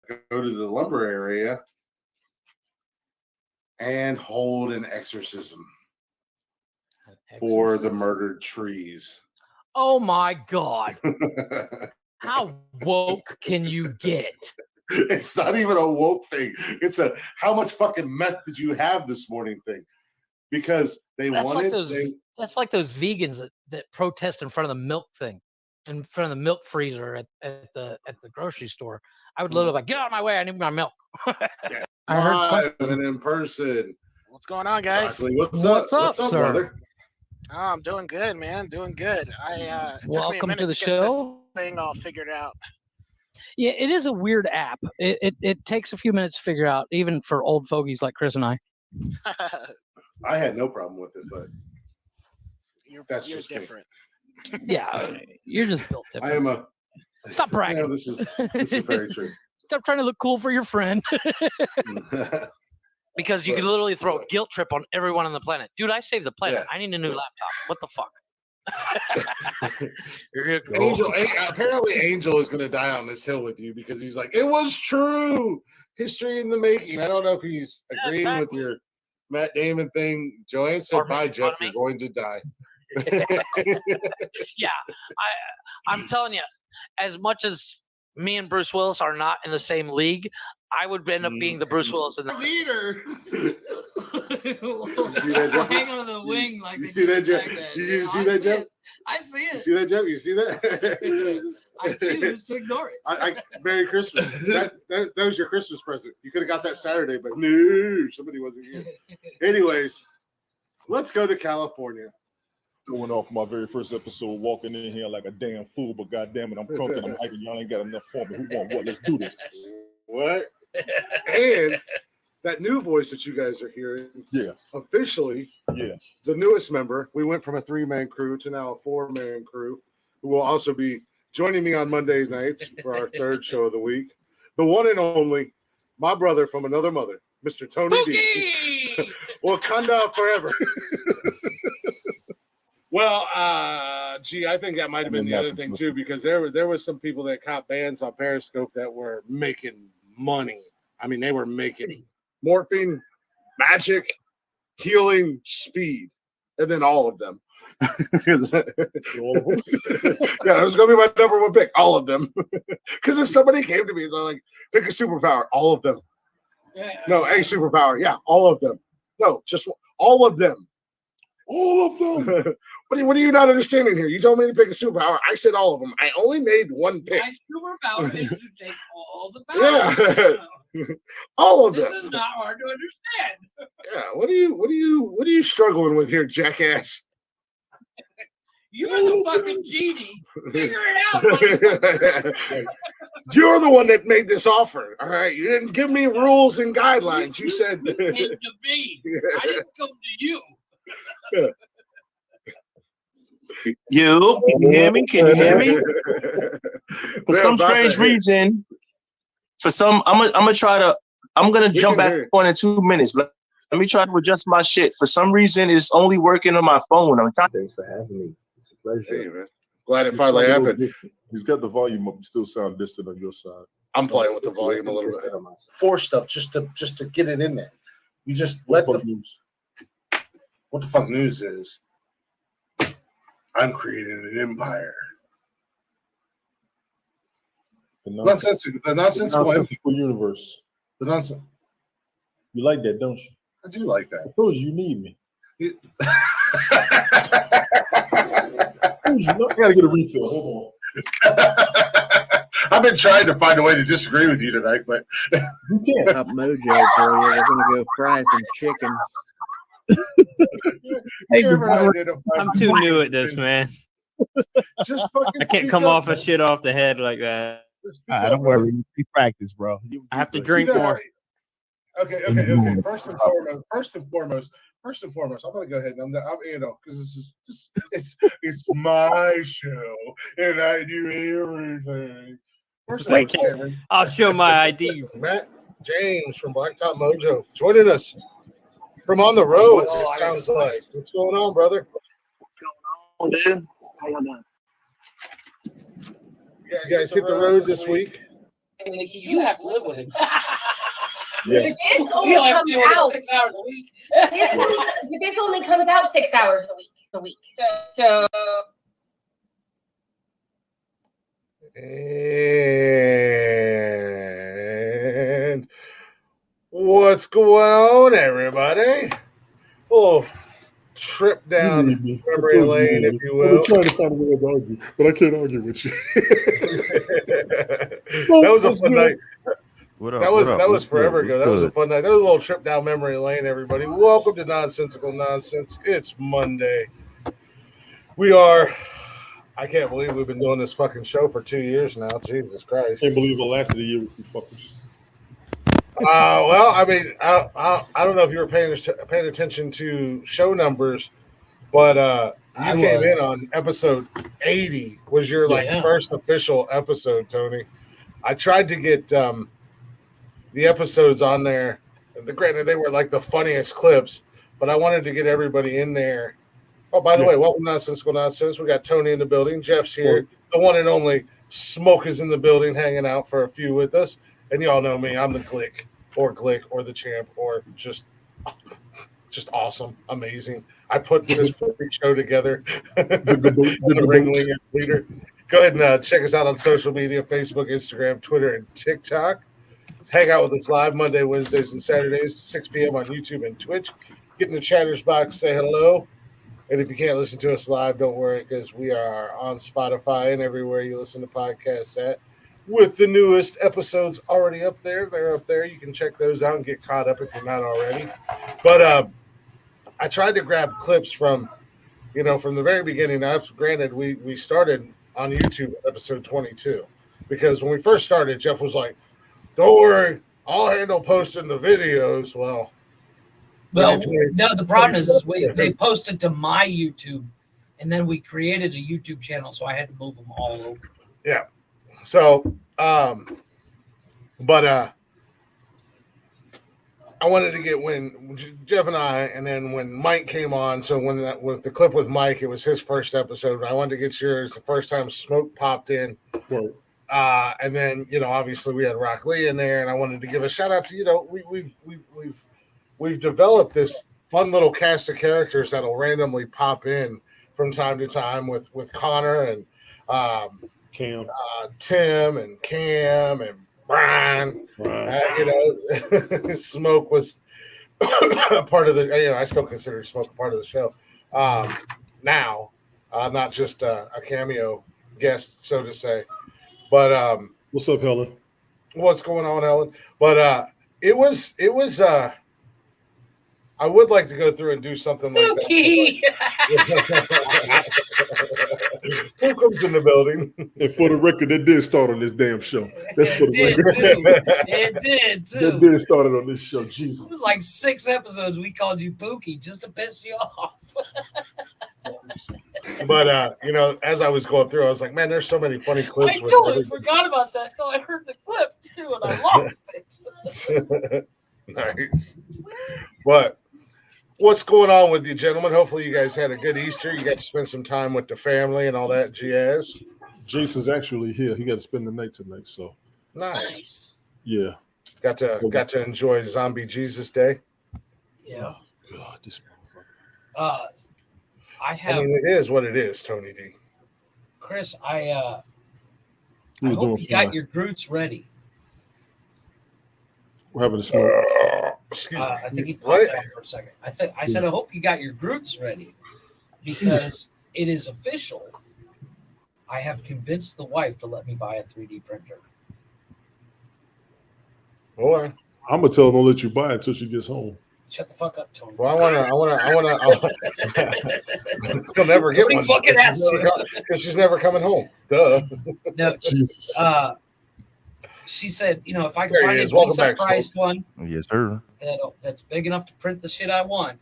go to the lumber area and hold an exorcism for the murdered trees. Oh my God. How woke can you get? It's not even a woke thing. It's a how much fucking meth did you have this morning thing. Because that's like those vegans that protest in front of the milk thing, in front of the milk freezer at the grocery store. I would literally like, get out of my way, I need my milk. Yeah. Live and in person. What's going on, guys? Broccoli, what's up, sir? Brother? Oh, I'm doing good, man. Doing good. It Welcome took me a minute to the get show. This thing all figured out. Yeah, it is a weird app. It takes a few minutes to figure out, even for old fogies like Chris and I. I had no problem with it, but you're different. Yeah, you're just built different. I am a. Stop bragging. You know, this is very true. Stop trying to look cool for your friend. Because you can literally throw a guilt trip on everyone on the planet. Dude, I saved the planet. Yeah. I need a new laptop. What the fuck? Apparently Angel is going to die on this hill with you because he's like, it was true. History in the making. I don't know if he's agreeing with your Matt Damon thing. Joanne said, bye, Jeff. You're going to die. Yeah. I'm telling you, as much as me and Bruce Willis are not in the same league, I would end up being the Bruce Willis in the leader. Hang on the wing like you see that, Jeff? You see that, Jeff? I see it. You see that, Jeff? You see that? I choose to ignore it. Merry Christmas. That was your Christmas present. You could have got that Saturday, but no, somebody wasn't here. Anyways, let's go to California. Going off my very first episode, walking in here like a damn fool, but goddamn it, I'm crunk and I'm hyping. Y'all ain't got enough for me. Who want what? Let's do this. What? And that new voice that you guys are hearing, officially, the newest member. We went from a 3-man crew to now a 4-man crew, who will also be joining me on Monday nights for our 3rd show of the week. The one and only, my brother from another mother, Mr. Tony D. Wakanda forever. Well, I think that might have been the other thing too, because there was some people that caught bands on Periscope that were making money. I mean, they were making morphine, magic, healing, speed, and then all of them. Yeah, it was gonna be my number 1 pick. All of them. Because if somebody came to me, they're like, pick a superpower. All of them. No, a superpower. Yeah, all of them. No, just all of them. All of them. What are you not understanding here? You told me to pick a superpower. I said all of them. I only made 1 pick. My superpower is to take all the power. Yeah. All of them. This is not hard to understand. Yeah. What are you struggling with here, jackass? You're the fucking genie. Figure it out. You're the one that made this offer. All right. You didn't give me rules and guidelines. You said you came to me. I didn't come to you. You can you hear me? Can you hear me? For some strange reason, I'm gonna jump back on in 2 minutes. Let me try to adjust my shit. For some reason, it's only working on my phone. Thanks for having me. It's a pleasure. Hey, man. Glad it finally happened. He's got the volume up. You still sound distant on your side. I'm playing with the volume a little bit. Force stuff just to get it in there. You just let the news. What the fuck news is? I'm creating an empire. The nonsensical universe. The nonsense. You like that, don't you? I do like that. I told you need me. I gotta get a refill. Hold on. I've been trying to find a way to disagree with you tonight, but you can't. Up mojo for you. We're gonna go fry some chicken. I'm too new at this, man. I can't come off a shit off the head like that. Don't worry. We practice, bro. I have to drink more. Okay. First and foremost, I'm gonna go ahead and because it's my show and I do everything. I'll show my ID. Matt James from Blacktop Mojo joining us from on the road. It sounds like. What's going on, brother? What's going on, dude? How you doing? You guys hit the road this week? Nikki, you have to live with him. This You only don't have to comes deal with it out 6 hours a week. this only comes out 6 hours a week. So And what's going on, everybody? A little trip down memory lane, if you will. I'm trying to find a way to argue, but I can't argue with you. That was a fun night. What up? That was What's forever good? ago. That was a fun night. That was a little trip down memory lane, everybody. Welcome to Nonsensical Nonsense. It's Monday. I can't believe we've been doing this fucking show for 2 years now. Jesus Christ. Can't believe it lasted a year with you fuckers. Well, I mean, I don't know if you were paying attention to show numbers, but you came in on episode 80 was your first official episode, Tony. I tried to get the episodes on there. Granted, they were like the funniest clips, but I wanted to get everybody in there. Oh, by the way, welcome to Nonsensical Nonsense. We got Tony in the building. Jeff's here. The one and only Smoke is in the building, hanging out for a few with us. And y'all know me. I'm the Glick or the champ or just awesome, amazing. I put this freak show together. The ringleader leader. Go ahead and check us out on social media, Facebook, Instagram, Twitter, and TikTok. Hang out with us live Monday, Wednesdays, and Saturdays, 6 p.m. on YouTube and Twitch. Get in the chatters box, say hello. And if you can't listen to us live, don't worry, because we are on Spotify and everywhere you listen to podcasts at. With the newest episodes already up there. They're up there. You can check those out and get caught up if you're not already. But I tried to grab clips from the very beginning. Now, granted, we started on YouTube at episode 22. Because when we first started, Jeff was like, don't worry, I'll handle posting the videos. Well, no, the problem is they posted to my YouTube, and then we created a YouTube channel, so I had to move them all over. Yeah. So, I wanted to get when Jeff and I, and then when Mike came on. So with the clip with Mike, it was his first episode. I wanted to get yours the first time Smoke popped in. Right. And then obviously we had Rock Lee in there, and I wanted to give a shout out to we've developed this fun little cast of characters that'll randomly pop in from time to time with Connor and Cam, Tim and Cam and Brian. Smoke was a part of the. I still consider Smoke a part of the show. Now, not just a cameo guest, so to say. But what's up, Helen? What's going on, Helen? But it was. I would like to go through and do something like that. Who comes in the building? And for the record, it did start on this damn show. That's for the record. It did too. It did start on this show. Jesus. It was like 6 episodes we called you Pookie just to piss you off. But as I was going through, I was like, man, there's so many funny clips. I totally forgot about that until I heard the clip too, and I lost it. Nice. But what's going on with you, gentlemen? Hopefully you guys had a good Easter. You got to spend some time with the family and all that jazz. Jason's actually here. He got to spend the night tonight, so nice. Yeah. Got to enjoy Zombie Jesus Day. Yeah. Oh, God, this motherfucker. I mean, it is what it is, Tony D. Chris, I hope you got your Groots ready. We're having a smoke. I think he popped out for a second. I said, I hope you got your Groots ready because it is official. I have convinced the wife to let me buy a 3D printer. Boy, I'm gonna tell her don't let you buy it until she gets home. Shut the fuck up, Tony. Well, I wanna. She'll never get one. Fucking ass because she's never coming home. Duh. No. Jesus. She said, if I can find a decent priced one, yes, sir, that's big enough to print the shit I want.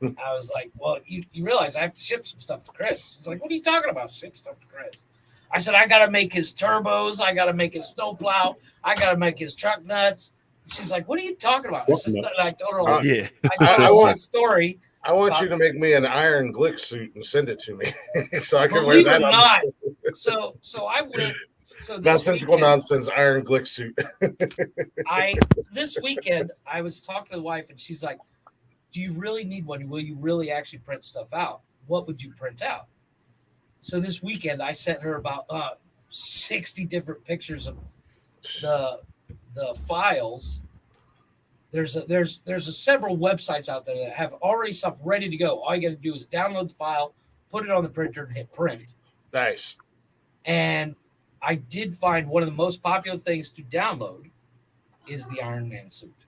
I was like, well, you realize I have to ship some stuff to Chris. She's like, what are you talking about? Ship stuff to Chris. I said, I got to make his turbos. I got to make his snowplow. I got to make his truck nuts. She's like, what are you talking about? I told her, I want a story. I want you to make me an iron Glick suit and send it to me so I can wear that. Not. So I went So Nonsensical Nonsense Iron Glick suit. This weekend I was talking to the wife and she's like, "Do you really need one? Will you really actually print stuff out? What would you print out?" So this weekend I sent her about 60 different pictures of the files. There's several websites out there that have already stuff ready to go. All you got to do is download the file, put it on the printer, and hit print. Nice. And I did find one of the most popular things to download is the Iron Man suit.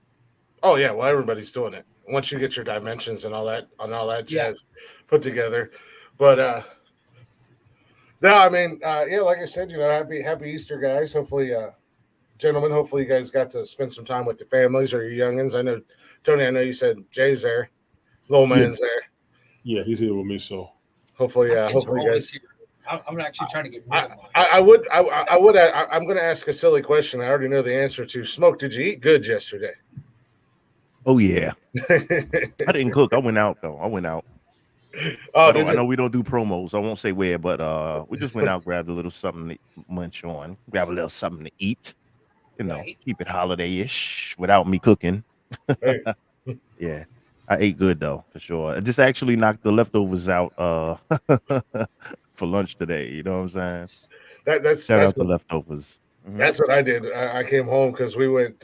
Oh yeah, well everybody's doing it. Once you get your dimensions and all that jazz put together. But no, I mean, yeah, like I said, happy Easter, guys. Hopefully, gentlemen, hopefully you guys got to spend some time with your families or your youngins. I know, Tony, I know you said Jay's there, Little Man's there. Yeah, he's here with me, so hopefully, hopefully you guys. Here. I'm actually trying to get rid of mine. I'm going to ask a silly question. I already know the answer to. Smoke, did you eat good yesterday? Oh yeah, I didn't cook. I went out though. I went out. Oh, I know we don't do promos. I won't say where, but we just went out, grabbed a little something to munch on, grab a little something to eat. Keep it holiday-ish without me cooking. Hey. Yeah, I ate good though for sure. I just actually knocked the leftovers out for lunch today. You know what I'm saying? That's the leftovers. Mm-hmm. That's what I did. I came home because we went.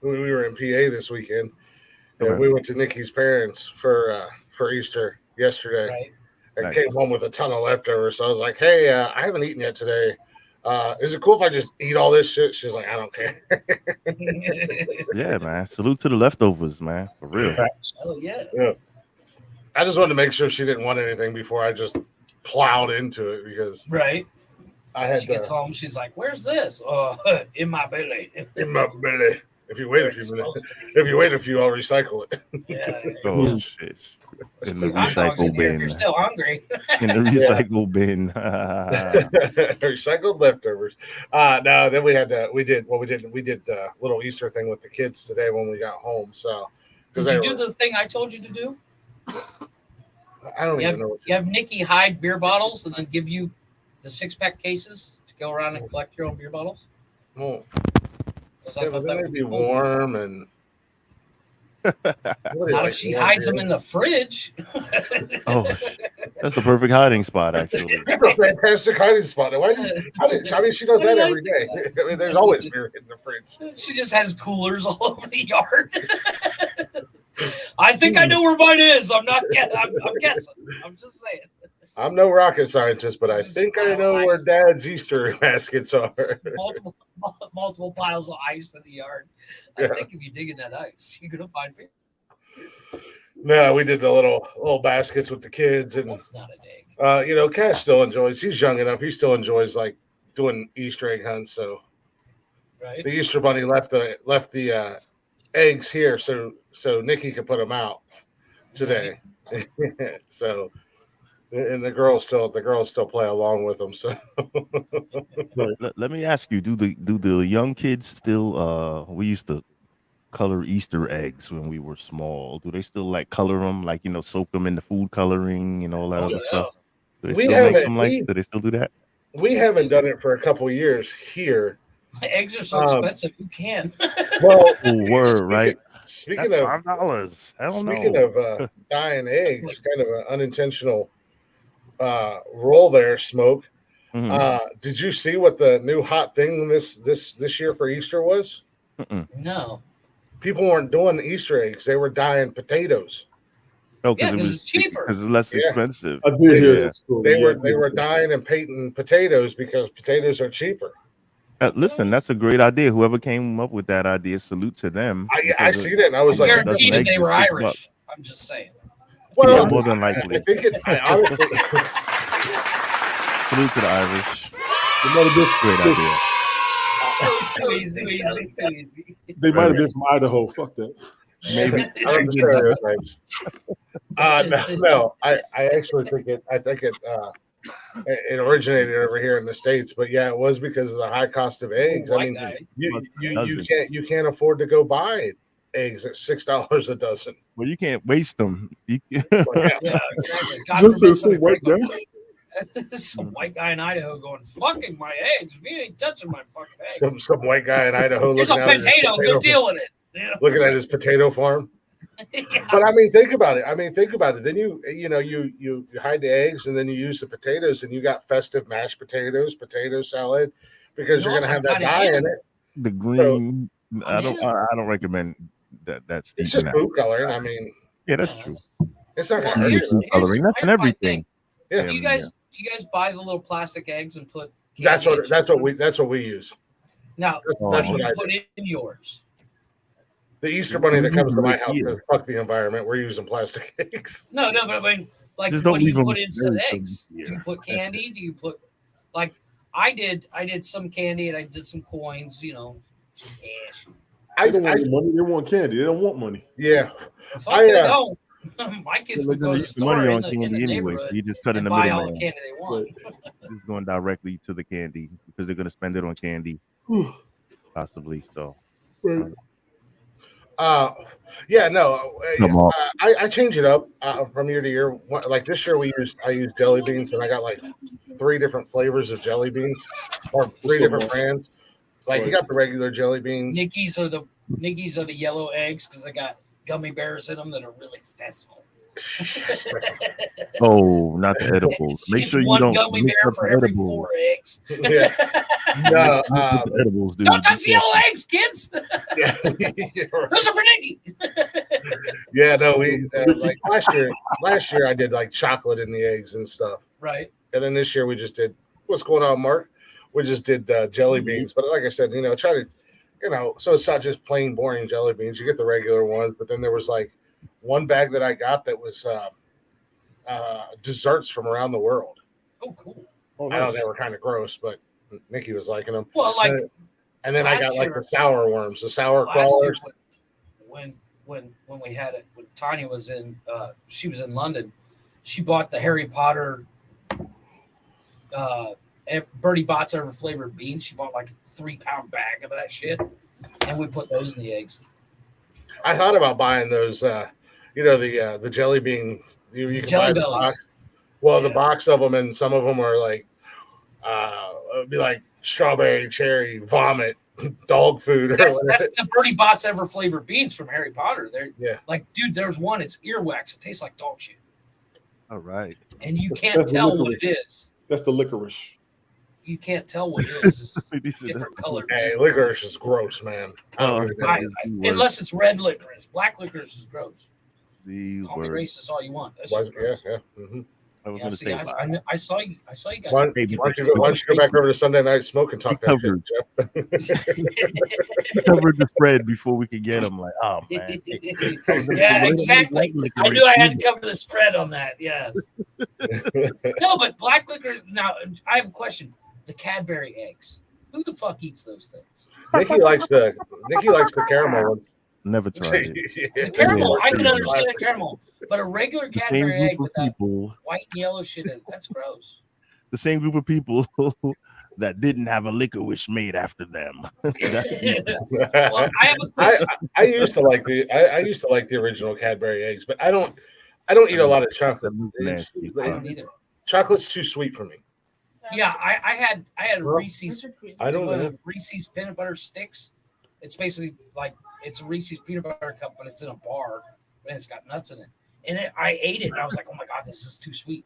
We were in PA this weekend, and we went to Nikki's parents for Easter yesterday. Right. And came home with a ton of leftovers. So I was like, "Hey, I haven't eaten yet today. Is it cool if I just eat all this shit?" She's like, "I don't care." Yeah, man. Salute to the leftovers, man. For real. Oh yeah. I just wanted to make sure she didn't want anything before I just plowed into it because I had. She gets home. She's like, "Where's this?" In my belly. In my belly. If you wait a few minutes, I'll recycle it. Yeah. Oh shit. In the recycle bin. You're still hungry. In the recycle bin. Recycled leftovers. No, then we did little Easter thing with the kids today when we got home. So did you do the thing I told you to do? I don't even know. You have Nikki hide beer bottles and then give you the 6-pack cases to go around and collect your own beer bottles? Oh. I thought that would be warm and. Not if she hides them in the fridge. Oh, that's the perfect hiding spot, actually. That's a fantastic hiding spot. I mean, she does that every day. I mean, there's always beer in the fridge. She just has coolers all over the yard. I think I know where mine is. I'm guessing. I'm just saying. I'm no rocket scientist, but I think I know where Dad's Easter baskets are. Multiple piles of ice in the yard. I think if you dig in that ice, you're gonna find beer. No, we did the little baskets with the kids, and that's not a dig. Cash still enjoys. He's young enough. He still enjoys like doing Easter egg hunts. So, the Easter Bunny left the eggs here, so Nikki could put them out today. So. And the girls still play along with them. So let me ask you: Do the young kids still? We used to color Easter eggs when we were small. Do they still like color them, like soak them in the food coloring and all that other stuff? Do they still make them do they still do that? We haven't done it for a couple of years here. Eggs are so expensive. Who can? Well, right. Speaking of $5, speaking of dyeing eggs, kind of an unintentional. Roll there, Smoke. Mm-hmm. Did you see what the new hot thing this year for Easter was? No. People weren't doing Easter eggs; they were dyeing potatoes. Oh, because it was cheaper. Because it's less expensive. I did hear that. They were dyeing and painting potatoes because potatoes are cheaper. Listen, that's a great idea. Whoever came up with that idea, salute to them. I see that, and I was like, guaranteed they were Irish. I'm just saying. Well, more than likely. I think I honestly salute to the Irish. Great idea. It was too easy. They might have been from Idaho. Fuck that. Maybe. No. I actually think it. I think it originated over here in the States, but yeah, it was because of the high cost of eggs. I mean, you can't afford to go buy eggs at $6 a dozen. Well, you can't waste them. Yeah, exactly. Just to see what Some white guy in Idaho going, "Fucking my eggs! You ain't touching my fucking eggs." Some white guy in Idaho Here's a looking at his potato. Go deal with it. You know? looking at his potato farm. Yeah. But I mean, think about it. Then you hide the eggs, and then you use the potatoes, and you got festive mashed potatoes, potato salad, because You you're know, gonna have I'm that kinda dye in in. it. The green. I in. don't recommend that. That's It's eating just out. food coloring. I mean, Yeah, that's true. it's not Well, gonna hurt here's you. Coloring. That's in my everything. thing. Yeah. Do you guys buy the little plastic eggs and put? That's candy what we use. Now, That's what what do I you do. put in yours? The Easter bunny that comes to my house Yeah. says, "Fuck the environment. We're using plastic eggs." No, but I mean, like, Just what don't do you leave 'em put into the very eggs? familiar. Do you put candy? Do you put like I did? I did some candy and I did some coins. You know, some cash. They don't want money. They want candy. They don't want money. Yeah, Fuck, they don't. My kids They're would go gonna to the use the money store on in the candy anyway. neighborhood So you just cut in and the buy middle, all the man. candy they want. Just going directly to the candy because they're gonna spend it on candy, possibly. So. Yeah, no. Come on. I change it up from year to year. Like this year, I used jelly beans, and I got like 3 different flavors of jelly beans, or 3 different brands. Like you got the regular jelly beans. Nickies are the yellow eggs because they got gummy bears in them that are really special. Oh, not the edibles. Make It's sure you one don't gummy mix bear up for the every edibles. 4 eggs. Yeah. No, the edibles, dude. Don't touch the yellow eggs, kids. Yeah. Those are for Nicky. Yeah, no, we like last year I did like chocolate in the eggs and stuff. Right. And then this year we just did what's going on, Mark? We just did jelly beans. But like I said, try to so it's not just plain boring jelly beans. You get the regular ones, but then there was like one bag that I got that was desserts from around the world. Oh, cool. Oh, nice. I know they were kind of gross, but Nikki was liking them. Well, like, and then I got like the sour worms, the sour last crawlers. Year, when we had it, when Tanya was in, she was in London. She bought the Harry Potter, Bertie Bott's ever flavored beans. She bought like a 3-pound bag of that shit, and we put those in the eggs. I thought about buying those, the jelly beans. You can Jelly buy the bellies. box. Well, the box of them, and some of them are like, it'd be like strawberry, cherry, vomit, dog food. That's the Bertie Bott's ever flavored beans from Harry Potter. They're like, dude, there's one. It's earwax. It tastes like dog shit. All right. And you can't tell what it is. That's the licorice. You can't tell what it is. It's different color. Hey, licorice is gross, man. Unless it's red licorice. Black licorice is gross. Call me racist all you want. That's just gross. Yeah. Mm-hmm. I was going to say, I saw you guys. Why don't you go back over to Sunday Night Smoke and talk that shit, Jeff? Covered the spread before we could get them. Like, oh man. Yeah, exactly. I knew I had to cover the spread on that. Yes. No, but black liquor. Now, I have a question. The Cadbury eggs. Who the fuck eats those things? Nikki likes the caramel one. Never tried it. The caramel, I can understand caramel, but a regular Cadbury egg with that white and yellow shit in it, that's gross. The same group of people that didn't have a licorice made after them. Well, I have a question. I used to like the original Cadbury eggs, but I don't eat a lot of chocolate. I don't either. Chocolate's too sweet for me. Yeah, I had Reese's. I don't know. Reese's peanut butter sticks. It's basically like it's a Reese's peanut butter cup, but it's in a bar and it's got nuts in it. And I ate it and I was like, oh my God, this is too sweet.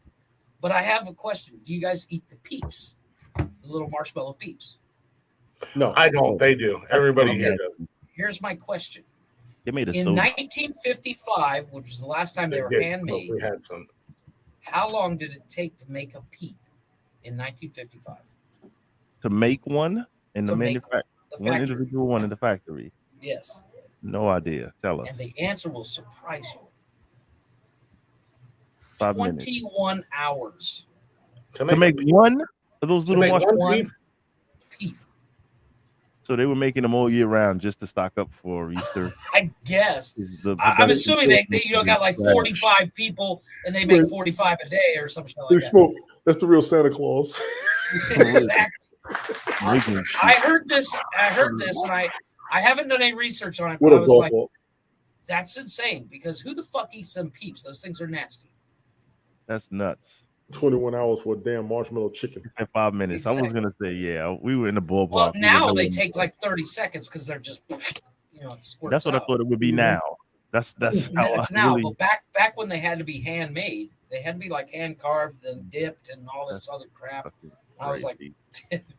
But I have a question. Do you guys eat the Peeps? The little marshmallow Peeps? No, I don't. They do. Everybody here does. Here's my question. They made in 1955, which was the last time they were handmade. We had some. How long did it take to make a Peep in 1955? To make one in the manufacturer. One factory. individual one in the factory. Yes. No idea. Tell us. And the answer will surprise you. 5 minutes. 21 hours. To make one of those little one Peep. So they were making them all year round just to stock up for Easter. I guess. I'm assuming they got like 45 people and they make 45 a day or something like that. That's the real Santa Claus. Exactly. I heard this, and I haven't done any research on it, but I was like, that's insane because who the fuck eats them Peeps? Those things are nasty. That's nuts. 21 hours for a damn marshmallow chicken. In 5 minutes. I was gonna say, yeah, we were in the ballpark. Well, now they take like 30 seconds because they're just, it squirts That's what out. I thought it would be now. That's how It's I now, really. but back when they had to be handmade, they had to be like hand carved and dipped and all this other crap. I was like,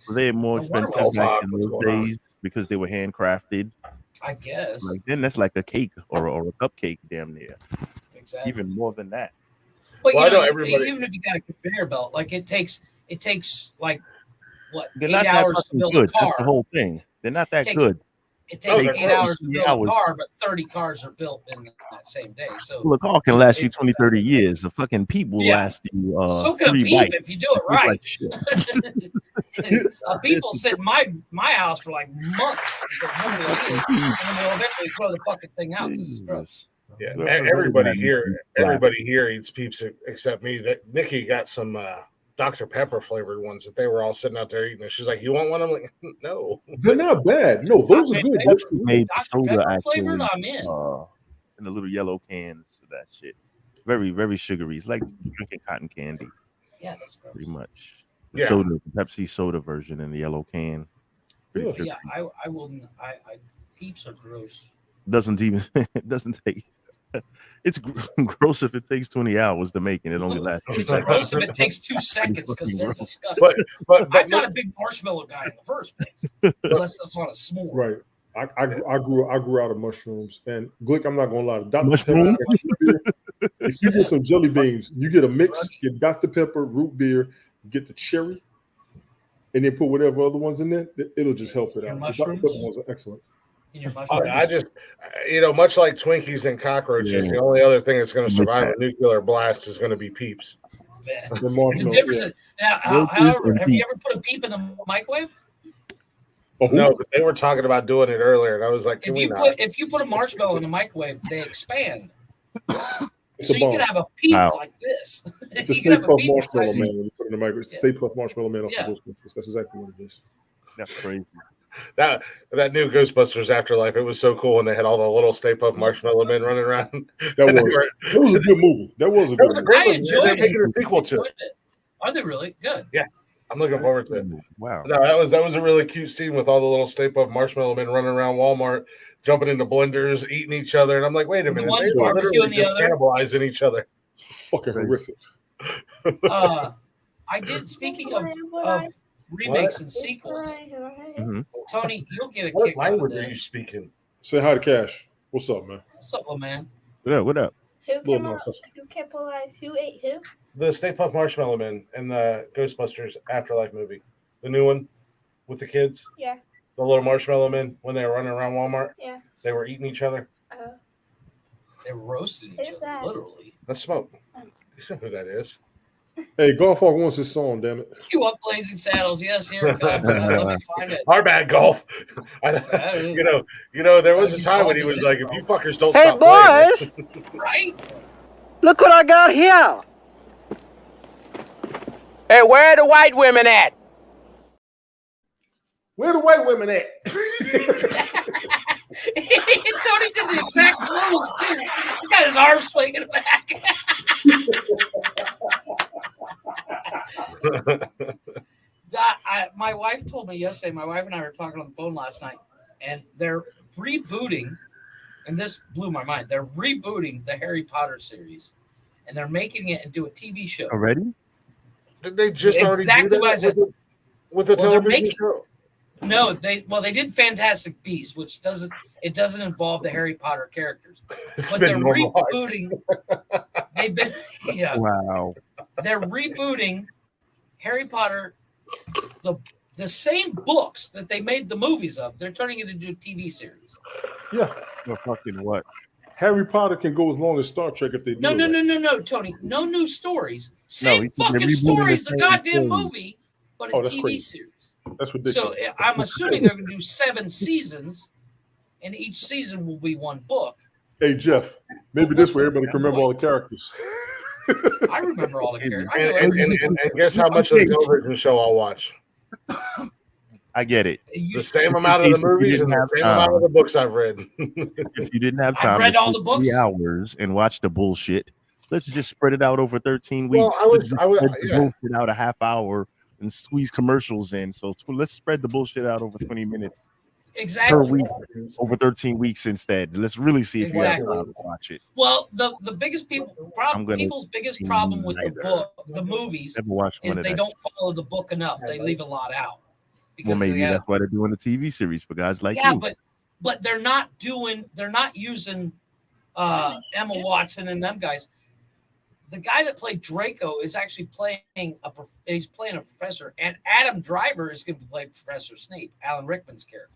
were they more No wonder expensive why- back in those days because they were handcrafted? I guess. Like then that's like a cake or a cupcake, damn near. Exactly. Even more than that. But Well, I you know, know everybody- even if you got a conveyor belt, like it takes like what They're 8 not that hours to fucking build good. a car. That's the whole thing. They're not that Takes- good. It takes they're 8 gross. hours to 3 build hours. a car, but 30 cars are built in that same day. So Well, a car can last you it's- 20, 30 years. A fucking peep will Yeah. last you so can a 3 peep bites. if you do it tastes right. like shit. People sit in my house for like months because nobody will eat it, and then they'll eventually throw the fucking thing out because it's gross. Yeah, Well, everybody everybody here, eats black. everybody here eats Peeps except me. That Nikki got some Dr. Pepper flavored ones that they were all sitting out there eating. She's like, "You want one?" I'm like, "No." They're not bad. No, those are good. That's good. Made Dr. soda Pepper actually flavored, I'm in. in the little yellow cans of that shit. Very, very sugary. It's like drinking cotton candy, Yeah, that's gross. pretty much. The Yeah. soda, the Pepsi soda version in the yellow can. Pretty Yeah. sugary. Yeah, I wouldn't. I peeps are gross. Doesn't even it doesn't take it's gross if it takes 20 hours to make and it only lasts 2 It's seconds. gross if it takes 2 seconds because they're gross. disgusting. But I'm not a big marshmallow guy in the first place, unless it's on a s'more. Right. I grew out of mushrooms, and Glick, I'm not gonna lie, Dr. Mushroom? Pepper. If you get some jelly beans, you get a mix, get Dr. Pepper, root beer, get the cherry, and then put whatever other ones in there. It'll just help it Your out. The Dr. mushrooms? Pepper ones are excellent. In your mushrooms. I just, much like Twinkies and cockroaches, Yeah. the only other thing that's going to Like survive that. a nuclear blast is going to be Peeps. Yeah. The The marshmallow, difference yeah. is now, Roaches however, and have you peeps. ever put a peep in the microwave? Oh, who? No, but they were talking about doing it earlier, and I was like, "Can we not?" If you put a marshmallow in the microwave, they expand. It's So a you bomb. can have a peep Wow. like this. It's the You Stay can have a Puft peep Marshmallow inside- Man when you put it in the microwave. It's the Yeah. Stay Puft Marshmallow Man off Yeah. of Ghostbusters. That's exactly what it is. That's crazy. That new Ghostbusters Afterlife, it was so cool when they had all the little Stay Puft Marshmallow Men running around. That And they was were- that was a good movie. That was a That good was a movie. great I movie. enjoyed They're it. making a sequel to it. Enjoyed it. Are they really good? I'm looking forward to it. Wow. No, that was a really cute scene with all the little Stay Puft Marshmallow Men running around Walmart, jumping into blenders, eating each other, and I'm like, wait a The minute, one's they were barbecuing literally the just other. cannibalizing each other. Fucking horrific. I did. Speaking of remakes and sequels, Mhm. Tony, you'll get a What kick out of language are you this. speaking? Say hi to Cash. What's up, man? What's up, little man? What up? What up? Who Little came up? nonsensical. Who capitalized? Who ate who? The Stay Puft Marshmallow Men and the Ghostbusters Afterlife movie, the new one with the kids, Yeah. the little marshmallow men when they were running around Walmart, Yeah. they were eating each other. They roasted each Who's other, that? literally. Let's smoke. You know who that is? Hey, Golf Hawk wants his song, damn it. Cue up Blazing Saddles. Yes, here it comes. Let me find it. Our bad golf. There was a time when he was like, "If you fuckers don't Hey, stop playing." boys! Right? Look what I got here! Hey, where are the white women at? Where the white women at? Tony did the exact move, too. He got his arm swinging back. My wife told me yesterday, my wife and I were talking on the phone last night, and they're rebooting, and this blew my mind. They're rebooting the Harry Potter series, and they're making it into a TV show. Already? Did they just already do Exactly that what I said. with the Well, they're television making- show? No, they did Fantastic Beasts, which doesn't involve the Harry Potter characters. It's But been they're normalized. rebooting. They've been Wow. they're rebooting Harry Potter, the same books that they made the movies of. They're turning it into a TV series. Yeah. Well, fucking what? Harry Potter can go as long as Star Trek if they do. No, Tony. No new stories. Same he said they're fucking rebooting story the as the same goddamn thing. movie, but a Oh, that's TV crazy. series. That's ridiculous. So I'm assuming they're going to do 7 seasons, and each season will be one book. Hey, Jeff, maybe this way everybody can remember all the characters. I remember all the characters. I know And, every and, single and, and guess how much of the television show I'll watch? I get it. The same amount of the movies and the same amount of the books I've read. If you didn't have I've time read to all sit the books. 3 hours and watch the bullshit, let's just spread it out over 13 weeks. Well, I would, spread the yeah. bullshit out a half hour and squeeze commercials in. So let's spread the bullshit out over 20 minutes per Exactly. week over 13 weeks instead. Let's really see if you have time to watch it. Well, the biggest people's biggest problem with the book, the movies, is they don't follow the book enough. They leave a lot out. Well, maybe that's why they're doing the TV series for guys like yeah, you. but they're not using Emma Watson and them guys. The guy that played Draco is actually playing a professor, and Adam Driver is going to play Professor Snape, Alan Rickman's character.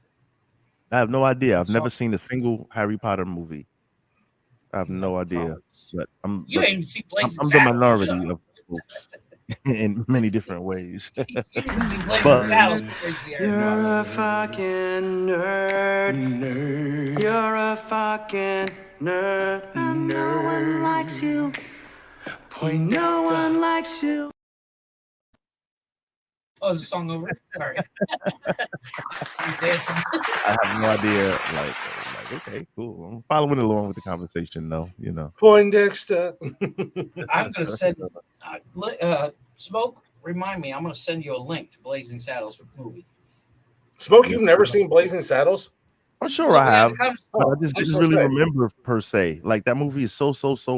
I have no idea. I've never seen a single Harry Potter movie. I have no idea. But I'm ain't seen Blazing I'm the Saddles, minority of folks in many different ways. You didn't see Blazing But- Saddles, crazy Harry Potter. You're a fucking nerd. You're a fucking nerd. And no one likes you. No one likes you. Oh, is the song over? Sorry. He's dancing. I have no idea. Like, okay, cool. I'm following along with the conversation, though. You know. Poindexter. I'm going to send Smoke. Remind me. I'm going to send you a link to Blazing Saddles movie. Smoke, you've never seen Blazing Saddles? I'm sure I have. But I just I'm didn't so really sorry. remember per se. Like that movie is so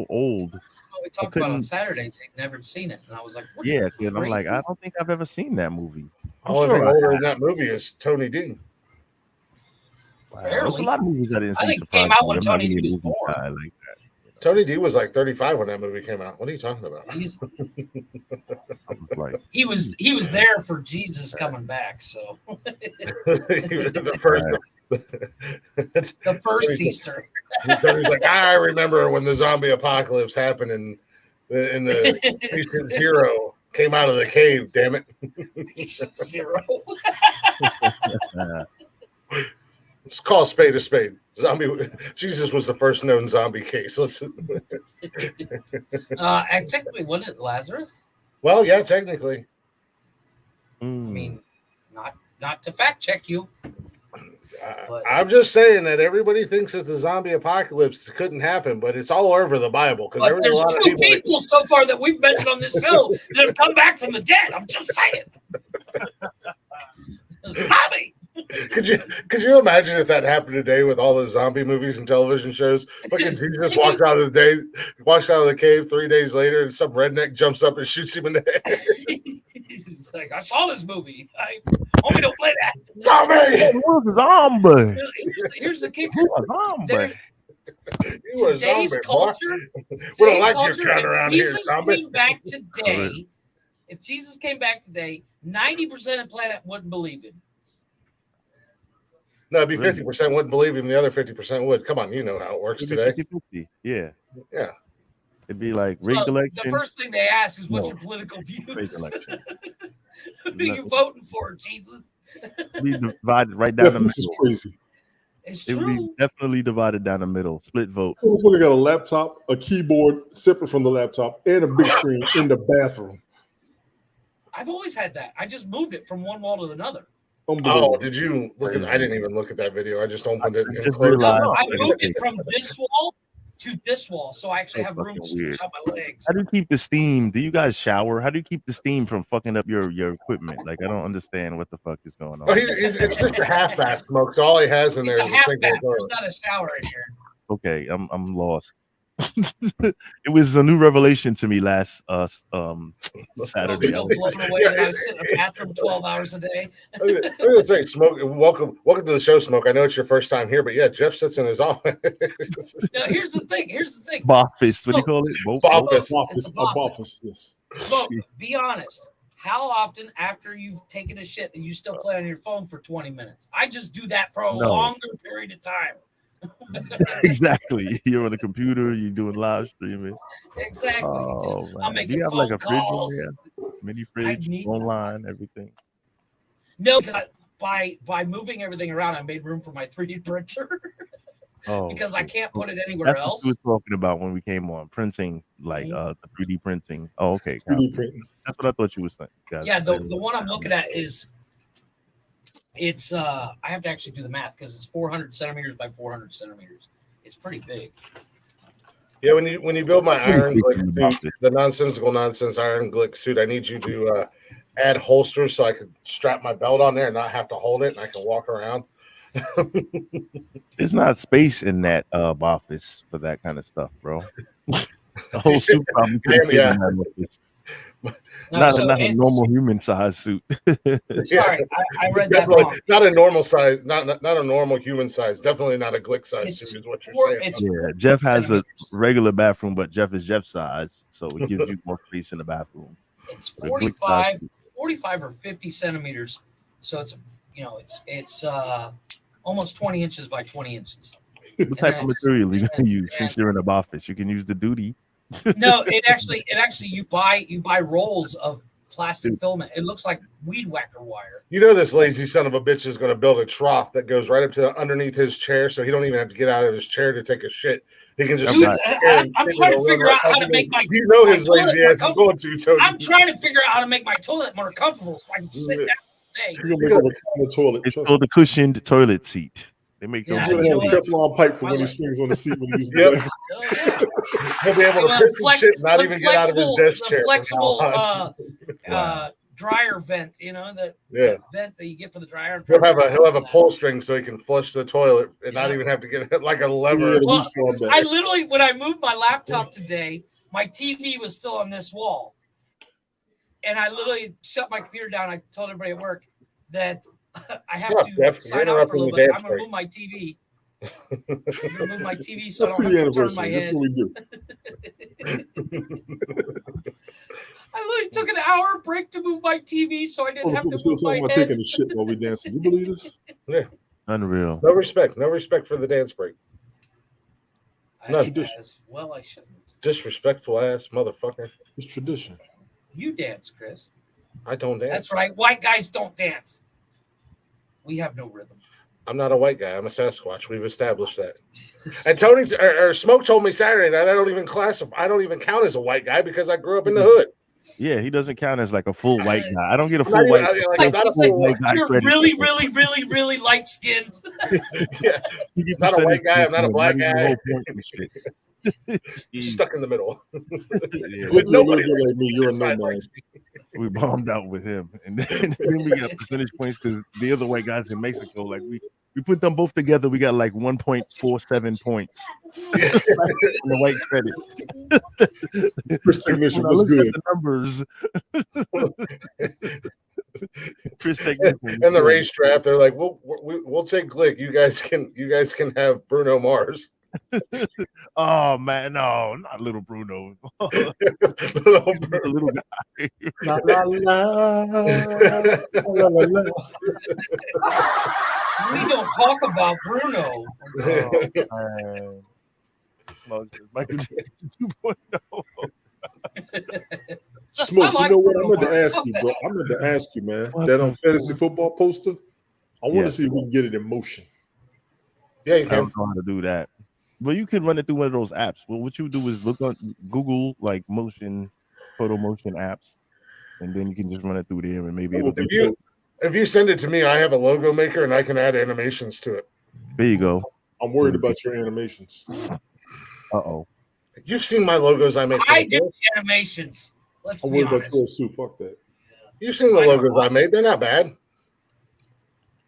old. That's what we talked about on Saturdays. They'd never seen it, and I was like, what Yeah, the and I'm like, crazy? I don't think I've ever seen that movie. The only thing older in that movie is Tony D. There's a lot of movies I didn't see. I think it came out when Tony D was born. Like that. Tony D was like 35 when that movie came out. What are you talking about? He was there for Jesus coming back. So the first, the first Easter. Tony's like, I remember when the zombie apocalypse happened and the Patient Zero came out of the cave. Damn it! Patient Zero. Let's call a spade. Zombie Jesus was the first known zombie case. Let's. And technically, wasn't it Lazarus? Well, yeah, technically. I mean, not to fact check you. I'm just saying that everybody thinks that the zombie apocalypse couldn't happen, but it's all over the Bible. But there's two people so far that we've mentioned on this show that have come back from the dead. I'm just saying. Zombie. Could you imagine if that happened today with all the zombie movies and television shows? Fucking Jesus walks out of the cave 3 days later, and some redneck jumps up and shoots him in the head. He's like, I saw this movie. Homie, don't play that. Zombie. Here's the kicker. Today's culture. We don't like your kind around here, Jesus zombie. came back today. If Jesus came back today, 90% of the planet wouldn't believe him. No, it'd be 50% wouldn't believe him. The other 50% would. Come on, you know how it works today. 50-50. Yeah. Yeah. It'd be like rigged election. The first thing they ask is, what's your political views? Who are you voting for, Jesus? Be divided right down the middle. This is crazy. It's It would be definitely divided down the middle. Split vote. Motherfucker got a laptop, a keyboard separate from the laptop, and a big screen in the bathroom. I've always had that. I just moved it from one wall to another. Oh, did you look at? I didn't even look at that video. I just opened it. just realized- I moved it from this wall to this wall, so I actually have room to stretch out my legs. How do you keep the steam? Do you guys shower? How do you keep the steam from fucking up your equipment? Like, I don't understand what the fuck is going on. Oh, it's just a half bath smoke. So all he has in It's there a is half single bath. toilet. There's not a shower in here. Okay, I'm lost. It was a new revelation to me last Saturday. Still blown away that I was sitting in a bathroom 12 hours a day. I'm gonna say, Smoke. Welcome to the show, Smoke. I know it's your first time here, but yeah, Jeff sits in his office. Now, here's the thing. Office. What do you call it? Office. It's a Office. Yes. Smoke, be honest. How often after you've taken a shit do you still play on your phone for 20 minutes? I just do that for a No. longer period of time. Exactly. You're on the computer. You're doing live streaming. Exactly. Oh, man. I'm Do making you have phone like a fridge calls. in there? Mini I fridge, need- online, everything. No, because by moving everything around, I made room for my 3D printer Oh, because I can't put it anywhere that's else. what we were talking about when we came on printing, like the 3D printing. Oh, okay. 3D printing. That's what I thought you were saying. Guys. Yeah, the one I'm looking at is it's I have to actually do the math because it's 400 centimeters by 400 centimeters. It's pretty big. Yeah, when you build my Iron Glick suit, the Nonsensical Nonsense Iron Glick suit, I need you to add holsters so I can strap my belt on there and not have to hold it, and I can walk around. There's not space in that office for that kind of stuff, bro. The whole suit probably couldn't fit in that office. Not a normal human size suit. Sorry, I read that wrong. Not a normal size, not a normal human size. Definitely not a Glick size suit, is what you're saying. Yeah, Jeff has a regular bathroom, but Jeff is Jeff's size, so it gives you more space in the bathroom. It's 45 or 50 centimeters, so it's it's almost 20 inches by 20 inches. What type of material are you gonna use since you're in the office? You can use the duty. No, it actually you buy rolls of plastic filament. It looks like weed whacker wire. You know this lazy son of a bitch is going to build a trough that goes right up to underneath his chair, so he don't even have to get out of his chair to take a shit. He can just. Dude, I'm trying to figure out how to make my. You know his lazy ass is going to. Tony. I'm trying to figure out how to make my toilet more comfortable so I can sit down all day. Toilet. It's called the cushioned toilet seat. They make those. He'll have a Teflon pipe for when he swings on the seat when he uses the He'll be able to fix shit, not even get out of his desk chair. Flexible dryer vent, that vent that you get for the dryer. He'll have a pull string so he can flush the toilet and not even have to get it like a lever. Well, I literally, when I moved my laptop today, my TV was still on this wall, and I literally shut my computer down. I told everybody at work that I have to sign out for a little bit. I'm gonna move my TV. I'm gonna move my TV so I don't have to turn my head. That's what we do. I literally took an hour break to move my TV so I didn't have to move my head. Taking a shit while we dancing. You believe this? Yeah. Unreal. No respect for the dance break. No tradition. Well, I shouldn't. Disrespectful ass motherfucker. It's tradition. You dance, Chris. I don't dance. That's right. White guys don't dance. We have no rhythm. I'm not a white guy. I'm a Sasquatch. We've established that. And Tony or Smoke told me Saturday that I don't even count as a white guy because I grew up in the hood. Yeah, he doesn't count as like a full white guy. I don't get a full white guy. You're really, really, really, really light skinned. Yeah, I'm not a white guy. I'm not a black guy. Stuck in the middle. Yeah. With nobody like me, you're a no man. We bombed out with him, and then we got percentage points because the other white guys in Mexico, like we put them both together, we got like 1.47 points. The white credit. Chris Technician was good. The numbers. Chris Technician and the race draft, they're like, we'll take Glick. You guys can have Bruno Mars. Oh man, no, not little Bruno. Little guy. La, la, la, la, la, la. We don't talk about Bruno. Michael Jackson 2.0. Smoke, you know what? I meant to ask you, bro. I meant to ask you, man. That fantasy football poster. I want to see if we can get it in motion. Yeah, you I can. don't know how to do that. Well, you can run it through one of those apps. Well, what you do is look on Google like photo motion apps, and then you can just run it through there, and maybe it'll do. If you send it to me, I have a logo maker, and I can add animations to it. There you go. I'm worried about your animations. Uh-oh. You've seen my logos I make. I do animations. Let's I'm be worried about your suit. Fuck that. You've seen the logos I made. They're not bad.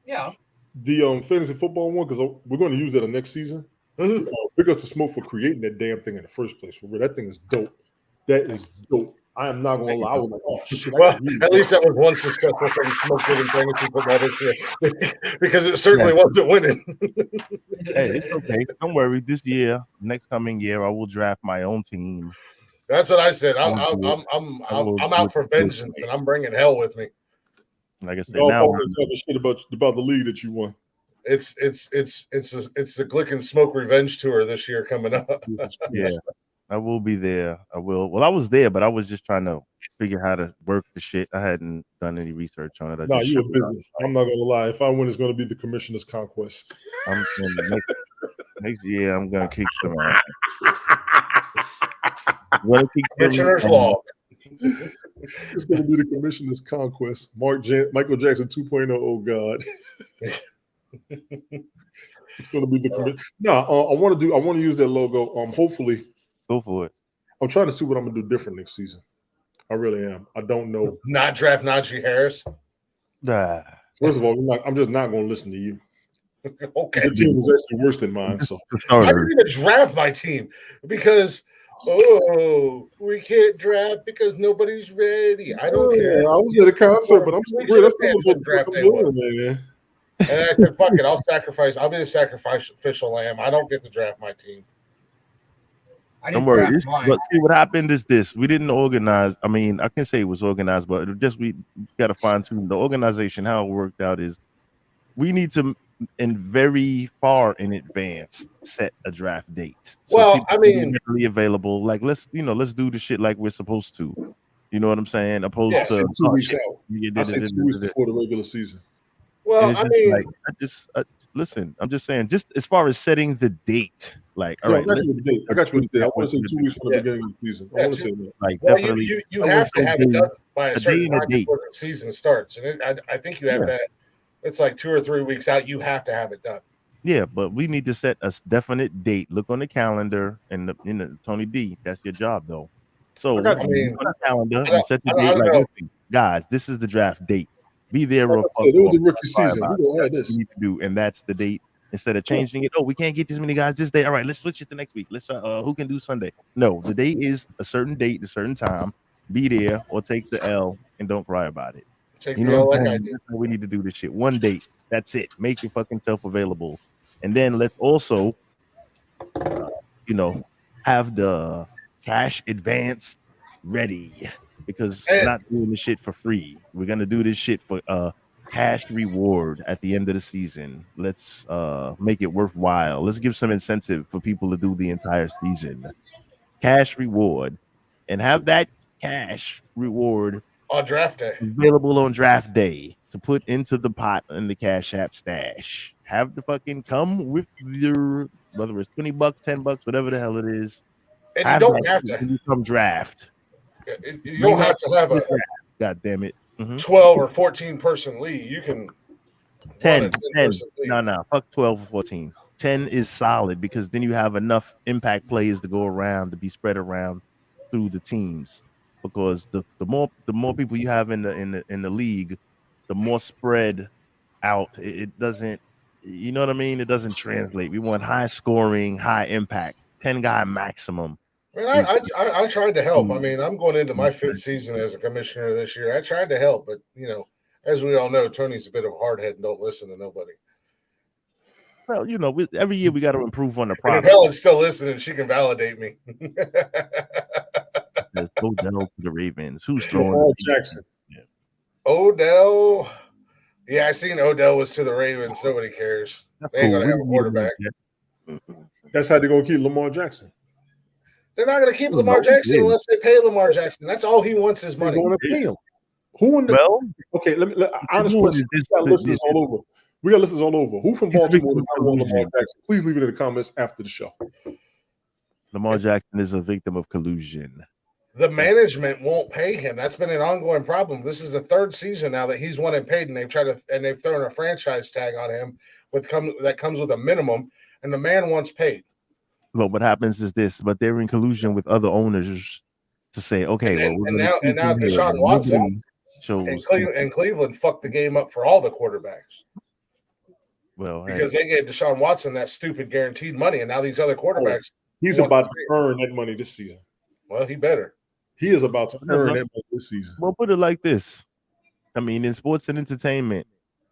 Yeah. The fantasy football one, because we're going to use that next season. Mm-hmm. Big up to Smoke for creating that damn thing in the first place. For real, that thing is dope. That is dope. I am not gonna lie. I was like, oh shit. Well, at least that was one successful thing Smoke did in fantasy football this year, because it certainly wasn't winning. Hey, it's okay. Don't worry. This year, next coming year, I will draft my own team. That's what I said. I'm out for vengeance, and I'm bringing hell with me. Like I said, y'all now talking shit about the league that you won. It's the Glick and Smoke Revenge Tour this year coming up. Yeah, I will be there. I will. Well, I was there, but I was just trying to figure how to work the shit. I hadn't done any research on it. No, you were busy. I'm not gonna lie. If I win, it's gonna be the Commissioner's Conquest. I'm next year. I'm gonna kick some ass. Commissioner's Law. It's gonna be the Commissioner's Conquest. Michael Jackson 2.0. Oh God. It's going to be the commission. No, I want to use that logo. Hopefully, Go for it. I'm trying to see what I'm gonna do different next season. I really am. I don't know. Not draft Najee Harris. Nah. First of all, I'm just not going to listen to you. Okay. Your team is actually worse than mine. So I'm not going to draft my team because we can't draft because nobody's ready. I don't care. I was at a concert, but I'm still That's what draft day was. man. And I said, "Fuck it, I'll sacrifice. I'll be the sacrificial lamb. I don't get to draft my team." Don't worry. But see, what happened is this: we didn't organize. I mean, I can say it was organized, but we got to fine tune the organization. How it worked out is we need to, in very far in advance, set a draft date. Well, I mean, really available. Like let's do the shit like we're supposed to. You know what I'm saying? Opposed to 2 weeks out. I say 2 weeks before the regular season. Well, I mean, like, listen. I'm just saying, just as far as setting the date, like, all right, I got you with the date. I want to say 2 weeks from the beginning of the season. I want to say that. Like, well, definitely, you have to have it done by a certain time date. before the season starts, and I think you have to. It's like 2 or 3 weeks out. You have to have it done. Yeah, but we need to set a definite date. Look on the calendar, and Tony D, that's your job, though. So, I mean, on the calendar, and set the date. Like, listen, guys, this is the draft date. Be there or fuck it was the rookie off. season. We don't have this. You need to do, and that's the date. Instead of changing it, we can't get this many guys this day. All right, let's switch it to next week. Let's who can do Sunday? No, the date is a certain date, a certain time. Be there or take the L and don't cry about it. Take the L like I did. That's how we need to do this shit. One date. That's it. Make your fucking self available, and then let's also, have the cash advance ready because we're not doing this shit for free. We're gonna do this shit for cash reward at the end of the season. Let's make it worthwhile. Let's give some incentive for people to do the entire season. Cash reward, and have that cash reward on draft day available on draft day to put into the pot in the Cash App stash. Have the fucking come with your, whether it's $20, $10, whatever the hell it is. And you don't have to when you come draft. You don't have to have a God damn it. 12 or 14 person league. You can 10. No, fuck 12 or 14. 10 is solid because then you have enough impact players to go around to be spread around through the teams. Because the more people you have in the league, the more spread out. It doesn't, you know what I mean? It doesn't translate. We want high scoring, high impact, 10 guy maximum. Man, I tried to help. I mean, I'm going into my 5th season as a commissioner this year. I tried to help, but as we all know, Tony's a bit of a hard head and don't listen to nobody. Well, every year we got to improve on the product. If Helen's still listening, she can validate me. Let's go down to the Ravens. Who's throwing? Jackson. Yeah. Odell. Yeah, I seen Odell was to the Ravens. Nobody cares. They ain't cool. gonna have a quarterback. That's how they're gonna keep Lamar Jackson. They're not gonna keep Lamar Jackson unless they pay Lamar Jackson. That's all he wants is money. They're gonna pay him. Who in the okay? Let honest question. We got listeners all over. We got listeners all over. Who from Baltimore does not want Lamar Jackson? Please leave it in the comments after the show. Lamar Jackson is a victim of collusion. The management won't pay him. That's been an ongoing problem. This is the 3rd season now that he's won and paid, and they've thrown a franchise tag on him that comes with a minimum, and the man wants paid. Well, what happens is this, but they're in collusion with other owners to say, okay, and now Deshaun Watson and Cleveland fucked the game up for all the quarterbacks. Well, because they gave Deshaun Watson that stupid guaranteed money, and now these other quarterbacks. He's about to earn that money this season. Well, he better. He is about to earn that money this season. Well, put it like this. I mean, in sports and entertainment,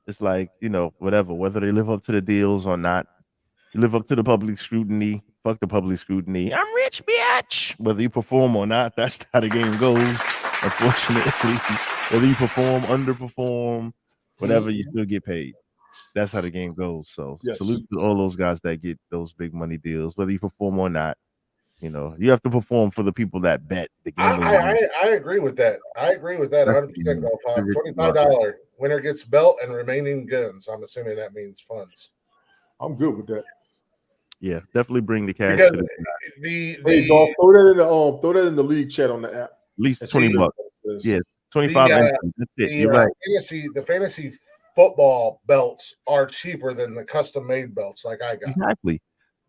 it's like, whatever, whether they live up to the deals or not, you live up to the public scrutiny, fuck the public scrutiny. I'm rich, bitch. Whether you perform or not, that's how the game goes. Unfortunately, whether you perform, underperform, whatever, you still get paid. That's how the game goes. So salute to all those guys that get those big money deals, whether you perform or not. You have to perform for the people that bet the game. I agree with that. 100%. $25 winner gets belt and remaining guns. I'm assuming that means funds. I'm good with that. Yeah, definitely bring the cash because to hey, Dolph, throw that in the league chat on the app. At least $20. Yeah, 25. That's it. You're right. The fantasy football belts are cheaper than the custom made belts like I got. Exactly.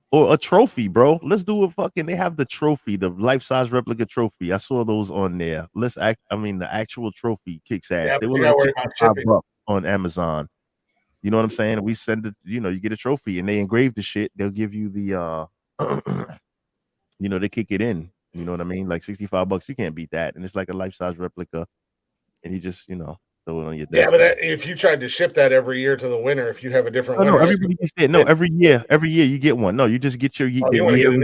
Or a trophy, bro. Let's do a fucking. They have the trophy, the life-size replica trophy. I saw those on there. The actual trophy kicks ass. Yeah, They but were you like gotta worry about shipping. $65 on Amazon. You know what I'm saying? We send it. You get a trophy, and they engrave the shit. They'll give you the they kick it in. You know what I mean? Like $65. You can't beat that, and it's like a life-size replica, and you just throw it on your desk. Yeah, but if you tried to ship that every year to the winner, if you have a different winner, everybody gets it. No, every year you get one. No, you just get your. you want to get a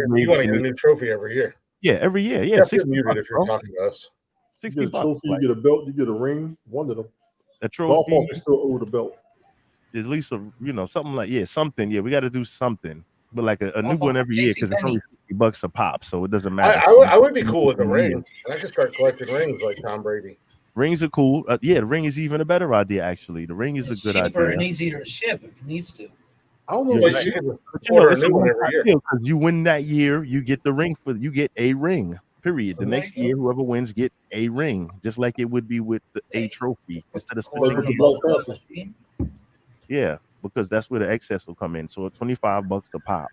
new trophy every year. Yeah, every year. Yeah, $60 muted if you're talking to us. You get a trophy, you get a belt, you get a ring. One of them. A trophy. Golf Hawk is still owe the belt. At least something like something. Yeah, we got to do something. But like a new one every year because it's only $60 a pop, so it doesn't matter. I would be cool with the ring. I could start collecting rings like Tom Brady. Rings are cool. The ring is even a better idea. Actually, the ring is a good cheaper idea. and easier to ship if it needs to. I don't know if you could order a new one every year. Because you win that year, you get the ring you get a ring. Period. The next year, whoever wins get a ring, just like it would be with a trophy instead of yeah, because that's where the excess will come in. So $25 a pop.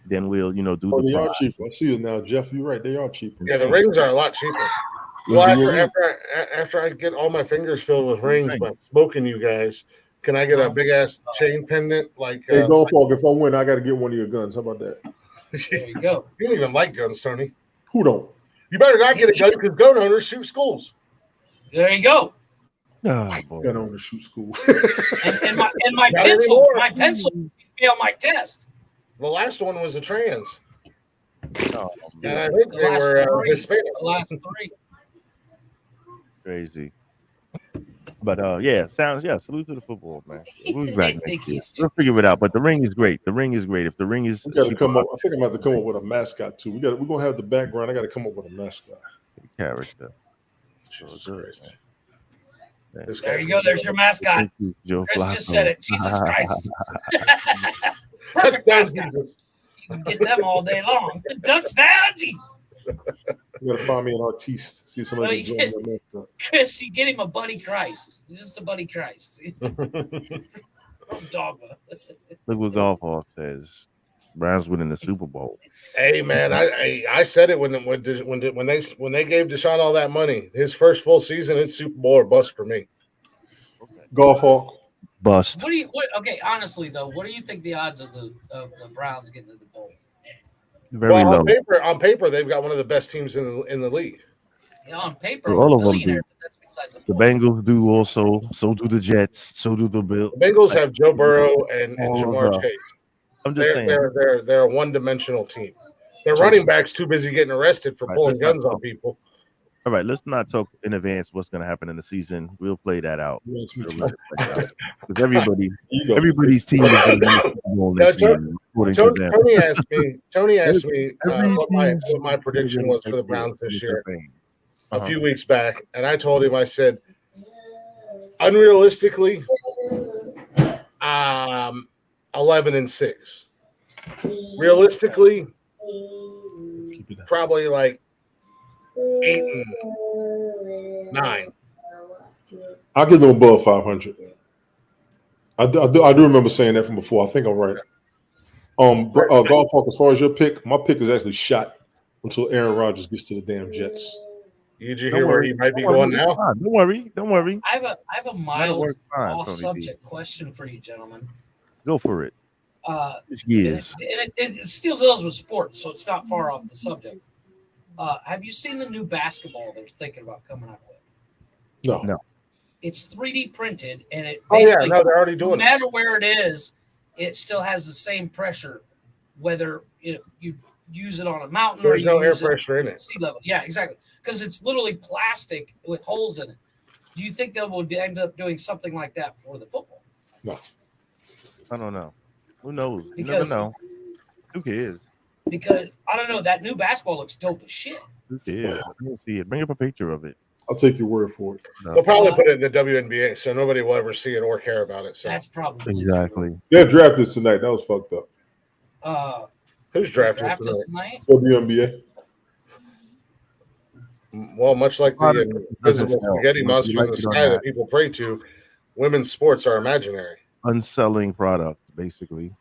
Then we'll do the. They are cheaper. I see it now, Jeff. You're right. They are cheaper. Yeah, the rings are a lot cheaper. Well, after I get all my fingers filled with rings by smoking you guys, can I get a big ass chain pendant? Like, hey, Golf Hawk, if I win, I got to get one of your guns. How about that? There you go. You don't even like guns, Tony. Who don't? You better not get a gun because gun owners shoot schools. There you go. Oh, boy. Gun owners shoot schools. and my pencil failed my test. The last one was a trans. Oh, and I think they were Hispanic. The last three. Crazy. But salute to the football, man. We'll be back next year. We'll figure it out. But the ring is great. The ring is great. If the ring is we gotta come up. I think I'm about to come up with a mascot too. We're gonna have the background. I gotta come up with a mascot. Character. There you go. There's your mascot. Chris just said it. Jesus Christ. Perfect mascot. You can get them all day long. Touchdown, Jesus. You gotta find me an artiste. See somebody. Chris, you get him a Buddy Christ. He's just a Buddy Christ. Dogma. Look what Golf Hawk says. Browns winning the Super Bowl. Hey man, I said it when they gave Deshaun all that money. His first full season, it's Super Bowl or bust for me. Golf Hawk bust. Okay, honestly though, what do you think the odds of the Browns getting to the bowl? Very low. On paper, they've got one of the best teams in the league. Yeah, on paper, all of them do. The Bengals do also. So do the Jets. So do the Bills. The Bengals have Joe Burrow and Jamar Chase. I'm just saying they're a one-dimensional team. Their running back's too busy getting arrested for pulling guns on people. All right, let's not talk in advance what's going to happen in the season. We'll play that out. Because everybody's team is going to be next year, according to them. Tony asked me what my prediction was for the Browns this year a few weeks back, and I told him, I said, unrealistically, 11-6. Realistically, probably like 8-9. I'll give them above 500. I do remember saying that from before. I think I'm right. Golf Hawk, as far as your pick, my pick is actually shot until Aaron Rodgers gets to the damn Jets. Did you hear where he might be going now? Don't worry. I have a mild off-subject question for you, gentlemen. Go for it. It still deals with sports, so it's not far off the subject. Have you seen the new basketball they're thinking about coming out with? No. It's 3D printed, and it basically, they're already doing no matter where it is, it still has the same pressure, whether you use it on a mountain There's or no air pressure in it. Sea level. Yeah, exactly. Because it's literally plastic with holes in it. Do you think they will end up doing something like that for the football? No. I don't know. Who knows? You never know. Who cares? Because I don't know. That new basketball looks dope as shit. Who cares? I don't see it. Bring up a picture of it. I'll take your word for it. No. They'll probably put it in the WNBA, so nobody will ever see it or care about it. So that's probably exactly. They're drafted tonight. That was fucked up. Who's drafted tonight? WNBA. Well, much like the invisible spaghetti monster in the sky that people pray to, women's sports are imaginary. Unselling product, basically.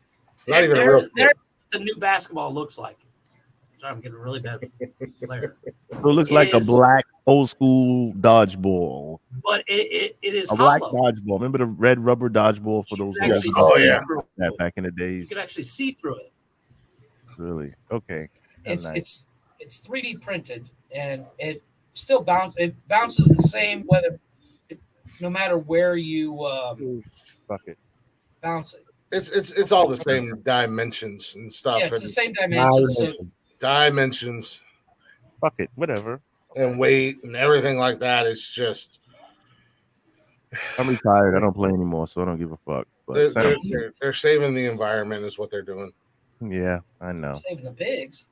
Not even a real sport. the new basketball looks like. Sorry, I'm getting a really bad glare. So it looks like a black old school dodgeball. But it is A black hollow. dodgeball. Remember the red rubber dodgeball for those? You can actually Oh see yeah, through that back in the You days. can actually see through it. Really? Okay. That's nice. It's 3D printed and it still bounces the same no matter where you Fuck it. bounce it. It's all the same dimensions and stuff. Yeah, it's the and same dimensions. So dimensions. Fuck it. Whatever. And weight and everything like that. It's just. I'm retired. I don't play anymore, so I don't give a fuck. But They're saving the environment is what they're doing. yeah, I know. saving the pigs.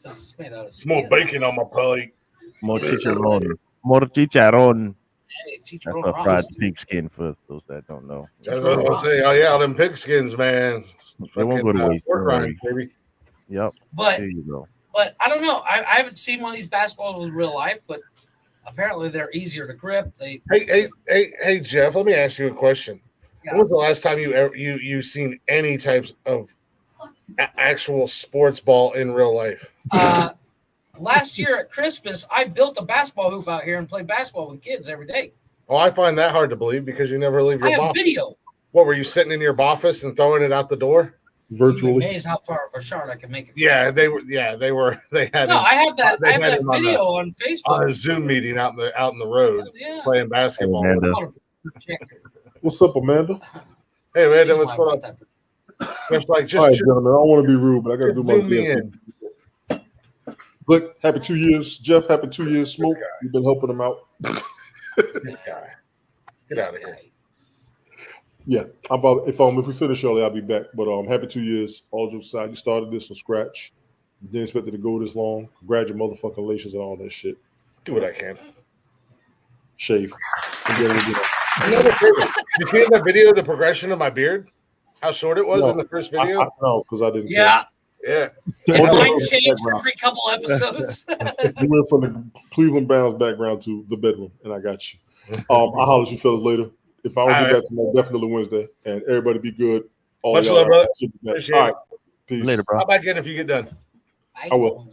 This is made out of More skin. bacon on my plate. More chicharron. More chicharron. Hey, That's chicharron a fried rocks. pig skin for those that don't know. That's what I was gonna say. Oh yeah, them pig skins, man. They won't go to Fucking, waste. pork Don't rinds, worry. baby. Yep. But There you go. But I don't know. I haven't seen one of these basketballs in real life, but apparently they're easier to grip. Hey, Jeff. Let me ask you a question. Yeah. When was the last time you seen any types of actual sports ball in real life? Last year at Christmas, I built a basketball hoop out here and played basketball with kids every day. Oh, I find that hard to believe because you never leave I your have office. video. What were you sitting in your office and throwing it out the door? You'd be amazed how far of a shot I can make it. Yeah, they were. Yeah, they were. They had. No, him- I have that. they I have had that him on video a- on Facebook. on a Zoom meeting out in the road Yeah. playing basketball. Hey, Amanda. What's up, Amanda? Hey, man, Here's what's why I going want on? that. Just like All right, just gentlemen. I don't want to be rude, but I got to do my zoom me damn in. thing. Glick, happy 2 years. Jeff, happy 2 years. Smoke, you've been helping him out. This guy. Get out of here. Yeah, if we finish early, I'll be back. But happy 2 years. All jokes aside, you started this from scratch. Didn't expect it to go this long. Congratulations and all that shit. Do what I can. Shave. And then we'll get You see in the video the progression of my beard? How short it was No, in the first video? I know because I didn't. Yeah. Yeah. And mine changed every couple episodes. We went from the Cleveland Browns background to the bedroom, and I got you. I'll holler at you fellas later. If I don't All get right. back tonight, definitely Wednesday. And everybody be good. All Much y'all love, brother. should be back. Appreciate All right. it. Peace. Later, bro. Hop back in if you get done. I will.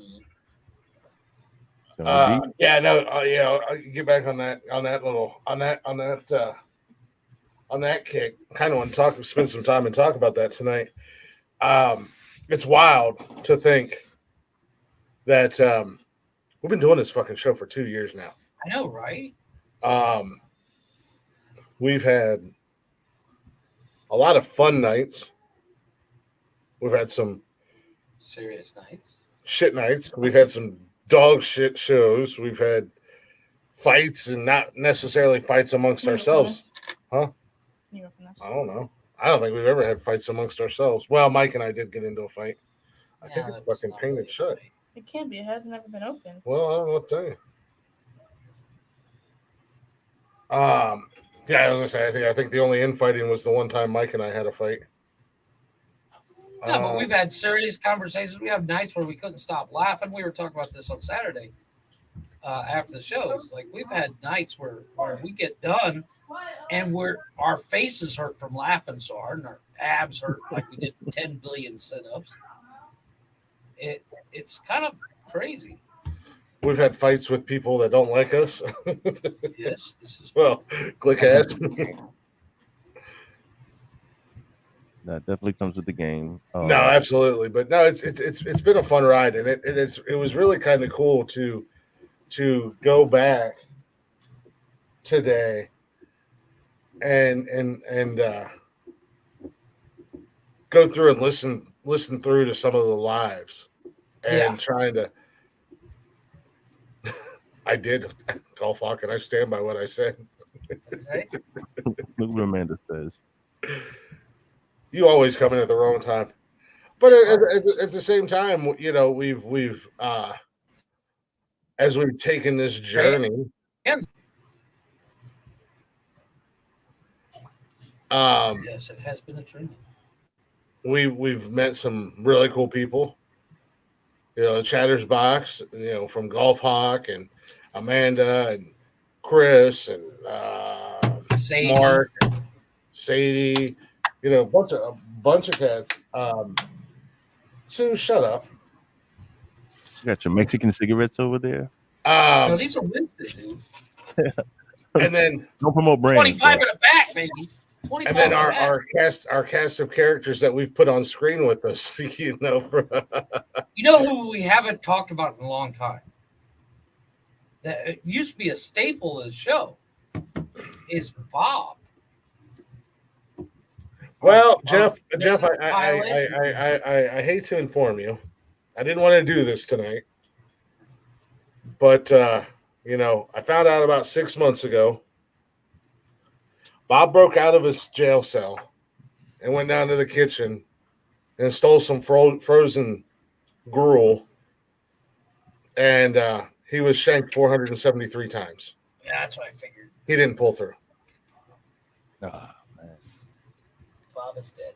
Yeah, no, yeah, I'll get back on that kick. Kind of want to spend some time and talk about that tonight. It's wild to think that we've been doing this fucking show for 2 years now. I know, right? We've had a lot of fun nights. We've had some Serious nights. shit nights. We've had some dog shit shows. We've had fights and not necessarily fights amongst ourselves. Huh? I don't know. I don't think we've ever had fights amongst ourselves. Well, Mike and I did get into a fight. I think it's fucking painted shut. It can't be. It has never been open. Well, I don't know what to tell you. Yeah, I was gonna say I think the only infighting was the one time Mike and I had a fight. No, but we've had serious conversations. We have nights where we couldn't stop laughing. We were talking about this on Saturday after the show. It's like we've had nights where we get done and our faces hurt from laughing so hard and our abs hurt like we did 10 billion sit-ups. It's kind of crazy. We've had fights with people that don't like us. Yes, this is well, click ass. That definitely comes with the game. No, absolutely, but no, it's been a fun ride, and it was really kind of cool to go back today and go through and listen through to some of the lives and trying to. I did Golf Hawk, and I stand by what I said. Look what Amanda says. You always come in at the wrong time, but at the same time, you know, we've as we've taken this journey, yes, it has been a journey. We've met some really cool people. You know, Chatter's Box, you know, from Golf Hawk and Amanda and Chris and Sadie. Mark, Sadie, you know, a bunch of cats. Sue, shut up. You got your Mexican cigarettes over there. No, these are Winston, dude. And then don't promote brands. 25 in the back, baby. 25 and then in the back. our cast of characters that we've put on screen with us, you know. You know who we haven't talked about in a long time? That it used to be a staple of the show. Is Bob. Well, Jeff, I hate to inform you, I didn't want to do this tonight, but you know, I found out about 6 months ago. Bob broke out of his jail cell and went down to the kitchen and stole some frozen gruel, and he was shanked 473 times. Yeah, that's what I figured. He didn't pull through. Ah, man. Bob is dead.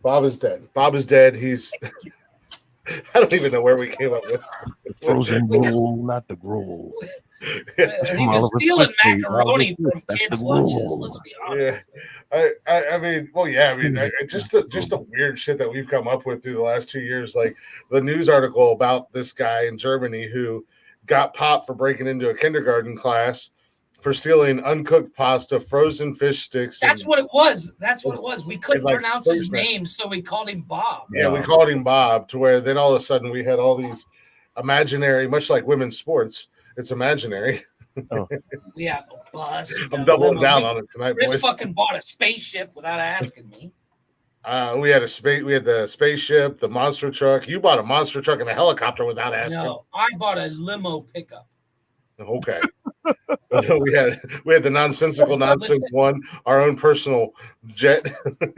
Bob is dead. Bob is dead. He's. I don't even know where we came up with frozen gruel, not the gruel. He was stealing macaroni from kids' lunches. Let's be honest. Yeah, I mean, well, yeah, I mean, just the weird shit that we've come up with through the last 2 years, like the news article about this guy in Germany who got popped for breaking into a kindergarten class for stealing uncooked pasta, frozen fish sticks. That's what it was. That's what it was. We couldn't pronounce his name, so we called him Bob. Yeah, we called him Bob, to where then all of a sudden we had all these imaginary, much like women's sports, it's imaginary. Oh. We have a bus. I'm doubling down on it tonight, Chris boys. fucking bought a spaceship without asking me. We had the spaceship, the monster truck. You bought a monster truck and a helicopter without asking. No, I bought a limo pickup. Okay. we had the nonsensical nonsense one, our own personal jet.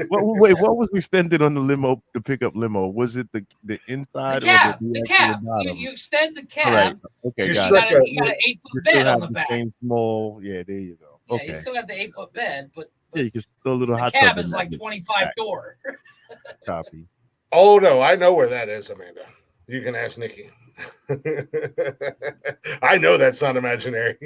Wait, what was extended on the limo, the pickup limo? Was it the inside The cab. or The cab. You extend the cab. Right. Okay, You got got it. an 8-foot bed on the back. Same small. Yeah, there you go. Yeah, Okay. you still got the 8-foot bed, but Yeah, you can throw a little the hot cab tub in is that like bitch. 25 door. Copy. Oh no, I know where that is, Amanda. You can ask Nikki. I know that's not imaginary.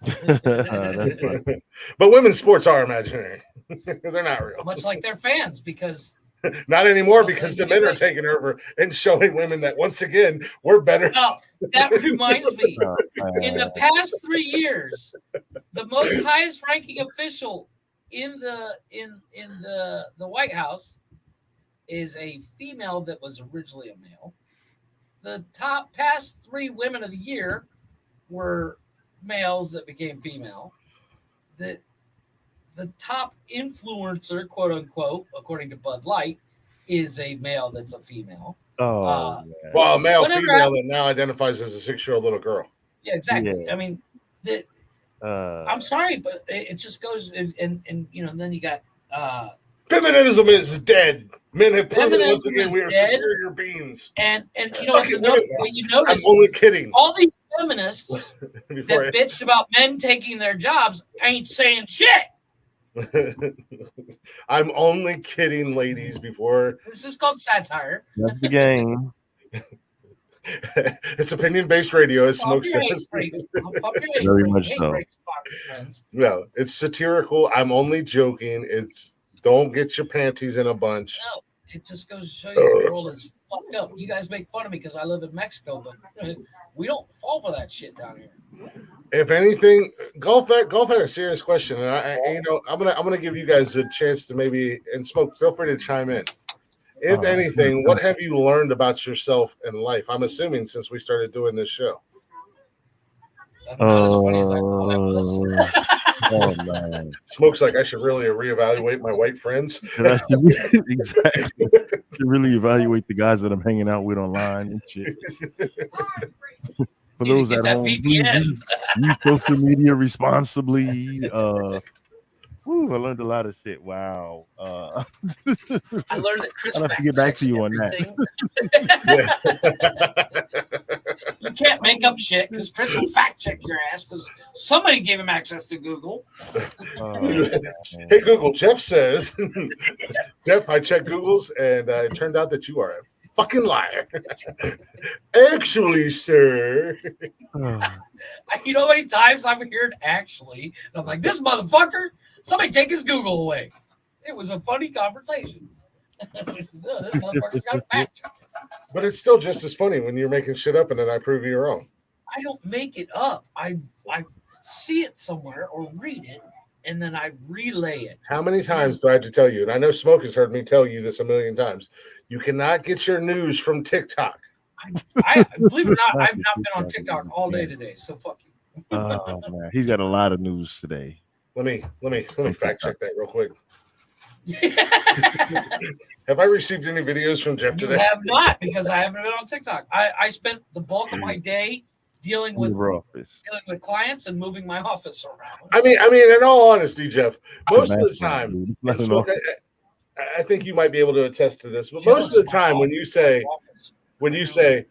That's funny. But women's sports are imaginary. They're not real. Much like their fans, because Not anymore, because the men are taking over and showing women that once again we're better. Oh, that reminds me. In the past 3 years, the most highest ranking official in the White House is a female that was originally a male. The top past 3 women of the year were males that became female. The top influencer, quote unquote, according to Bud Light, is a male that's a female. Oh, well, a male whatever female that now identifies as a 6-year-old little girl. Yeah, exactly. Yeah. I mean, I'm sorry, but it just goes and you know, then you got Feminism is dead. Men have proven once Feminism again is we are dead. superior beings. and you know Suck what, it, the women. what you notice, I'm only kidding. all these feminists Before that bitched about men taking their jobs ain't saying shit. I'm only kidding, ladies. Before This is called satire. That's the game. it's opinion-based radio, as Smoke Pump your says. hate brakes. Pump your hate Very brakes. much Hate so. brakes, Fox and Friends. No, it's satirical. I'm only joking. It's don't get your panties in a bunch. No, it just goes to show you the world is fucked up. You guys make fun of me because I live in Mexico, but we don't fall for that shit down here. If anything, golf had a serious question, and I'm gonna give you guys a chance to maybe and Smoke. Feel free to chime in. If anything, what have you learned about yourself in life? I'm assuming since we started doing this show. Not as funny as I thought it was. Oh man! Smoke's like I should really reevaluate my white friends. Exactly. To really evaluate the guys that I'm hanging out with online and shit. For those at home, use social media responsibly. Woo, I learned a lot of shit. Wow. I learned that Chris I'll have to get back to you on that. You can't make up shit because Chris will fact check your ass because somebody gave him access to Google. Hey Google, Jeff says, Jeff, I checked Google's and it turned out that you are a fucking liar. Actually, sir. You know how many times I've heard actually? And I'm like, this motherfucker. Somebody take his Google away. It was a funny conversation. This motherfucker's got a fact check. But it's still just as funny when you're making shit up and then I prove you wrong. I don't make it up. I see it somewhere or read it, and then I relay it. How many times do I have to tell you? And I know Smoke has heard me tell you this a million times. You cannot get your news from TikTok. I believe it or not, I've not been on TikTok all day today. So fuck you. Oh man, he's got a lot of news today. Let me fact check that real quick. Have I received any videos from Jeff today? You have not, because I haven't been on TikTok. I spent the bulk of my day dealing with clients and moving my office around. I mean, in all honesty, Jeff, most of the time, I think you might be able to attest to this, but most of the time when you say,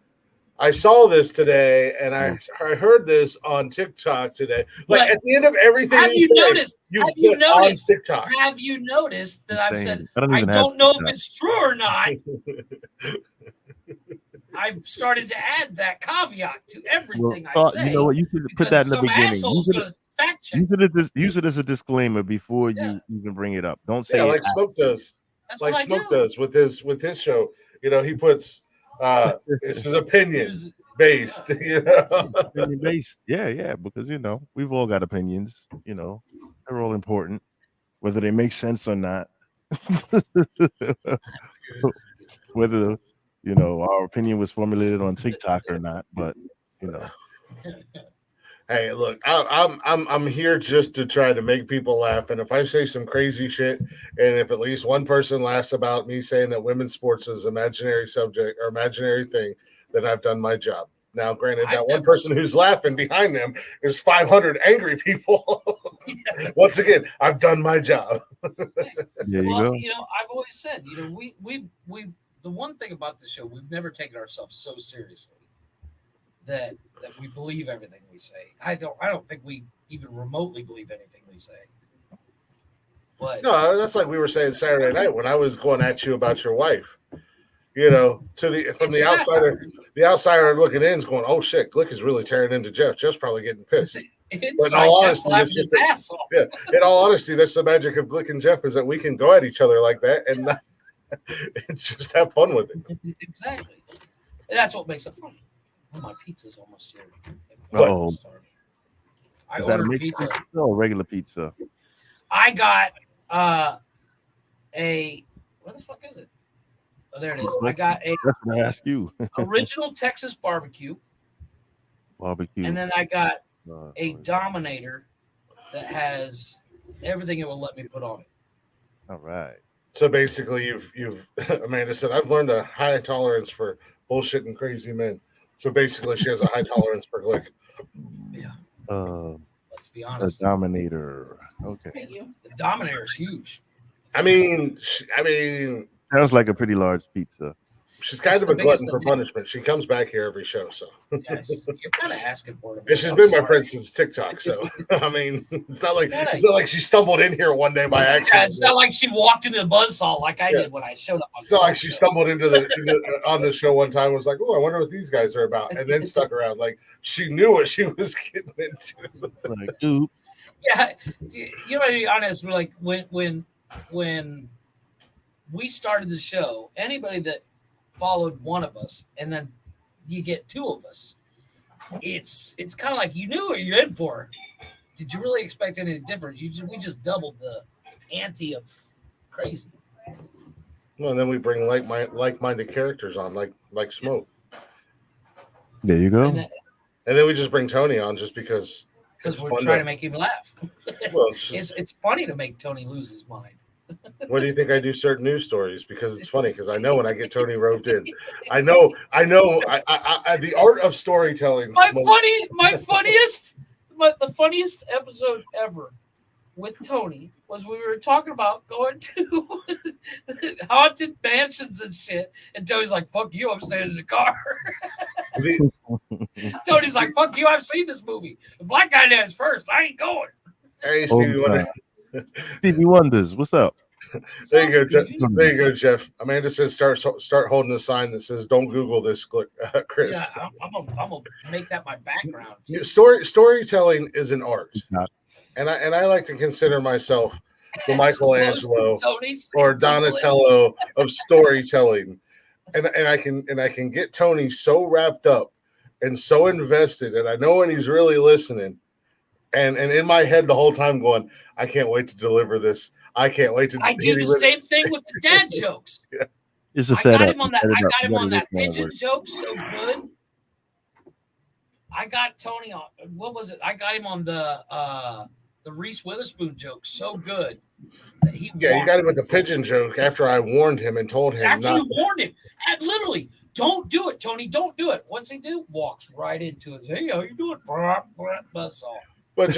I saw this today and I heard this on TikTok today. Like at the end of everything, have you noticed? Have you noticed? TikTok. Have you noticed that I've said I don't know if it's true or not? I've started to add that caveat to everything I say. You know what? You should put that in the beginning. Use it as a disclaimer before you even bring it up. Don't say like Smoke does. That's like Smoke does with his show. You know, he puts this is opinion based. You know, opinion based. Yeah, because you know we've all got opinions. You know, they're all important, whether they make sense or not. Whether you know our opinion was formulated on TikTok or not, but you know. Hey, look, I'm here just to try to make people laugh, and if I say some crazy shit, and if at least one person laughs about me saying that women's sports is imaginary subject or imaginary thing, then I've done my job. Now, granted, that one person who's laughing behind them is 500 angry people. Once again, I've done my job. There you go. You know, I've always said, you know, we the one thing about the show, we've never taken ourselves so seriously that we believe everything we say. I don't think we even remotely believe anything we say. But no, that's like we were saying Saturday night when I was going at you about your wife. You know, from the outsider looking in is going, oh shit, Glick is really tearing into Jeff. Jeff's probably getting pissed. But in all honesty, in all honesty, that's the magic of Glick and Jeff is that we can go at each other like that and just have fun with it. Exactly. And that's what makes it fun. Oh, my pizza's almost here. Oh, I ordered pizza. Oh, regular pizza. I got where the fuck is it? Oh, there it is. I got a That's what I ask you. original Texas barbecue. And then I got a Dominator that has everything it will let me put on it. All right. So basically, you've Amanda said I've learned a high tolerance for bullshit and crazy men. So basically, she has a high tolerance for Glick. Yeah. Let's be The honest. Dominator. Okay. The Dominator is huge. I mean, sounds like a pretty large pizza. She's kind of a glutton for punishment. She comes back here every show, so Yes, you're kind of asking for it. and she's been my friend since TikTok. So I mean, it's not like she stumbled in here one day by accident. Yeah, it's not like she walked into the buzzsaw like I did when I showed up. It's not like she stumbled into on the show one time and was like, "Oh, I wonder what these guys are about," and then stuck around. Like she knew what she was getting into. Like, oops. Yeah, you know, to be honest, we're like when we started the show, anybody that followed one of us, and then you get two of us, it's kind of like you knew what you're in for. Did you really expect anything different? We just doubled the ante of crazy. Well, and then we bring like-minded characters on, like Smoke. There you go. And then we just bring Tony on just because we're trying to make him laugh. Well, it's funny to make Tony lose his mind. What do you think I do certain news stories? Because it's funny because I know when I get Tony roped in, I know the art of storytelling. The funniest episode ever with Tony was we were talking about going to haunted mansions and shit, and Tony's like, "Fuck you, I'm staying in the car." Tony's like, "Fuck you, I've seen this movie. The black guy dies first. I ain't going." Hey, Stevie Wonder. Stevie Wonders, what's up? There you go, there you go, Jeff. Amanda says start holding a sign that says "Don't Google this," Chris. Yeah, I'm gonna make that my background. Storytelling is an art, and I like to consider myself the Michelangelo Tony's or Donatello of storytelling. And I can get Tony so wrapped up and so invested, and I know when he's really listening, and in my head the whole time going, I can't wait to deliver this. I can't wait to. I do the same thing with the dad jokes. Yeah. It's a I setup. got him on that. I got him on that Gotta pigeon work. joke so good. I got Tony on. What was it? I got him on the Reese Witherspoon joke so good. That You got him with the pigeon joke after I warned him and told him after not. you warned him. And literally, don't do it, Tony. Don't do it. What's he do? Walks right into it. Hey, how you doing? Buzz off. But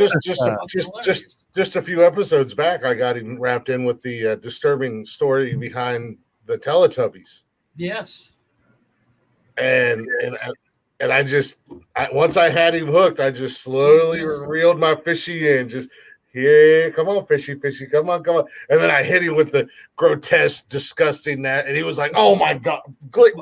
just a few episodes back, I got him wrapped in with the disturbing story behind the Teletubbies. Yes. And once I had him hooked, I just slowly reeled my fishy in. Just here, come on, fishy, come on. And then I hit him with the grotesque, disgusting that, and he was like, "Oh my god!" Put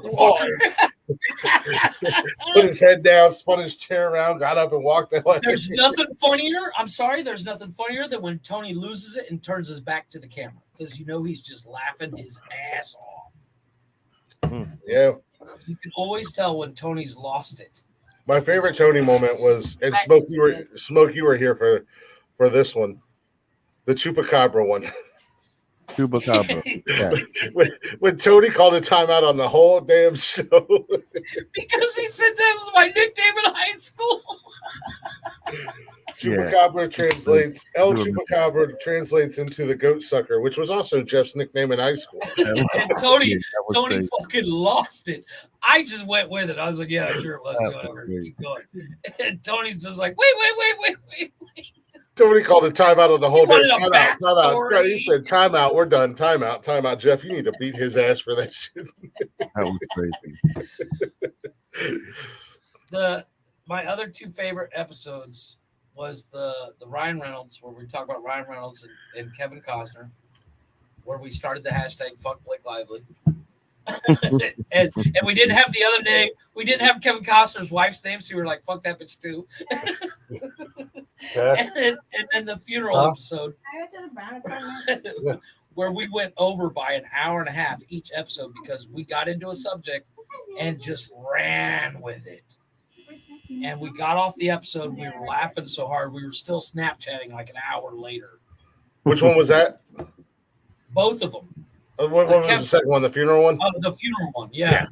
his head down, spun his chair around, got up, and walked away. There's nothing funnier. I'm sorry. There's nothing funnier than when Tony loses it and turns his back to the camera because he's just laughing his ass off. Yeah. You can always tell when Tony's lost it. My favorite Tony moment was, and Smoke, you were here for this one, the Chupacabra one. Chupacabra. Yeah. when Tony called a timeout on the whole damn show. Because he said that was my nickname in high school. Chupacabra translates, El Chupacabra translates into the goat sucker, which was also Jeff's nickname in high school. And Tony fucking lost it. I just went with it. I was like, yeah, sure it was. Whatever. Keep going. And Tony's just like, wait. Tony called a timeout on the whole day. Timeout. He said, timeout. We're done. Timeout. Jeff, you need to beat his ass for that shit. That was crazy. My other two favorite episodes was the Ryan Reynolds, where we talk about Ryan Reynolds and Kevin Costner, where we started the hashtag fuck Blake Lively. and we didn't have the other name. We didn't have Kevin Costner's wife's name, so we were like, fuck that bitch too. and then the funeral episode where we went over by an hour and a half each episode because we got into a subject and just ran with it. And we got off the episode, we were laughing so hard, we were still Snapchatting like an hour later. Which one was that? Both of them. What was the second one? The funeral one? The funeral one, yeah.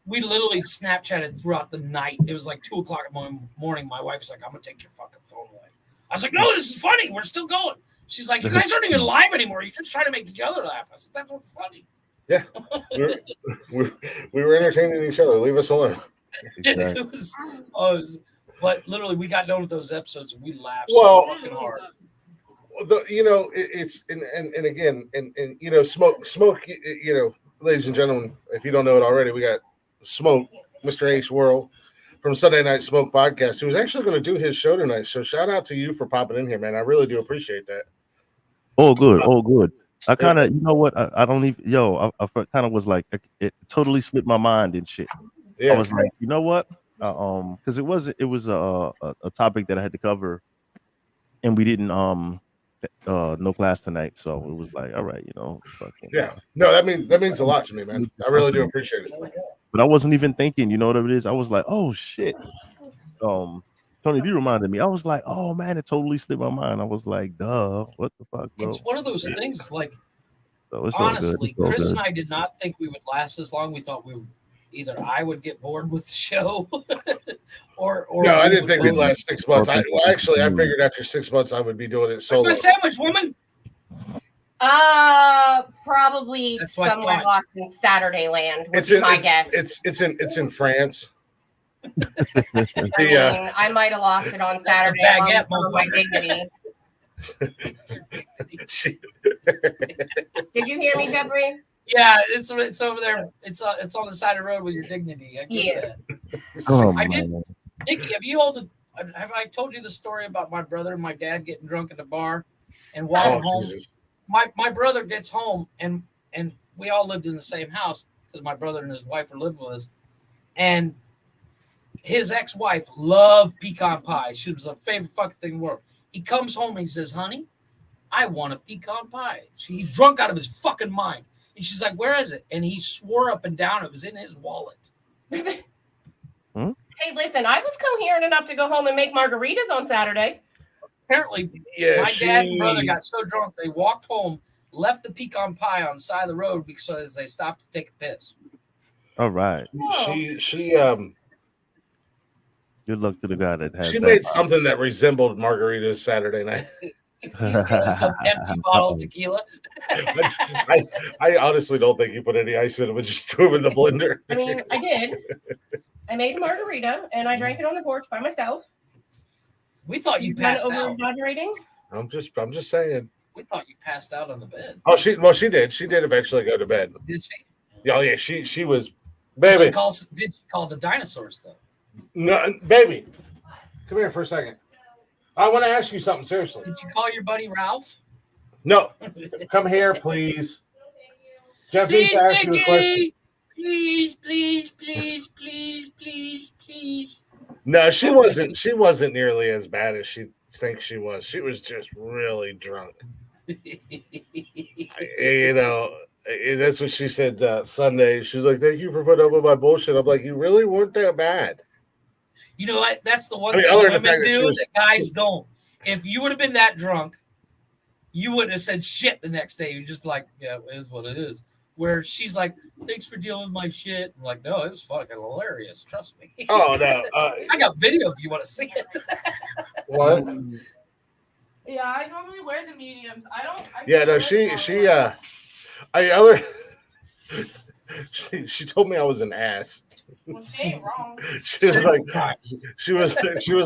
We literally Snapchatted throughout the night. It was like 2:00 in the morning. My wife was like, I'm going to take your fucking phone away. I was like, no, this is funny. We're still going. She's like, you guys aren't even live anymore. You're just trying to make each other laugh. I said, that's what's funny. Yeah. we were entertaining each other. Leave us alone. It was, but literally, we got done with those episodes and we laughed so fucking hard. It's and again, smoke. Ladies and gentlemen, if you don't know it already, we got Smoke, Mr. Ace World from Sunday Night Smoke Podcast, who's actually going to do his show tonight. So shout out to you for popping in here, man. I really do appreciate that. Oh, good. I kind of, you know what? I don't even, I kind of was like, it totally slipped my mind and shit. Yeah. I was like, you know what? Because it was a topic that I had to cover, and we didn't no class tonight, so it was like, all right, fucking No, that means a lot to me, man. I really do appreciate it. But I wasn't even thinking, you know what it is? I was like, oh shit. Tony D reminded me. I was like, oh man, it totally slipped my mind. I was like, duh, what the fuck, bro? It's one of those things. Like, so honestly, Chris and I did not think we would last as long. We thought either I would get bored with the show, or no, I didn't think we'd last 6 months. I figured after 6 months I would be doing it solo. Where's my sandwich, woman? Probably somewhere lost in Saturday land. Would be my guess. It's in France. I might have lost it on Saturday. Baguette, my dignity. Did you hear me, Jeffrey? Yeah, it's over there. It's on the side of the road with your dignity. I get that. I did. Nikki, have I told you the story about my brother and my dad getting drunk at the bar, and while home, my brother gets home and we all lived in the same house because my brother and his wife were living with us, and his ex-wife loved pecan pie. She was the favorite fucking thing in the world. He comes home and he says, honey, I want a pecan pie. He's drunk out of his fucking mind. And she's like, where is it? And he swore up and down it was in his wallet. Hey, listen, I was coherent enough to go home and make margaritas on Saturday. Apparently, my dad and brother got so drunk they walked home, left the pecan pie on the side of the road because they stopped to take a piss. All right. She Good luck to the guy that has. She that made pie. something that resembled margaritas Saturday night. Just an empty bottle of tequila. I honestly don't think you put any ice in it, but just threw them in the blender. I mean, I did. I made a margarita and I drank it on the porch by myself. We thought you passed over out. Exaggerating. I'm just saying. We thought you passed out on the bed. Oh, she did. She did eventually go to bed. Did she? Oh yeah, she was. Did Baby, she call the dinosaurs though? no, baby, come here for a second. I want to ask you something seriously. Did you call your buddy Ralph? No, come here, please. Jeff needs Please, to ask you a question. Nikki. Please, please, please, please, please, please. No, she wasn't. She wasn't nearly as bad as she thinks she was. She was just really drunk. That's what she said Sunday. She's like, "Thank you for putting up with my bullshit." I'm like, "You really weren't that bad." You know what? That's the one I mean, thing other than the women fact that she do was- that guys don't. If you would have been that drunk, you wouldn't have said shit the next day. You'd just be like, yeah, it is what it is. Where she's like, thanks for dealing with my shit. I'm like, no, it was fucking hilarious. Trust me. Oh, no. I got video if you want to see it. What? Yeah, I normally wear the mediums. Yeah, no, she told me I was an ass. Well, she ain't wrong. She was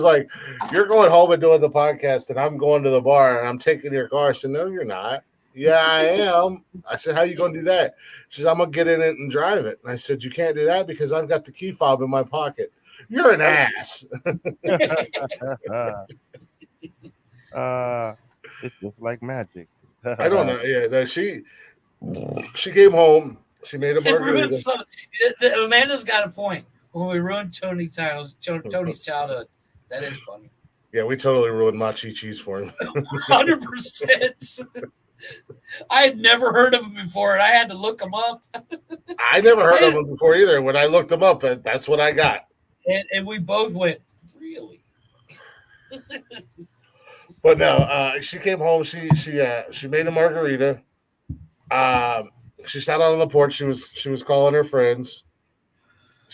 like, "You're going home and doing the podcast, and I'm going to the bar, and I'm taking your car." I said, "No, you're not." "Yeah, I am." I said, "How you going to do that?" She said, "I'm going to get in it and drive it." And I said, "You can't do that because I've got the key fob in my pocket." "You're an ass." It's just like magic. I don't know. Yeah, no, she came home. She made a margarita. Amanda's got a point. When we ruined Tony's childhood, that is funny. Yeah, we totally ruined Machi Cheese for him. 100%. I had never heard of him before, and I had to look him up. I never heard of him before either. When I looked him up, that's what I got. And we both went, really? But no, she came home. She made a margarita. She sat out on the porch. She was calling her friends.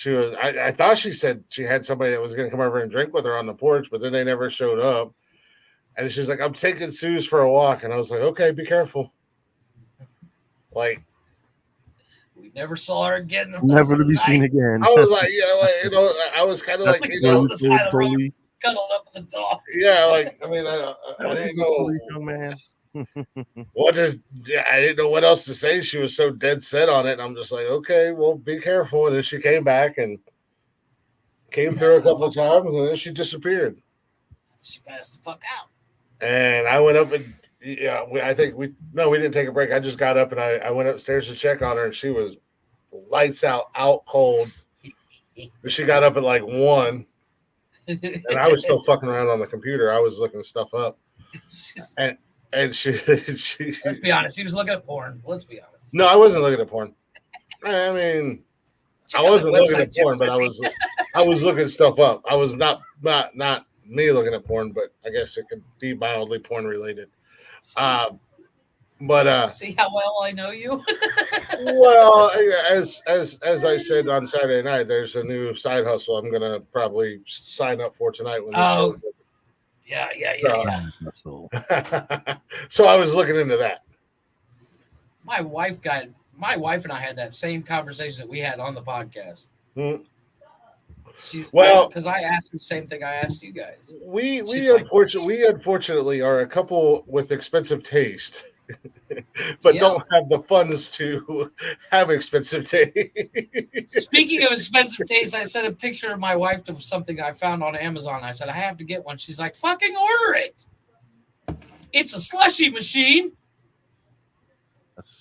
I thought she said she had somebody that was going to come over and drink with her on the porch, but then they never showed up. And she's like, "I'm taking Suze for a walk," and I was like, "Okay, be careful." Like, we never saw her again. Never to be seen again. I was like, I was kind of like, on the side of the road, cuddled up with the dog. Yeah, like, I mean, I didn't know. Young man. I didn't know what else to say. She was so dead set on it, and I'm just like, okay, well, be careful. And then she came back and came through a couple of times, and then she disappeared. She passed the fuck out. And I went up and we didn't take a break. I just got up and I went upstairs to check on her, and she was lights out cold. She got up at like 1, and I was still fucking around on the computer. I was looking stuff up, and she let's be honest, he was looking at porn. Let's be honest. No, I wasn't looking at porn. I mean, I wasn't looking at porn, but I was looking stuff up. I was not me looking at porn, but I guess it could be mildly porn related. But see how well I know you. Well, as I said on Saturday night, there's a new side hustle I'm gonna probably sign up for tonight. When yeah. So I was looking into that. My wife and I had that same conversation that we had on the podcast. Because I asked her the same thing I asked you guys. We unfortunately are a couple with expensive taste, but don't have the funds to have expensive taste. Speaking of expensive taste, I sent a picture of my wife to something I found on Amazon. I said, I have to get one. She's like, fucking order it. It's a slushy machine.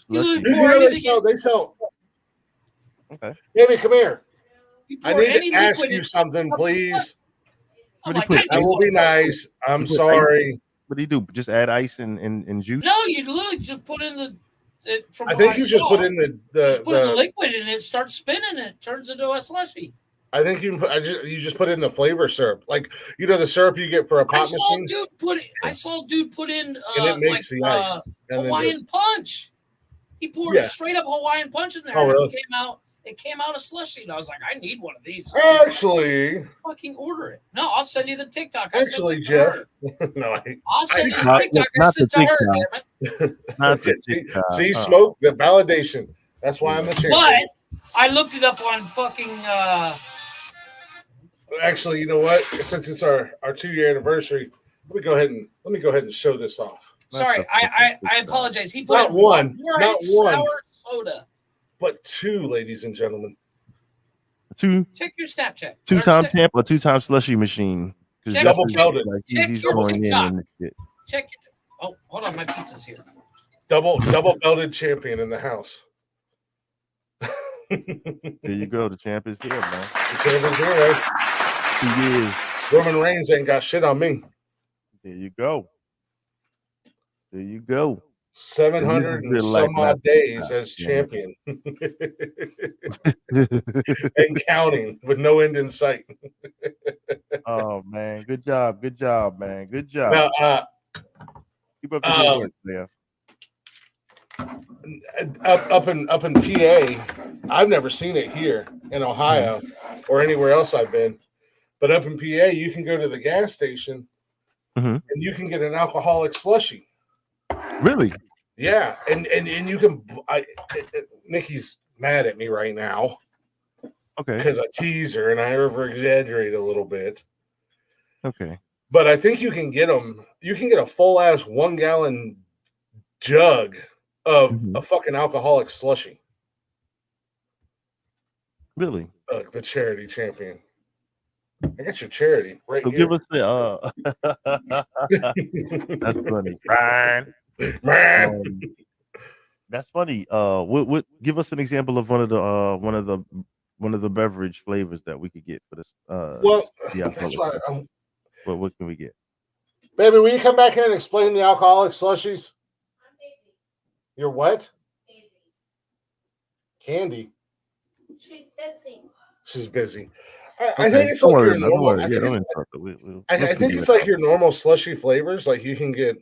They sell. Okay. Baby, come here. I pour need any to ask liquid you in- something, please. I'm like, That will be nice. I'm sorry. What do you do? Just add ice and juice? No, you literally just put in from I what think you just saw, put in just put in the the liquid and it starts spinning and it turns into a slushy. I think you just put in the flavor syrup, like the syrup you get for a pop machine, I saw a dude put in and it makes the ice. And Hawaiian punch. He poured straight up Hawaiian punch in there, Oh, and really? it came out a slushy, and I was like, I need one of these. Actually, Fucking order it. No, I'll send you the TikTok. Actually, Jeff, no, I'll send you the TikTok. I sent to her, damn it. Not the see, TikTok. see, smoke the validation. That's why I'm the champion. But I looked it up on fucking. Actually, you know what? Since it's our 2-year anniversary, let me go ahead and show this off. Sorry, I apologize. He put Not in one, not sour soda. But 2, ladies and gentlemen. 2. Check your Snapchat. 2-time champ or 2-time slushy machine. Check, double belted. Like check he's your going in TikTok. and shit. Check your. Oh, hold on, my pizza's here. Double belted champion in the house. There you go. The champ is here, man. The champ is here, right? 2 years. Roman Reigns ain't got shit on me. There you go. There you go. 700 and some odd days as champion. And counting with no end in sight. Oh man, good job, man, good job. Now, keep up the good work, Leah. Up in PA, I've never seen it here in Ohio or anywhere else I've been. But up in PA, you can go to the gas station and you can get an alcoholic slushy. Really? Yeah, and you can. Nikki's mad at me right now. Okay. Because I tease her and I over exaggerate a little bit. Okay. But I think you can get them. You can get a full ass 1 gallon jug of a fucking alcoholic slushy. Really? The charity champion. I got your charity right So here. give us the that's funny, Brian. That's funny. What give us an example of one of the beverage flavors that we could get for this. Well, that's why what can we get? Baby, will you come back here and explain the alcoholic slushies? You're what? Candy. She's busy. I think it's like your normal. I think it's like your normal slushy flavors. Like you can get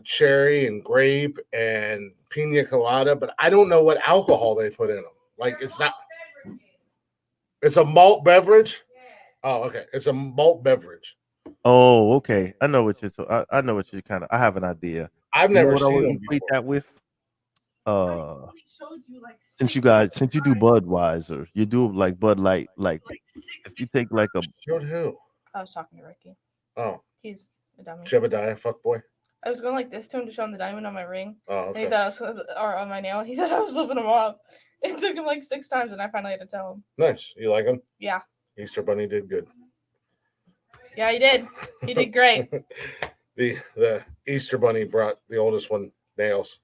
cherry and grape and pina colada, but I don't know what alcohol they put in them. Like it's not. It's a malt beverage. Oh, okay. It's a malt beverage. Oh, okay. I know what you're. I know what you're kind of. I have an idea. I've never what seen I would them equate before. that with. Since you do Budweiser, you do like Bud Light. Like if you take like a. Showed who? I was talking to Ricky. Oh. He's a dummy. Jebediah, fuckboy. I was going like this to him to show him the diamond on my ring. Oh, And he okay. thought I was, or on my nail. He said I was flipping him off. It took him like 6 times, and I finally had to tell him. Nice. You like him? Yeah. Easter Bunny did good. Yeah, he did. He did great. The Easter Bunny brought the oldest one nails.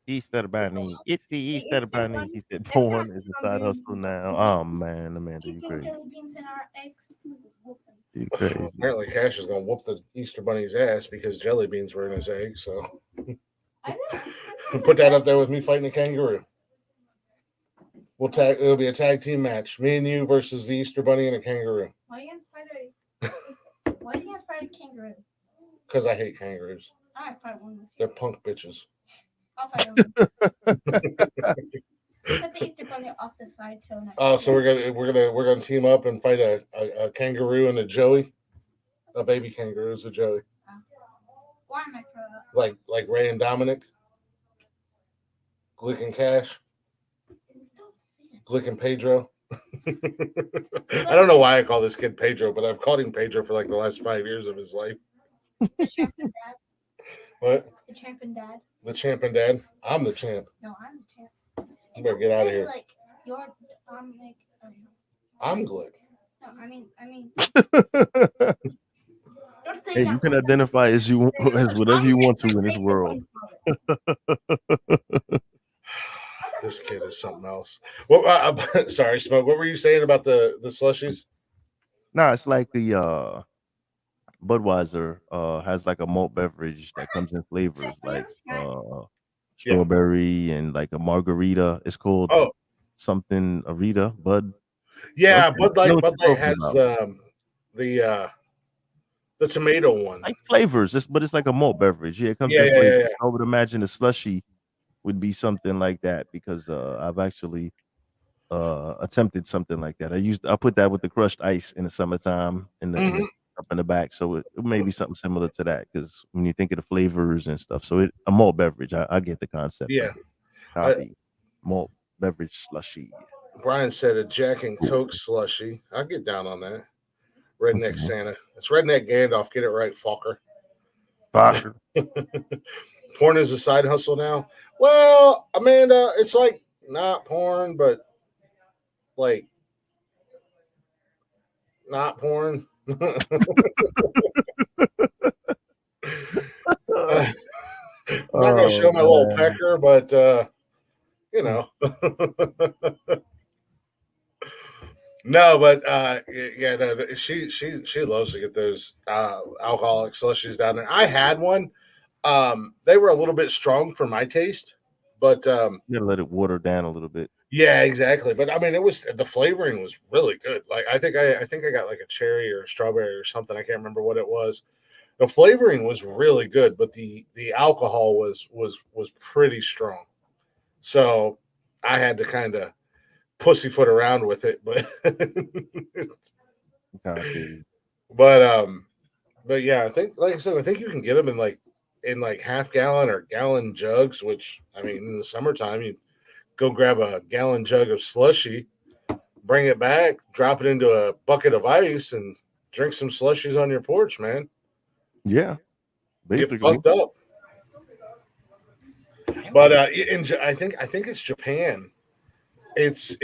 Easter Bunny. It's the Easter Bunny. He said, "Porn is a side hustle now." Oh man, Amanda, you crazy. You crazy. Apparently, Cash is gonna whoop the Easter Bunny's ass because jelly beans were in his egg. So put that up there with me fighting a kangaroo. We'll tag. It'll be a tag team match. Me and you versus the Easter Bunny and a kangaroo. Why are you gonna fight a kangaroo? Because I hate kangaroos. I fight one. They're punk bitches. I'll fight them. Put the Easter Bunny off the side till next. Oh, so we're gonna team up and fight a kangaroo and a joey, a baby kangaroo is a joey, Why am I throw up? like Ray and Dominic, Glick and Cash, Glick and Pedro. I don't know why I call this kid Pedro, but I've called him Pedro for like the last 5 years of his life. The champ and dad. What? The champ and dad. The champ and dad? I'm the champ. No, I'm the champ. You better get out of Say, here. Like you're, like. I'm Glick. No, I mean. Don't say Hey, that. you can identify as whatever you want to in this world. This kid is something else. Well, sorry, Smoke. What were you saying about the slushies? No, it's like the Budweiser has like a malt beverage that comes in flavors like strawberry and like a margarita. It's called something Arita Bud. Yeah, something. I know what Bud you're Light talking has about. the tomato one. Like flavors, but it's like a malt beverage. Yeah, it comes Yeah, in yeah, flavors. yeah. I would imagine a slushy would be something like that because I've actually attempted something like that. I put that with the crushed ice in the summertime up in the back, so it may be something similar to that because when you think of the flavors and stuff, so a malt beverage, I get the concept. Yeah. Of it. Copy malt beverage slushy. Brian said a Jack and Coke slushy. I'll get down on that. Redneck Santa. It's Redneck Gandalf. Get it right, fucker. Fucker. Porn is a side hustle now. Well, Amanda, it's like not porn, but like not porn. I'm not gonna show my little pecker, but you know. No, but yeah, no, she loves to get those alcoholic slushies down there. I had one. They were a little bit strong for my taste, but you gotta let it water down a little bit. yeah, exactly. But I mean, it was the flavoring was really good. Like I think I got like a cherry or a strawberry or something. I can't remember what it was. The flavoring was really good, but the alcohol was pretty strong. So I had to kind of pussyfoot around with it, but but yeah, I think like I said, I think you can get them in like half gallon or gallon jugs. Which I mean, in the summertime, you go grab a gallon jug of slushy, bring it back, drop it into a bucket of ice, and drink some slushies on your porch, man. Yeah, basically. Get fucked up. But I think it's Japan. It's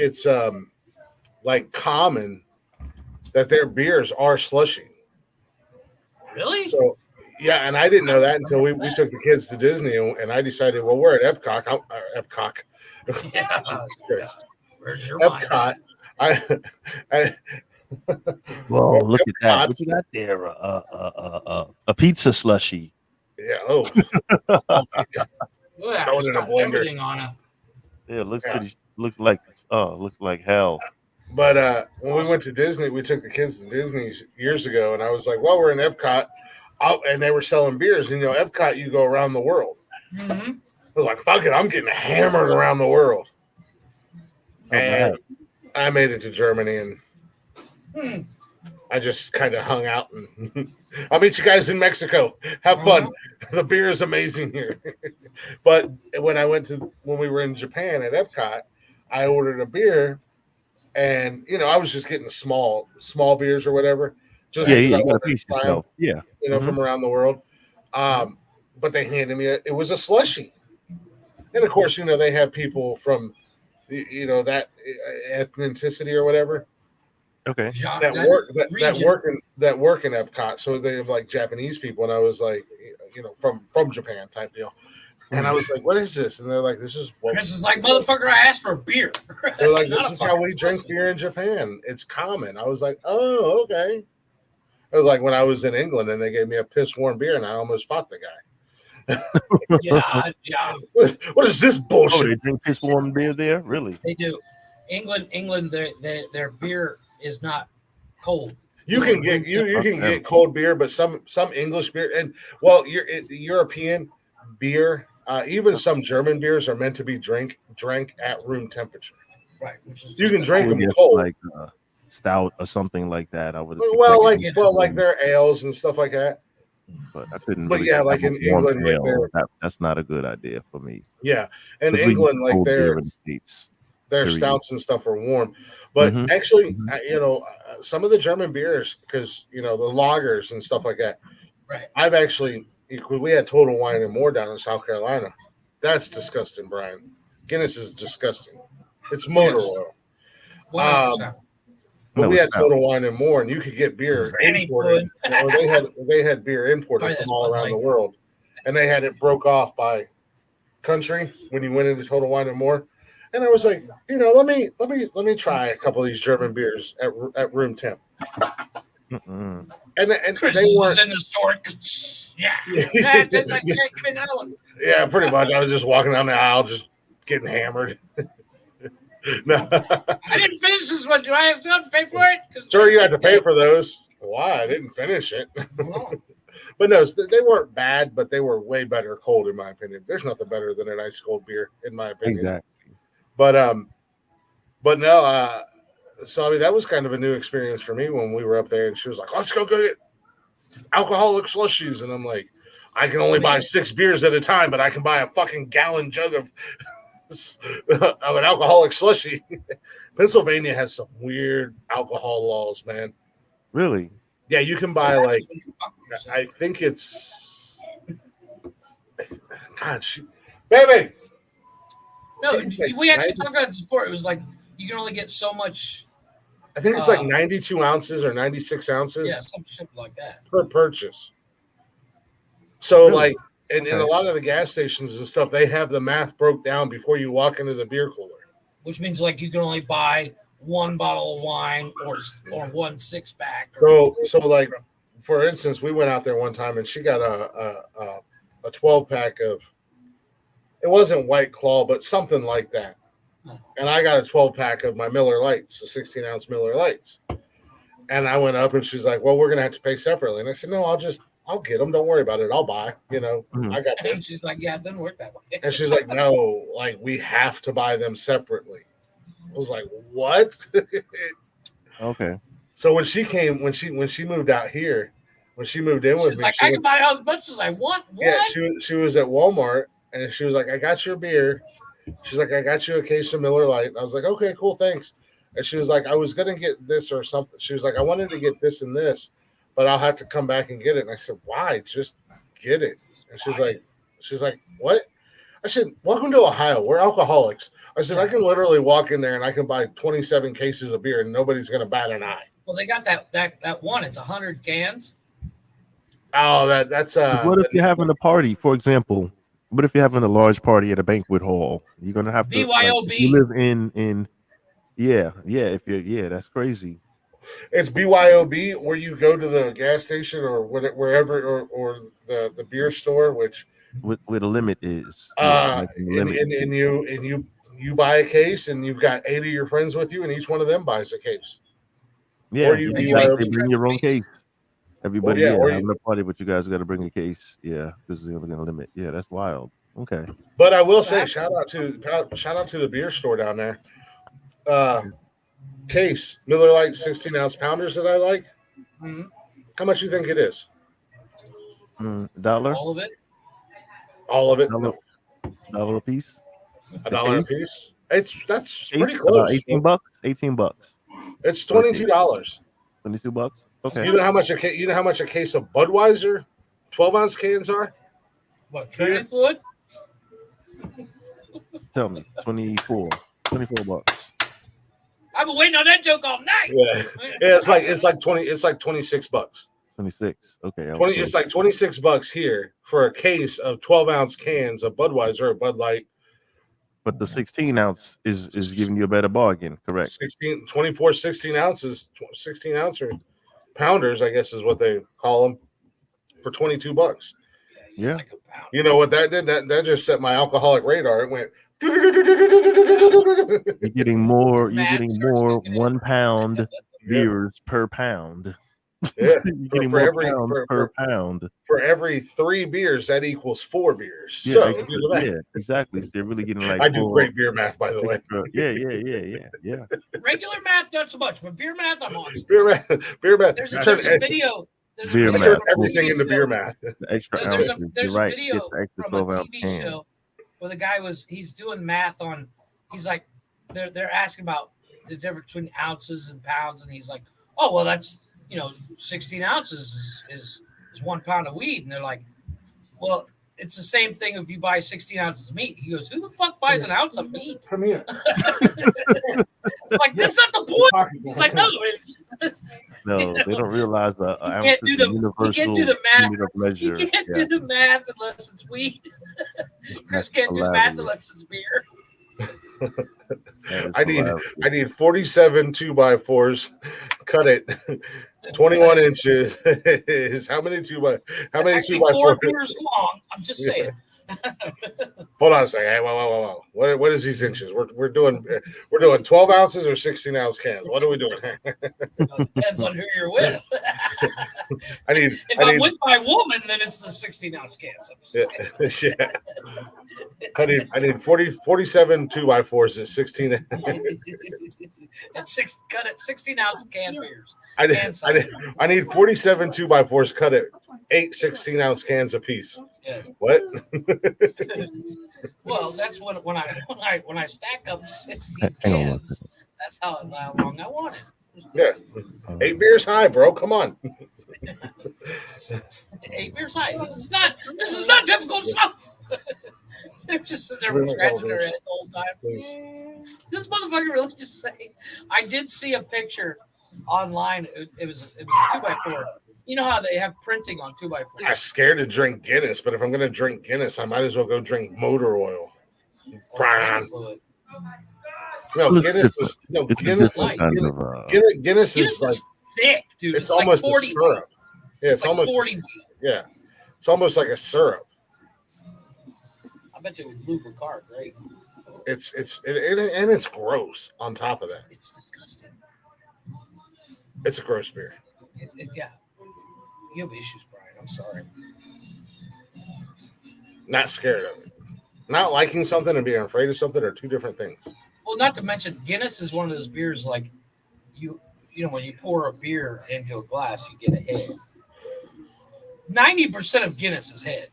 like common that their beers are slushy. Really? So yeah, and I didn't know that until we took the kids to Disney, and I decided, well, we're at Epcot. Epcot. Yeah. Where's your Epcot. Whoa, look at that! What you got there? A pizza slushy. Yeah. Oh. Oh my God. Look at that. Throw it It's in a got blender. everything on it. Yeah, it looks like hell. But when we went to Disney, we took the kids to Disney years ago, and I was like, well, we're in Epcot, and they were selling beers. And, Epcot, you go around the world. Mm-hmm. I was like, fuck it, I'm getting hammered around the world. And I made it to Germany, and I just kind of hung out. And I'll meet you guys in Mexico. Have fun. The beer is amazing here. But when we were in Japan at Epcot, I ordered a beer. And I was just getting small beers or whatever. Just you got to piece yourself. Yeah, from around the world. But they handed me it was a slushy, and of course, they have people from, that ethnicity or whatever. Okay. That work in Epcot. So they have like Japanese people, and I was like, from Japan type deal. And I was like, what is this? And they're like, this is what Chris is like, motherfucker, I asked for a beer. They're like, this is how we drink beer in Japan. It's common. I was like, oh, okay. It was like when I was in England and they gave me a piss warm beer and I almost fought the guy. Yeah. What is this bullshit? Oh, they drink piss warm beer there? Really? They do. England, their beer is not cold. You can get cold beer, but some English beer and European beer. Even some German beers are meant to be drank at room temperature. Right, which is you can drink them cold, like stout or something like that. I would like their ales and stuff like that. But I couldn't. But really yeah, like in England, that's not a good idea for me. Yeah, in England, like their Period. stouts and stuff are warm. But actually, some of the German beers, because the lagers and stuff like that. Right. I've actually. We had Total Wine and More down in South Carolina. That's disgusting, Brian. Guinness is disgusting. It's motor oil. But we had Total Wine and More, and you could get beer imported. They had beer imported from all around the world, and they had it broke off by country when you went into Total Wine and More. And I was like, let me try a couple of these German beers at room temp. And Chris they is weren't. in the store. Yeah, that's like, give me that one. Yeah, pretty much. I was just walking down the aisle, just getting hammered. No, I didn't finish this one. Do I have to pay for it? sure, you had to pay for those. Why? I didn't finish it. But no, they weren't bad, but they were way better cold, in my opinion. There's nothing better than a nice cold beer, in my opinion. Exactly. But no, so I mean that was kind of a new experience for me when we were up there, and she was like, "Let's go get alcoholic slushies," and I'm like, "I can only buy 6 beers at a time, but I can buy a fucking gallon jug of an alcoholic slushy." Pennsylvania has some weird alcohol laws, man. Really? Yeah, you can buy like, I think it's, God, baby. No, we actually talked about this before. It was like you can only get so much. I think it's like 92 ounces or 96 ounces. Yeah, some shit like that. Per purchase. So Really? like, in a lot of the gas stations and stuff, they have the math broke down before you walk into the beer cooler. Which means like you can only buy 1 bottle of wine or 1 6-pack. So like, for instance, we went out there one time and she got a 12-pack of, it wasn't White Claw, but something like that. And I got a 12-pack of my Miller Lights, the 16-ounce Miller Lights. And I went up and she's like, "Well, we're going to have to pay separately." And I said, "No, I'll get them. Don't worry about it. I'll buy, I got And this." she's like, "Yeah, it doesn't work that way." And she's like, "No, like we have to buy them separately." I was like, "What?" Okay. So when she moved out here, when she moved in with She's me, like, "I can buy as much as I want." What? yeah, she was at Walmart and she was like, "I got your beer." She's like, "I got you a case of Miller Lite." And I was like, "Okay, cool, thanks." And she was like, "I was gonna get this or something." She was like, "I wanted to get this and this, but I'll have to come back and get it." And I said, "Why? Just get it." And she's like, "What?" I said, "Welcome to Ohio. We're alcoholics." I said, "I can literally walk in there and I can buy 27 cases of beer and nobody's gonna bat an eye." Well, they got that one. It's 100 cans. Oh, that's What if you're having a party, for example? What if you're having a large party at a banquet hall? You're gonna have to. BYOB. If you live in. Yeah. If you're that's crazy. It's BYOB, where you go to the gas station or wherever or the beer store, which where the limit is. and you buy a case and you've got 8 of your friends with you and each one of them buys a case. Yeah, Or you they bring your own case. Everybody, or having a party, but you guys got to bring a case. Yeah, because they're only going to limit. Yeah, that's wild. Okay. But I will say, shout out to the beer store down there. Case Miller Lite 16-ounce pounders that I like. Mm-hmm. How much you think it is? $1. All of it. All of it. $1 a piece. $1 a piece. That's pretty Case? close. $18. $18. It's $22. $22. Okay. You know how much a case of Budweiser 12-ounce cans are? What, carrying fluid? Tell me. $24 I've been waiting on that joke all night. Yeah, it's like 26 bucks. 26. Okay. It's like $26 here for a case of 12-ounce cans of Budweiser or Bud Light. But the 16-ounce is giving you a better bargain, correct? 16 ounces, 16-ouncer pounders, I guess is what they call them, for $22. Yeah. You know what that did? That just set my alcoholic radar. It went. You're getting more 1 pound beers per pound. Yeah, You're getting more pounds per pound. For every 3 beers, that equals 4 beers. Yeah, So exactly. So they're really getting like. I do great beer math, by the way. Yeah. Regular math, not so much, but beer math, I'm on. Beer math. There's a video. Beer I math. turn everything into beer math. The extra There's ounces. a You're right. video It's the extra from a 12-ounce TV can. show where the guy he's doing math on. He's like, they're asking about the difference between ounces and pounds, and he's like, "Oh, well, that's 16 ounces is 1 pound of weed," and they're like, "Well, it's the same thing if you buy 16 ounces of meat." He goes, "Who the fuck buys an ounce of meat?" Come here. It's like, that's not the point. He's like, "No, No, they don't realize the you ounce can't is do a universal the math. unit of measure. You can't do the math unless it's weed." Chris can't do the math unless it's beer. I need 47 2x4s. Cut it. 21 inches is how many 2x4? That's actually 4 meters long. I'm just saying. Hold on a second. Hey, whoa. What is these inches? We're doing 12 ounces or 16-ounce cans. What are we doing? Depends on who you're with. If I'm with my woman, then it's the 16-ounce cans. Yeah. I need 47 2x4s at 16. Cut it 16-ounce can beers. I need 47 2x4s cut at 8 16-ounce cans a piece. Yes. What? Well, that's when I stack up 16 cans. That's how long I want it. Yeah, 8 beers high, bro. Come on. 8 beers high. This is not difficult stuff. They're just sitting there scratching their head the whole time. This motherfucker really just saying. I did see a picture online. It was a 2x4. You know how they have printing on 2x4. I'm scared to drink Guinness, but if I'm gonna drink Guinness, I might as well go drink motor oil. Brian. No, Guinness is Guinness is like thick, dude. It's almost like 40 syrup. Yeah, it's almost 40. Yeah, it's almost like a syrup. I bet you it would lube your car, right? It's gross. On top of that, it's disgusting. It's a gross beer. Yeah, you have issues, Brian. I'm sorry. Not scared of it. Not liking something and being afraid of something are two different things. Well, not to mention Guinness is one of those beers like you know when you pour a beer into a glass, you get a head. 90% of Guinness is head.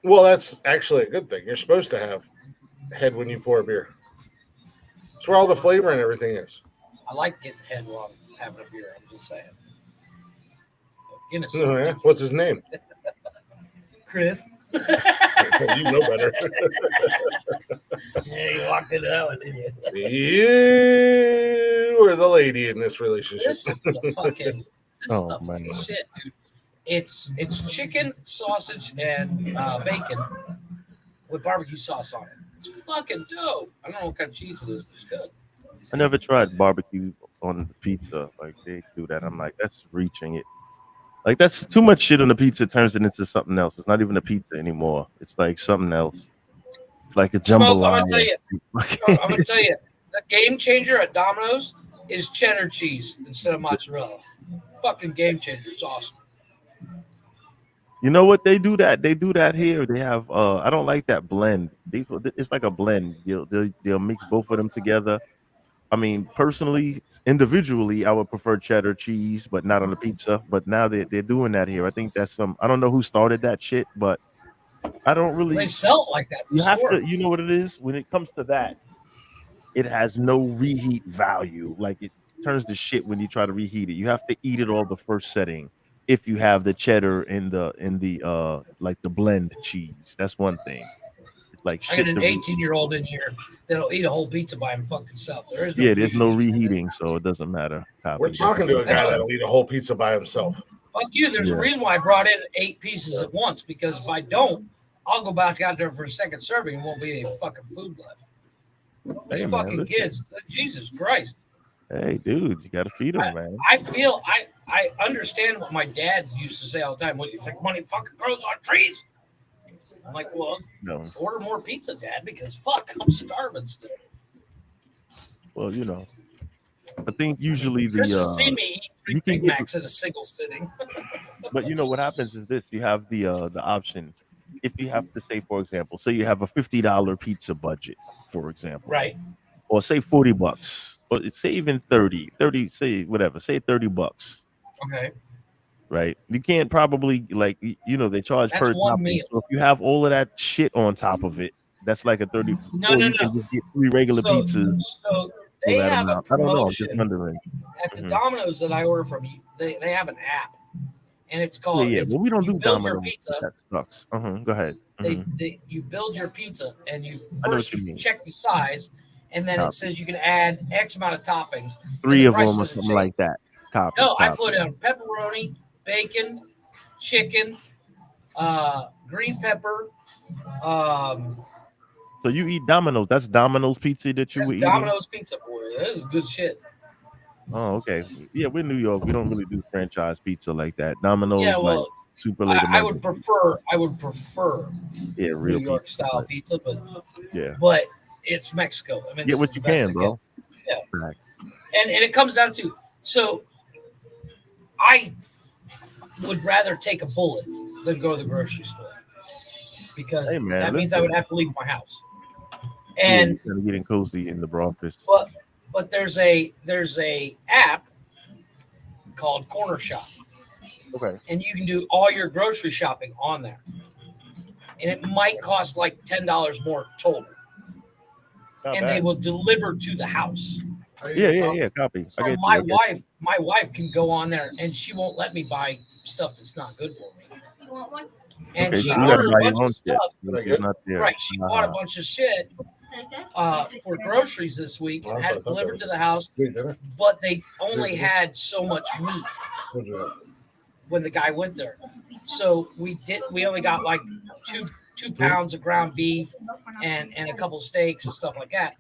Well, that's actually a good thing. You're supposed to have head when you pour a beer. It's where all the flavor and everything is. I like getting head while I'm having a beer. I'm just saying. But Guinness. Oh, yeah? What's his name? Chris. You know better. Yeah, you walked into that one, didn't you? You are the lady in this relationship. This is the fucking stuff is the shit, dude. It's chicken, sausage, and bacon with barbecue sauce on it. It's fucking dope. I don't know what kind of cheese it is, but it's good. I never tried barbecue on the pizza. Like they do that. I'm like, that's reaching it. Like that's too much shit on the pizza. It turns it into something else. It's not even a pizza anymore. It's like something else. It's like a jambalaya. I'm gonna tell you, the game changer at Domino's is cheddar cheese instead of mozzarella. Fucking game changer. It's awesome. You know what? They do that. They do that here. They have. I don't like that blend. It's like a blend. They'll mix both of them together. I mean, personally, individually, I would prefer cheddar cheese, but not on the pizza. But now they're doing that here. I think that's some. I don't know who started that shit, but I don't really. They sell it like that. You have to. You know what it is when it comes to that. It has no reheat value. Like it turns to shit when you try to reheat it. You have to eat it all the first setting. If you have the cheddar in the like the blend cheese, that's one thing. It's like I got an 18-year-old in here that'll eat a whole pizza by himself. There's no reheating, so it doesn't matter. We're talking to a guy that'll eat a whole pizza by himself. Fuck you. There's a reason why I brought in 8 pieces at once, because if I don't, I'll go back out there for a second serving and won't be any fucking food left. These fucking kids, Jesus Christ. Hey, dude, you gotta feed them, man. I understand what my dad used to say all the time. What, you think money fucking grows on trees? I'm like, well, order more pizza, Dad, because fuck, I'm starving still. Well, you know, I think usually Chris has seen me eat 3 Big Macs in a single sitting. But you know what happens is this: you have the option. If you have to say, for example, say you have a $50 pizza budget, for example, right? Or say $40, or say even 30, say whatever, say $30. Okay. Right. You can't probably like they charge That's per one topping. meal. So if you have all of that shit on top of it, that's like a 30. No. You can just get 3 regular pizzas. So they have a I don't know. I'm just promotion wondering. at the Domino's that I order from. They have an app, and it's called. Yeah. Well, we don't do build your Domino's. pizza. That sucks. Go ahead. You build your pizza, and you I know first what you mean. check the size, and then it says you can add X amount of toppings. 3 of them price or doesn't something change. like that. No, I put in pepperoni, bacon, chicken, green pepper. So you eat Domino's. That's Domino's pizza that you That's were eating. Domino's pizza, boy. That is good shit. Oh, okay. Yeah, we're in New York. We don't really do franchise pizza like that. Domino's Yeah, like well, super late. I would prefer Yeah, New real York pizza. style pizza, Yeah. but it's Mexico. I mean, Get this what is you the best can, it bro. gets. Yeah, Right. and it comes down to, so I would rather take a bullet than go to the grocery store because Hey, man, that means I listen. would have to leave my house. Yeah, And you're kind of getting cozy in the office. but there's a app called Corner Shop, Okay. and you can do all your grocery shopping on there, and it might cost like $10 more total, Not and they bad. will deliver to the house. Yeah. Copy. So I get my you. my wife can go on there, and she won't let me buy stuff that's not good for me. You want one? And Okay, she so you gotta ordered a buy your bunch own of shit. stuff. It's not there. Right, she bought a bunch of shit for groceries this week and had it delivered to the house, but they only had so much meat when the guy went there. So we only got like two pounds of ground beef and a couple of steaks and stuff like that.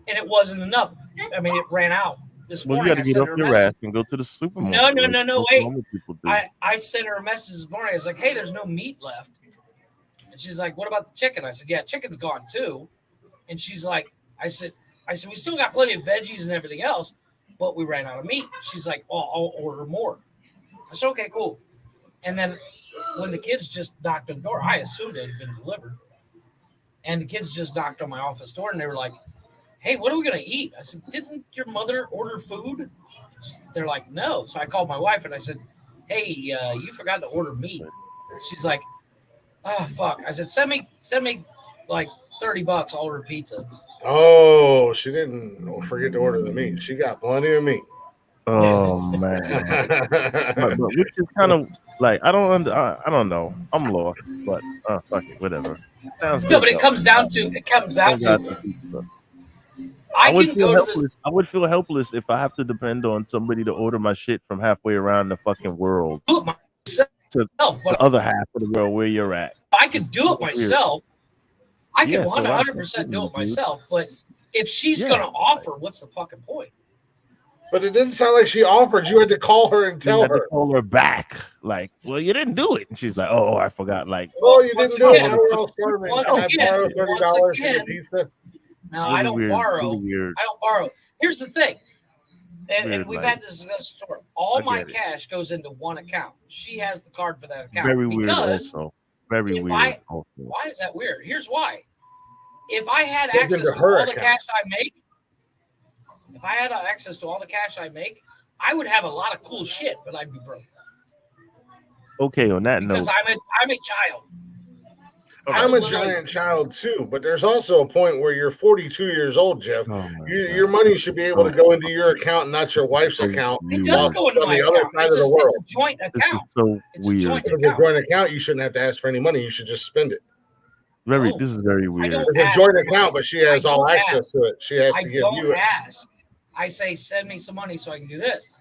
And it wasn't enough. I mean, it ran out. This Well, you morning got I to get sent off her a your message. ass and go to the supermarket. No, like wait. normal people do. I sent her a message this morning. I was like, hey, there's no meat left. And she's like, what about the chicken? I said, yeah, chicken's gone too. And she's like, I said, we still got plenty of veggies and everything else, but we ran out of meat. She's like, well, I'll order more. I said, okay, cool. And then when the kids just knocked on the door, I assumed it had been delivered. And the kids just knocked on my office door and they were like, hey, what are we going to eat? I said, didn't your mother order food? They're like, no. So I called my wife and I said, hey, you forgot to order meat. She's like, oh, fuck. I said, send me like $30. I'll order pizza. Oh, she didn't forget to order the meat. She got plenty of meat. Oh man, but which is kind of like I don't know. I'm lost, but fuck it, whatever. Sounds No, good, but it though. comes down to I would can feel go to helpless. I would feel helpless if I have to depend on somebody to order my shit from halfway around the fucking world do it myself, to the other half of the world where you're at. I can do it myself. I can Yeah, so 100% do it myself. But if she's Yeah. going to offer, what's the fucking point? But it didn't sound like she offered. You had to call her and You tell had to her. call her back, like, well, you didn't do it, and she's like, oh, I forgot, like, Oh, you Once didn't do it. again- Now we're all starving. once Can I again- borrow once $30 to again- get pizza? No, really I don't weird, borrow. really weird. I don't borrow. Here's the thing. And Weird, we've like- had this discussion before. All I my get it. cash goes into one account. She has the card for that account. Very weird, because also. Very if weird, also. Why is that weird? Here's why. If I had Goes access into to her all the account. cash I make, I would have a lot of cool shit, but I'd be broke Okay, on that note, because I'm a child. I'm a giant child too, but there's also a point where you're 42 years old, Jeff. oh Your money should be able to go into your account, not your wife's account. It does go into on my the other account. side It's of the just world. it's a joint this is account. so It's a weird. joint If it's a joint account, you shouldn't have to ask for any money. You should just spend it. This is very weird. don't It's a ask joint for account, but she has I all don't access ask. to it. She has I to give don't you it. ask. I say, send me some money so I can do this.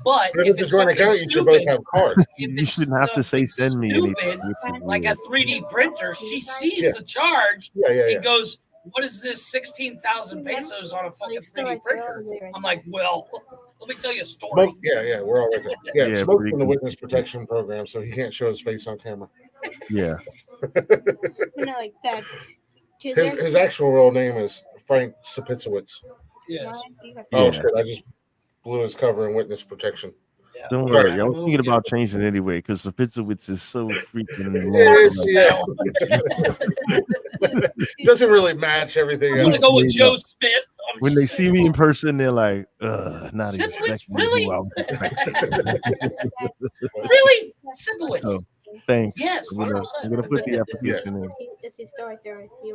But But if if it's it's a joint something account, you should both stupid, have cards. You shouldn't have to say send me stupid, anything. which is like a weird. 3D printer, she sees Yeah. the charge Yeah. and goes, what is this 16,000 pesos on a fucking 3D printer? I'm like, well, let me tell you a story. Smoke, yeah, we're all right there. Yeah, Yeah, Smoke's pretty in the cool. witness protection program, so he can't show his face on camera. Yeah. Like that. His actual real name is Frank Sapitzowitz. Yes. Oh Yeah. shit! I just blew his cover in witness protection. Don't Sorry. worry. I was thinking about changing it anyway because the Pizzawitz is so freaking Doesn't really match everything I'm gonna else. go with Joe Smith. When they see me in person, they're like, not Siblings, expecting really? to Really? Simplewitz. Oh, thanks. Yes, I'm gonna put the application in. This is right there. I see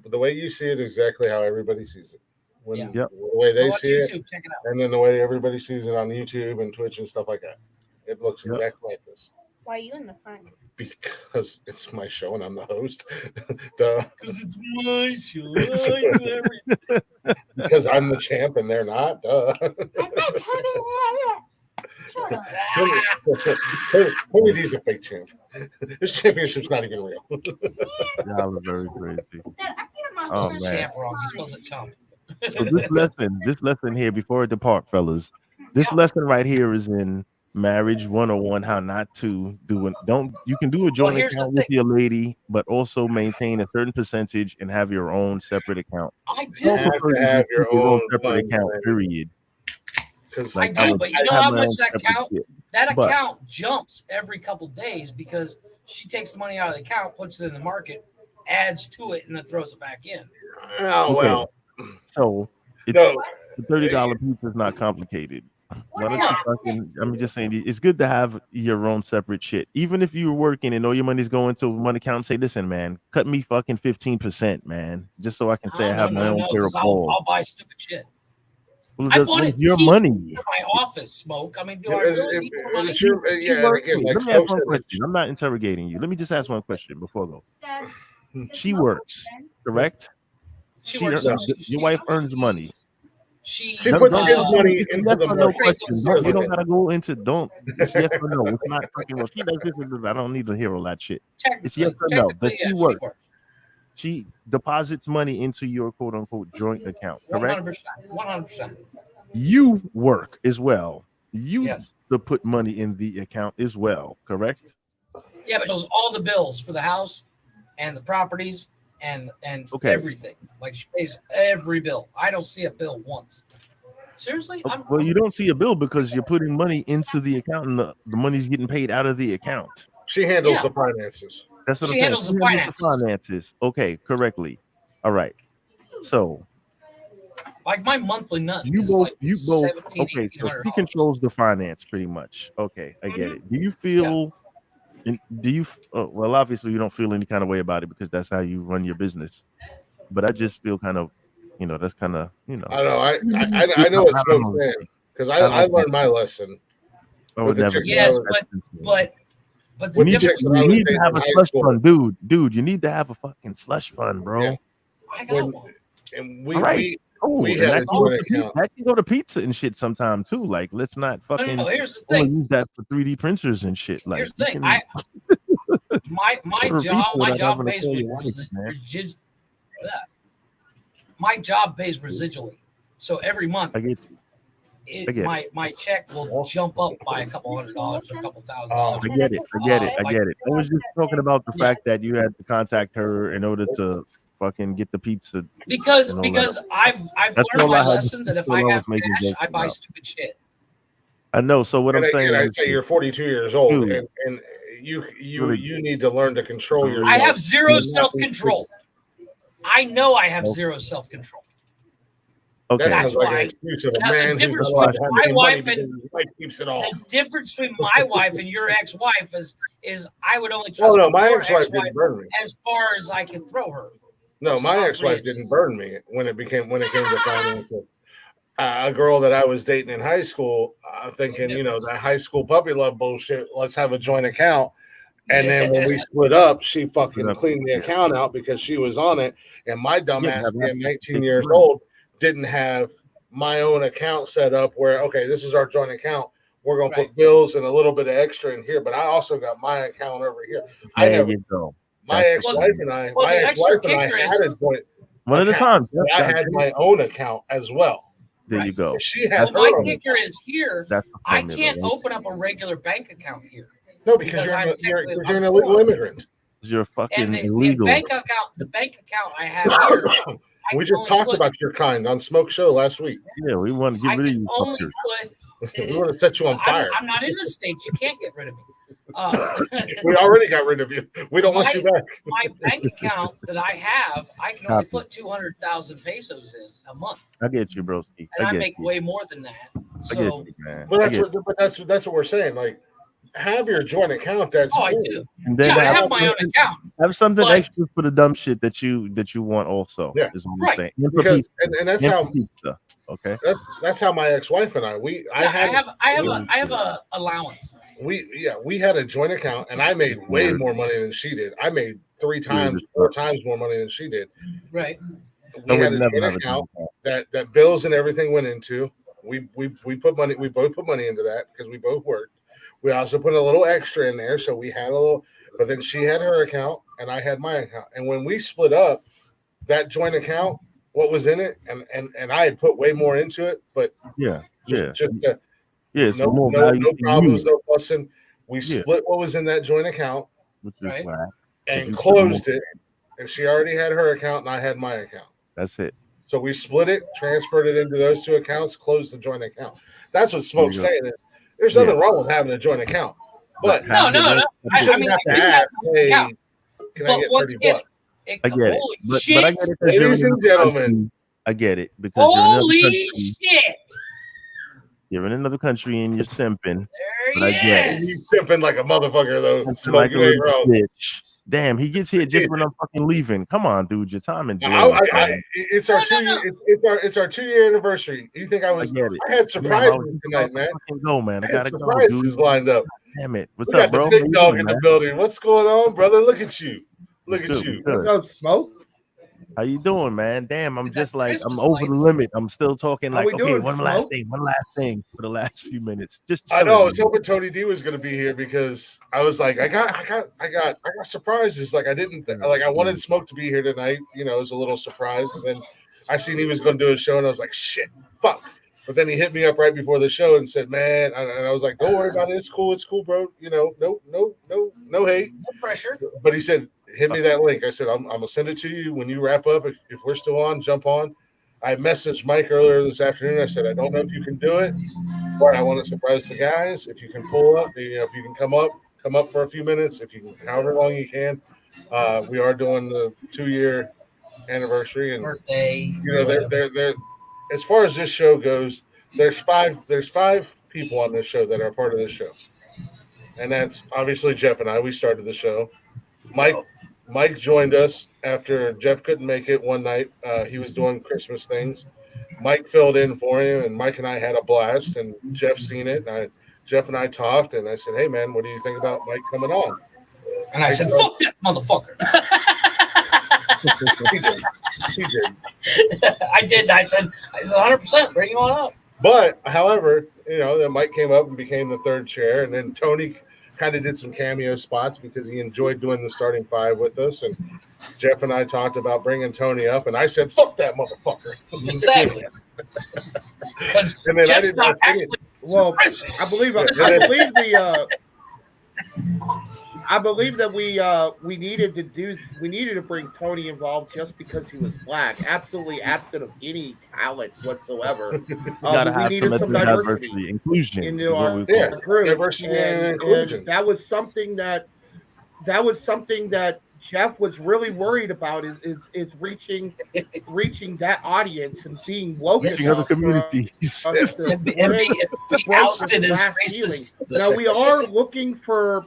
The way you see it is exactly how everybody sees it. When Yeah. Yep. the way they Go on see it, YouTube, check it out. and then the way everybody sees it on YouTube and Twitch and stuff like that. It looks Yep. exactly like this. Why are you in the front? Because it's my show and I'm the host. Duh. Because it's my show. I do everything. Because I'm the champ and they're not. Duh. Tony D's a fake champ. This championship's not even real. That was very crazy. Oh Spells man. champ wrong. He spells it chump. So this lesson here before I depart, fellas, This lesson right here is in Marriage 101, how not to do it. You can do a joint account with your lady, but also maintain a certain percentage and have your own separate account. I do. You have to have your own separate account, plan. period. I do, but you know how much that account But- account jumps every couple days because she takes the money out of the account, puts it in the market, adds to it, and then throws it back in. Oh well. So it's No. the $30 pizza is not complicated. Why don't you fucking? I'm just saying, it's good to have your own separate shit. Even if you're working and all your money's going to one account, say, listen, man, cut me fucking 15%, man, just so I can say I have my own pair of balls. I'll buy stupid shit. Well, I that's bought it your cheap money. for my office smoke. I mean, do I really need more money? Let me ask one question. I'm not interrogating you. Let me just ask one question before I go. She works, correct? She works. Your wife earns money. She puts his money into the no market. question. You don't gotta go into it's yes or no. It's not fucking well. She does this and this. I don't need to hear all that shit. It's yes or no. But she works. She deposits money into your quote unquote joint account, correct? 100%. You work as well. You to put money in the account as well, correct? Yeah, but it was all the bills for the house and the properties and everything. Like she pays every bill. I don't see a bill once. Seriously? Well, you don't see a bill because you're putting money into the account and the money's getting paid out of the account. She handles the finances. That's what She I'm saying. handles the finances. Okay, correctly. All right. So like my monthly nut. you is both like okay, so she controls the finance pretty much. Okay, I get it. Do you feel well, obviously you don't feel any kind of way about it because that's how you run your business. But I just feel kind of, that's kind of, I know. I know what Smoke's saying because I learned my lesson. Yes, but you need to have a slush fund, dude. You need to have a fucking slush fund, bro. I got one. And we had a joint account. That can go to pizza and shit sometime too. Like, let's not fucking here's the thing. use that for 3D printers and shit. Like, here's the thing. My job pays my job pays residually. So every month my check will jump up by a couple $100 or a couple $1,000. I get it. I was just talking about the fact that you had to contact her in order to fucking get the pizza. Because I've learned my lesson that if I have cash, I buy stupid shit. I know. So what I'm saying is, you're 42 years old, and you need to learn to control yourself. I have zero self-control. I know I have zero self-control. Okay, that's why. The difference between my wife and the difference between my wife and your ex-wife is I would only trust my your ex-wife didn't burn me as far as I can throw her. No, my ex-wife didn't burn me when it came to financial. A girl that I was dating in high school, thinking, that high school puppy love bullshit. Let's have a joint account. And then when we split up, she fucking cleaned the account out because she was on it. And my dumbass, being 19 years old, didn't have my own account set up where, okay, this is our joint account. We're going to put bills and a little bit of extra in here. But I also got my account over here. My ex-wife and I had a joint one at a time. I had my own account as well. There you go. She had my kicker is here. I can't open up a regular bank account here. No, because you're an illegal immigrant. You're fucking illegal. The bank account I have here. We just talked about your kind on Smoke Show last week. Yeah, we want to get rid of you. We want to set you on fire. I'm not in the States. You can't get rid of me. We already got rid of you. We don't want you back. My bank account that I have, I can only put 200,000 pesos in a month. I get you, broski. And I make way more than that. So, I get you, man. Well, that's what we're saying. Like, have your joint account. That's I do. And then I have my own account. Have something extra for the dumb shit that you want also. Yeah, right. Because and that's how pizza. Okay. That's how my ex-wife and I have a allowance. We had a joint account, and I made way more money than she did. I made 4 times more money than she did. Right. We had a joint account that bills and everything went into. We put money. We both put money into that because we both worked. We also put a little extra in there, so we had a little. But then she had her account, and I had my account. And when we split up, that joint account, what was in it, and I had put way more into it, but Yeah, it's no, more no, value no to problems, you. no fussing. We Yeah. split what was in that joint account Which is why. and you closed it. And she already had her account, and I had my account. That's it. So we split it, transferred it into those two accounts, closed the joint account. That's what Smoke's There you saying is there's nothing wrong with having a joint account. But No. you shouldn't have to ask, hey, can I get $30? I get it. Holy But shit. I get it. 'Cause you're Ladies in and another gentlemen. country. I get it. Because you're in another Holy country. shit. You're in another country and you're simping. But There I get it. He's simping like a motherfucker, though. Simping Smoke, like a you ain't little wrong. bitch. Damn, he gets here just when I'm fucking leaving. Come on, dude. Your time and It's our it's our 2-year anniversary. You think I was? get it. I had surprises tonight, man. Go, man. I I had gotta go, surprises dude. lined up. Damn it. What's We up, got bro? the big How you dog doing, in the man? building. What's going on, brother? Look at you. Look at Good, you. good. What's up, Smoke? How you doing, man? Damn, I'm just like I'm Christmas over the lights. limit. I'm still talking How like, we okay, doing, one last Smoke? thing for the last few minutes. Just I know. I chilling, was hoping Tony D was going to be here because I was like, I got surprises. Like I didn't like I wanted Smoke to be here tonight. You know, it was a little surprise, and then I seen he was going to do a show, and I was like, shit, fuck. But then he hit me up right before the show and said, man, and I was like, don't worry about it. It's cool, bro. You know, no hate, no pressure. But he said, hit me that link. I said, I'm gonna send it to you when you wrap up. If we're still on, jump on. I messaged Mike earlier this afternoon. I said, I don't know if you can do it, but I want to surprise the guys. If you can pull up, you know, if you can come up for a few minutes, if you can, however long you can. We are doing the 2-year anniversary and birthday. You know, they're as far as this show goes, there's five people on this show that are part of this show. And that's obviously Jeff and I. We started the show. Mike joined us after Jeff couldn't make it one night. He was doing Christmas things. Mike filled in for him, and Mike and I had a blast. And Jeff seen it, and Jeff and I talked, and I said, "Hey, man, what do you think about Mike coming on?" And I said, "Fuck that motherfucker." He did. I did. I said 100%. Bring him on up. But, however, you know, then Mike came up and became the third chair, and then Tony kind of did some cameo spots because he enjoyed doing the starting five with us. And Jeff and I talked about bringing Tony up, and I said, "Fuck that motherfucker." Exactly. Because Jeff's not actually. Well, I believe that we needed to bring Tony involved just because he was black, absolutely absent of any talent whatsoever. Gotta We have needed some diversity, inclusion. into is what our we call it. group. Diversity and inclusion. And that was something that Jeff was really worried about is reaching that audience and being woke Reaching other enough for communities. us to And be break ousted the as glass racist. ceiling. Now we are looking for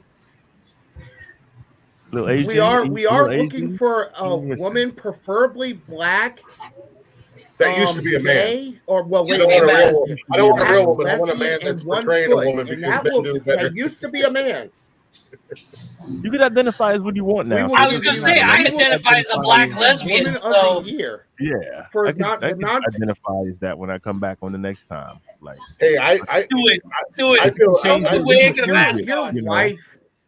Little Asian, we are little looking Asian. for a woman, preferably black. That used to be a man. gay, or well, I don't want a real woman. I don't want a real woman. I want a man lesbian that's and one portraying a foot, woman and because that men do better. that used to be a man. You can identify as what you want now. We will I give was you gonna say I we will identify as a black lesbian. Woman So of the year. Yeah, For I can the nonsense. identify as that when I come back on the next time. Like, Hey, I do it. I feel Show me the wig and a mask Your on. you know. wife,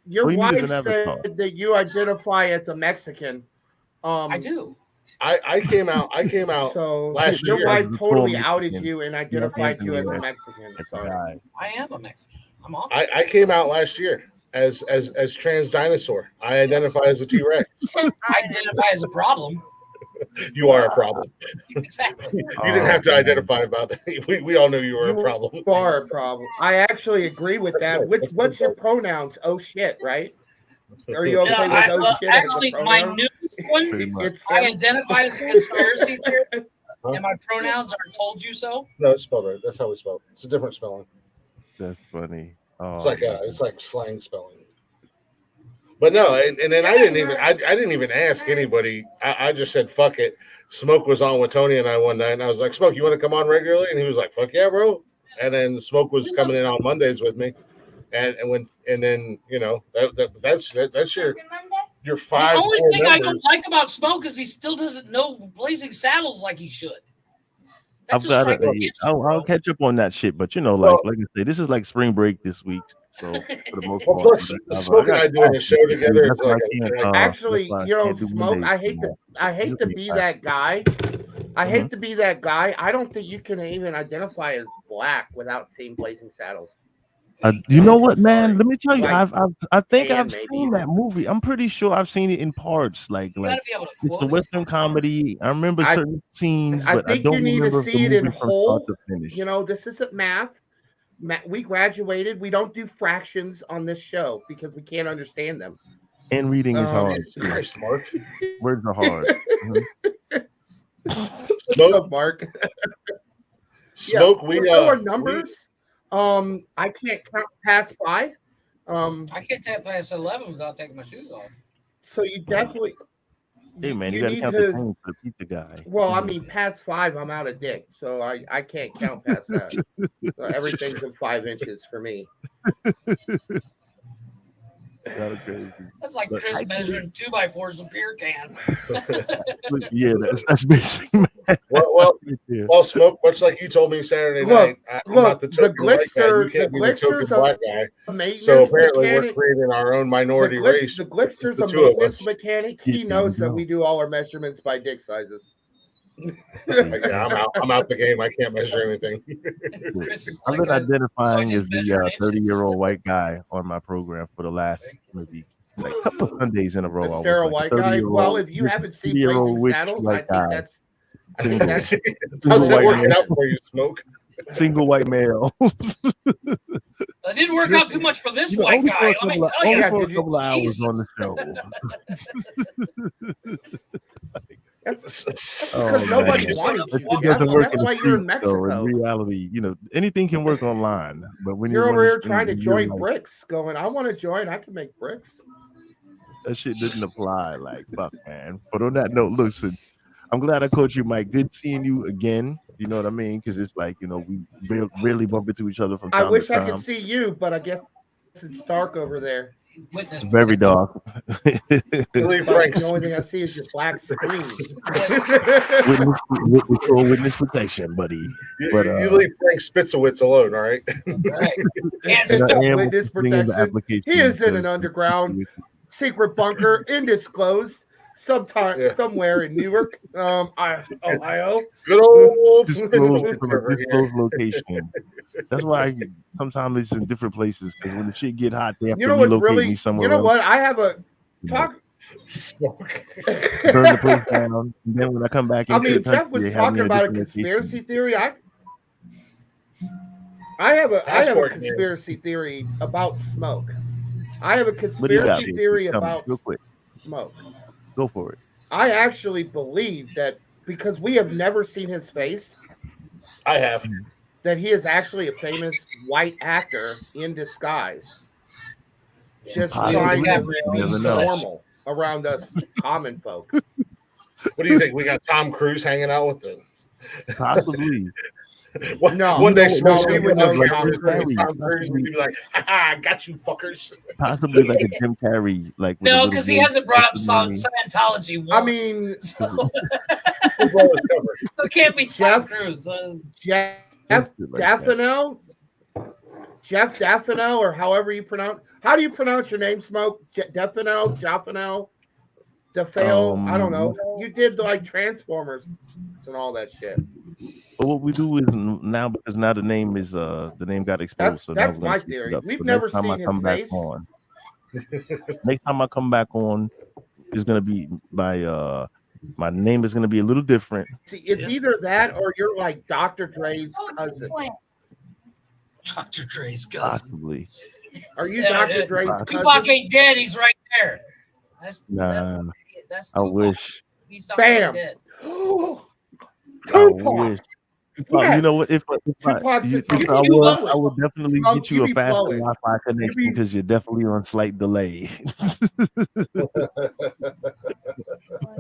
your All you need is wife an avatar. said that you identify as a Mexican. I do. I came out So last your year. wife The totally tall outed Mexican. you and identified you as a Anthony, Mexican. that's a So guy. I am a Mexican. I'm off. I came out last year as trans dinosaur. I identify as a T-Rex. I identify as a problem. You are a problem. Exactly. You didn't have to identify about that. We all knew you were a problem. you are a problem. I actually agree with that. What's your pronouns? Oh shit, right? Are you okay with oh shit? Actually, my newest one, It's I identify as a conspiracy theorist, and my pronouns are "told you so." No, it's spelled right. That's how we spell it. It's a different spelling. That's funny. It's like slang spelling. But no, and then I didn't even ask anybody. I just said fuck it. Smoke was on with Tony and I one night, and I was like, "Smoke, you want to come on regularly?" And he was like, "Fuck yeah, bro." And then Smoke was coming in on Mondays with me, and then you know that's your five. The only core thing I members. don't like about Smoke is he still doesn't know Blazing Saddles like he should. That's I've a got striking issue, I'll catch up on that shit, but you know, Well- like I say, this is like spring break this week, so for the most Well, part, plus, Smoke and I doing a show together. It's That's why like I can't, Actually, that's why I you know, can't do Smoke. Mondays I hate to be that guy. I hate to be that guy. I don't think you can even identify as black. black without seeing Blazing Saddles. You know what, man? Let me tell you, Like, I think and I've maybe seen that movie. I'm pretty sure I've seen it in parts. Like be able to it's the Western comedy. I remember certain scenes, I but I think don't you need to remember the see it in movie from start whole. to finish. You know, this isn't math. We graduated. We don't do fractions on this show because we can't understand them. And reading is hard. Christ, Mark. Words are hard. Smoke, Mark. Smoke. Yeah, We there are numbers. I can't count past 5. I can't tap past 11 without taking my shoes off. So you definitely. Hey man, you you got to need count the change for the pizza guy. Well, I mean, past 5, I'm out of dick, so I can't count past that. So everything's in 5 inches for me. That's like Chris measuring 2x4s with beer cans. Yeah, that's basically. Well, Smoke. Much like you told me Saturday night, I'm not the token white guy. You can't be the token black guy. So apparently, we're creating our own minority race. The Glitster's the a two of maintenance us. mechanic. He knows that we do all our measurements by dick sizes. Yeah, I'm out the game. I can't measure anything. I've been identifying as the 30-year-old white guy on my program for the last maybe like a couple of Sundays in a row. The sterile white guy. Well, if you haven't seen Blazing Saddles, I think that's. How's that working out for you, Smoke? Single white male. That didn't work out too much for this white guy. Let me tell you. For a couple of hours on the show. Because nobody wanted you. It doesn't work in That's why the you're in streets, though. Mexico. In reality, anything can work online. But when You're you're over here running trying to streets, join like, bricks, going, I want to join. I can make bricks. that shit didn't apply. Like, fuck, man. But on that note, listen, I'm glad I caught you, Mike. Good seeing you again. You know what I mean? Because it's like, we rarely bump into each other from time I wish to time. I could see you, but I guess it's dark over there. It's very dark. The only thing I see is your black screen. witness protection, buddy. But you leave Frank Spitzowitz alone, all right? Can't stop witness protection. He is in an underground secret bunker, indisclosed, somewhere in Newark, Ohio. Good old disclosed location. That's why sometimes it's in different places because when the shit get hot, they have to relocate me somewhere. You know else. what? I have a talk. Burn the place down, and then when I come back, Jeff was talking about a conspiracy theory. I have a conspiracy theory about Smoke. I have a conspiracy theory about real quick. Smoke. Go for it. I actually believe that because we have never seen his face. I have. That he is actually a famous white actor in disguise. Just trying to be normal around us common folk. What do you think? We got Tom Cruise hanging out with them? Possibly. One day, Smoke's we would know Tom Cruise. Tom Cruise would be like, I got you, fuckers. Possibly like a Jim Carrey, like no, because he hasn't brought up Scientology once. I mean, so it can't be Tom Cruise. Jeff Daffino, or however you pronounce. How do you pronounce your name, Smoke? Daffino, DeFeo. I don't know. You did like Transformers and all that shit. But what we do is now because now the name is the name got exposed. That's my theory. We've never seen his face. Next time I come back on, is gonna be my name is gonna be a little different. See, it's either that or you're like Dr. Dre's cousin. Dr. Dre's cousin. Possibly. Are you Dr. Dre's cousin? Tupac ain't dead. He's right there. Nah. That's I wish. He's not Bam. dead. I wish. Yes. You know what? If I would definitely I'll get you a give you faster flowing. Wi-Fi connection because you're definitely on slight delay.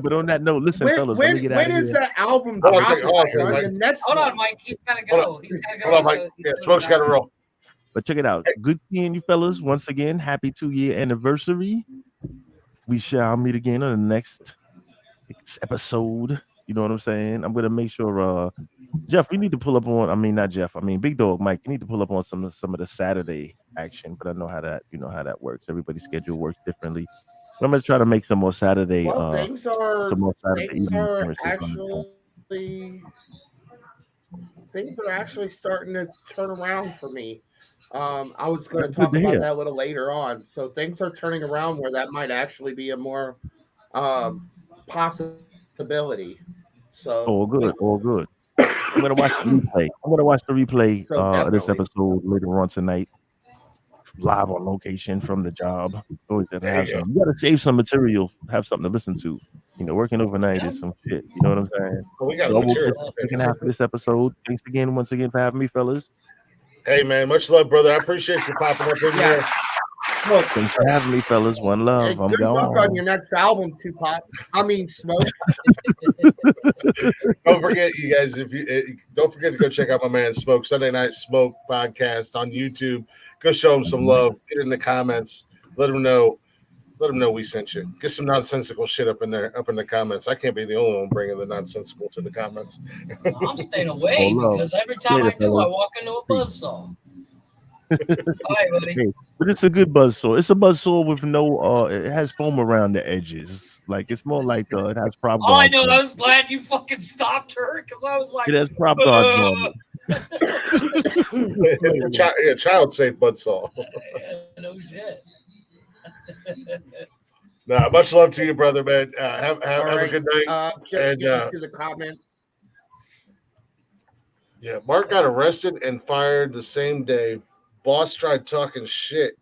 But on that note, listen, fellas, let me get out of here. When is that album Hold on a dropping? second, hold on a second, Mike. The next Hold one. on, Mike. He's gotta go. He's gotta go. Hold on, Mike. Yeah, Smoke's got to roll. But check it out. Good seeing you, fellas. Once again, happy 2-year anniversary. We shall meet again on the next episode. You know what I'm saying? I'm gonna make sure Jeff, we need to pull up on not Jeff, Big Dog Mike, you need to pull up on some of the Saturday action, but I know how that works. Everybody's schedule works differently. I'm gonna try to make some more Saturday Things are evening appearances on the actually things are actually starting to turn around for me. I was going to Good talk to about hear. that a little later on. So things are turning around where that might actually be a more possibility. So Oh, good. Oh, good. I'm gonna watch the replay. I'm gonna watch the replay So of this definitely. episode later on tonight, live on location from the job. Always gotta There have you go. some. You gotta save some material, have something to listen to. You know, working overnight is some shit. You know what I'm saying? Well, we got So I will material. catch the second half of this episode. Thanks again, once again, for having me, fellas. Hey, man, much love, brother. I appreciate you popping up in here. Look, Thanks for having me, fellas. One love. I'm good luck on gone. your next album, Tupac. I mean, Smoke. Don't forget, you guys, don't forget to go check out my man Smoke Sunday Night Smoke podcast on YouTube. Go show him some love. Get in the comments. Let him know we sent you. Get some nonsensical shit up in the comments. I can't be the only one bringing the nonsensical to the comments. I'm staying away love. because every time Later, I do, I fellas. walk into a buzzsaw. Bye, buddy. Hey, but it's a good buzzsaw. It's a buzzsaw with no it has foam around the edges. Like it's more like it has prop All I guards know, on I it. was glad you fucking stopped her because I was like, It has prop guards on it. It's a child safe buzzsaw. no shit. Nah, much love to you, brother, man. Have All a right, good night. just And getting to the comments. yeah, Mark got arrested and fired the same day. Boss tried talking shit,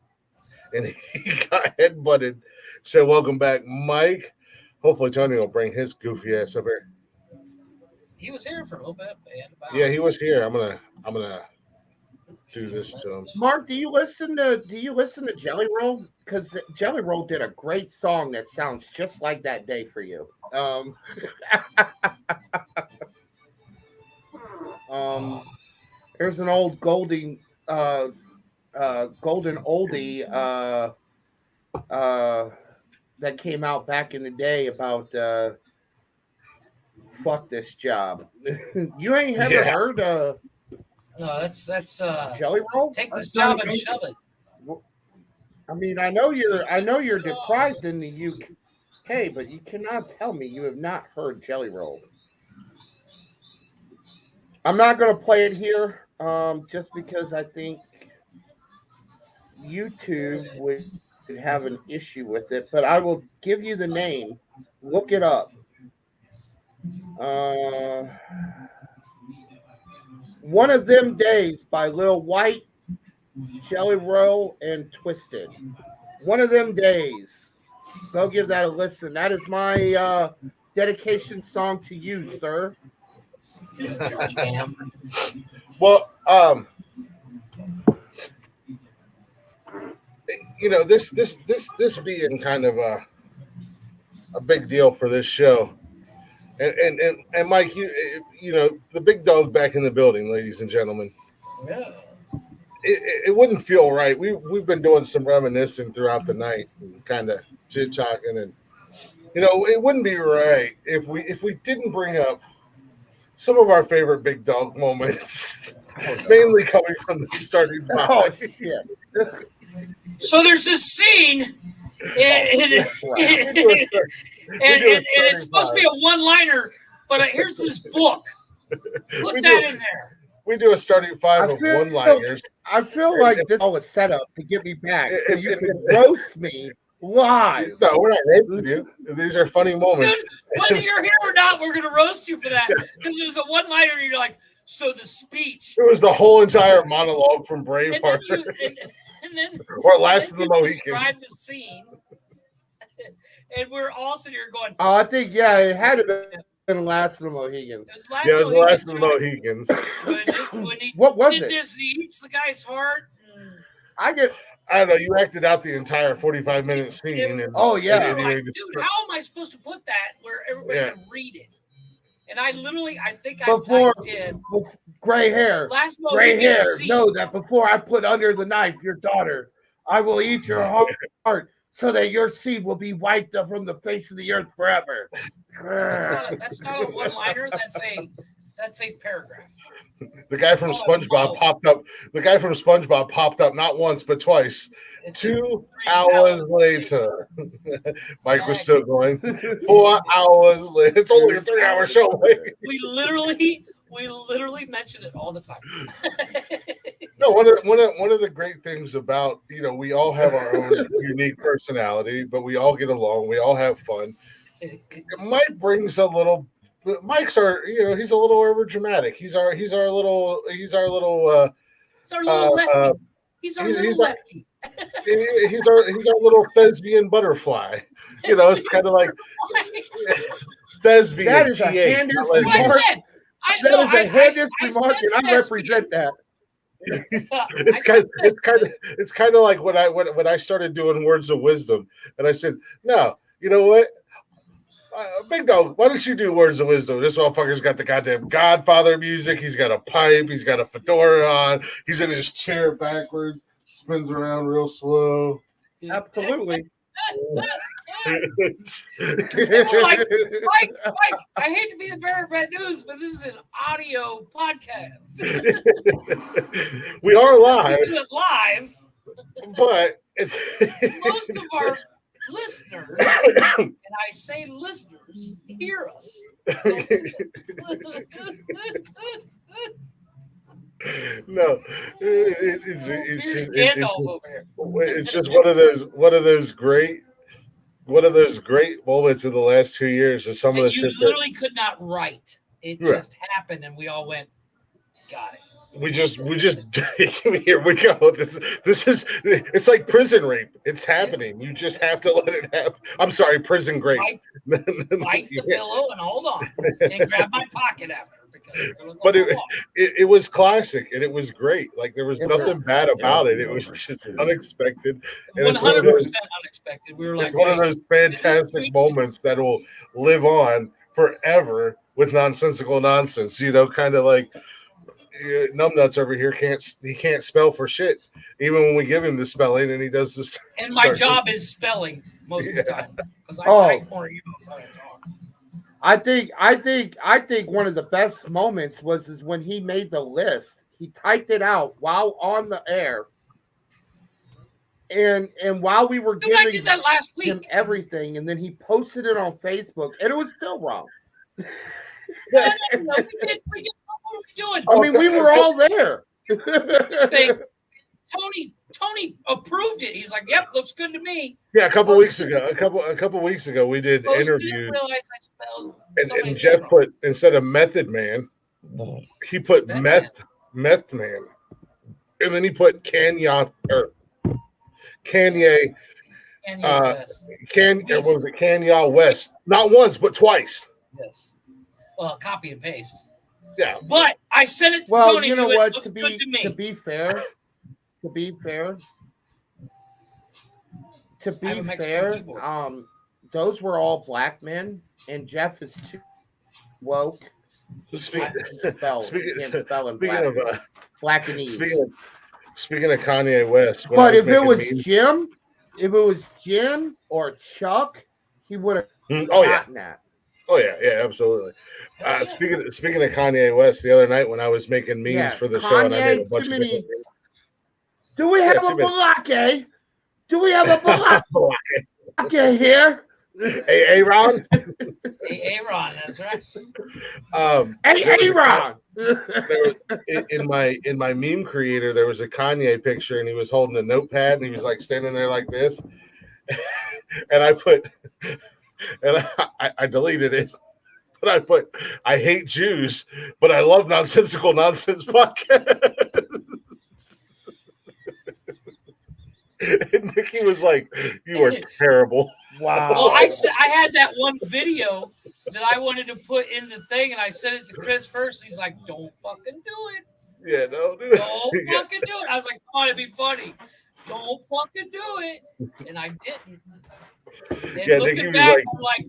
and he got headbutted. Said, "Welcome back, Mike." Hopefully, Tony will bring his goofy ass up here. He was here for a little bit. But he had to bounce. Yeah, he was here. I'm gonna do this to him. Mark, do you listen to Jelly Roll? Because Jelly Roll did a great song that sounds just like that day for you. There's an old golden oldie that came out back in the day about fuck this job. You ain't ever heard No, that's Jelly Roll? Take this job and shove it. I mean, I know you're deprived in the UK, but you cannot tell me you have not heard Jelly Roll. I'm not going to play it here, just because I think YouTube would have an issue with it. But I will give you the name. Look it up. One of Them Days by Lil White, Jelly Roll, and Twisted. One of Them Days. Go give that a listen. That is my dedication song to you, sir. Well, you know, this being kind of a big deal for this show, and Mike, you know, the big dog back in the building, ladies and gentlemen. Yeah. It wouldn't feel right. We've been doing some reminiscing throughout the night, and kind of chit chatting, and you know, it wouldn't be right if we didn't bring up some of our favorite big dog moments, mainly coming from the starting five. Oh, shit. So there's this scene, and it's supposed to be a one-liner, but here's this book. Put that in there. We do a starting five of one-liners. I feel like this all was set up to get me back, so you can roast me live. No, we're not roasting you. These are funny moments. Dude, whether you're here or not, we're gonna roast you for that because it was a one-liner. And you're like, so the speech. It was the whole entire monologue from Braveheart, And then or Last of the Mohicans. Describe the scene, and we're all sitting here going. Oh, I think it had to been Last of the Mohicans. Yeah, it was the Last of the Mohicans. When he What was did it? this, he eats the guy's heart. I don't know. You acted out the entire 45-minute scene. And, Dude, how am I supposed to put that where everybody can read it? And I think I did. Gray hair. Last Gray Mohican hair. scene. Know that before I put under the knife your daughter, I will eat your heart so that your seed will be wiped up from the face of the earth forever. That's not a one-liner. That's a paragraph. The guy from SpongeBob popped up. The guy from SpongeBob popped up not once but twice. 2 hours later, Mike was still going. 4 hours later. It's only a 3-hour show. We literally We literally mention it all the time. No, one of the great things about, we all have our own unique personality, but we all get along. We all have fun. Mike brings a little. Mike's he's a little over dramatic. He's our little He's our little lefty. He's our little lefty. He's our little thespian butterfly. It's kind of like thespian. That is a handist remark. That is a handist remark, and I represent that. It's kind of like when I started doing words of wisdom, and I said, "No, you know what, Big Dog, why don't you do words of wisdom? This motherfucker's got the goddamn Godfather music. He's got a pipe. He's got a fedora on. He's in his chair backwards, spins around real slow. Absolutely." It's like, Mike, I hate to be the bearer of bad news, but this is an audio podcast. We are live. We do it live, but most of our listeners, and I say listeners, hear us. No, it's just one of those great moments in the last 2 years of some of the you shit literally could not write. It just happened, and we all went, got it. We just here we go. This is it's like prison rape. It's happening. You just have to let it happen. I'm sorry, prison rape. Bite the pillow and hold on, and grab my pocket after. But it was classic, and it was great. Like there was nothing bad about it. It was just unexpected. 100% unexpected. We were like, it's one of those fantastic moments that will live on forever with Nonsensical Nonsense. Kind of like Numbnuts over here can't spell for shit, even when we give him the spelling, and he does this. And my job is spelling most of the time because I type more emails than I talk. I think one of the best moments is when he made the list. He typed it out while on the air, and while we were I giving did that last week. him everything, and then he posted it on Facebook, and it was still wrong. No, we did. What were we doing? I mean, we were all there. Tony approved it. He's like, "Yep, looks good to me." Yeah, a couple weeks ago, we did interviews, and Jeff put, instead of Method Man, he put Meth Man, and then he put Kanye West, not once but twice. Yes. Well, copy and paste. Yeah. But I sent it to Well, Tony. you know It what? looks To good to me. be fair, those were all black men, and Jeff is too woke. Speaking of Blackanese. Speaking of Kanye West, But if it was Jim or Chuck, he would have gotten that. Oh yeah, absolutely. Speaking of Kanye West, the other night when I was making memes for the show, and I made a bunch of different memes. Do we have a balake? Do we have a balake here? Hey, Ron. Hey, Ron, that's right. Hey, Ron. There was in my meme creator, there was a Kanye picture, and he was holding a notepad, and he was like standing there like this, and I put. And I deleted it, but I put, I hate Jews, but I love Nonsensical Nonsense podcast. And Nikki was like, "You are terrible." Wow. Well, I had that one video that I wanted to put in the thing, and I sent it to Chris first. He's like, "Don't fucking do it." Yeah, no, dude. Don't fucking do it. I was like, "Come on, it'd be funny." Don't fucking do it, and I didn't. And looking back, I'm like,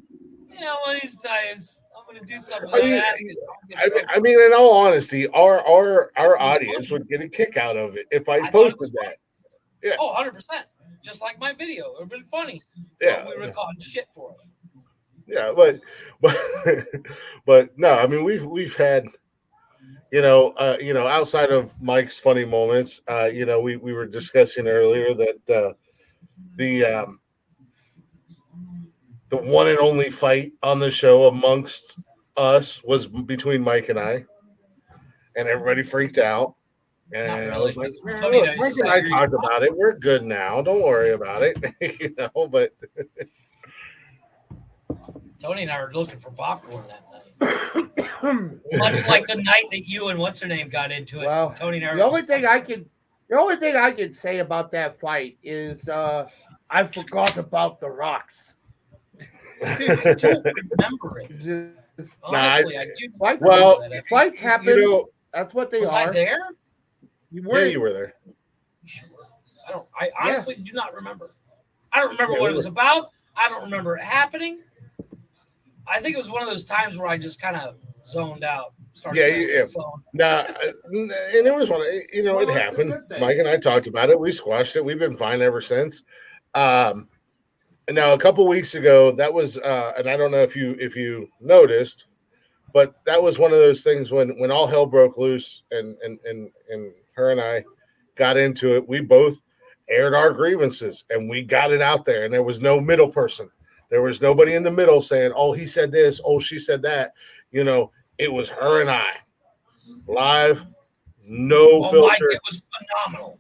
one of these times I'm gonna do something. I mean, in all honesty, our audience would get a kick out of it if I posted that. Yeah. Oh, 100%. Just like my video, it would have been funny. Yeah, we were calling shit for it. Yeah, but no, I mean we've had, outside of Mike's funny moments, we were discussing earlier that the one and only fight on the show amongst us was between Mike and I. and everybody freaked out. And Not I was really, like, because "Man, Tony look, knows Mike and I Saturday- talked about it. We're good now. Don't worry about it." You know, but Tony and I were looking for popcorn that night. Much like the night that you and what's her name got into it. Well, Tony and I the were only thing I can say about that fight is I forgot about the rocks. I don't remember it. Honestly, I do. Fights, well, fights happen. you know, that's what they Was are. I there? You yeah, weren't. you were there. I honestly do not remember. I don't remember Yeah, what we it was were. about. I don't remember it happening. I think it was one of those times where I just kind of zoned out. Started Yeah, playing yeah. with the phone. Nah, and it was one. You know, it happened. Mike and I talked about it. We squashed it. We've been fine ever since. Now a couple weeks ago, that was, and I don't know if you noticed, but that was one of those things when all hell broke loose, and her and I got into it. We both aired our grievances, and we got it out there, and there was no middle person. There was nobody in the middle saying, "Oh, he said this. Oh, she said that." You know, it was her and I, live, no Well, filter. Mike, it was phenomenal.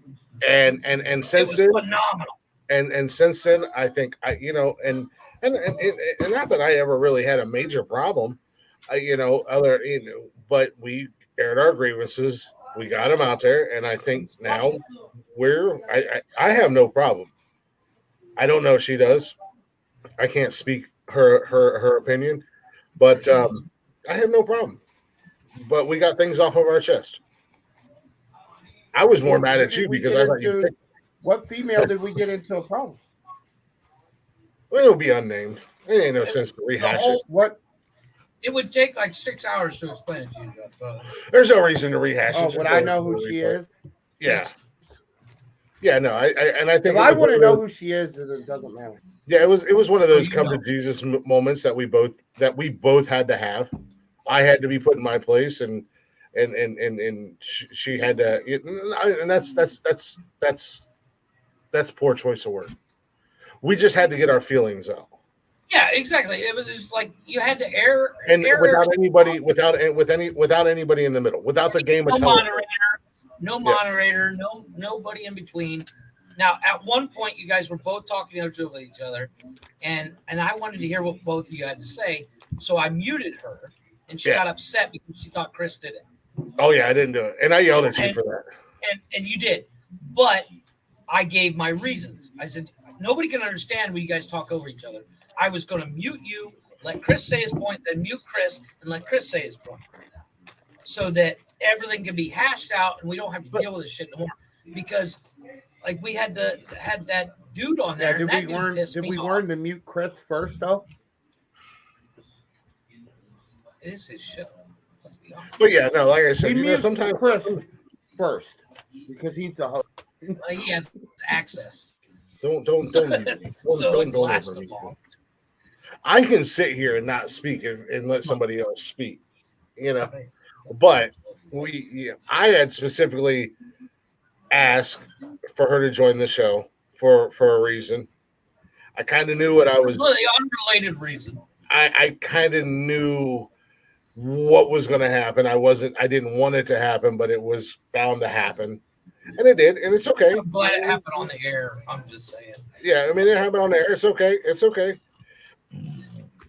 And It since was then, phenomenal. and since then, I think and not that I ever really had a major problem, but we aired our grievances, we got them out there, and I think now I have no problem. I don't know if she does. I can't speak her opinion, but I have no problem. But we got things off of our chest. I was more mad at you because I thought you picked. What female did we get into a problem? Well, it'll be unnamed. It ain't no sense to rehash it. What? It would take like 6 hours to explain it to you, brother. There's no reason to rehash it. Oh, would I know who she is? Yeah. Yeah, no, I think If I want to know who she is, then it doesn't matter. Yeah, it was one of those come to Jesus moments that we both had to have. I had to be put in my place, and she had to, and that's poor choice of word. We just had to get our feelings out, Yeah, exactly. It was just like you had to air and without everything. anybody, without anybody in the middle, without the game of No telephone. moderator, nobody in between. Now, at one point, you guys were both talking over each other, and I wanted to hear what both of you had to say, so I muted her, and she got upset because she thought Chris did it. Oh yeah, I didn't do it, and I yelled at you for that. And you did, but I gave my reasons. I said nobody can understand when you guys talk over each other. I was going to mute you, let Chris say his point, then mute Chris, and let Chris say his point, so that everything can be hashed out and we don't have to deal with this shit anymore. Because like we had that dude on there. Did we learn to mute Chris first though? It is his show. But yeah, no, like I said, We mute sometimes Chris first because he's the host. He has access. Don't So don't last over of me. all, I can sit here and not speak and let somebody else speak, But I had specifically asked for her to join the show for a reason. I kind of knew what I was. Well, the unrelated reason. I kind of knew what was going to happen. I didn't want it to happen, but it was bound to happen, and it did, and it's okay. I'm glad it happened on the air. I'm just saying. Yeah, I mean, it happened on air. It's okay. It's okay.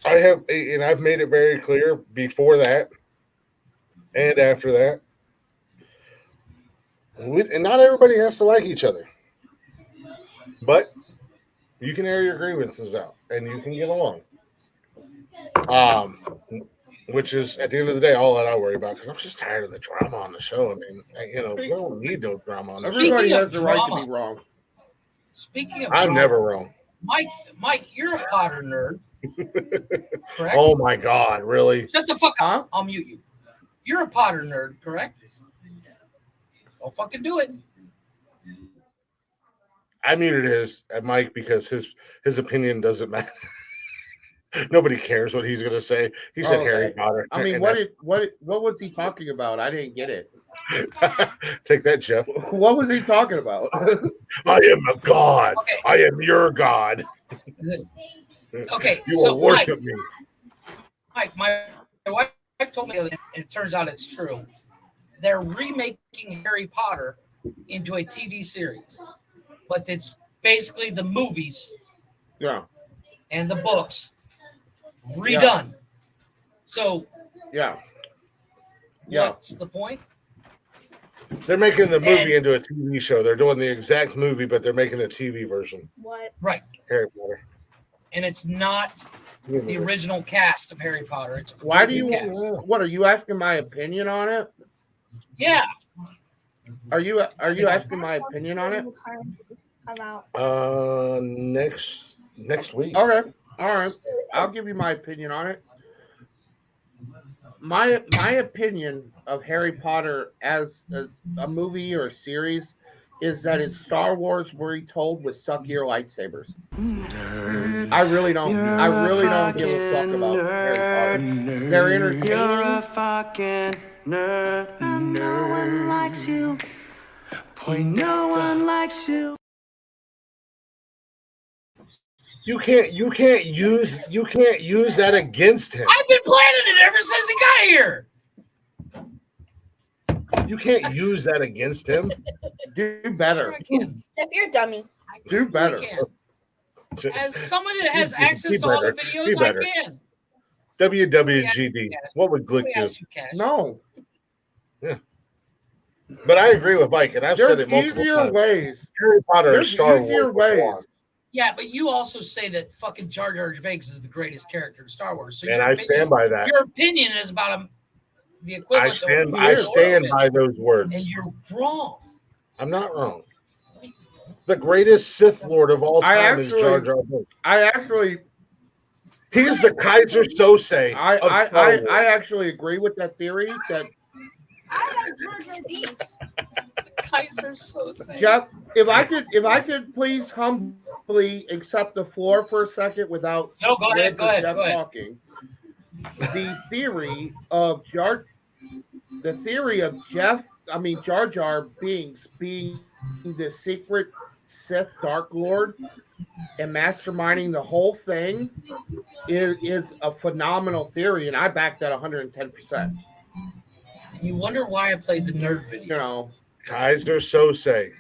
I've made it very clear before that and after that. And not everybody has to like each other, but you can air your grievances out and you can get along. Which is at the end of the day all that I worry about, because I'm just tired of the drama on the show. I mean, we don't need no drama on the show. Everybody has the right to be wrong. Speaking of I'm drama, never wrong. Mike, you're a Potter nerd, correct? Oh my God, really? Shut the fuck up. I'll mute you. You're a Potter nerd, correct? I'll fucking do it. I muted Mike because his opinion doesn't matter. Nobody cares what he's going to say. He said Harry Potter. I mean, and what was he talking about? I didn't get it. Take that, Jeff. What was he talking about? I am a god. Okay. I am your god. Okay, You so will worship me. Mike, my wife told me, and it turns out it's true, they're remaking Harry Potter into a TV series, but it's basically the movies, and the books redone. So, what's the point? They're making the movie into a TV show. They're doing the exact movie, but they're making a TV version. What? Right. Harry Potter. And it's not the original cast of Harry Potter. It's a Why do new you? cast. What are you asking my opinion on it? Yeah. Are you asking my opinion on it? Next week. Okay. All right. I'll give you my opinion on it. My opinion of Harry Potter as a movie or a series is that it's Star Wars retold with suckier lightsabers. I really don't give a fuck about Harry Potter. They're entertaining. You're a fucking nerd. And no one likes you. No one likes you. You can't use that against him. I've been planning it ever since he got here. You can't use that against him. Do better. If you're a dummy. Do better. As someone that has access to all the videos, I can. WWGD. What would Glick do? No. Yeah. But I agree with Mike, and I've said it multiple times. Ways. Harry Potter is Star easier Wars. ways. Yeah, but you also say that fucking Jar Jar Binks is the greatest character in Star Wars. So And your I opinion, stand by that. Your opinion is about the equivalent. I stand by those words. And you're wrong. I'm not wrong. The greatest Sith Lord of all time is Jar Jar Binks. He's the Kaiser Sose. I actually agree with that theory that Kaiser Sose. Jeff, if I could please humbly accept the floor for a second without go ahead, Jeff talking. The theory of Jar Jar Binks being the secret Sith Dark Lord and masterminding the whole thing is a phenomenal theory, and I back that 110%. You wonder why I played the nerd video. You know, Kaiser Sose.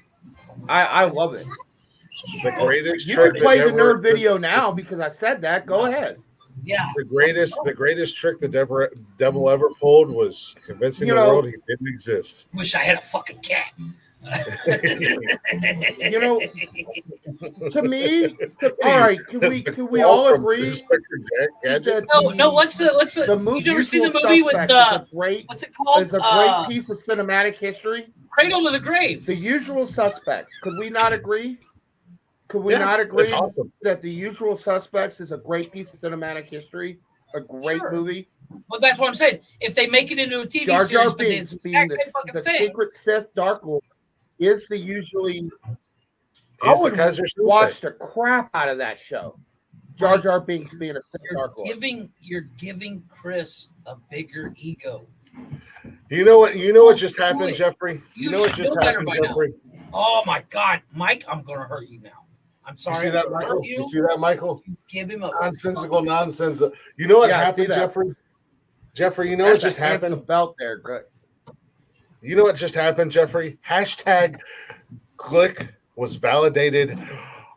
I love it. The greatest You trick can play that the ever- nerd video now because I said that. Go ahead. Yeah. The greatest trick the devil ever pulled was convincing the world he didn't exist. Wish I had a fucking cat. You know, to me, all right. Can we all agree? What's the movie? You ever seen the movie with what's it called? It's a great piece of cinematic history. Cradle to the Grave. The Usual Suspects. Could we not agree? Could we Yeah, not agree that's awesome. that The Usual Suspects is a great piece of cinematic history? A great movie. Well, that's what I'm saying. If they make it into a TV Jar series, Jar but it's Binks the being exact same fucking the thing. secret Sith Dark Lord is the usually. I He's the would Kaiser Sose. watch the crap out of that show. Jar Jar Binks being a Sith Dark Lord. You're giving Chris a bigger ego. You know what just happened, Jeffrey? You know what just feel better happened, by now. Jeffrey? Oh my God, Mike! I'm gonna hurt you now. I'm You sorry. see I'm that, gonna Michael? hurt You see that, Michael? Give him a Nonsensical nonsense. You know what Yeah, I see happened, that. Jeffrey? Jeffrey, you know That's what just a handsome happened? belt there, good. You know what just happened, Jeffrey? Hashtag click was validated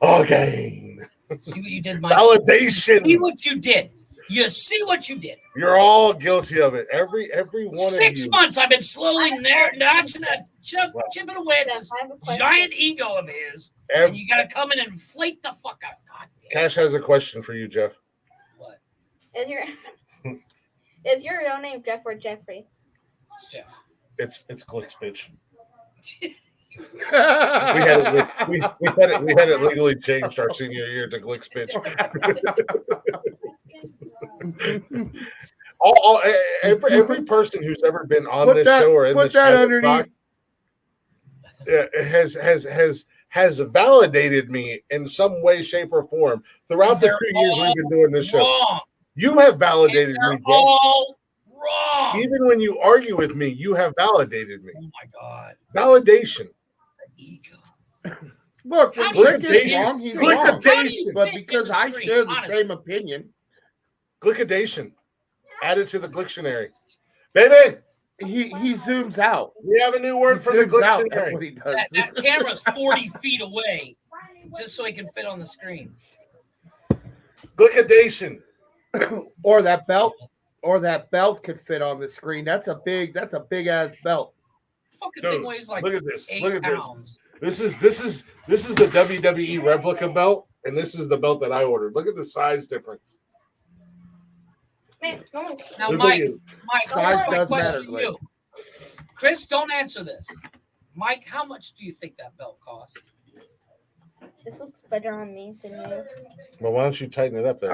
again. See what you did, Mike. Validation. See what you did. You see what you did. You're all guilty of it. Every one of 6 you. months I've been slowly notching that, chipping away at this giant ego of his, and you got to come in and inflate the fuck out. God damn. Cash has a question for you, Jeff. Is your real name Jeff or Jeffrey? It's Jeff. It's Glick's bitch. we had it legally changed our senior year to Glick's bitch. Every person who's ever been on this show or in this show has validated me in some way, shape, or form throughout the 2 years we've been doing this show. Wrong. You have validated me. All wrong. Even when you argue with me, you have validated me. Oh my God. Validation. Look, when Glick is wrong, he's wrong. Glickadation. But because I share the same opinion. Glickadation. Added to the Glicktionary. Baby, he zooms out. We have a new word for the Zooms out. That's dictionary. what he does. That camera's 40 feet away, just so he can fit on the screen. Glycidation. Or that belt could fit on the screen. That's a big ass belt. Fucking Dude, thing weighs like look at this. 8 Look at pounds. this. This is the WWE replica belt, and this is the belt that I ordered. Look at the size difference. Now, Look Mike, at it. here's Size my does question matter, to you. Chris, don't answer this. Mike, how much do you think that belt cost? This looks better on me than you. Well, why don't you tighten it up there?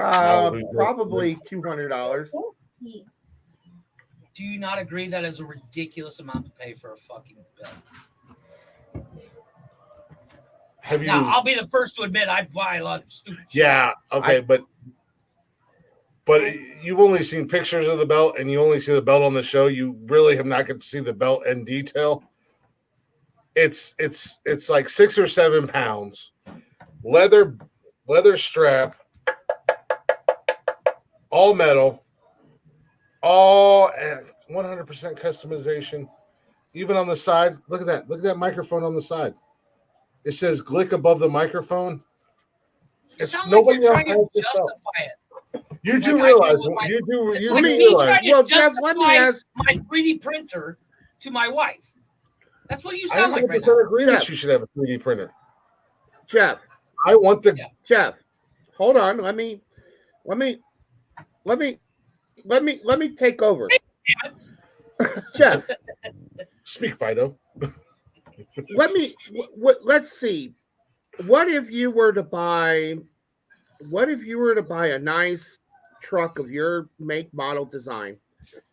Probably $200. Do you not agree that is a ridiculous amount to pay for a fucking belt? Have you? Now, I'll be the first to admit I buy a lot of stupid shit. Yeah. Okay, but you've only seen pictures of the belt, and you only see the belt on the show. You really have not get to see the belt in detail. It's like 6 or 7 pounds, leather strap, all metal, all 100% customization. Even on the side, look at that microphone on the side. It says Glick above the microphone. You sound like you're trying to justify it. You do realize well, Jeff, let me ask my 3D printer to my wife. That's what you sound like right now. I agree that you should have a 3D printer. Jeff, I want the Jeff. Hold on, let me take over. Jeff, speak, Fido. Let's see. What if you were to buy a nice truck of your make, model, design,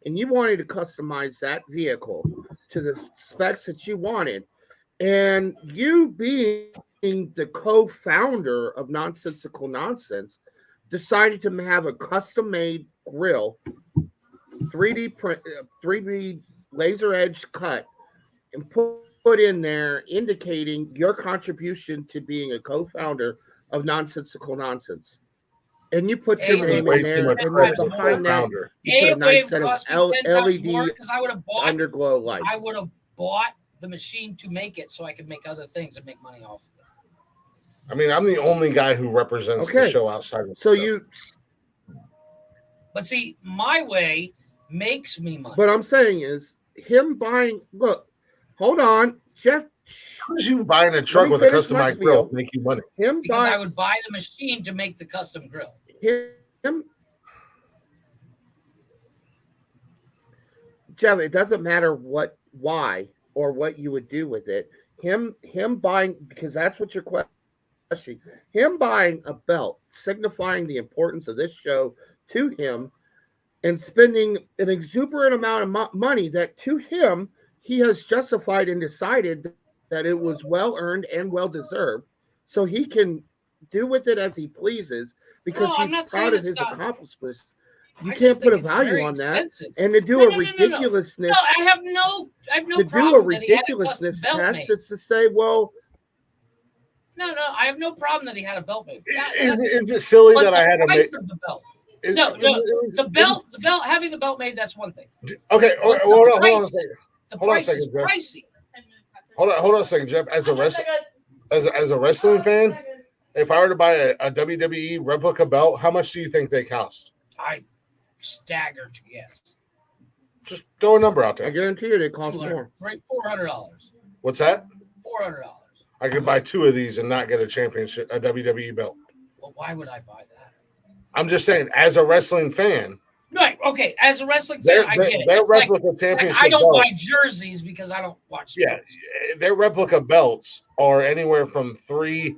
and you wanted to customize that vehicle to the specs that you wanted, and you being the co-founder of Nonsensical Nonsense decided to have a custom-made grill, 3D laser edge cut, and put in there indicating your contribution to being a co-founder of Nonsensical Nonsense. And you put your name in there, and then behind that, you put a nice set of LED underglow lights. I would have bought the machine to make it so I could make other things and make money off of it. I mean, I'm the only guy who represents the show outside of the show. But see, my way makes me money. What I'm saying is him buying. Look, hold on, Jeff. How is you buying a truck with a customized grill make you money? Because I would buy the machine to make the custom grill. Jeff, it doesn't matter why or what you would do with it. Him buying, because that's what your question. Him buying a belt signifying the importance of this show to him, and spending an exuberant amount of money that to him he has justified and decided that it was well earned and well deserved, so he can do with it as he pleases because he's proud of his accomplishments. You can't put a value on that, and to do a ridiculousness. No, I have no to problem do a that he had a ridiculousness custom belt test made. is to say, well, No, I have no problem that he had a belt made. Is it silly But that I had to price make? of the belt. Is- No, is- the belt, having the belt made, that's one thing. Okay, But hold on a price- second. The Hold on a price is second, Jeff. pricey. Hold on a second, Jeff. As a wrestling fan, if I were to buy a WWE replica belt, how much do you think they cost? I staggered to guess. Just throw a number out there. I guarantee you they cost more. $400. What's that? $400. I could buy 2 of these and not get a championship, a WWE belt. Well, why would I buy that? I'm just saying, as a wrestling fan, Right. Okay. As a wrestling fan, I get it. Their It's like, replica it's like championship I don't buy belts. jerseys because I don't watch Yeah, sports. their replica belts are anywhere from $300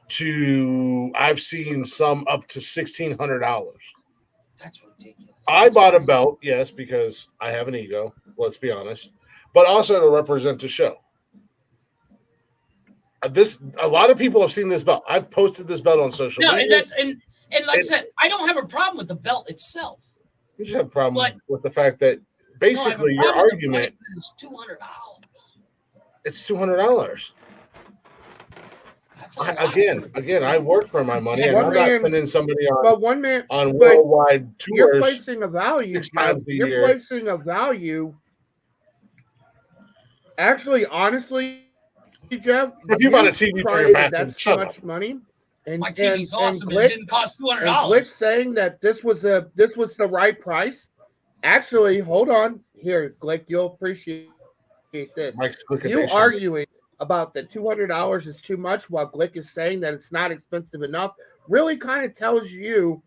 to I've seen some up to $1,600. That's ridiculous. I bought a belt, yes, because I have an ego. Let's be honest, but also to represent the show. A lot of people have seen this belt. I've posted this belt on social No, media. and like I said, I don't have a problem with the belt itself. You just have a problem with the fact that basically your argument is $200. it's $200. Again, I work for my money, and I'm not spending somebody on worldwide You're tours. placing a value. 6 times a You're year. placing a value Actually, honestly, Jeff, If you bought a TV for your bathroom, that's too shut much up. money. And My TV's awesome. Glick, It didn't cost $200. and Glick saying that this was the right price. Actually, hold on here, Glick. You'll appreciate this. Mike's You liquidation. arguing about the $200 is too much, while Glick is saying that it's not expensive enough, really kind of tells you,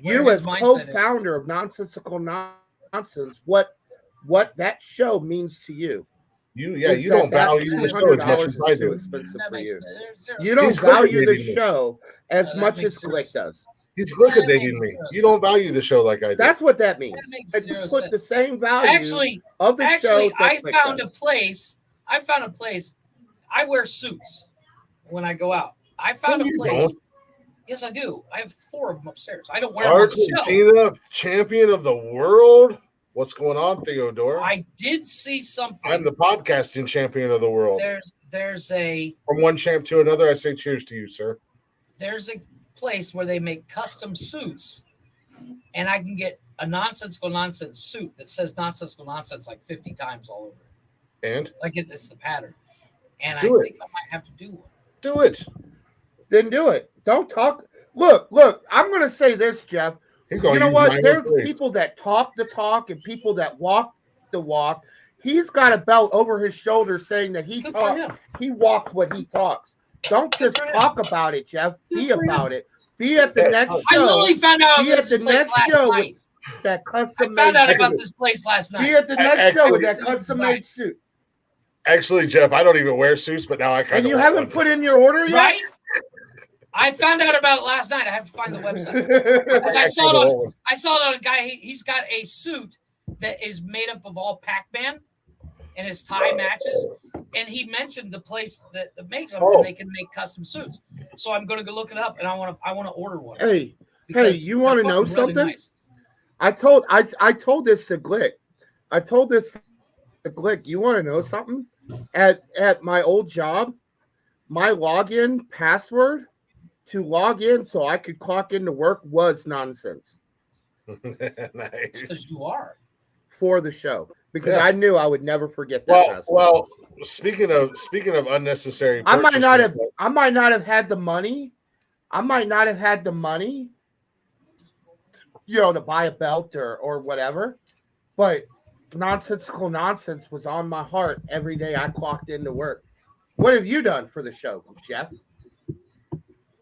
Where as his mindset is. co-founder of Nonsensical Nonsense, what that show means to you. You don't value the show as much as I do. Expensive for you. Zero. You don't He's value the liquidating me. show as that much makes as zero Glick does. He's liquidating me. You don't value the show like I do. That's what that means. makes And zero put sense. the same value Actually, of the show. that I Glick found does. a place. I wear suits when I go out. I found No, a you place. don't. Yes, I do. I have 4 of them upstairs. I don't wear them on the show. Argentina, champion of the world. What's going on, Theodore? I did see something. I'm the podcasting champion of the world. There's a From one champ to another, I say cheers to you, sir. there's a place where they make custom suits, and I can get a Nonsensical Nonsense suit that says Nonsensical Nonsense like 50 times all over it. And Like it's the pattern. And Do I it. think I might have to do one. do it. Then do it. Don't talk. Look. I'm going to say this, Jeff. He's gonna You know use what? my There's phrase. people that talk the talk and people that walk the walk. He's got a belt over his shoulder saying that he Good for talks. him. He walks what he talks. Don't just for him. talk about it, Jeff. Be for him. about it. Be at the next show. I literally found out Be about at the this place next last show night. with that I custom found out made about suit. this place last Be night. at the next show with that Actually- custom made suit. Actually, Jeff, I don't even wear suits, but now I kind And of you haven't put in your order yet? Right? I found out about it last night. I have to find the website. Because I saw it on a guy. He's got a suit that is made up of all Pac-Man, and his tie matches. And he mentioned the place that makes them, and they can make custom suits. So I'm going to go look it up, and I want to order one. Hey, Because you want to they're know fucking really something? nice. I told this to Glick. I told this to Glick. You want to know something? At my old job, my login password to log in so I could clock into work was nonsense Nice. Because you are. for the show because Yeah. I knew I would never forget that password. Well, speaking of unnecessary, I might not have. purchases, I might not have had the money. I might not have had the money, to buy a belt or whatever. But Nonsensical Nonsense was on my heart every day I clocked into work. What have you done for the show, Jeff?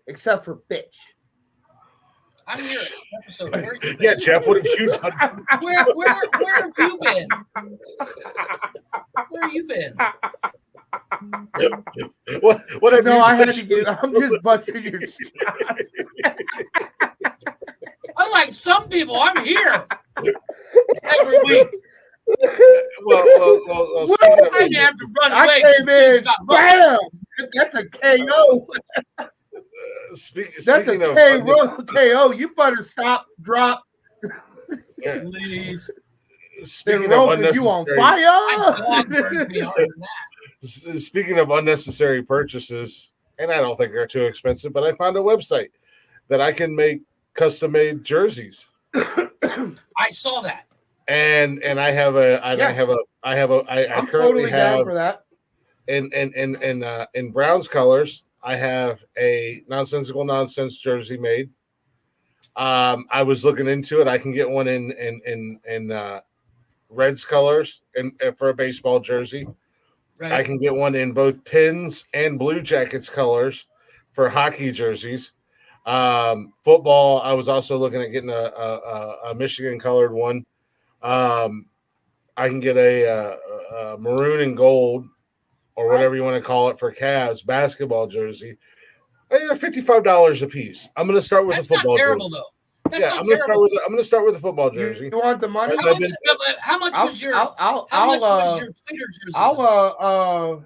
Except for bitch. I'm here at episode. Where have you Yeah, been? Jeff, what have you done? Where have you been? Where have you been? What have No, you I had done? to get. I'm just busting your shot. Unlike some people, I'm here every week. Well, speaking of- I didn't have to run I away. came 'cause dudes in. got rough. Bam! That's a KO. That's a speaking of KO. You better stop, drop, Please. and speaking roll of 'cause you on unnecessary, My dog burns me harder than that. speaking of unnecessary purchases, and I don't think they're too expensive, but I found a website that I can make custom-made jerseys, I saw that. and I have a I Yeah. have a I have a I I'm currently totally down have for that. in Brown's colors. I have a Nonsensical Nonsense jersey made. I was looking into it. I can get one in Reds colors and for a baseball jersey. Right. I can get one in both Pins and Blue Jackets colors for hockey jerseys. Football, I was also looking at getting a Michigan colored one. I can get a maroon and gold or whatever you want to call it for Cavs basketball jersey. They're $55 a piece. I'm going to start with That's the football not terrible jersey. though. That's Yeah, not I'm going to start terrible. with the football jersey. You want the money? How much was your I'll tweeter jersey?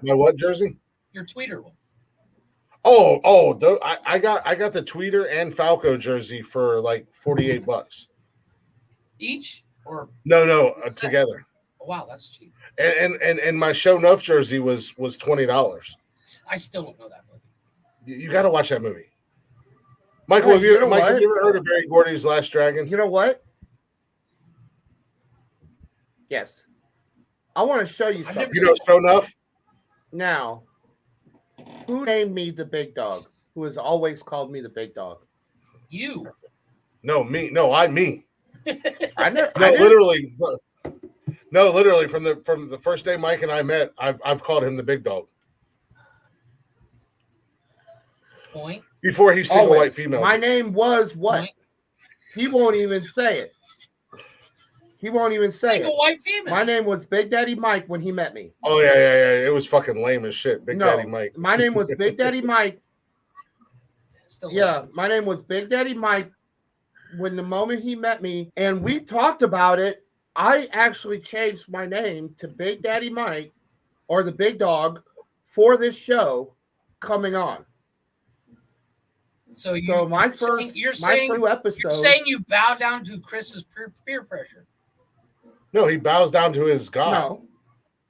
My what jersey? Your tweeter one. I got the Tweeter and Falco jersey for like $48 Each or no together. Oh, wow, that's cheap. And my Show Nuff jersey was $20. I still don't know that movie. You got to watch that movie. Michael, Hey, have you you know Mike, have what? you ever heard of Barry Gordy's Last Dragon? You know what? Yes. I want to show you something. You know, show enough. Now, who named me the big dog? Who has always called me the big dog? You. No, me. No, me. I know. No, literally. No, literally. From the first day Mike and I met, I've called him the big dog. Point. Before he's single white female. My name was what? Point. He won't even say it. He won't even say Single it. white female. My name was Big Daddy Mike when he met me. Oh yeah. It was fucking lame as shit. Big Daddy Mike. My name was Big Daddy Mike. Still Yeah, my name was Big Daddy Mike when the moment he met me, and we talked about it. I actually changed my name to Big Daddy Mike or the Big Dog for this show coming on. So my you're first saying episode. You're saying you bow down to Chris's peer pressure. No, he bows down to his God.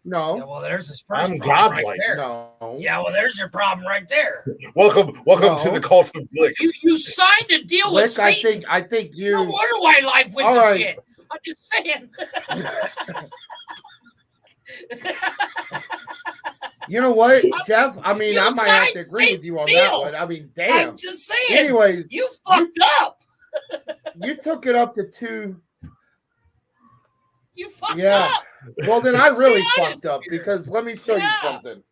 No. Yeah, well, there's his first I'm problem godlike. right there. No. Yeah, well, there's your problem right there. Welcome to the cult of Glick. You signed a deal with Rick, Satan. I think you. No wonder why life went All to right. shit. I'm just saying. You know what, Jeff? I mean, you I might have to signed agree with you on Satan's that deal. one. I mean, damn. I'm just saying. Anyways, you fucked up. You took it up to 2. You fucked Yeah. up. Well, then I Let's be really honest fucked up because let me show you something.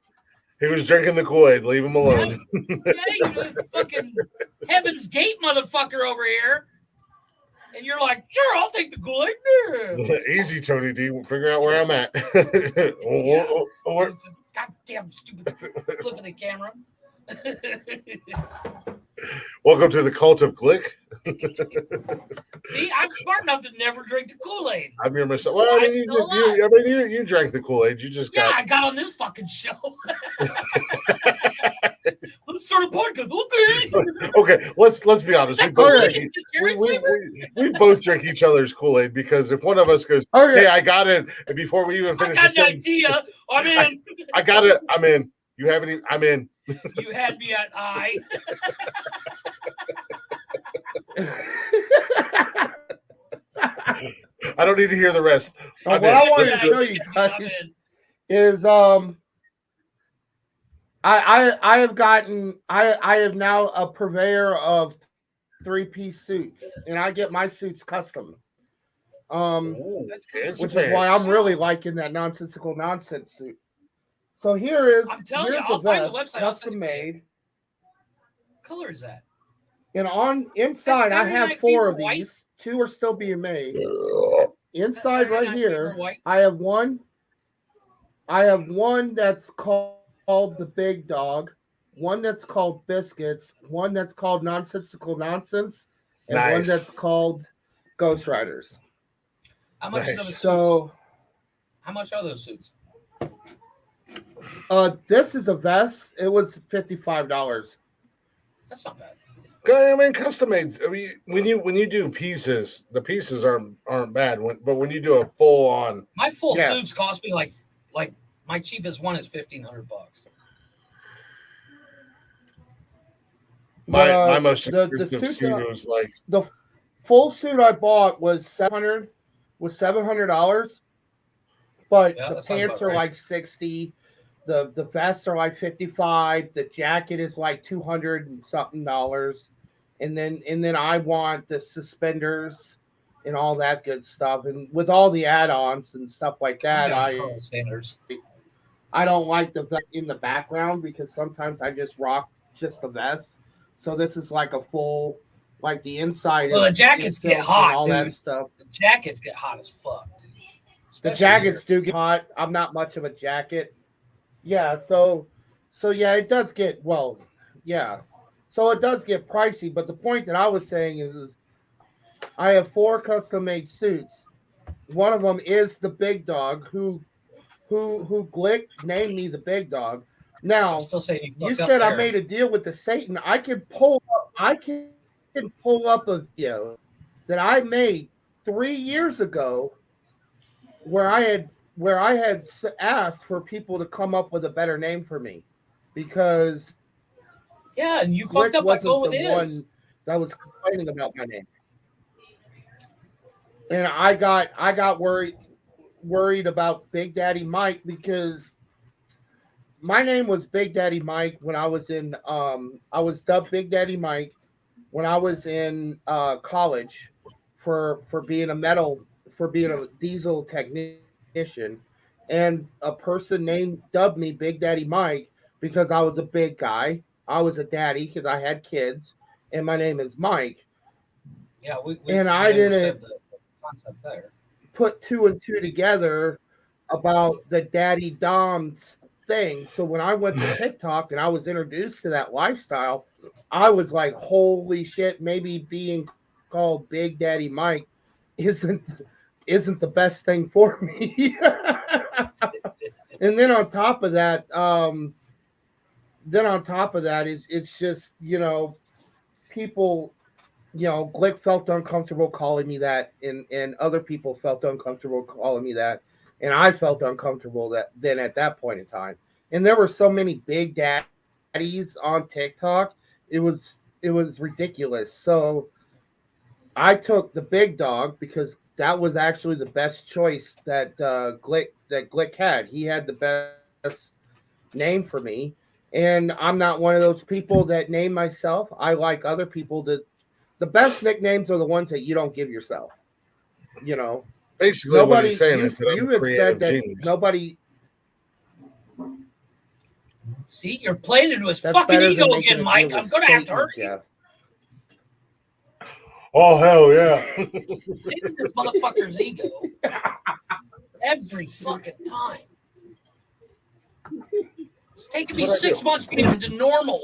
He was drinking the Kool-Aid. Leave him alone. Yeah, you fucking Heaven's Gate motherfucker over here. And you're like, sure, I'll take the Kool-Aid. Easy, Tony D. We'll figure out where I'm at. Goddamn stupid flip of the camera. Welcome to the cult of Glick. See, I'm smart enough to never drink the Kool-Aid. I'm your myself. Well, I mean, you drank the Kool-Aid. You just got. I got on this fucking show. Let's start a podcast. Okay, let's be honest. We both drink each other's Kool-Aid because if one of us goes, "Hey, I got it," and before we even finish, I got an idea. I'm in. I got it. I'm in. You haven't even. I'm in. You had me at I. I don't need to hear the rest. What I want to show you guys is I have now a purveyor of 3-piece suits, and I get my suits custom. Which is why I'm really liking that nonsensical nonsense suit. So here's I'll find the website. custom made. What color is that? And inside I have 4 of these. 2 are still being made. Inside right here, I have one that's called the Big Dog, one that's called Biscuits, one that's called Nonsensical Nonsense, and one that's called Ghost Riders. How much are those suits? How much are those suits? This is a vest. It was $55. That's not bad. I mean, custom made. I mean, when you do pieces, the pieces aren't bad. But when you do a full on, my full suits cost me like my cheapest one is $1,500. My most expensive suit was like the full suit I bought was $700, but the pants are like $60. The vests are like $55. The jacket is like $200 and something dollars, and then I want the suspenders and all that good stuff, and with all the add-ons and stuff like that. I don't like the vest in the background because sometimes I just rock just the vest. So this is like a full, like the inside. Well, the jackets get hot, all dude. that stuff. The jackets get hot as fuck, dude. The jackets do get hot. I'm not much of a jacket. Yeah, so yeah, it does get so it does get pricey. But the point that I was saying is I have 4 custom made suits. One of them is the Big Dog, who Glick named me the Big Dog. Now you said I made a deal with the Satan. I can pull up a video that I made 3 years ago where I had asked for people to come up with a better name for me, because and you fucked up by going with the his. one that was complaining about my name, and I got worried. worried about Big Daddy Mike because my name was Big Daddy Mike when I was in I was dubbed Big Daddy Mike when I was in college for being a diesel technician, and a person dubbed me Big Daddy Mike because I was a big guy. I was a daddy because I had kids, and my name is Mike. Yeah, and I didn't the concept there. put two and two together about the Daddy Doms thing. So when I went to TikTok and I was introduced to that lifestyle, I was like, holy shit, maybe being called Big Daddy Mike isn't the best thing for me. And then on top of that, it's just, people, Glick felt uncomfortable calling me that, and other people felt uncomfortable calling me that, and I felt uncomfortable then at that point in time. And there were so many big daddies on TikTok, it was ridiculous. So I took the big dog because that was actually the best choice that Glick had. He had the best name for me, and I'm not one of those people that name myself. I like other people to. The best nicknames are the ones that you don't give yourself. Basically, what he's saying is that I'm you a had creative said that genius. nobody. See, you're playing into his That's fucking better ego than making again, a Mike. deal I'm with gonna have to Satan, hurt you. Jeff. Oh hell yeah! Into this motherfucker's ego every fucking time. It's taking me 6 months to get into normal.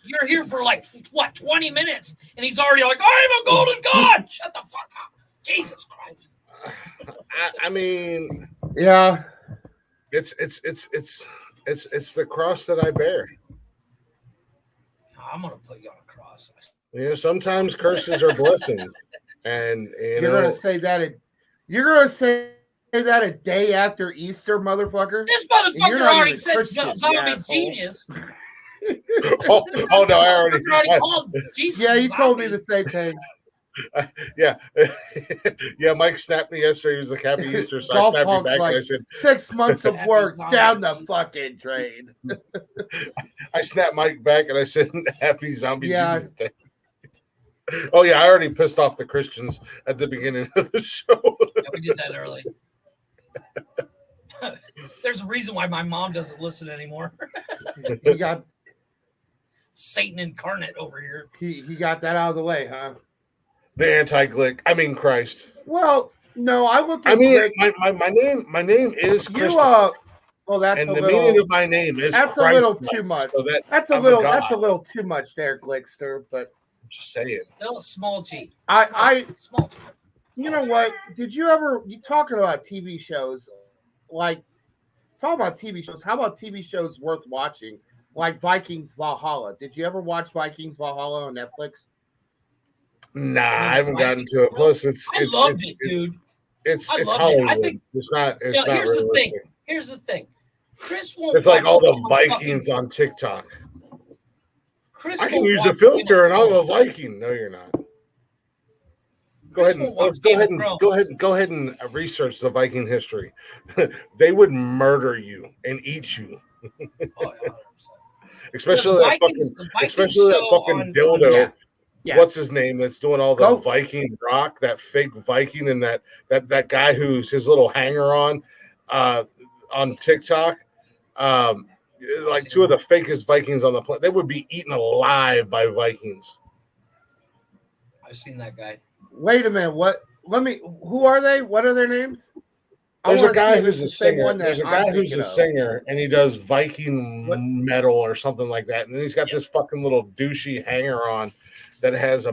You're here for like what, 20 minutes, and he's already like, "I'm a golden god." Shut the fuck up, Jesus Christ. I mean, yeah, it's the cross that I bear. I'm gonna put you on a cross. Sometimes curses are blessings, and You're gonna say that. You're gonna say that a day after Easter, motherfucker. This And you're motherfucker not already even said Christian, zombie asshole. genius. oh no, I already. Called Jesus. Yeah, he told me the same thing. Yeah, yeah. Mike snapped me yesterday. He was like, "Happy Easter." So I Golf snapped him punk's back like and I said, 6 months of work down the fucking drain. I snapped Mike back and I said, "Happy Zombie Yeah. Jesus Day." Oh yeah, I already pissed off the Christians at the beginning of the show. Yeah, we did that early. There's a reason why my mom doesn't listen anymore. He got Satan incarnate over here. he got that out of the way, huh? The anti-Glick. I mean Christ. Well, no, I look at I mean, Glick. my name is You Christopher. well, that's And a the little. meaning of my name is That's Christ. a little too much. So That's a I'm little. God. That's a little too much there, Glickster. But just say it. Still a small G. Small G. You know what? Did you ever? You talking about TV shows? Like, talk about TV shows. How about TV shows worth watching? Like Vikings Valhalla. Did you ever watch Vikings Valhalla on Netflix? Nah, I haven't gotten to it. Plus, I loved it, dude. It's loved Hollywood. it. I think It's not. It's now, not here's the realistic. thing. Here's the thing. Chris won't. It's like watch all the Game of Vikings on TikTok. Chris I can won't use a watch filter and Game of I'm a Thrones. Viking. No, you're not. Go ahead and research the Viking history. They would murder you and eat you. Especially that fucking dildo. What's his name? That's doing all the Viking rock, that fake Viking, and that guy who's his little hanger on TikTok. Like two of the fakest Vikings on the planet. They would be eaten alive by Vikings. I've seen that guy. Wait a minute. What? Who are they? What are their names? There's a guy who's a singer. There's a guy who's a singer, and he does Viking metal or something like that. And then he's got this fucking little douchey hanger on that has a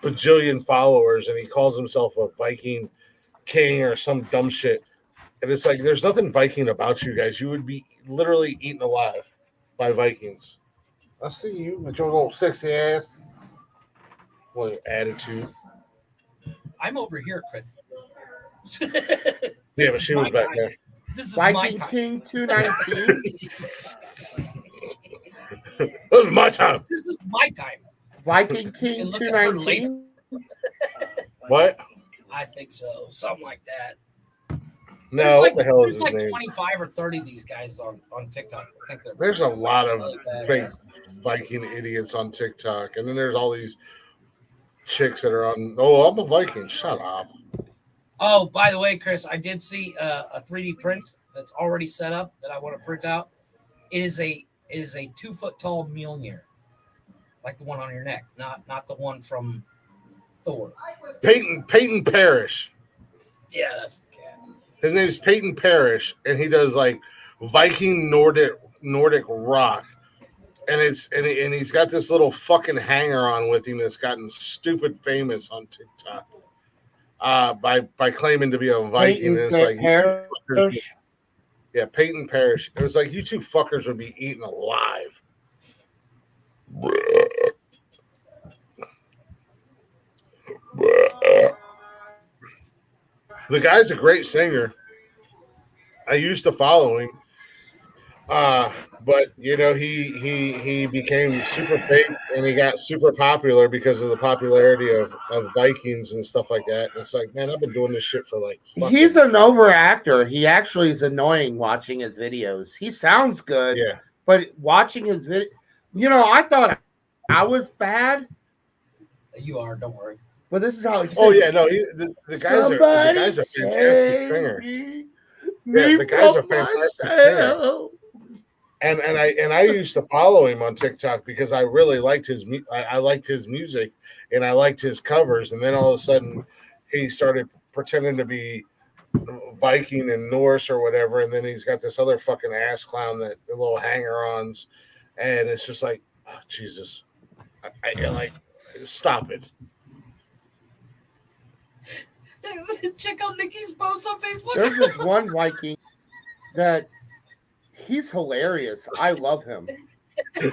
bajillion followers, and he calls himself a Viking king or some dumb shit. And it's like, there's nothing Viking about you guys. You would be literally eaten alive by Vikings. I see you with your little sexy ass. Well, your attitude. I'm over here, Chris. Yeah, but she was back there. This is my Viking time. King 219. This is my time. This is my time. Viking King And look at her 219. What? I think so. Something like that. No, There's what the hell is there's his like name? 25 or 30 of these guys on TikTok. I think they're There's a lot of really badass. fake Viking idiots on TikTok, and then there's all these chicks that are on. Oh, I'm a Viking. Shut up. Oh, by the way, Chris, I did see a 3D print that's already set up that I want to print out. It is a 2 foot tall Mjolnir, like the one on your neck, not the one from Thor. Peyton Parrish. Yeah, that's the cat. His name's Peyton Parrish, and he does like Viking Nordic rock. And he's got this little fucking hanger on with him that's gotten stupid famous on TikTok by claiming to be a Viking. And it's like, yeah, Peyton Parrish. It was like, you two fuckers would be eaten alive. The guy's a great singer. I used to follow him. But you know, he became super fake and he got super popular because of the popularity of Vikings and stuff like that. And it's like, man, I've been doing this shit for like He's an over actor. He actually is annoying watching his videos. He sounds good, yeah. But watching his video, you know, I thought I was bad. You are, don't worry. But this is how he Oh yeah, no, the guy's a fantastic singer. Yeah, the guy's a fantastic singer. And I used to follow him on TikTok because I really liked I liked his music and I liked his covers. And then all of a sudden he started pretending to be Viking and Norse or whatever. And then he's got this other fucking ass clown that the little hanger-ons, and it's just like, oh, Jesus, I like, stop it. Check out Nikki's post on Facebook. There's this one Viking that he's hilarious. I love him. I'm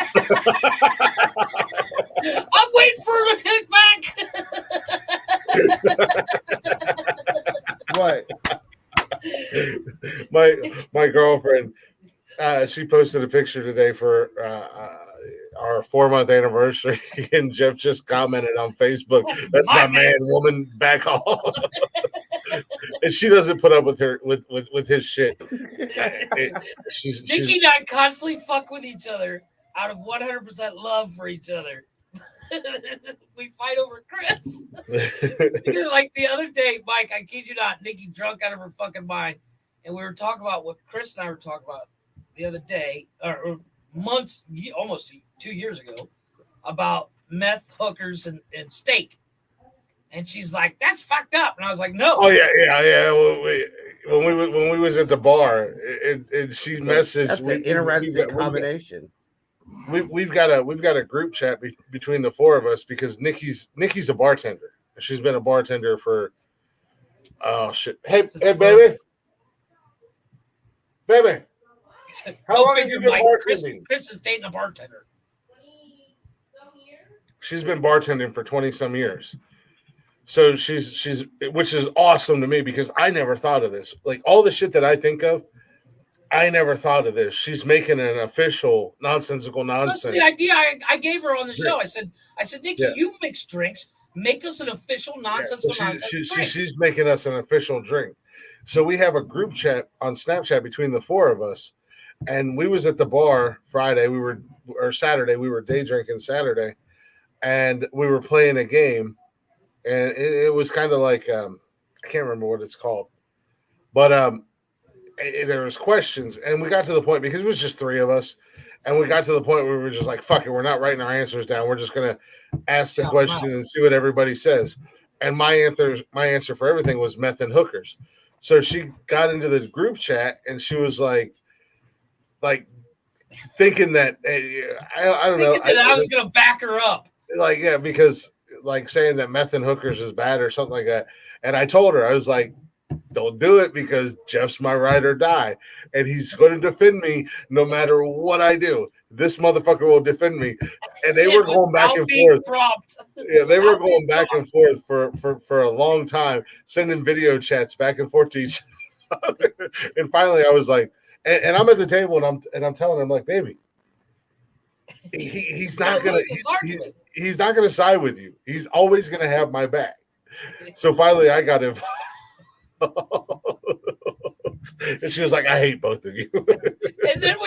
waiting for him to kick back. What? My girlfriend, she posted a picture today for our 4-month anniversary, and Jeff just commented on Facebook, "That's my man, woman, back off." And she doesn't put up with her with his shit. Nikki and I constantly fuck with each other out of 100% love for each other. We fight over Chris. Like the other day, Mike, I kid you not, Nikki drunk out of her fucking mind, and we were talking about what Chris and I were talking about the other day, or months, almost 2 years ago, about meth, hookers, and steak. And she's like, "That's fucked up." And I was like, "No." Oh yeah. When we was at the bar, and she messaged. That's an interesting combination. We've got a group chat between the four of us because Nikki's a bartender. She's been a bartender for shit. Hey baby. How long have you been bartending? Chris is dating a bartender. She's been bartending for 20 some years. So she's which is awesome to me because I never thought of this. Like all the shit that I think of, I never thought of this. She's making an official nonsensical nonsense. That's the idea I gave her on the show. I said, Nikki, you mix drinks. Make us an official nonsensical nonsense drink. She's making us an official drink. So we have a group chat on Snapchat between the four of us. And we was at the bar Saturday. We were day drinking Saturday. And we were playing a game. And it was kind of like, I can't remember what it's called. But there was questions. And we got to the point, because it was just three of us. And we got to the point where we were just like, fuck it, we're not writing our answers down. We're just going to ask the question and see what everybody says. And my answer for everything was meth and hookers. So she got into the group chat and she was like thinking that, I don't know. I was going to back her up. Like, yeah, because like saying that meth and hookers is bad or something like that. And I told her, I was like, don't do it because Jeff's my ride or die. And he's going to defend me no matter what I do. This motherfucker will defend me. And they were going back and forth. Yeah, they were going back and forth for a long time, sending video chats back and forth to each other. And finally I was like, and I'm at the table and I'm telling her, I'm like, baby, he's not gonna side with you. He's always gonna have my back. So finally, I got involved. And she was like, I hate both of you. And then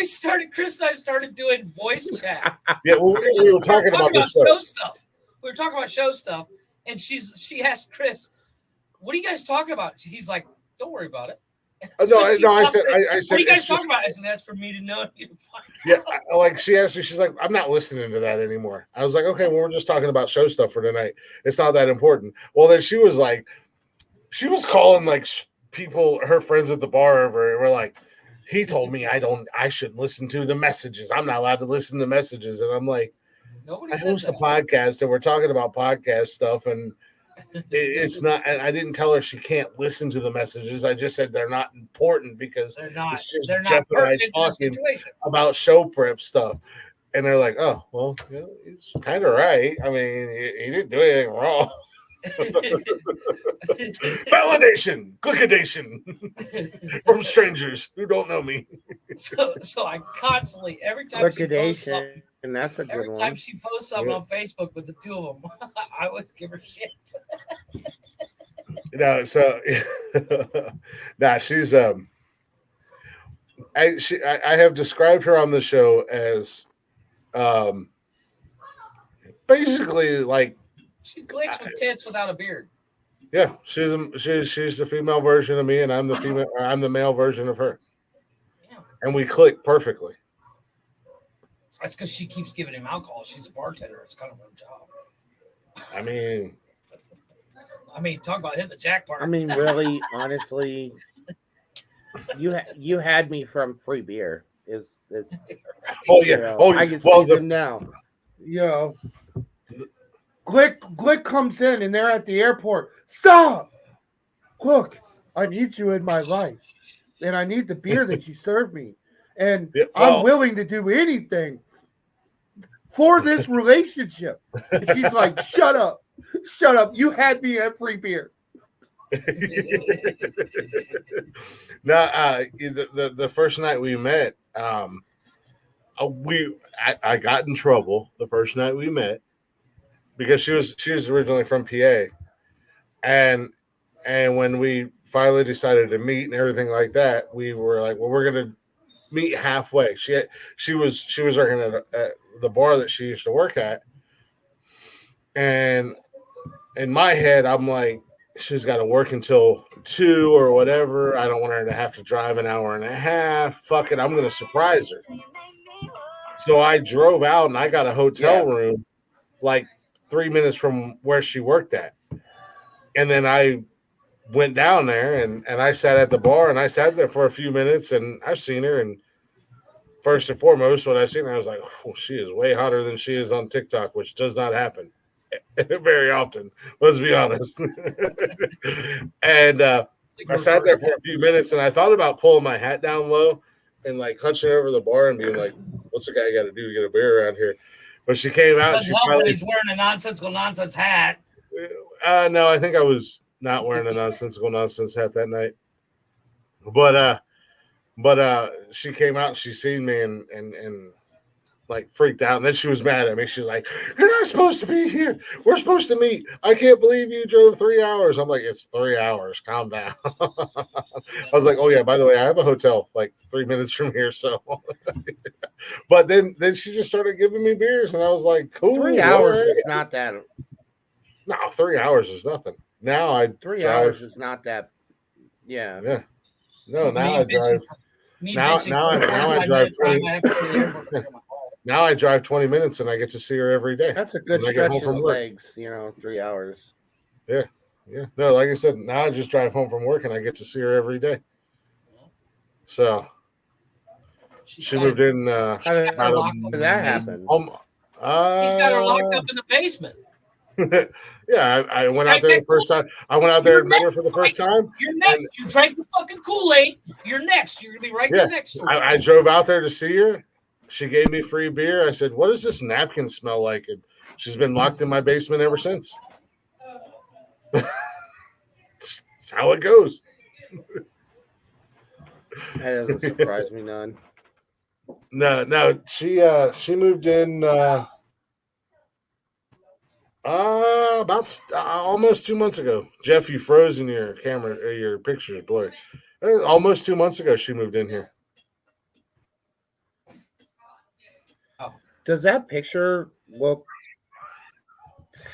Chris and I started doing voice chat. Yeah, well, we were talking about the show stuff. We were talking about show stuff. And she asked Chris, what are you guys talking about? He's like, don't worry about it. I said, what are you guys talking about? I said, that's for me to know. Yeah, like she asked me, she's like, I'm not listening to that anymore. I was like, okay, well, we're just talking about show stuff for tonight. It's not that important. Well, then she was like, she was calling like people, her friends at the bar over, and we're like, he told me I shouldn't listen to the messages. I'm not allowed to listen to messages. And I'm like, I host a podcast and we're talking about podcast stuff, and it's not, and I didn't tell her she can't listen to the messages. I just said they're not important because it's just Jeff and I talking about show prep stuff. And they're like, oh, well, he's kind of right. I mean, he didn't do anything wrong. Validation, clickadation from strangers who don't know me. So I constantly, every time she posts something, and that's a good every one. time she posts something on Facebook with the two of them, I would give her shit. So she's I have described her on the show as basically like she clicks with tits without a beard. Yeah, she's the female version of me, and I'm the male version of her. Yeah. And we click perfectly. That's because she keeps giving him alcohol. She's a bartender. It's kind of her job. I mean, talk about hitting the jackpot. I mean, really, honestly, you had me from free beer. Oh yeah. I can see them now. Glick comes in and they're at the airport. Stop! Look, I need you in my life, and I need the beer that you serve me, and I'm willing to do anything for this relationship. And she's like, shut up. You had me at free beer. Now, the first night we met, I got in trouble the first night we met because she was originally from PA, and when we finally decided to meet and everything like that, we were like, well, we're gonna meet halfway. She was working at the bar that she used to work at, and in my head, I'm like, she's got to work until 2 or whatever. I don't want her to have to drive an hour and a half. Fuck it, I'm going to surprise her. So I drove out and I got a hotel room like 3 minutes from where she worked at. And then I went down there and I sat at the bar, and I sat there for a few minutes, and I've seen her. And first and foremost, when I seen her, I was like, oh, she is way hotter than she is on TikTok, which does not happen very often, let's be honest. And I sat there for a few minutes, and I thought about pulling my hat down low and like hunching over the bar and being like, what's the guy got to do to get a beer around here? But she came out. Doesn't help when he's wearing a nonsensical nonsense hat. No, I think I was not wearing a nonsensical nonsense hat that night. But she came out and she seen me and like freaked out, and then she was mad at me. She's like, you're not supposed to be here. We're supposed to meet. I can't believe you drove 3 hours. I'm like, it's 3 hours. Calm down. I was like, oh yeah, by the way, I have a hotel like 3 minutes from here. So but then she just started giving me beers, and I was like, cool. 3 hours is not that. No, 3 hours is nothing. Now I 3 drive, hours is not that. Yeah. No, now I drive. Now I drive 20. Now I drive 20 minutes and I get to see her every day. That's a good stretch of the legs, 3 hours. Yeah. No, like I said, now I just drive home from work and I get to see her every day. So she moved in. How did that happen? He's got her locked up in the basement. Yeah, I went out there the first time. I went out there and met her for the first time. You're next. You drank the fucking Kool-Aid. You're next. You're gonna be right there next to her. I drove out there to see her. She gave me free beer. I said, what does this napkin smell like? And she's been locked in my basement ever since. That's how it goes. That doesn't surprise me none. No. She moved in About almost 2 months ago. Jeff, you frozen your camera, your pictures blurry. Almost 2 months ago, she moved in here. Does that picture look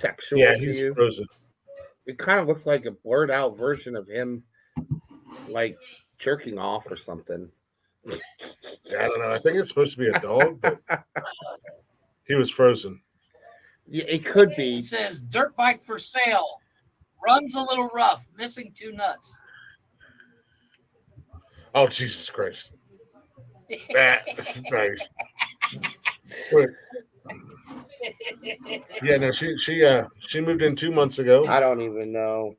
sexual Yeah, to he's you? frozen. It kind of looks like a blurred out version of him, like jerking off or something. Yeah, I don't know. I think it's supposed to be a dog, but he was frozen. Yeah, it could be. It says dirt bike for sale. Runs a little rough. Missing 2 nuts. Oh, Jesus Christ. That's nice. But, yeah, no, she moved in 2 months ago. I don't even know.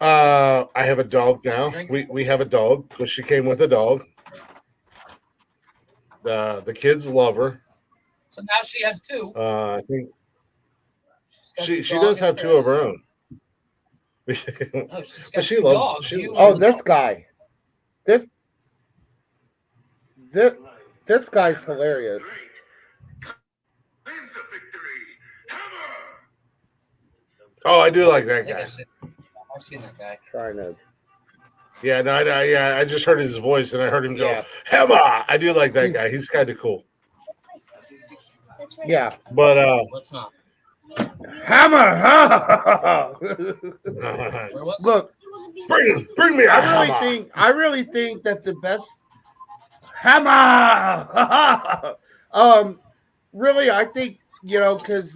I have a dog now. We have a dog because she came with a dog. The kids love her. So now she has 2. I think she dog does and have 2 of her own. Oh, she's got But she 2 loves. dogs. She, You Oh, and this guy. This guy's hilarious. oh, I do like that I think guy. I've seen that guy. Trying to. Yeah, no, yeah, I just heard his voice and I heard him go, Yeah. Hema! I do like that guy. He's kind of cool. Yeah. But Let's not. Hammer! Look, bring me a hammer. I really think that the best hammer. Really, I think because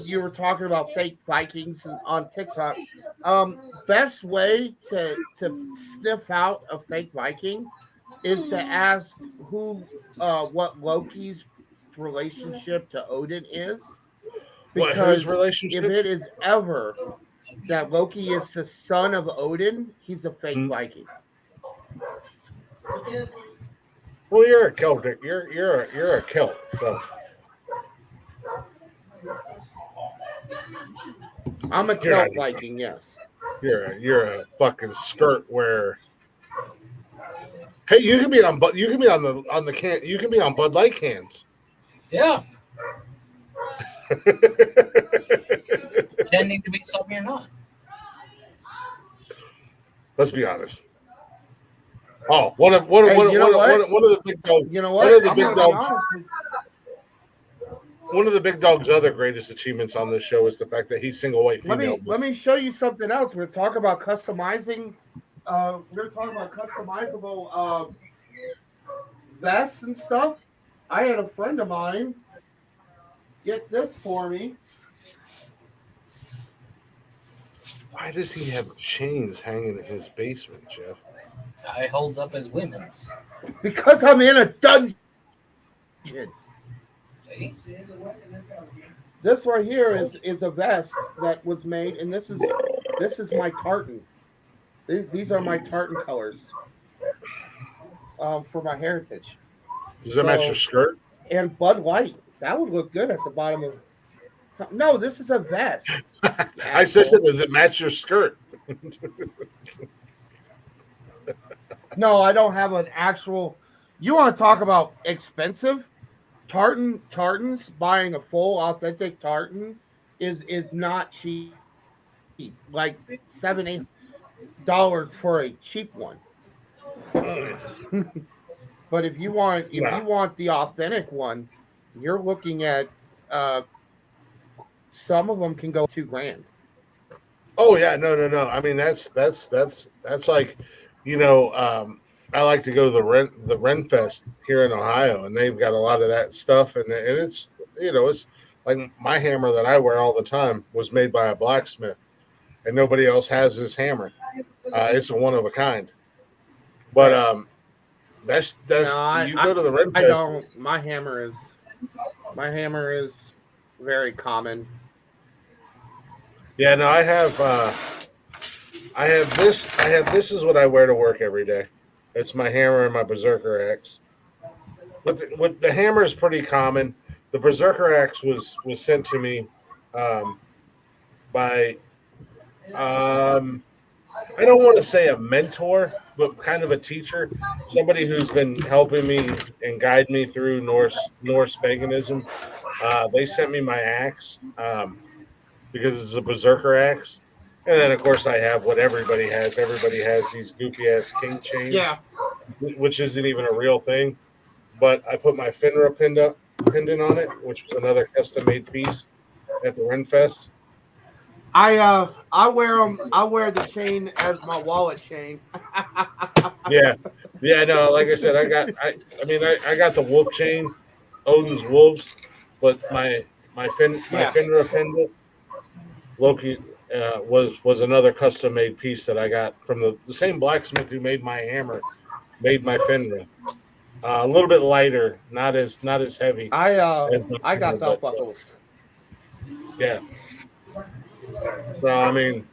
you were talking about fake Vikings on TikTok. Best way to sniff out a fake Viking is to ask what Loki's relationship to Odin is. What, Because whose relationship? if it is ever that Loki is the son of Odin, he's a fake Viking. Well, you're a Celtic. You're a Celt. So. I'm a You're Celt not- Viking, yes. You're a fucking skirt wearer. Hey, you can be on the can. You can be on Bud Light cans. Yeah. Pretending to be something you're not. Let's be honest. Oh, one of the big dogs. You know what? One of the I'm big gonna be dogs. honest with- One of the big dog's other greatest achievements on this show is the fact that he's single white female. Let me show you something else. We're talking about customizing. We're talking about customizable vests and stuff. I had a friend of mine get this for me. Why does he have chains hanging in his basement, Jeff? Ty holds up his women's. Because I'm in a dungeon. See? This right here is a vest that was made, and this is my tartan. These are my tartan colors for my heritage. Does that match your skirt? And Bud Light. That would look good at the bottom of. No, this is a vest. I said, does it match your skirt? No, I don't have an actual. You want to talk about expensive? Tartans, buying a full authentic tartan is not cheap. Like $7-8 for a cheap one. But if you want the authentic one, you're looking at some of them can go $2,000. Oh yeah, no. I mean that's like, I like to go to the Renfest here in Ohio, and they've got a lot of that stuff, and it's it's like my hammer that I wear all the time was made by a blacksmith, and nobody else has this hammer. It's a one of a kind. But that's you go to the Renfest. I don't. My hammer is very common. Yeah, no, I have this. This is what I wear to work every day. It's my hammer and my Berserker axe. With the hammer is pretty common. The Berserker axe was sent to me by I don't want to say a mentor, but kind of a teacher, somebody who's been helping me and guide me through Norse paganism. They sent me my axe because it's a berserker axe, and then of course I have what everybody has. Everybody has these goofy ass king chains, Yeah. which isn't even a real thing. But I put my Finra pendant on it, which was another custom made piece at the Renfest. I wear them. I wear the chain as my wallet chain. Yeah, no, like I said, I got the wolf chain, Odin's wolves, but my Finra pendant, Loki, was another custom made piece that I got from the same blacksmith who made my hammer, made my Finra. A little bit lighter, not as heavy. I my got Finra, belt but, buckles. yeah. So I mean,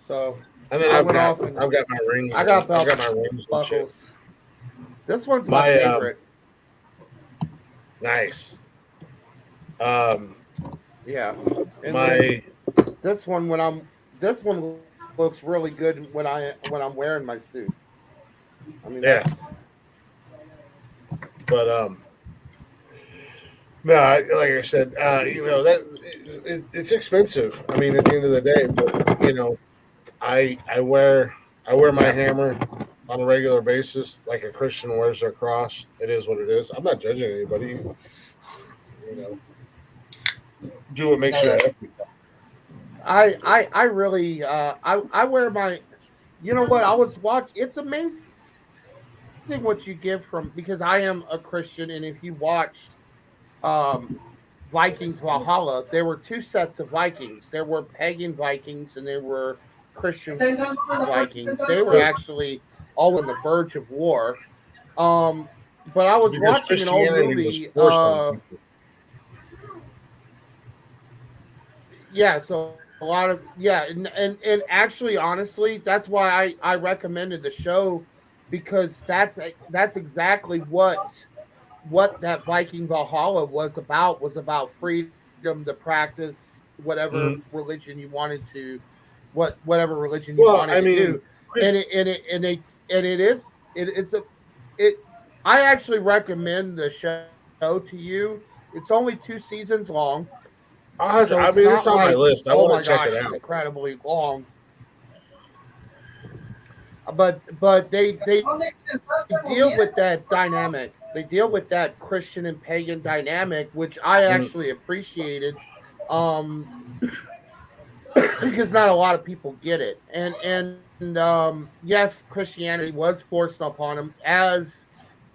So and then I I've went got off and my rings. I got I've belt got my rings and shit. buckles. This one's my My favorite. nice. Yeah. And My this one this one looks really good when I'm wearing my suit. I mean, yeah. that's But no, like I said, that it's expensive. I mean, at the end of the day, but I wear my hammer on a regular basis, like a Christian wears their cross. It is what it is. I'm not judging anybody. Do what makes you happy. I really I wear my, you know what, I was watching, it's amazing what you give from, because I am a Christian, and if you watched Vikings Valhalla, there were two sets of Vikings. There were pagan Vikings and there were Christian Vikings. They were actually all on the verge of war. But I was Because watching an old Christianity was movie. forced on people. Yeah, so a lot of, yeah, and actually, honestly, that's why I recommended the show, because that's exactly what that Viking Valhalla was about freedom to practice whatever religion you wanted to, whatever religion you Well, wanted I to mean, do, and it's a it. I actually recommend the show to you. It's only 2 seasons long, so I it's mean, not it's on my like, list. I oh want my to check gosh, it it's out. incredibly long. But they deal with that dynamic. They deal with that Christian and pagan dynamic, which I actually appreciated, because not a lot of people get it. And yes, Christianity was forced upon them, as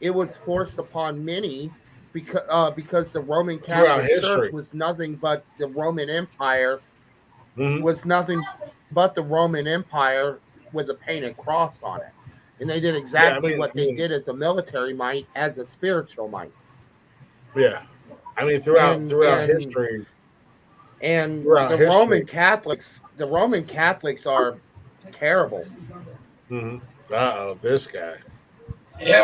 it was forced upon many, because the Roman Throughout Catholic Church history. was nothing but the Roman Empire, Mhm. was nothing but the Roman Empire with a painted cross on it. And they did exactly what they did as a military might, as a spiritual might. Yeah, I mean, throughout history, and throughout the history. Roman Catholics are terrible. Mm-hmm. Uh-oh, this guy.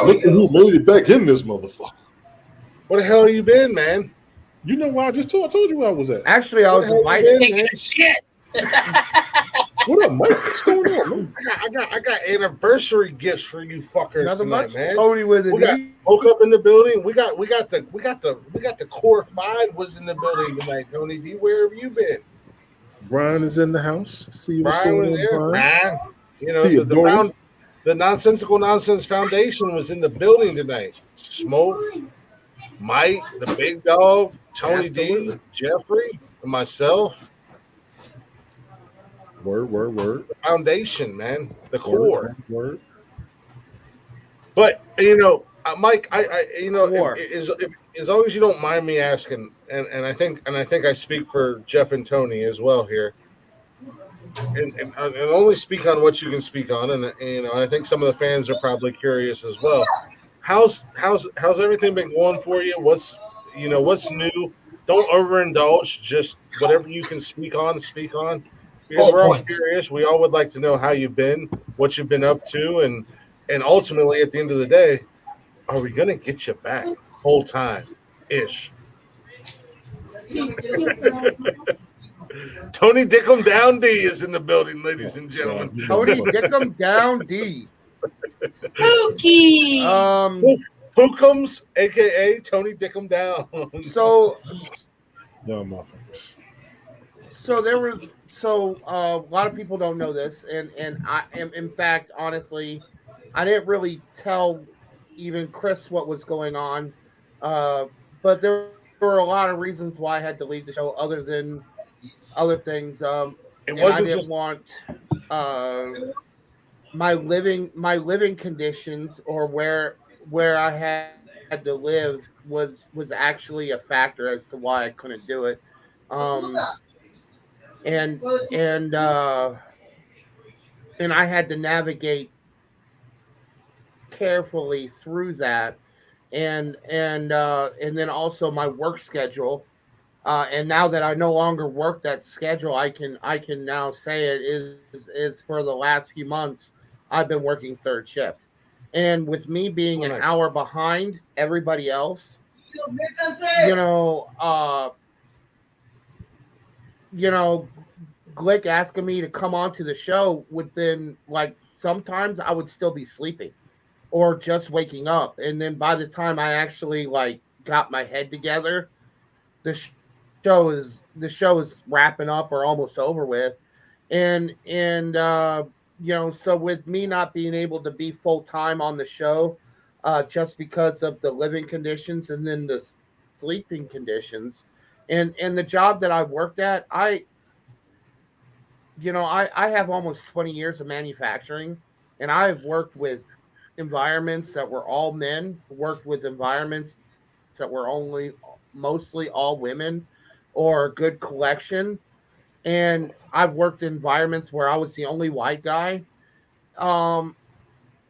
Look who made it back in this motherfucker. Where the hell you been, man? You know where I told you where I was at. Actually, I was invited. Taking a shit. What up, Mike? What's going on, man? I got anniversary gifts for you fuckers Nothing tonight, much. man. Tony with it. We got woke up in the building. We got the core 5 was in the building tonight, Tony D. Where have you been? Brian is in the house. See what's Brian going was on, there. Brian. You know, the Nonsensical Nonsense Foundation was in the building tonight. Smoke, Mike, the big dog, Tony D, Jeffrey, and myself. Word. The foundation, man. The core. Word. But Mike, I as long as you don't mind me asking, and I think I speak for Jeff and Tony as well here, and only speak on what you can speak on, and I think some of the fans are probably curious as well. How's everything been going for you? What's new? Don't overindulge. Just whatever you can speak on. Because All we're all points. curious. We all would like to know how you've been, what you've been up to, and ultimately, at the end of the day, are we gonna get you back whole time ish? Tony Dickum Down D is in the building, ladies and gentlemen. Tony Dickum Down D. Pookie. Pookums, aka Tony Dickum Down. So No, motherfuckers. so there was a lot of people don't know this, and I am, in fact, honestly, I didn't really tell even Chris what was going on, but there were a lot of reasons why I had to leave the show, other than other things. It and I wasn't didn't just want my living conditions, or where I had to live, was actually a factor as to why I couldn't do it. And and uh and I had to navigate carefully through that, and then also my work schedule. And now that I no longer work that schedule, I can now say it is for the last few months I've been working third shift, and with me being an hour behind everybody else, you know, uh, you know, Glick asking me to come onto the show would been like, sometimes I would still be sleeping or just waking up, and then by the time I actually like got my head together, the show is wrapping up or almost over with, and so with me not being able to be full time on the show, just because of the living conditions and then the sleeping conditions, and the job that I've worked at, I have almost 20 years of manufacturing, and I've worked with environments that were all men, worked with environments that were mostly all women, or a good collection. And I've worked in environments where I was the only white guy. Um,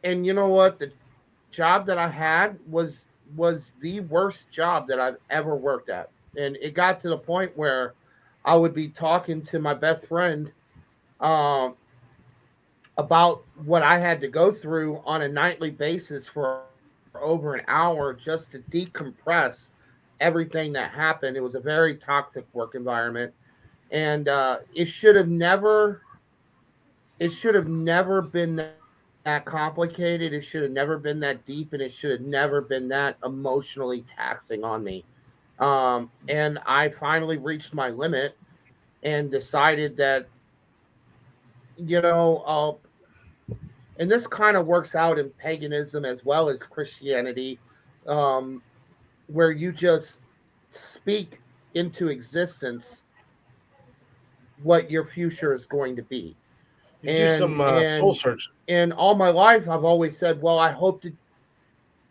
and you know what? The job that I had was the worst job that I've ever worked at. And it got to the point where I would be talking to my best friend um, about what I had to go through on a nightly basis for over an hour just to decompress everything that happened. It was a very toxic work environment, and it should have never been that complicated. It should have never been that deep, and it should have never been that emotionally taxing on me. And I finally reached my limit and decided that, and this kind of works out in paganism as well as Christianity, um, where you just speak into existence what your future is going to be. You do some soul searching. And all my life I've always said, well, I hope to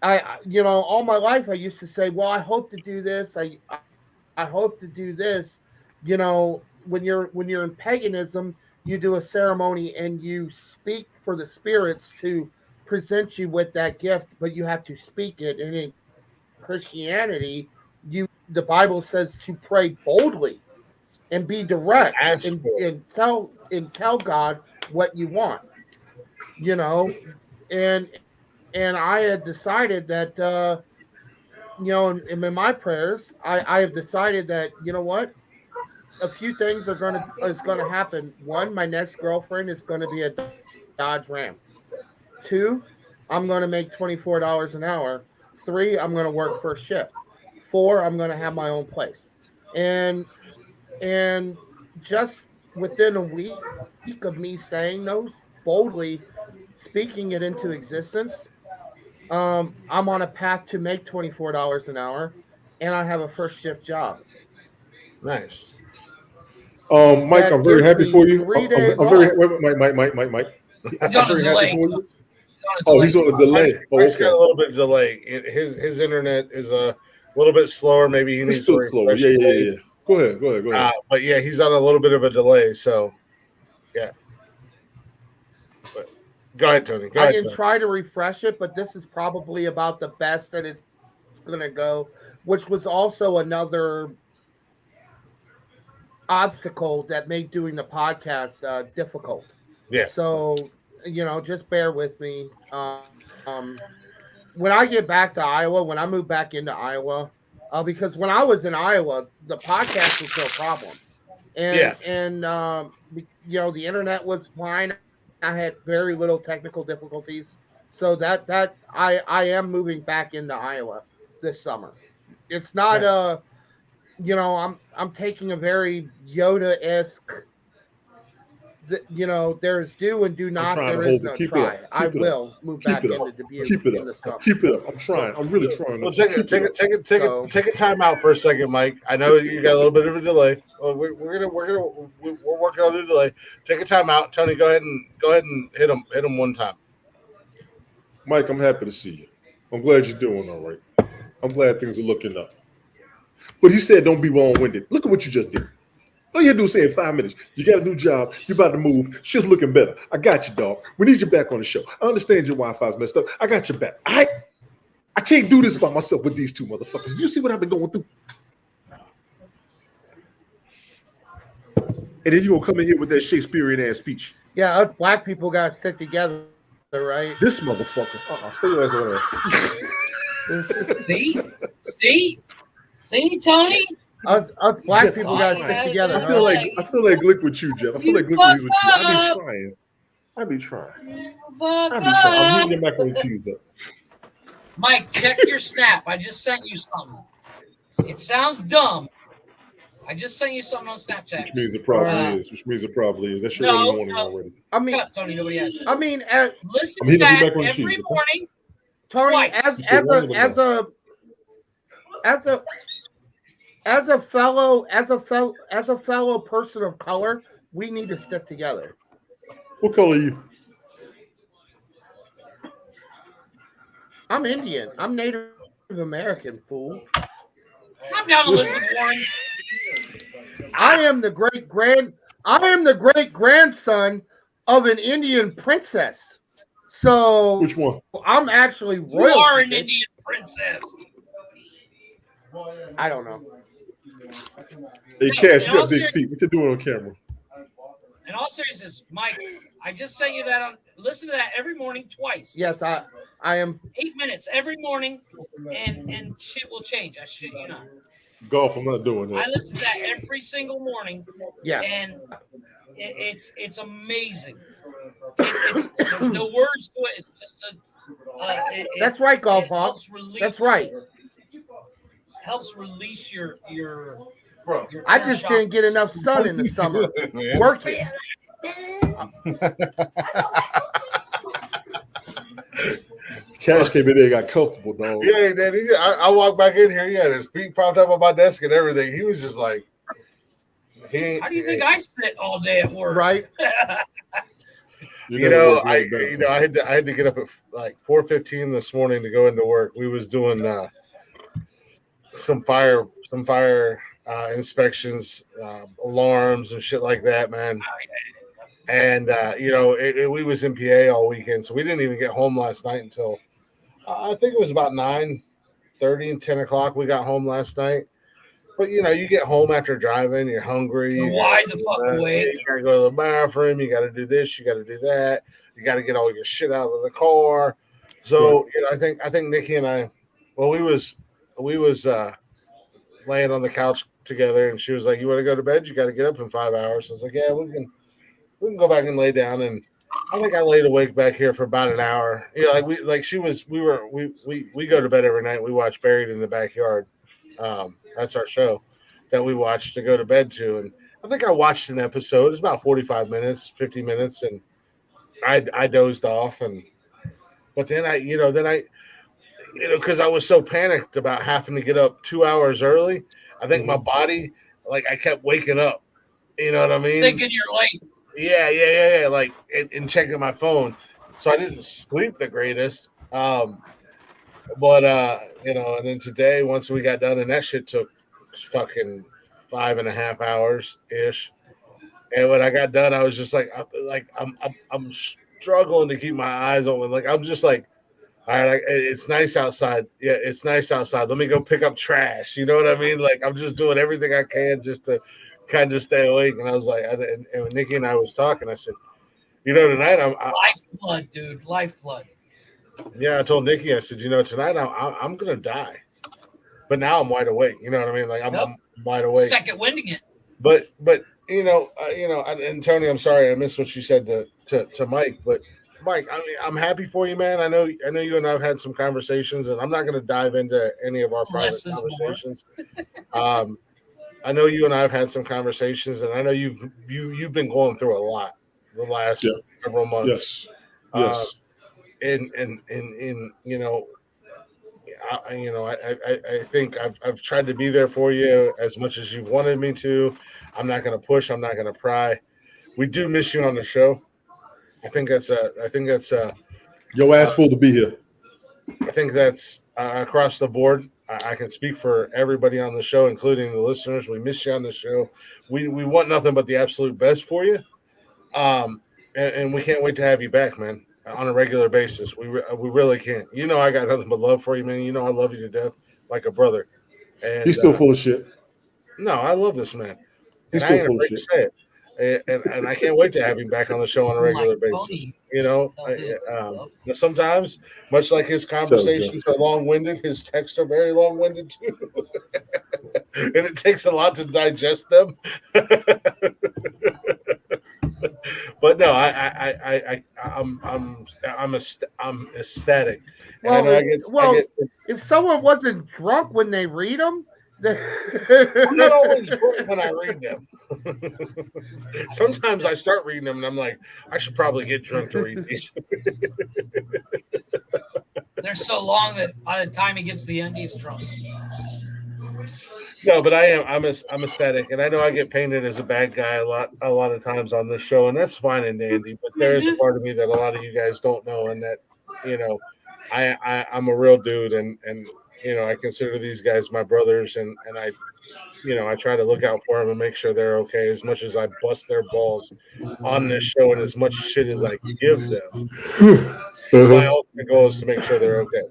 all my life I used to say, well, I hope to do this. I hope to do this. When you're in paganism, you do a ceremony and you speak for the spirits to present you with that gift, but you have to speak it. And in Christianity, the Bible says to pray boldly and be direct, and tell God what you want, you know, and I had decided that in my prayers, I have decided that, you know what, a few things is gonna happen. One, my next girlfriend is gonna be a Dodge Ram. Two, I'm gonna make $24 an hour. Three, I'm gonna work first shift. Four, I'm gonna have my own place. And and just within a week of me saying those boldly, speaking it into existence, I'm on a path to make $24 an hour, and I have a first shift job. Nice. Mike, That I'm very gives happy me for you. 3 I'm days very off. Mike. He's I'm on a very delay. happy for you. He's on a Oh, he's on a delay. Oh, Mike's got a okay. little bit of delay. His internet is a little bit slower. Maybe he It's needs still to slower. refresh. Yeah. Go ahead. But yeah, he's on a little bit of a delay. So yeah. But go ahead, Tony. Go I ahead, can Tony. try to refresh it, but this is probably about the best that it's going to go, which was also another obstacle that made doing the podcast difficult. Yeah. So, just bear with me. When I get back to Iowa, when I move back into Iowa, because when I was in Iowa, the podcast was no problem. and the internet was fine. I had very little technical difficulties, so that I am moving back into Iowa this summer. It's not I'm taking a very Yoda-esque. There's do and do I'm not. trying to There hold is it. no Keep it try. up. I Keep it will up. move Keep back it into up. Dubuque Keep it in the up. summer. Keep it up. I'm trying. I'm really trying. Well, take a time out for a second, Mike. I know you got a little bit of a delay. Well, we're working on the delay. Take a time out, Tony. Go ahead and hit him one time. Mike, I'm happy to see you. I'm glad you're doing all right. I'm glad things are looking up. But he said don't be long-winded. Look at what you just did. All you had to do is say in 5 minutes, you got a new job, you're about to move, shit's looking better. I got you, dog. We need you back on the show. I understand your Wi-Fi's messed up. I got your back. I can't do this by myself with these two motherfuckers. Do you see what I've been going through? And then you gonna come in here with that Shakespearean ass speech. Yeah, us black people gotta stick together, right? This motherfucker. Stay your ass over See, Tony. Us black Jeff, people gotta stick together. I feel like Glick with you, Jeff. I feel like Glick with you. I be trying. I'm hitting your macaroni and cheese up. Mike, check your snap. I just sent you something. It sounds dumb. I just sent you something on Snapchat. Which means it probably is. That shit early morning already. I mean, shut up, Tony. Nobody has. Listen to that every morning. Tony, twice. as a fellow person of color, we need to stick together. What color are you? I'm Indian. I'm Native American, fool. Come down, Elizabeth Warren. I am the great grandson of an Indian princess. So which one? I'm actually You royalty. are an Indian princess. I don't know. Hey, Cash, you got big feet. What you doing on camera? In all seriousness, Mike, I just sent you that on. Listen to that every morning twice. Yes, I am. 8 minutes every morning, and shit will change. I shit you not. Golf, I'm not doing that. I listen to that every single morning. Yeah, and it's amazing. There's no words to it. It's just a. That's right, Golf Hawk. That's right. Helps release your I just didn't get enough sun in the summer. Working. Cash came in there and got comfortable, dog. Yeah, man. I walked back in here. He had his feet propped up on my desk and everything. He was just like, how do you think I sit all day at work? Right. I had to get up at like 4:15 this morning to go into work. We was doing some fire inspections, alarms and shit like that, man. And we was in PA all weekend, so we didn't even get home last night until I think it was about 9:30 and 10 o'clock. We got home last night. But you get home after driving, you're hungry. You're wide the fuck awake. You gotta go to the bathroom. You gotta do this. You gotta do that. You gotta get all your shit out of the car. So I think Nikki and I, well, we was laying on the couch together, and she was like, "You want to go to bed? You got to get up in 5 hours." I was like, "Yeah, we can go back and lay down." And I think I laid awake back here for about an hour. We go to bed every night. We watch Buried in the Backyard. That's our show that we watch to go to bed to. And I think I watched an episode. It's about 45 minutes, 50 minutes. And I dozed off. But then because I was so panicked about having to get up 2 hours early, I think my body, I kept waking up. You know what I mean? Thinking you're late. Yeah. And checking my phone. So I didn't sleep the greatest. And then today, once we got done, and that shit took fucking 5.5 hours ish. And when I got done, I was just I'm struggling to keep my eyes open. I'm just like, all right, it's nice outside. Yeah, it's nice outside. Let me go pick up trash. You know what I mean? I'm just doing everything I can just to kind of stay awake. And I was like, and when Nikki and I was talking, I said, tonight lifeblood, dude, lifeblood. Yeah, I told Nikki, I said, tonight I'm gonna die, but now I'm wide awake. You know what I mean? I'm wide awake. Second winding it. But and Tony, I'm sorry I missed what you said to Mike, but Mike, I mean, I'm happy for you, man. I know you and I've had some conversations, and I'm not going to dive into any of our private Less is more. conversations. I know you and I have had some conversations, and I know you've been going through a lot the last several months. Yes. And I think I've tried to be there for you as much as you've wanted me to. I'm not going to push. I'm not going to pry. We do miss you on the show. I think that's your ass full to be here. I think that's across the board. I can speak for everybody on the show, including the listeners. We miss you on the show. We want nothing but the absolute best for you. And we can't wait to have you back, man, on a regular basis. We really can't. I got nothing but love for you, man. I love you to death, like a brother. And He's still full of shit. No, I love this man. He's And I still ain't full of afraid to shit. say it. And I can't wait to have him back on the show on a regular basis. Sometimes, much like his conversations are long-winded, his texts are very long-winded too, and it takes a lot to digest them. But no, I'm ecstatic. If someone wasn't drunk when they read them, I'm not always drunk when I read them. Sometimes I start reading them and I'm like, I should probably get drunk to read these. They're so long that by the time he gets the undies drunk. No, but I'm ecstatic, and I know I get painted as a bad guy a lot of times on this show, and that's fine and dandy. But there is a part of me that a lot of you guys don't know, and that I'm a real dude, and I consider these guys my brothers, and I try to look out for them and make sure they're okay as much as I bust their balls on this show and as much shit as I give them. My ultimate goal is to make sure they're okay,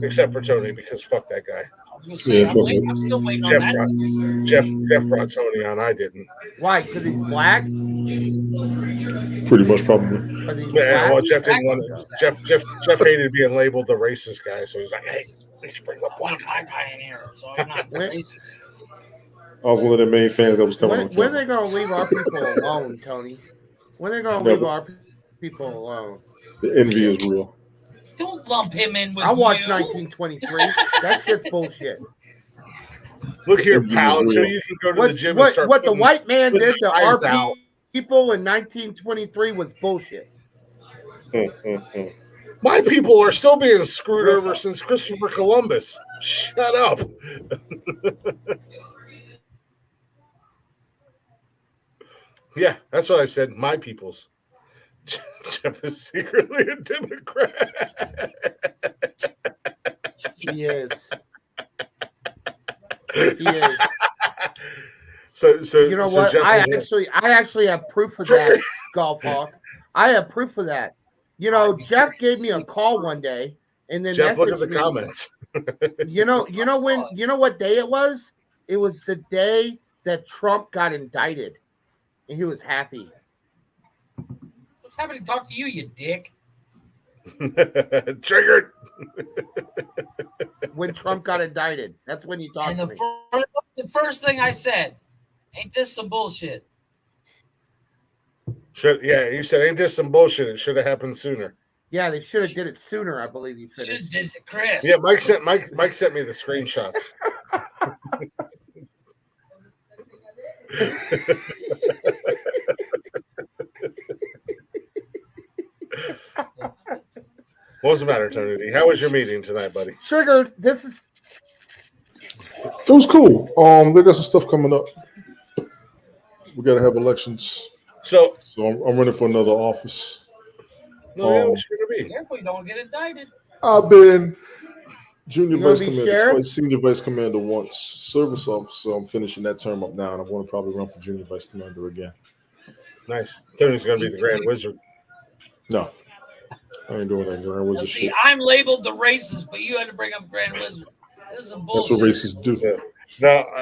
except for Tony, because fuck that guy. I'm still waiting on that. Jeff brought Tony on. I didn't. Why? Because he's black? Pretty much, probably. Yeah, well, Jeff didn't want to. Jeff hated being labeled the racist guy, so he's like, "Hey, we should bring up one black guy in here, so I'm not racist." I was one of the main fans that was coming on. When are they going to leave our people alone, Tony? When are they going to leave our people alone? The envy is real. Don't lump him in with I watched you. 1923. That's just bullshit. Look here, pal. Until you can go to the gym and start what the white man did to our out. people in 1923 was bullshit. My people are still being screwed over since Christopher Columbus. Shut up. Yeah, that's what I said. My people's. Jeff is secretly a Democrat. He is. He is. So you know what? I actually have proof of that, Golf Hawk. I have proof of that. Jeff gave me a call one day, and then Jeff, look at the me. comments. You know what day it was? It was the day that Trump got indicted, and he was happy. What's happening to talk to you, you dick? Triggered. When Trump got indicted, that's when you talked to me. The first thing I said, ain't this some bullshit? You said, ain't this some bullshit? It should have happened sooner. Yeah, they should have did it sooner, I believe you finished. Should have did it, Chris. Yeah, Mike sent me the screenshots. What's the matter, Tony D? How was your meeting tonight, buddy? Triggered. It was cool. They got some stuff coming up. We gotta have elections. So I'm running for another office. What's gonna be? Careful, you don't get indicted. I've been junior vice commander twice, senior vice commander once, service officer. I'm finishing that term up now, and I'm going to probably run for junior vice commander again. Nice. Tony's going to be the Grand Wizard. No, I ain't doing that Grand Wizard See, shit. I'm labeled the racist, but you had to bring up Grand Wizard. This is some bullshit. That's what racists do.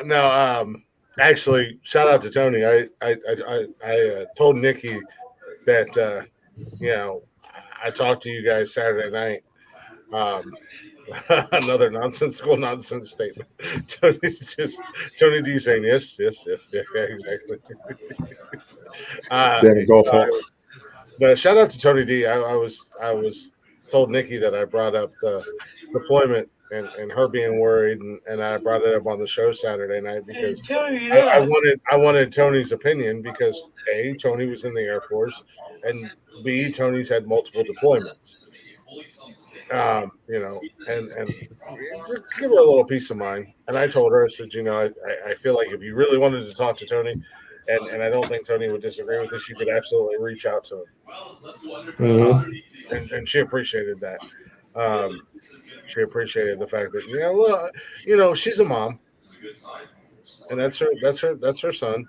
No. Actually, shout out to Tony. I told Nikki that I talked to you guys Saturday night. Another nonsensical nonsense statement. Tony D saying yes, yeah, exactly. Damn it, golf hawk. No, shout out to Tony D. I was told Nikki that I brought up the deployment and her being worried, and I brought it up on the show Saturday night because I wanted Tony's opinion because A, Tony was in the Air Force, and B, Tony's had multiple deployments. You know, and just give her a little peace of mind. And I told her, I said, you know, I feel like if you really wanted to talk to Tony, and I don't think Tony would disagree with this, you could absolutely reach out to him. And she appreciated that. She appreciated the fact that she's a mom, and that's her son.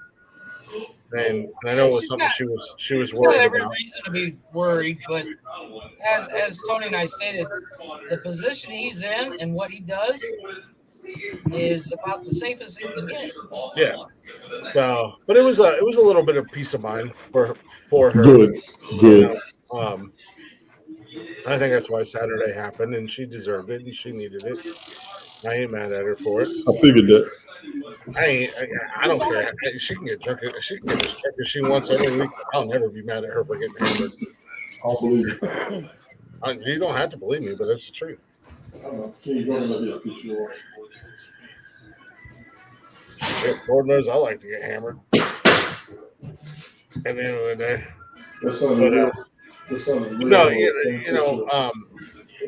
And I know it was something she was worried got every about. reason to be worried, but as Tony and I stated, the position he's in and what he does is about the safest he can get. Yeah. So, but it was a little bit of peace of mind for her. Good. You know, I think that's why Saturday happened, and she deserved it, and she needed it. I ain't mad at her for it. I figured that. I don't care. She can get drunk. She can get as drunk as she wants every week. I'll never be mad at her for getting hammered. I'll believe it. You don't have to believe me, but it's the truth. Lord knows I like to get hammered. At the end of the day. No,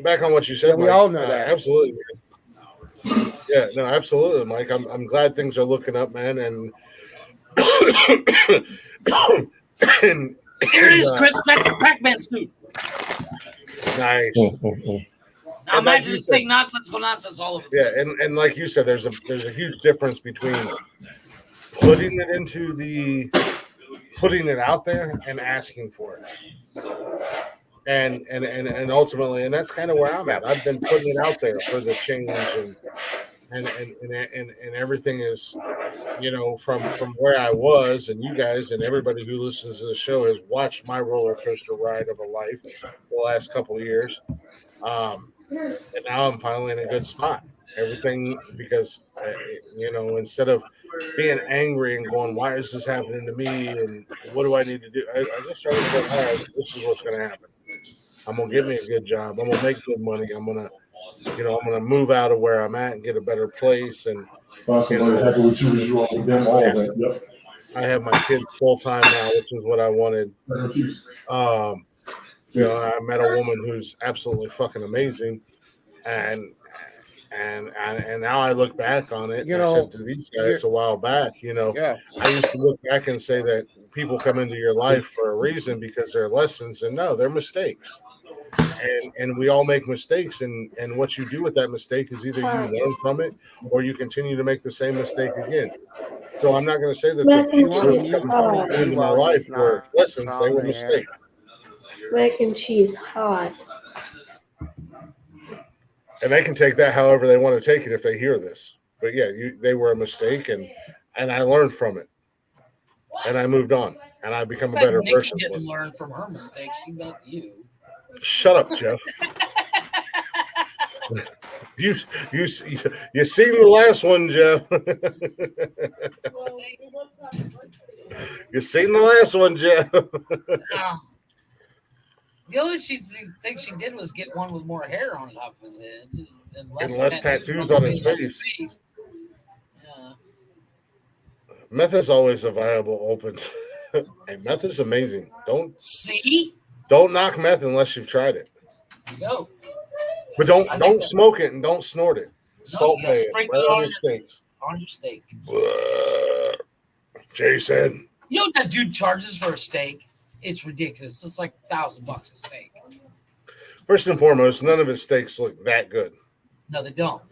back on what you said, we Mike, all know that. Absolutely. Yeah, no, absolutely, Mike. I'm glad things are looking up, man. And There it is, Chris. That's the Pac-Man suit. Nice. Now imagine you saying nonsensical nonsense all over. Yeah, and like you said, there's a huge difference between putting it out there and asking for it. And ultimately, and that's kind of where I'm at. I've been putting it out there for the change, and everything is, from where I was, and you guys and everybody who listens to the show has watched my roller coaster ride of a life the last couple of years, and now I'm finally in a good spot. Everything because instead of being angry and going, why is this happening to me, and what do I need to do? I just started to go, all right, this is what's going to happen. I'm gonna get me a good job. I'm gonna make good money. I'm gonna move out of where I'm at and get a better place. And Somebody happy with you as you are with them, all of that. Yep. I have my kids full time now, which is what I wanted. I met a woman who's absolutely fucking amazing, and now I look back on it. I said to these guys a while back, I used to look back and say that people come into your life for a reason because they're lessons, and no, they're mistakes. And we all make mistakes, and what you do with that mistake is either you learn from it or you continue to make the same mistake again. So I'm not going to say that the people who come into my life were lessons; they were mistakes. Mac and cheese hot. And they can take that however they want to take it if they hear this. But yeah, they were a mistake, and I learned from it, and I moved on, and I become a better person. Nikki didn't learn from her mistakes; she met you. Shut up, Jeff. You seen the last one, Jeff. You seen the last one, Jeff. The only thing she did was get one with more hair on top of his head and less tattoos on his face. Yeah. Meth is always a viable open. Hey, meth is amazing. Don't knock meth unless you've tried it. No. But don't smoke it and don't snort it. Salt you gotta it sprinkle it on your steaks. On your steak. Jason. You know what that dude charges for a steak? It's ridiculous. It's like $1,000 a steak. First and foremost, none of his steaks look that good. No, they don't.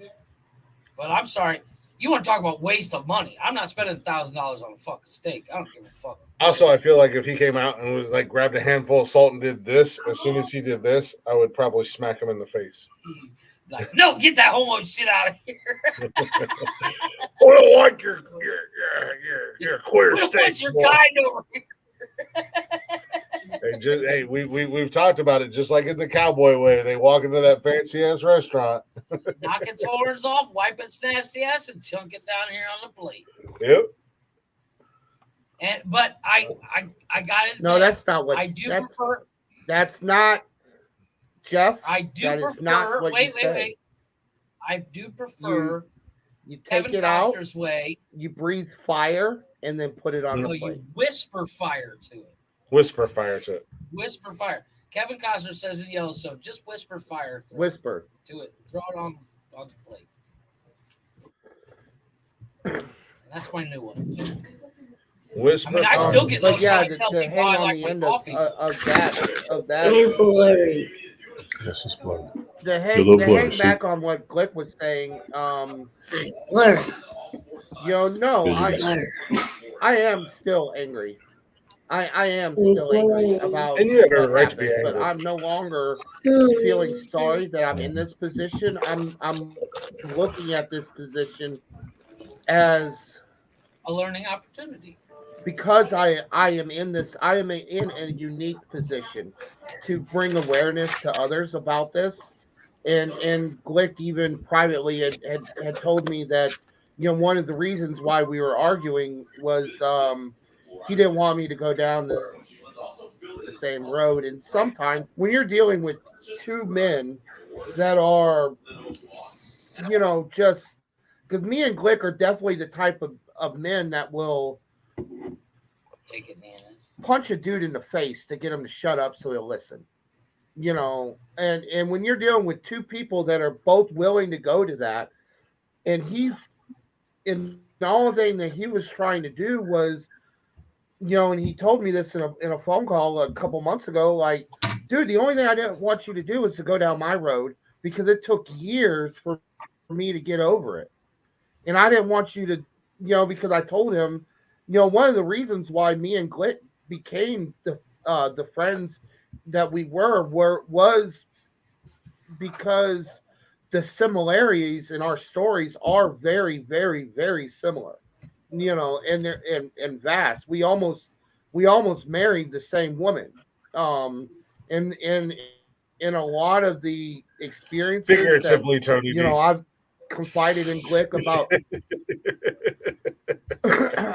But I'm sorry. You want to talk about waste of money? I'm not spending $1,000 on a fucking steak. I don't give a fuck. Also, I feel like if he came out and was like grabbed a handful of salt and did this, as soon as he did this, I would probably smack him in the face. Like, no, get that homo shit out of here. I don't like your queer steak. What's your kind over here? We've talked about it, just like in the cowboy way. They walk into that fancy ass restaurant, knock its horns off, wipe its nasty ass, and chunk it down here on the plate. Yep. But I got it. No, that's not what I do that's, prefer. That's not Jeff. I do that prefer. Is not what wait. you said. I do prefer. You take Kevin it Costner's out. way. You breathe fire and then put it on the plate. You whisper fire to it. Whisper fire to it. Whisper fire. Kevin Costner says in Yellowstone, just whisper fire. Whisper to it. Throw it on the plate. And that's my new one. Whisper. I mean, I still get those. Yeah, I tell to people hang I on like the my end coffee. of that. And blurry. Yes, it's blurry. To hang, Your little to blurry, hang see? back on what Glick was saying, Blurry. No, I am still angry. I am still angry about And you have every what right to be happened, but angry. I'm no longer feeling sorry that I'm in this position. I'm looking at this position as a learning opportunity. Because I am in this, I am in a unique position to bring awareness to others about this. And Glick even privately had told me that, one of the reasons why we were arguing was he didn't want me to go down the same road. And sometimes when you're dealing with two men that are, just because me and Glick are definitely the type of men that will take it in the ass. Punch a dude in the face to get him to shut up so he'll listen. And when you're dealing with two people that are both willing to go to that, and the only thing that he was trying to do was, and he told me this in a phone call a couple months ago, like, dude, the only thing I didn't want you to do is to go down my road because it took years for me to get over it. And I didn't want you to, because I told him, one of the reasons why me and Glick became the friends that we was because the similarities in our stories are very, very, very similar. And they're and vast. We almost married the same woman. And in a lot of the experiences Figuratively, that, Tony. I've confided in Glick about.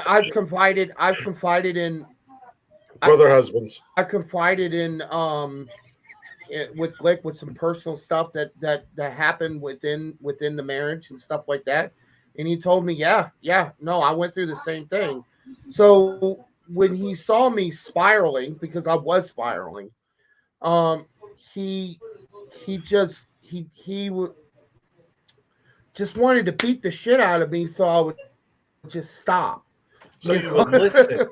I've confided in brother husbands. I confided in with Glick with some personal stuff that happened within the marriage and stuff like that. And he told me, no, I went through the same thing. So when he saw me spiraling, because I was spiraling, he just wanted to beat the shit out of me, so I would just stop. So you would listen.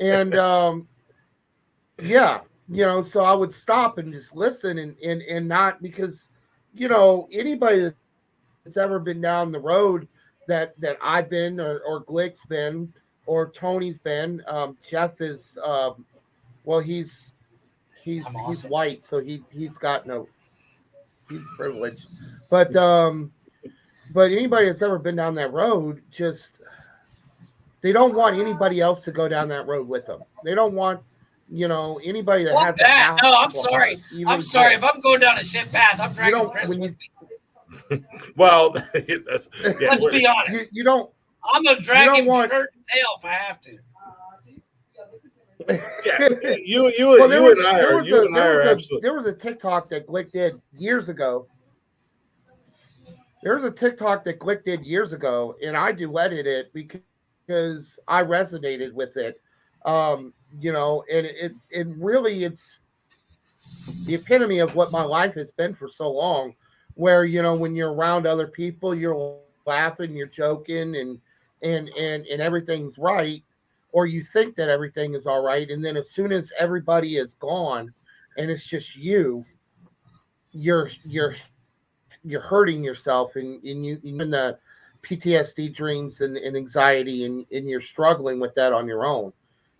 And so I would stop and just listen and not, because anybody that's ever been down the road that I've been or Glick's been or Tony's been, Jeff is he's white, so he's got he's privileged, but anybody that's ever been down that road, just they don't want anybody else to go down that road with them. They don't want anybody that has that. No, I'm sorry. I'm sorry. If if I'm going down a shit path, I'm dragging Chris with me. Well, let's be honest. You don't. I'm gonna drag him shirt and tail if I have to. You and I are absolutely. There was a TikTok that Glick did years ago. There was a TikTok that Glick did years ago, and I duetted it because I resonated with it. And it really, it's the epitome of what my life has been for so long, where, when you're around other people, you're laughing, you're joking, and everything's right, or you think that everything is all right. And then as soon as everybody is gone and it's just you're hurting yourself, and you in the PTSD dreams and anxiety, and you're struggling with that on your own.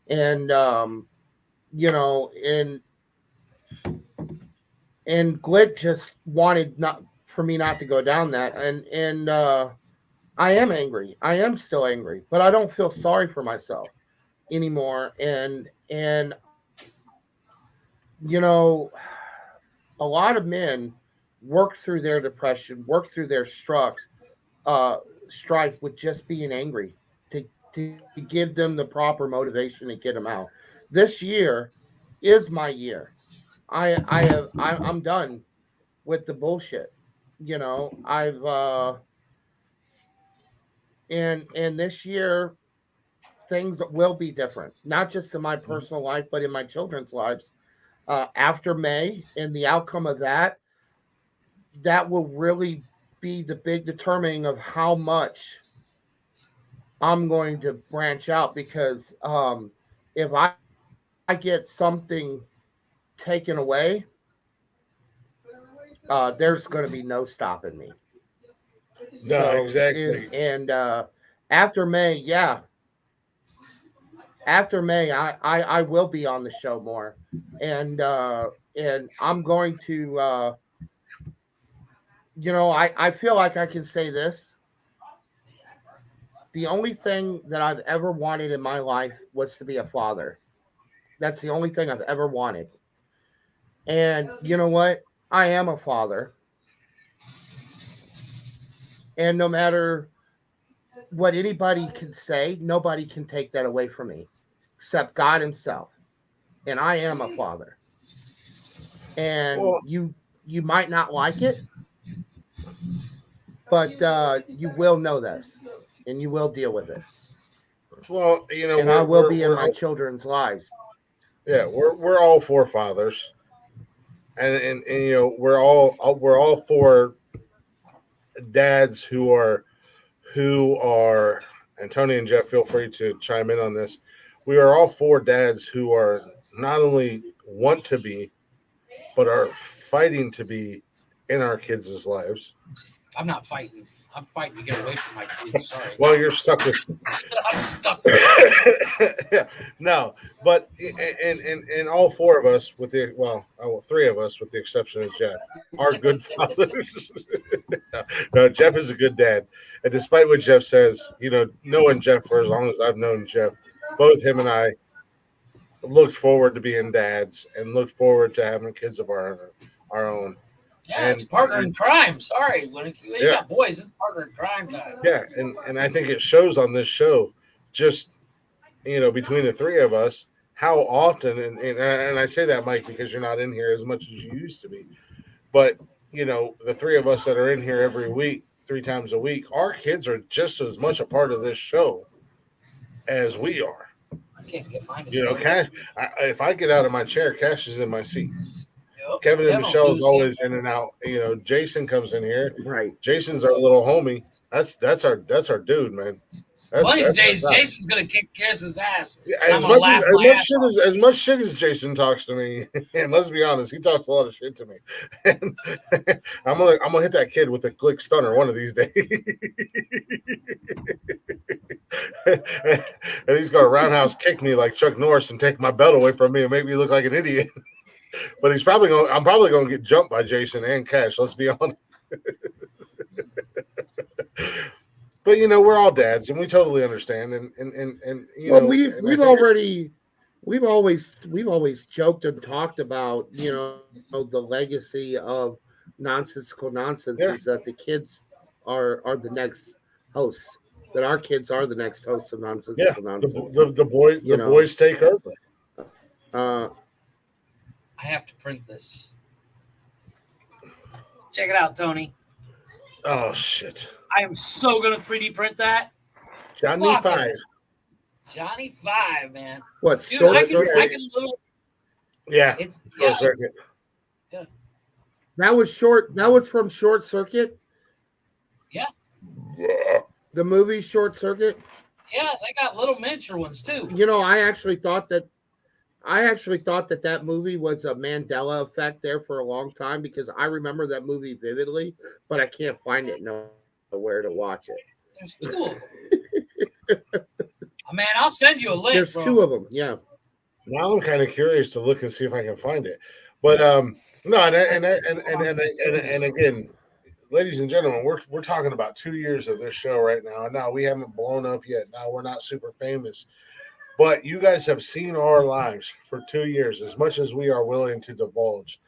And and Glick just wanted not for me not to go down that, and I am angry. I am still angry, but I don't feel sorry for myself anymore. And a lot of men work through their depression, work through their strife with just being angry to give them the proper motivation to get them out. This year is my year. I'm done with the bullshit. You know, and this year things will be different, not just in my personal life, but in my children's lives. After May and the outcome of that, that will really be the big determining of how much I'm going to branch out because if I get something taken away, there's going to be no stopping me. No, So, exactly. And after May, yeah, after May, I will be on the show more, and I'm going to, I feel like I can say this. The only thing that I've ever wanted in my life was to be a father. That's the only thing I've ever wanted. And you know what? I am a father. And no matter what anybody can say, nobody can take that away from me except God Himself. And I am a father. And you might not like it, but you will know this and you will deal with it. Well, and I will be in my children's lives. Yeah, we're all four fathers, and we're all four dads who are, and Tony and Jeff, feel free to chime in on this. We are all four dads who are not only want to be, but are fighting to be in our kids' lives. I'm not fighting. I'm fighting to get away from my kids. Sorry. Well, you're stuck with. I'm stuck. Yeah, no, but and all four of us, three of us, with the exception of Jeff, are good fathers. No, Jeff is a good dad, and despite what Jeff says, knowing Jeff for as long as I've known Jeff, both him and I looked forward to being dads and looked forward to having kids of our own. Yeah, it's partner in crime. Sorry, when you got boys, it's partner in crime time. Yeah, and I think it shows on this show, just between the three of us, how often, and I say that, Mike, because you're not in here as much as you used to be, but the three of us that are in here every week, 3 times a week, our kids are just as much a part of this show as we are. I can't get mine. Cash. If I get out of my chair, Cash is in my seat. Yep. Kevin and Michelle's always in and out. Jason comes in here. Right. Jason's our little homie. That's our dude, man. One of these days, Jason's gonna kick Chris's ass. Yeah, as much shit as Jason talks to me, and let's be honest, he talks a lot of shit to me. And I'm gonna hit that kid with a Glick stunner one of these days. And he's gonna roundhouse kick me like Chuck Norris and take my belt away from me and make me look like an idiot. But I'm probably gonna get jumped by Jason and Cash. Let's be honest. But we're all dads, and we totally understand. And we've always joked and talked about the legacy of Nonsensical Nonsense is that the kids are the next hosts. That our kids are the next hosts of Nonsensical Nonsense. The boys take over. I have to print this. Check it out, Tony. Oh shit! I am so gonna 3D print that. Johnny Fuck 5. it. Johnny 5, man. What? Dude, I can little. Yeah. It's yeah. That was short. That was from Short Circuit. Yeah. The movie Short Circuit. Yeah, they got little miniature ones too. I actually thought that movie was a Mandela effect there for a long time because I remember that movie vividly, but I can't find it nowhere to watch it. There's 2 of them. Man, I'll send you a link. There's 2 of them. Yeah. Now I'm kind of curious to look and see if I can find it. But no, and again, ladies and gentlemen, we're talking about 2 years of this show right now. And now we haven't blown up yet. Now we're not super famous. But you guys have seen our lives for 2 years, as much as we are willing to divulge.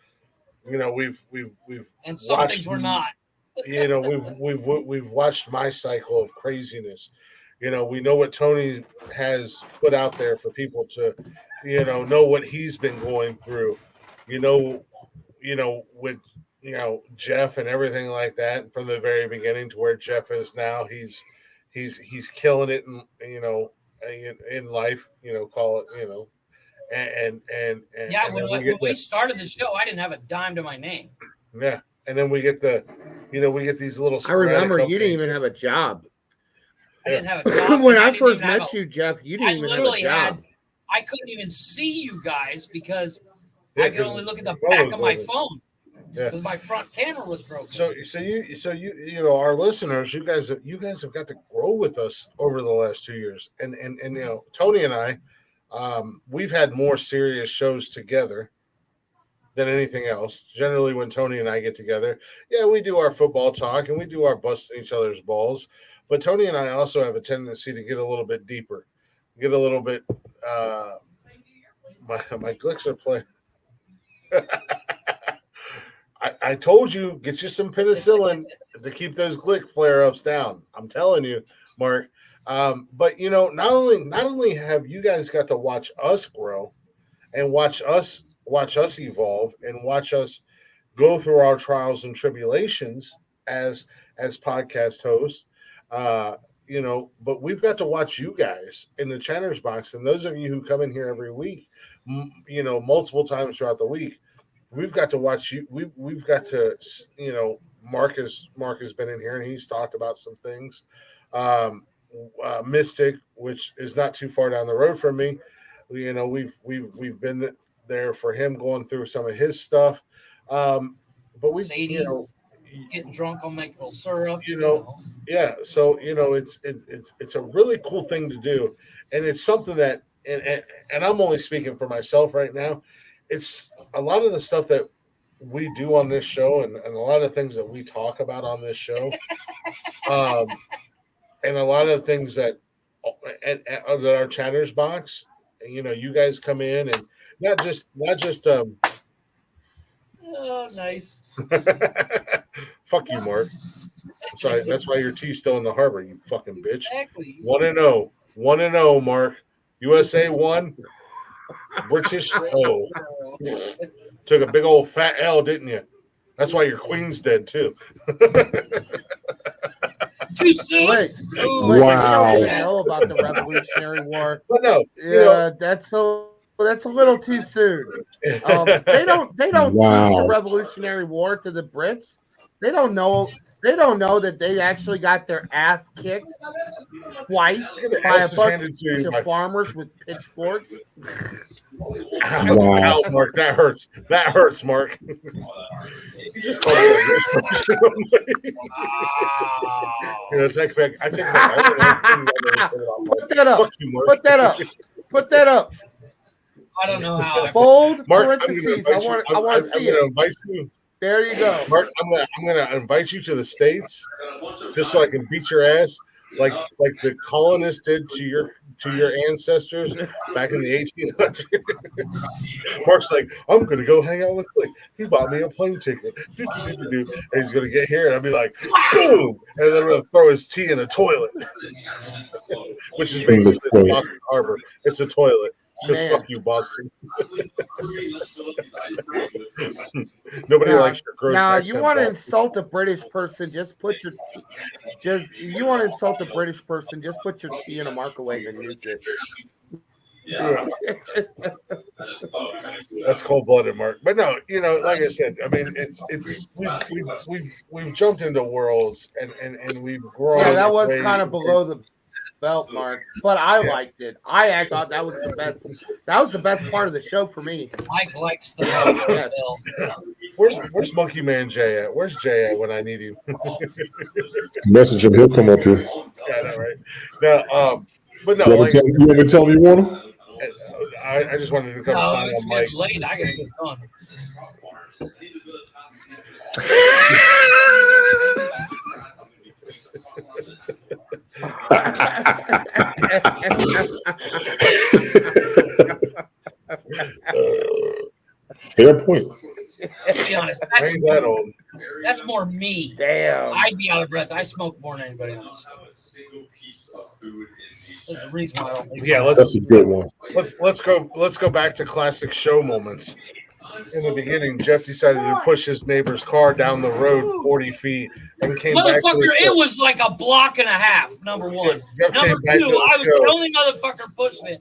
and some things we're not. We've watched my cycle of craziness. We know what Tony has put out there for people to, know what he's been going through. With Jeff and everything like that from the very beginning to where Jeff is now. He's killing it in life. Call it and Yeah, and when we started the show, I didn't have a dime to my name. Yeah, and then we get we get these little. I remember you didn't even have a job. I didn't have a job. When I first met you, Jeff, you didn't even have a job. I couldn't even see you guys because I could only look at the back of my phone because my front camera was broken. So you our listeners, you guys have got to grow with us over the last 2 years, and Tony and I, we've had more serious shows together than anything else. Generally, when Tony and I get together, we do our football talk and we do our busting each other's balls. But Tony and I also have a tendency to get a little bit deeper, get a little bit. My Glicks are playing. I told you, get you some penicillin to keep those Glick flare-ups down. I'm telling you, Mark. But not only have you guys got to watch us grow and watch us evolve and watch us go through our trials and tribulations as podcast hosts, but we've got to watch you guys in the Chatter's Box, and those of you who come in here every week, multiple times throughout the week, we've got to watch you. We've got to, Mark has been in here and he's talked about some things. Mystic, which is not too far down the road from me, we've been there for him going through some of his stuff. But we, Sadie, getting drunk on maple syrup, yeah. So it's a really cool thing to do, and it's something that, and I'm only speaking for myself right now. It's a lot of the stuff that we do on this show, and a lot of things that we talk about on this show, and a lot of things that our Chatter's Box. You guys come in and not just. Oh, nice. Fuck you, Mark. That's why your tea's still in the harbor, you fucking bitch. Exactly. 1-0, Mark. USA 1. British 0. Took a big old fat L, didn't you? That's why your queen's dead too. Too soon. Wait, wow. I don't even know about the Revolutionary War. But no, that's a little too soon. They don't teach the Revolutionary War to the Brits. They don't know that they actually got their ass kicked twice by a bunch of farmers with pitchforks. Ow, Mark, that hurts. That hurts, Mark. You just called it. I take back. Put that up. Put that up. Put that up. I don't know how. Bold Mark, parentheses. I want to see it. Invite you. There you go. Mark, I'm gonna invite you to the States just so I can beat your ass like the colonists did to your ancestors back in the 1800s. Mark's like, I'm gonna go hang out with Click. He bought me a plane ticket. And he's gonna get here, and I'll be like, boom, and then I'm gonna throw his tea in a toilet, which is basically the Boston Harbor. It's a toilet. Because fuck you, Boston. Nobody likes your gross accent. You want to insult a British person? Just put your you want to insult a British person? Just put your tea in a microwave and use it. Yeah. That's cold-blooded, Mark. But no, like I said, I mean, we've jumped into worlds and we've grown. Yeah, that was kind of below the belt, Mark, but I liked it. I actually thought that was the best. That was the best part of the show for me. Mike likes the yes. Where's Monkey Man Jay at? Where's Jay at when I need him? Message him. He'll come up here. Yeah, I know, right? No, but no. You want me to tell him you want him? I just wanted to come. No, it's getting late. I gotta get on. Fair point. be honest. That's more me. Damn. I'd be out of breath. I smoke more than anybody else. There's a reason why I don't leave Yeah, my That's a good one. Let's go back to classic show moments. In the beginning, Jeff decided to push his neighbor's car down the road 40 feet and came back to Motherfucker, the show. it was like a block and a half, number one. Jeff Number came back to two, the I was show. the only motherfucker pushing it.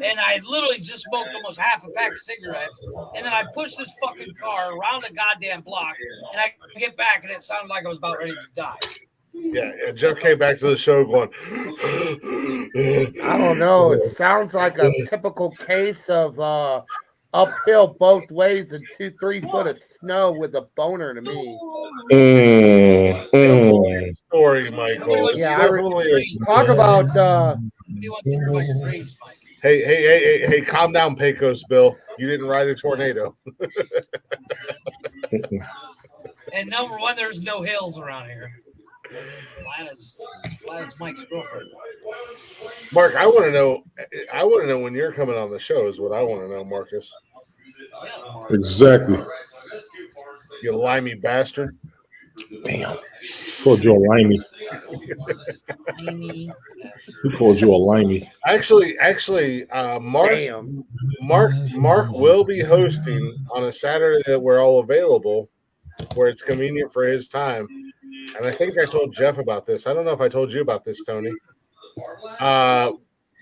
And I literally just smoked almost half a pack of cigarettes. And then I pushed this fucking car around the goddamn block. And I get back, and it sounded like I was about ready to die. Yeah, Jeff came back to the show going, I don't know. It sounds like a typical case of uphill both ways and 2-3 foot of snow with a boner to me. Story, Michael. Yeah, Definitely talk about. Hey, calm down, Pecos Bill. You didn't ride a tornado. And number one, there's no hills around here. Flat as Mike's girlfriend. Mark, I want to know when you're coming on the show is what I want to know, Marcus. Exactly. You limey bastard. Damn. Called you a limey. He called you a limey. Actually, Mark will be hosting on a Saturday that we're all available, where it's convenient for his time. And I think I told Jeff about this. I don't know if I told you about this, Tony.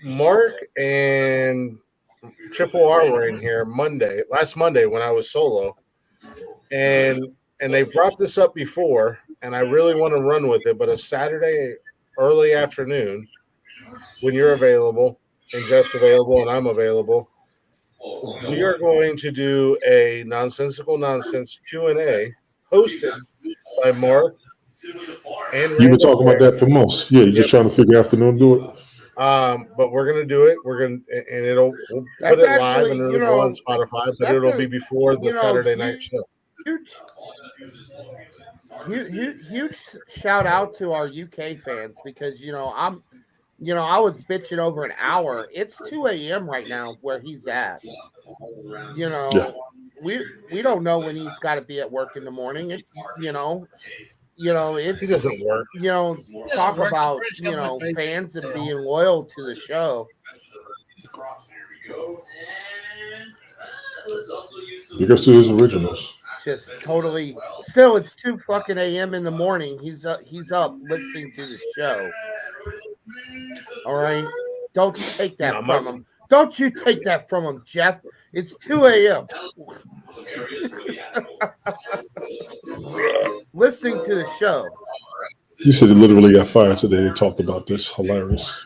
Mark and Triple R were in here last Monday when I was solo, and they brought this up before, and I really want to run with it. But a Saturday early afternoon, when you're available and Jeff's available and I'm available, we are going to do a Nonsensical Nonsense Q&A hosted by Mark. And You've been talking about that for months. Yeah, you're just trying to figure afternoon to do it. But we're gonna do it. We'll put it live and it'll go on Spotify, but it'll be before the Saturday night show. Huge shout out to our UK fans because I was bitching over an hour. It's 2 a.m. right now where he's at. We don't know when he's got to be at work in the morning. It doesn't work. Talk about fans and being loyal to the show. He goes to his originals. Just totally. Still, it's 2 fucking a.m. in the morning. He's up listening to the show. All right, don't you take that from him. Don't you take that from him, Jeff. It's 2 a.m. listening to the show. You said he literally got fired today. They talked about this. Hilarious.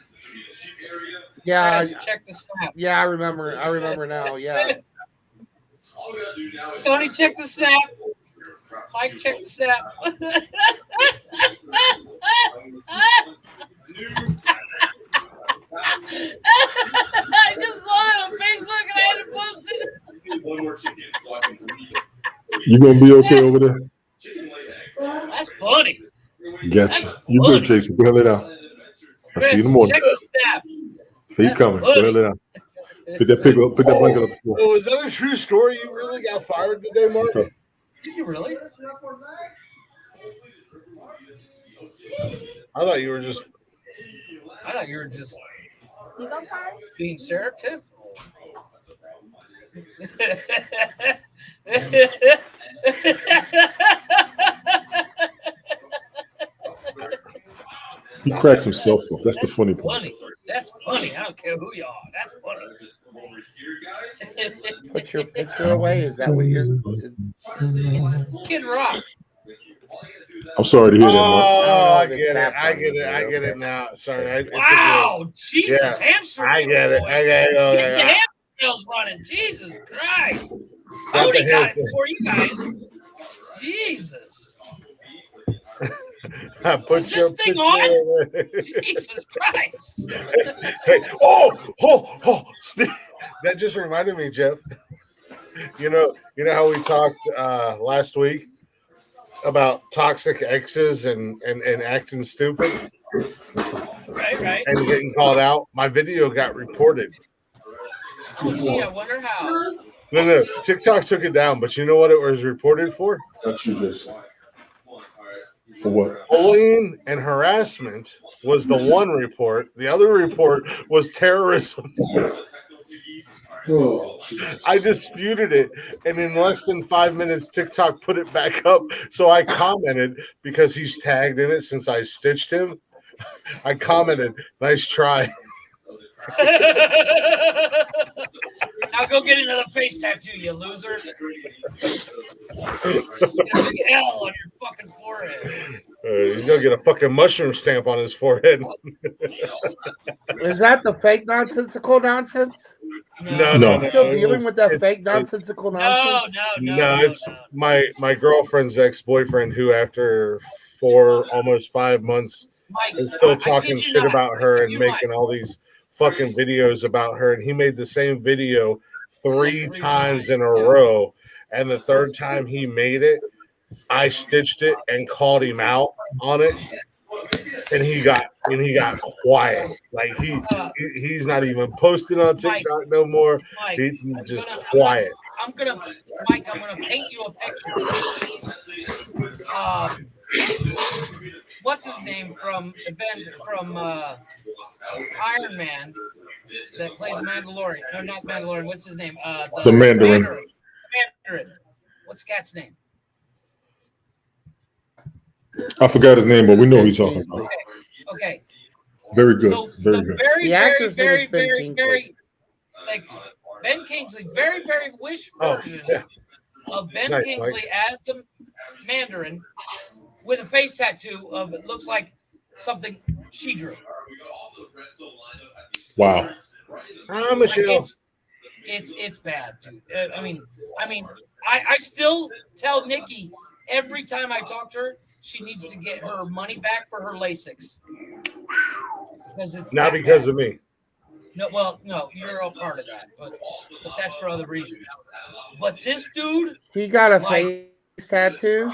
Yeah, check the snap. Yeah, I remember now. Yeah. Tony, check the snap. Mike, check the snap. I just saw it on Facebook and I had to post it. You gonna be okay over there? That's funny. Gotcha. You good, Jason? Go ahead out. I'll see you in the morning. Check the snap. See you coming. Go ahead out. Pick that blanket up the floor. Oh, is that a true story? You really got fired today, Mark? Did you really? I thought you were just being Sarah too. He cracks himself up. That's the funny part. Funny. That's funny. I don't care who you are. That's funny. Put your picture away. Is that what you're? It's Kid Rock. I'm sorry to hear that, Mark. Oh, I get it now. Sorry. Wow, Jesus, hamster. I get it. Get the hamster running. Jesus Christ. Tony got it before you guys. Jesus. Is this thing on? Jesus Christ. Hey, that just reminded me, Jeff. You know how we talked last week about toxic exes and acting stupid? Right. And getting called out. My video got reported. Oh, gee, I wonder how. No. TikTok took it down, but you know what it was reported for? That's you, Jason. For what? Bullying and harassment was the one report. The other report was terrorism. Oh, I disputed it, and in less than 5 minutes, TikTok put it back up. So I commented because he's tagged in it since I stitched him. I commented, "Nice try." Now go get another face tattoo, you loser. Get a big L on your fucking forehead. He's gonna get a fucking mushroom stamp on his forehead. Is that the fake nonsensical nonsense? No. Still dealing with that fake nonsensical nonsense? No, it's my girlfriend's ex-boyfriend who, after 5 months, is still talking shit about her and making all these fucking videos about her. And he made the same video 3 times in a row. And the third time he made it, I stitched it and called him out on it. And he got quiet. Like he's not even posting on TikTok no more. He's just quiet. I'm gonna paint you a picture. What's his name from Iron Man that played the Mandalorian? No, not Mandalorian. What's his name? The Mandarin. Mandarin. What's Cat's name? I forgot his name, but we know who he's talking about. Okay. Very good. Very good. Very, like Ben Kingsley, very wish version of Ben Kingsley as the Mandarin with a face tattoo of it looks like something she drew. Wow. Michelle. It's bad, dude. I mean, I still tell Nikki every time I talk to her, she needs to get her money back for her LASIX. Because it's not because of me. No, you're a part of that, but that's for other reasons. But this dude, he got a face tattoo.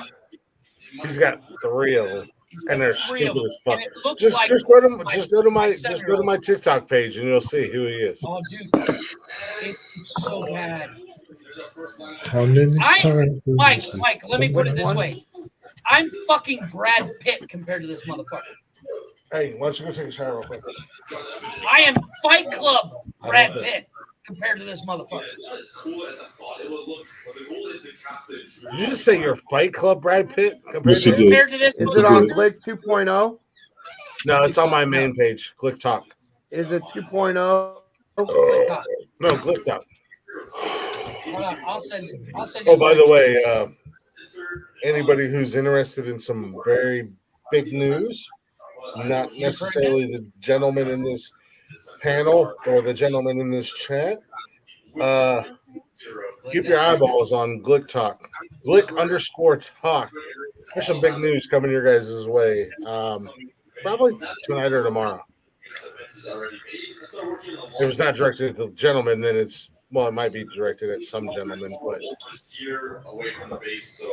He's got 3 of them, and they're stupid as fuck. Just go to my TikTok page, and you'll see who he is. Oh, dude, it's so bad. How many times? Mike, let me put it this way. I'm fucking Brad Pitt compared to this motherfucker. Hey, why don't you go take a shower real quick? I am Fight Club Brad Pitt compared to this motherfucker. Did you just say you're Fight Club Brad Pitt compared to this? Is it on Glick 2.0? No, it's on my main page, Glick Talk. Is it 2.0? No, Glick Talk. Hold on, I'll send you. Oh, by the way, anybody who's interested in some very big news, not necessarily the gentleman in this panel or the gentleman in this chat, keep your eyeballs on Glick Talk. Glick_talk. There's some big news coming your guys' way. Probably tonight or tomorrow. If it's not directed at the gentleman, then it might be directed at some gentlemen, but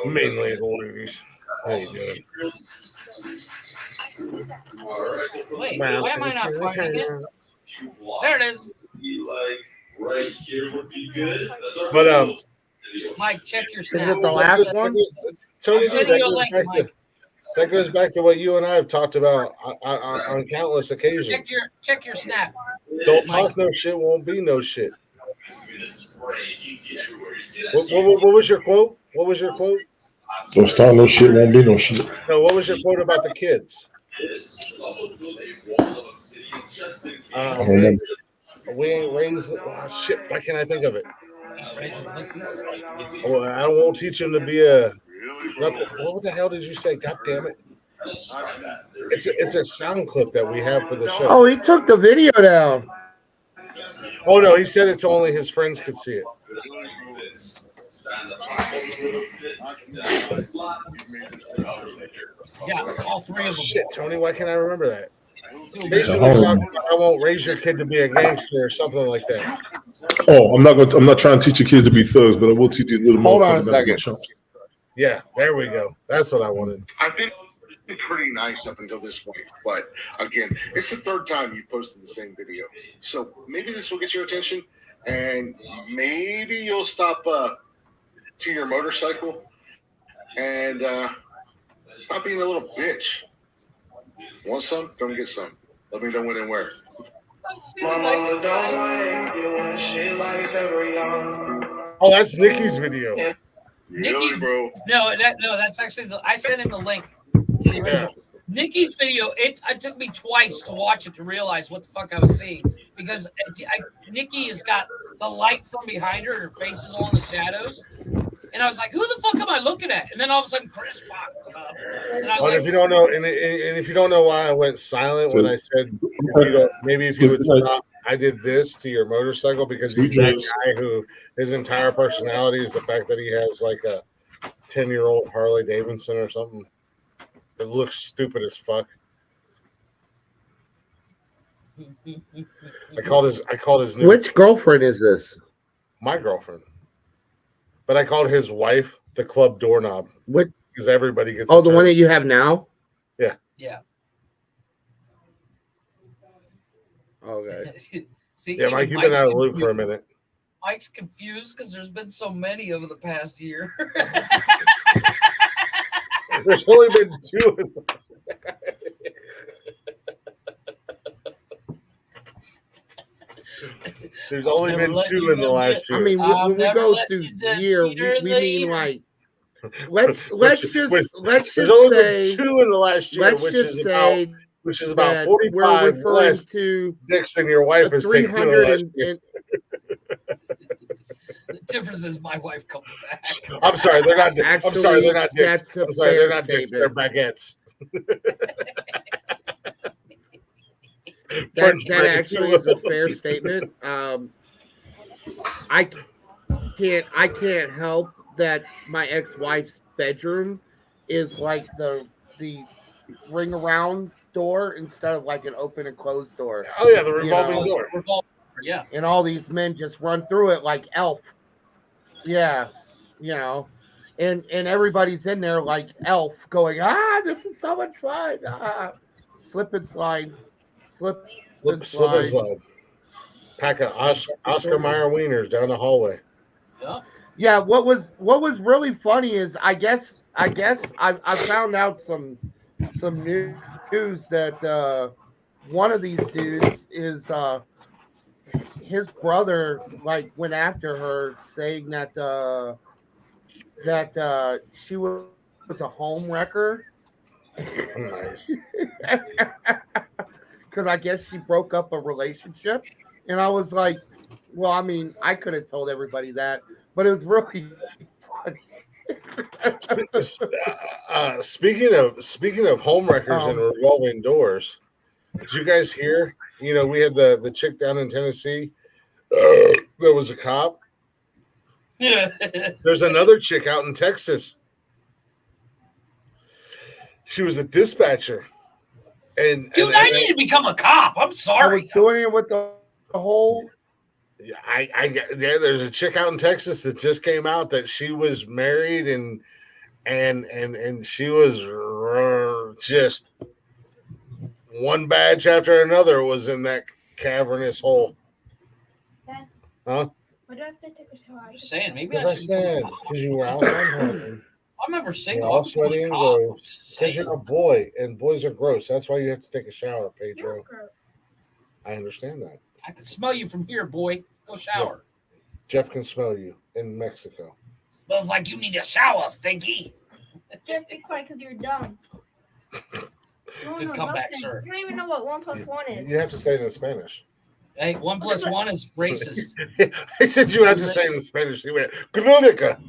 mainly the ladies. How you doing? Wait, why am I not finding it? There it is. But Mike, check your snap. Is it the last one? Tony, I'm sending you a link, Mike. That goes back to what you and I have talked about on countless occasions. Check your snap. Don't talk no shit, won't be no shit. What was your quote? What was your quote? Don't start no shit, won't be no shit. No, what was your quote about the kids? We ain't raised. Oh, shit, why can't I think of it? Oh, I won't teach him to be a. What the hell did you say? God damn it! It's a sound clip that we have for the show. Oh, he took the video down. Oh no, he said it so only his friends could see it. Yeah, all 3 of them. Shit, Tony, why can't I remember that? Basically, I won't raise your kid to be a gangster or something like that. Oh, I'm not trying to teach your kids to be thugs, but I will teach these little motherfuckers how to be chumps. Yeah, there we go. That's what I wanted. I've been pretty nice up until this point, but again, it's the 3rd time you posted the same video. So maybe this will get your attention. and maybe you'll stop to your motorcycle and stop being a little bitch. Want some? Come get some. Let me know when and where. Oh, that's Nikki's video. Nikki's, bro. no, that's actually I sent him the link to the original. Nikki's video, it took me twice to watch it to realize what the fuck I was seeing because Nikki has got the light from behind her and her face is all in the shadows. And I was like, who the fuck am I looking at? And then all of a sudden Chris popped up. And I was But like, if you don't know, and if you don't know why I went silent when I said, if you would stop, I did this to your motorcycle because he's that guy who his entire personality is the fact that he has like a 10-year-old Harley Davidson or something that looks stupid as fuck. I called his new. Which girlfriend is this? My girlfriend. But I called his wife the club doorknob. What? Because everybody gets. Oh, the one that you have now? Yeah. Yeah. Okay. See, yeah, Mike, you've been out of the loop for a minute. Mike's confused because there's been so many over the past year. There's only been 2. There's only been 2 in the last year. I mean, when we go through year, we mean like let's just there's only say been 2 in the last year, which is about 45 less dicks than your wife is taking in the last year. The difference is my wife coming back. I'm sorry, they're not. I'm sorry, they're not dicks. That's I'm sorry, they're not dicks. They're baguettes. That actually is a fair statement. I can't help that my ex-wife's bedroom is like the ring around door instead of like an open and closed door. Oh yeah, the revolving door. Yeah. And all these men just run through it like Elf. Yeah, and everybody's in there like Elf, going, this is so much fun. Slip and slide. Slip and slide. Pack of Oscar Mayer wieners down the hallway. Yeah, what was really funny is I guess I found out some news that one of these dudes is his brother like went after her saying that she was a home wrecker. Nice. Because I guess she broke up a relationship. And I was like, well, I mean, I could have told everybody that, but it was really funny. Speaking of home wreckers and revolving doors, did you guys hear? You know, we had the chick down in Tennessee. There was a cop. Yeah. There's another chick out in Texas. She was a dispatcher. And dude, I need to become a cop. I'm sorry. I was doing it with the whole. There's a chick out in Texas that just came out that she was married and she was just one badge after another was in that cavernous hole. Dad, huh? why do I have to take a shower? I'm just saying, maybe Because I said, because you were outside. I'm never single. All sweaty and gross. Because you're a boy, and boys are gross. That's why you have to take a shower, Pedro. I understand that. I can smell you from here, boy. Go shower. Yeah. Jeff can smell you in Mexico. Smells like you need a shower, Stinky. Jeff, be quiet because you're dumb. Good comeback, sir. You don't even know what 1 + 1 is. You have to say it in Spanish. Hey, 1 + 1 is racist. I said you have to say it in Spanish. He went, Canonica.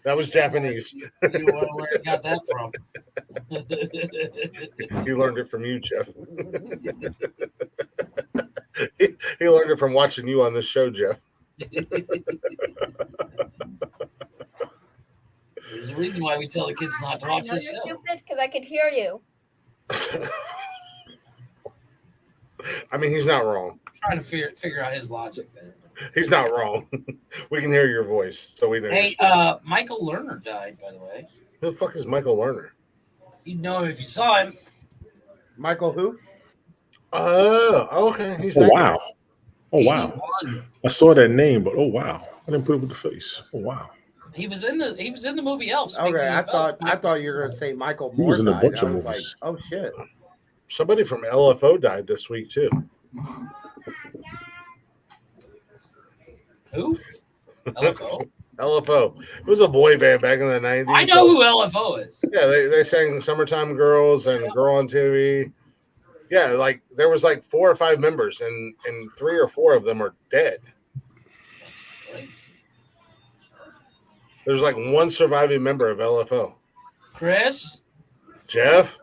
That was Japanese. You wonder where he got that from. He learned it from you, Jeff. He learned it from watching you on this show, Jeff. There's a reason why we tell the kids not to watch this show. Stupid because I could hear you. I mean, he's not wrong. I'm trying to figure out his logic there. He's not wrong. We can hear your voice, so we know. Hey, Michael Lerner died, by the way. Who the fuck is Michael Lerner? You'd know him if you saw him. Michael who? Oh, okay. He's wow. Oh wow. 81. I saw that name, but oh wow. I didn't put it with the face. Oh wow. He was in the movie Elf. Speaking Okay, of I thought you were gonna say Michael He Moore was in a died. bunch I of was like, movies. oh shit. Somebody from LFO died this week too. Who? LFO. LFO. It was a boy band back in the 90s. I know who LFO is. Yeah, they sang Summertime Girls and Girl on TV. Yeah, like there was like 4 or 5 members, and 3 or 4 of them are dead. There's like one surviving member of LFO. Chris, Jeff?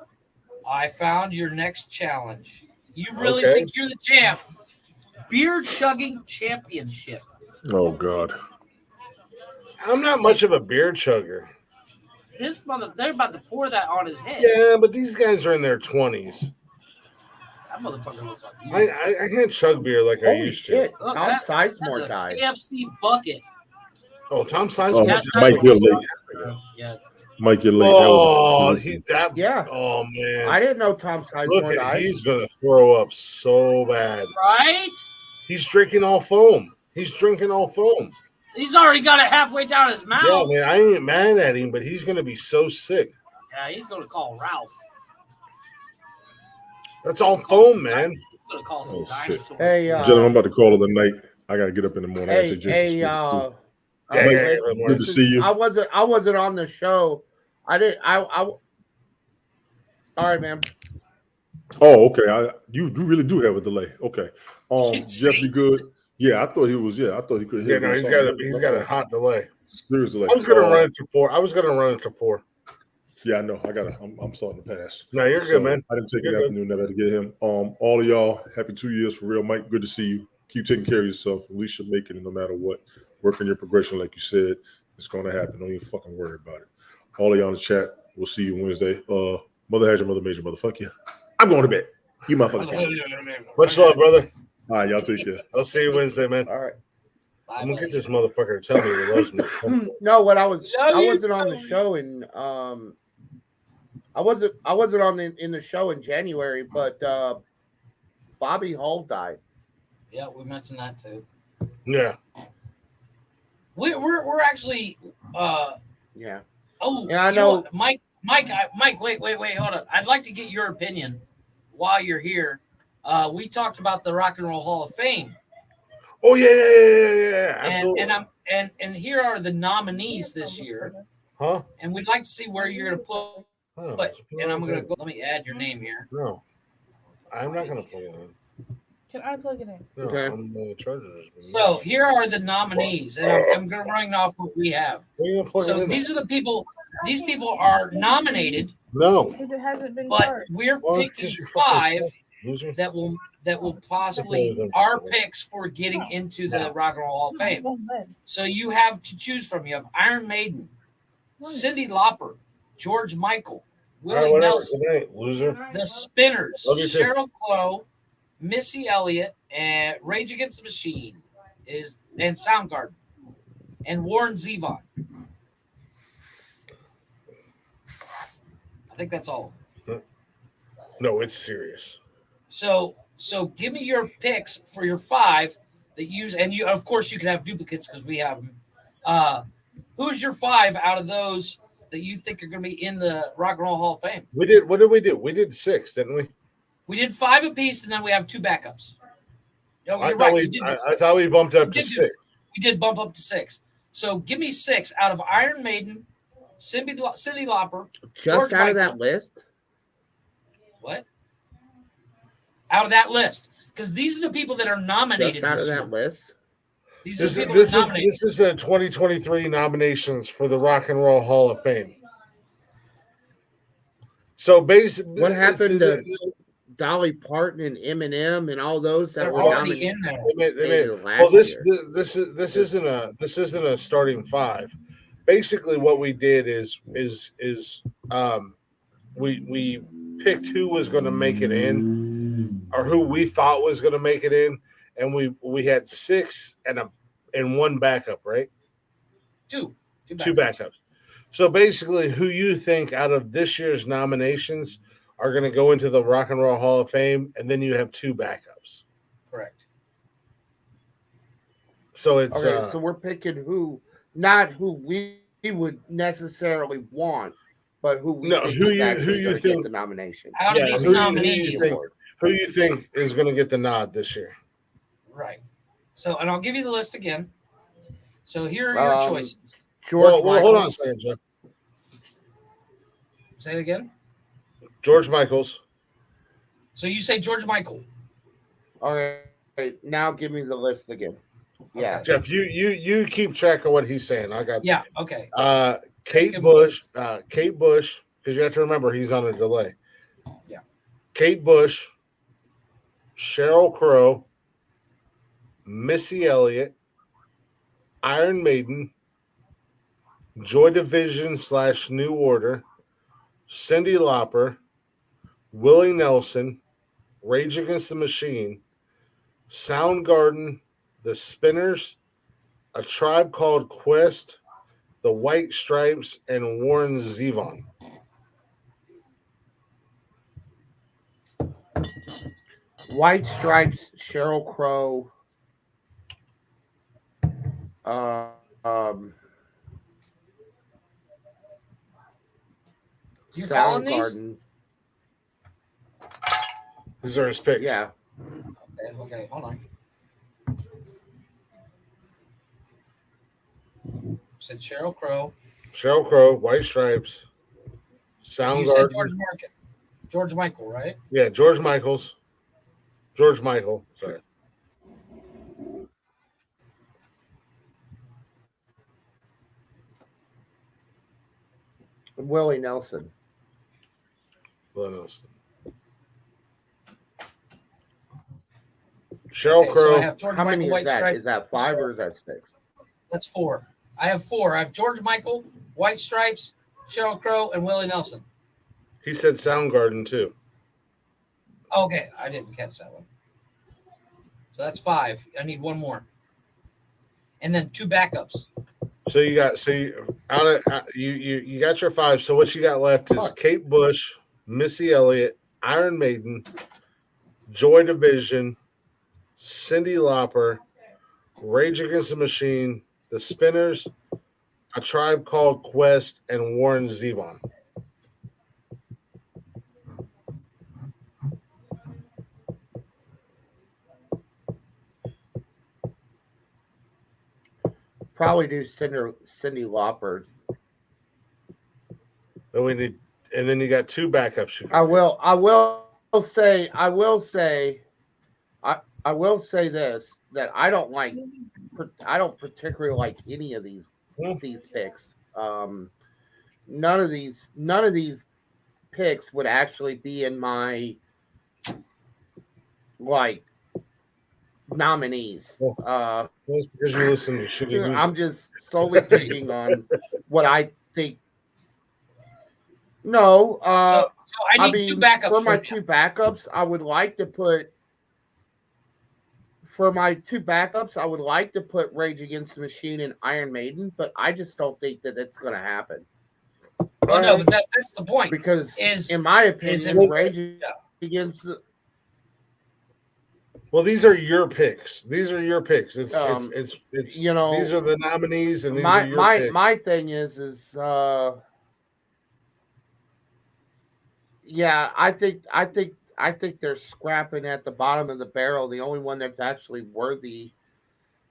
I found your next challenge. You really Okay. think you're the champ? Beer chugging championship. Oh God. I'm not much of a beer chugger. This mother, they're about to pour that on his head. Yeah, but these guys are in their 20s. That motherfucker looks like you. I can't chug beer like I Holy used shit. to. Look, Tom that's Sizemore a died. KFC bucket. Oh, Tom Oh, Sizemore. Mike, you're late. Yeah. Mike, you're late. Oh, That Yeah. Oh man! I didn't know Tom Look Sizemore at died. he's gonna throw up so bad. Right? He's drinking all foam. He's drinking all foam. He's already got it halfway down his mouth. Yeah, man, I ain't mad at him, but he's gonna be so sick. Yeah, he's gonna call Ralph. That's all foam, man. He's gonna call some Oh, shit. dinosaurs. Hey, Gentlemen, I'm about to call it a night. I gotta get up in the morning. I gotta hey, take Jason to hey, school. Yeah, Good to see you. I wasn't on the show. All right, man. Oh, okay. You really do have a delay. Okay. Jeff, you good? Yeah, I thought he was. Yeah, I thought he could Yeah, hear. no, he's got a hot delay. Seriously, I was gonna run it to 4. I was gonna run it to 4. Yeah, I know. I'm starting to pass. No, you're good, man. I didn't take You're an good. afternoon that I had to get him. All of y'all, happy 2 years for real, Mike. Good to see you. Keep taking care of yourself. At least you're making it, no matter what. Working your progression, like you said, it's going to happen. Don't even fucking worry about it. All of y'all in the chat. We'll see you Wednesday. Mother has your mother major, motherfucker. You. I'm going to bed. You motherfuckers. Much love, brother. All right, y'all take care. I'll see you Wednesday, man. All right. I'm gonna get this motherfucker to tell me he loves me. No, I wasn't on the show in I wasn't on in the show in January, but Bobby Hall died. Yeah, we mentioned that too. Yeah. We're actually Yeah. Oh, Yeah, I you know know. what? Mike, wait, hold on. I'd like to get your opinion while you're here. We talked about the Rock and Roll Hall of Fame. Oh yeah. Absolutely. And here are the nominees this year. Huh? And we'd like to see where you're gonna put. And I'm gonna go. Let me add your name here. No, I'm not gonna plug it in. Can I plug it in? No, Okay. I'm the charger. So here are the nominees, and I'm going to run off what we have. So these are the people. These people are nominated. No. Because it hasn't been But charged. we're Well, it's picking 'cause you're fucking 5 sick, loser. that will possibly our picks for getting into the Rock and Roll Hall of Fame. So you have to choose from. You have Iron Maiden, Cyndi Lauper, George Michael, All right, Willie whatever. Nelson, Good night, loser. The Spinners, Love you too. Cheryl Crow, Missy Elliott, and Rage Against the Machine and Soundgarden, and Warren Zevon. I think that's all. No, it's serious. So give me your picks for your 5 that use, and you of course you can have duplicates because we have them. Who's your 5 out of those that you think are going to be in the Rock and Roll Hall of Fame? We did. What did we do? We did 6, didn't we? We did 5 apiece, and then we have 2 backups. No, I you're thought right. we. We did do I thought we bumped up to did do 6. We did bump up to 6. So give me 6 out of Iron Maiden, Cyndi Lauper, Just George out of Michael. that list? What? Out of that list, because these are the people that are nominated. Just out this of year. that list? These are This, the people this that are is nominated. this is the 2023 nominations for the Rock and Roll Hall of Fame. So basically, What happened to Dolly Parton and Eminem and all those that They're were already in there. Well, this isn't a starting 5. Basically, what we did is we picked who was going to make it in, or who we thought was going to make it in, and we had 6 and 1 backup, right? Two backups. So basically, who you think out of this year's nominations are going to go into the Rock and Roll Hall of Fame, and then you have 2 backups. Correct. So it's okay. So we're picking not who we would necessarily want, but who we think who is you actually going to think get the nomination. Out of these nominees, who you think is going to get the nod this year? right? So, and I'll give you the list again. So here are your choices. George well, hold on a second, Jeff. Say it again. George Michaels. So you say George Michael. All right, now give me the list again. Yeah, Jeff, you keep track of what he's saying. I got Yeah. Okay. Kate Bush, because you have to remember he's on a delay. Yeah. Kate Bush, Sheryl Crow, Missy Elliott, Iron Maiden, Joy Division / New Order, Cyndi Lauper, Willie Nelson, Rage Against the Machine, Soundgarden, The Spinners, A Tribe Called Quest, The White Stripes, and Warren Zevon. White Stripes, Sheryl Crow. You calling these? Soundgarden. These are his picks. Yeah. Okay, hold on. Said Sheryl Crow. Sheryl Crow, White Stripes, Soundgarden. You said George Michael, right? Yeah, George Michaels. George Michael. Sorry. Willie Nelson. Willie Nelson. Sheryl Okay, Crow. so I have George How Michael, many White is that? Stripes. Is that 5 or is that 6? That's 4. I have 4. I have George Michael, White Stripes, Sheryl Crow, and Willie Nelson. He said Soundgarden too. Okay, I didn't catch that one. So that's 5. I need one more, and then 2 backups. So you got you got your 5. So what you got left is Kate Bush, Missy Elliott, Iron Maiden, Joy Division, Cyndi Lauper, Rage Against the Machine, The Spinners, A Tribe Called Quest, and Warren Zevon. Probably do Cyndi Lauper. Then we need, and then you got 2 backups. I will say this, that I don't particularly like any of these picks. None of these picks would actually be in my nominees. That's because you listen to shitty music. I'm just solely picking on what I think. No, so I need 2 backups for my 2 backups. I would like to put Rage Against the Machine and Iron Maiden, but I just don't think that it's going to happen. Well, no, but that's the point. Because in my opinion, Rage Against the Well, these are your picks. It's you know, these are the nominees, and these are your picks. My thing is yeah, I think they're scrapping at the bottom of the barrel. The only one that's actually worthy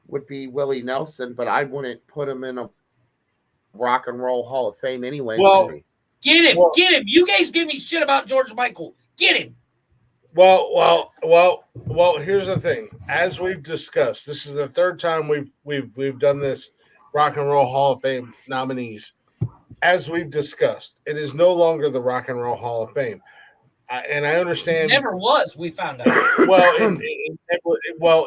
would be Willie Nelson, but I wouldn't put him in a Rock and Roll Hall of Fame anyway. Well, get him. You guys give me shit about George Michael. Get him. Well. Here's the thing. As we've discussed, this is the 3rd time we've done this Rock and Roll Hall of Fame nominees. As we've discussed, it is no longer the Rock and Roll Hall of Fame, and I understand. It never was. We found out. Well,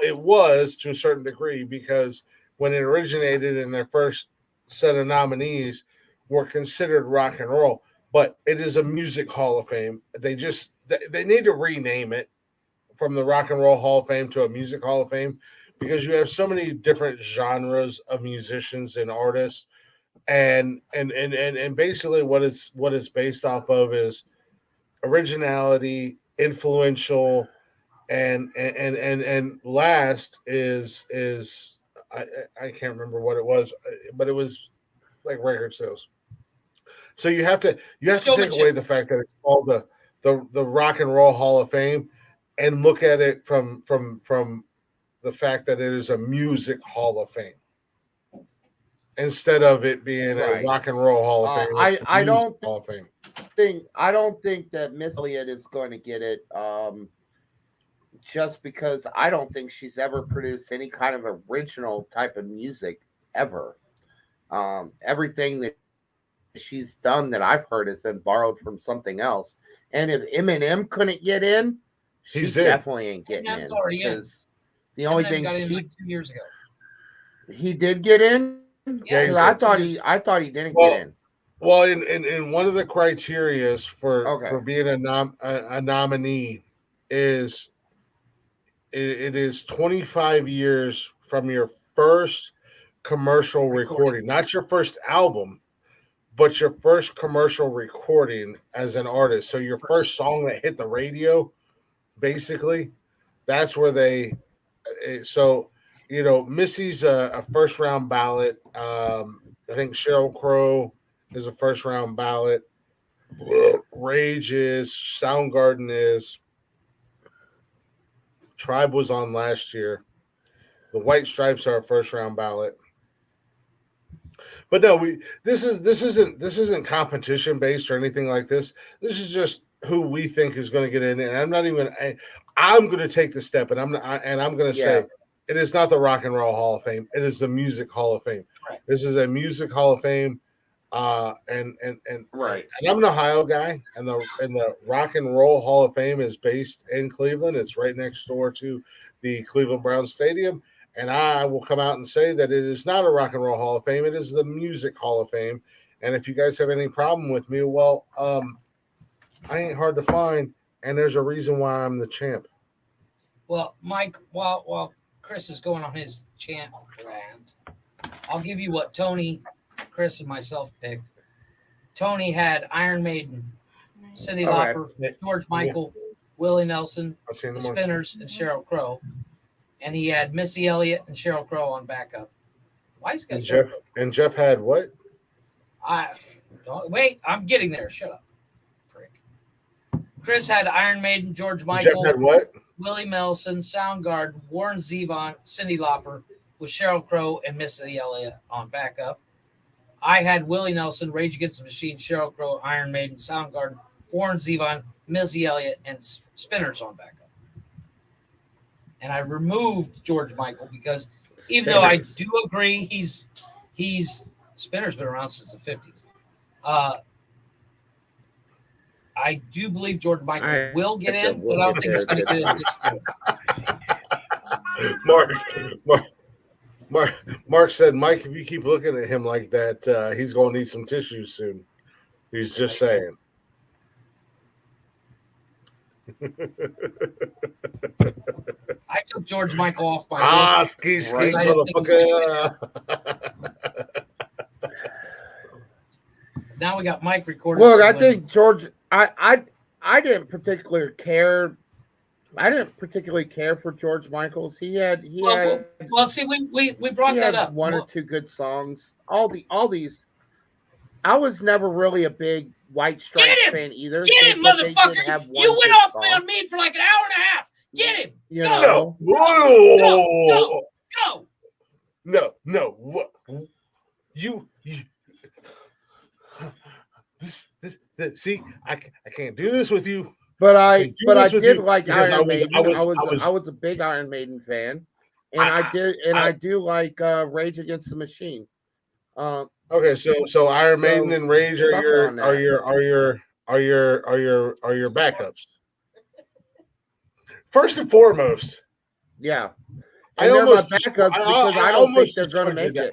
it was to a certain degree, because when it originated in their first set of nominees were considered rock and roll, but it is a music Hall of Fame. They need to rename it from the Rock and Roll Hall of Fame to a Music Hall of Fame, because you have so many different genres of musicians and artists, and basically what it's based off of is originality, influential, and last is I can't remember what it was, but it was like record sales. So you have to take away the fact that it's called the Rock and Roll Hall of Fame, and look at it from the fact that it is a music Hall of Fame instead of it being a Rock and Roll Hall of Fame. I don't Hall of Fame. think that Miss Elliott is going to get it. Just because I don't think she's ever produced any kind of original type of music ever. Everything that she's done that I've heard has been borrowed from something else. And if Eminem couldn't get in, she definitely ain't getting in. Already in. The only Eminem thing got in she like 2 years ago. he did get in. Yeah, because I thought he didn't get in. Well, in one of the criterias for being a nominee is it is 25 years from your first commercial recording, not your first album, but your first commercial recording as an artist. So your first song that hit the radio, basically, that's where they. So Missy's a first round ballot. I think Sheryl Crow is a first round ballot. Rage is. Soundgarden is. Tribe was on last year. The White Stripes are a first round ballot. But no, this isn't competition based or anything like this. This is just who we think is going to get in, and I'm going to take the step, and I'm going to say it is not the Rock and Roll Hall of Fame. It is the Music Hall of Fame. Right. This is a Music Hall of Fame, and I'm an Ohio guy, and the Rock and Roll Hall of Fame is based in Cleveland. It's right next door to the Cleveland Browns Stadium. And I will come out and say that it is not a Rock and Roll Hall of Fame. It is the Music Hall of Fame. And if you guys have any problem with me, well, I ain't hard to find, and there's a reason why I'm the champ. Well, Mike, while Chris is going on his champ rant, I'll give you what Tony, Chris, and myself picked. Tony had Iron Maiden, Cyndi Lauper, George Michael, Willie Nelson, the Spinners, and Sheryl Crow. And he had Missy Elliott and Sheryl Crow on backup. Why is Jeff had what? Wait, I'm getting there. Shut up, prick. Chris had Iron Maiden, George Michael. Jeff had what? Willie Nelson, Soundgarden, Warren Zevon, Cyndi Lauper, with Sheryl Crow and Missy Elliott on backup. I had Willie Nelson, Rage Against the Machine, Sheryl Crow, Iron Maiden, Soundgarden, Warren Zevon, Missy Elliott, and Spinners on backup. And I removed George Michael because even though I do agree he's Spinner's been around since the 50s. I do believe George Michael will get in, but I don't think he's going to get in this year. Mark said, Mike, if you keep looking at him like that, he's going to need some tissues soon. He's just saying. I took George Michael off my list. Now we got Mike recording. Look, I think George. I didn't particularly care. I didn't particularly care for George Michael's. He had. Well, see, we brought that up. One or two good songs. All these. I was never really a big White Stripes fan either. Get him, motherfucker! You went off on me for like an hour and a half. Get him! Go! No. What? You. This. See, I can't do this with you. But I did like Iron Maiden. I was a big Iron Maiden fan, and I do like Rage Against the Machine. Okay, so Iron Maiden and Rage are your backups. First and foremost. Yeah. I almost think they're going to make it.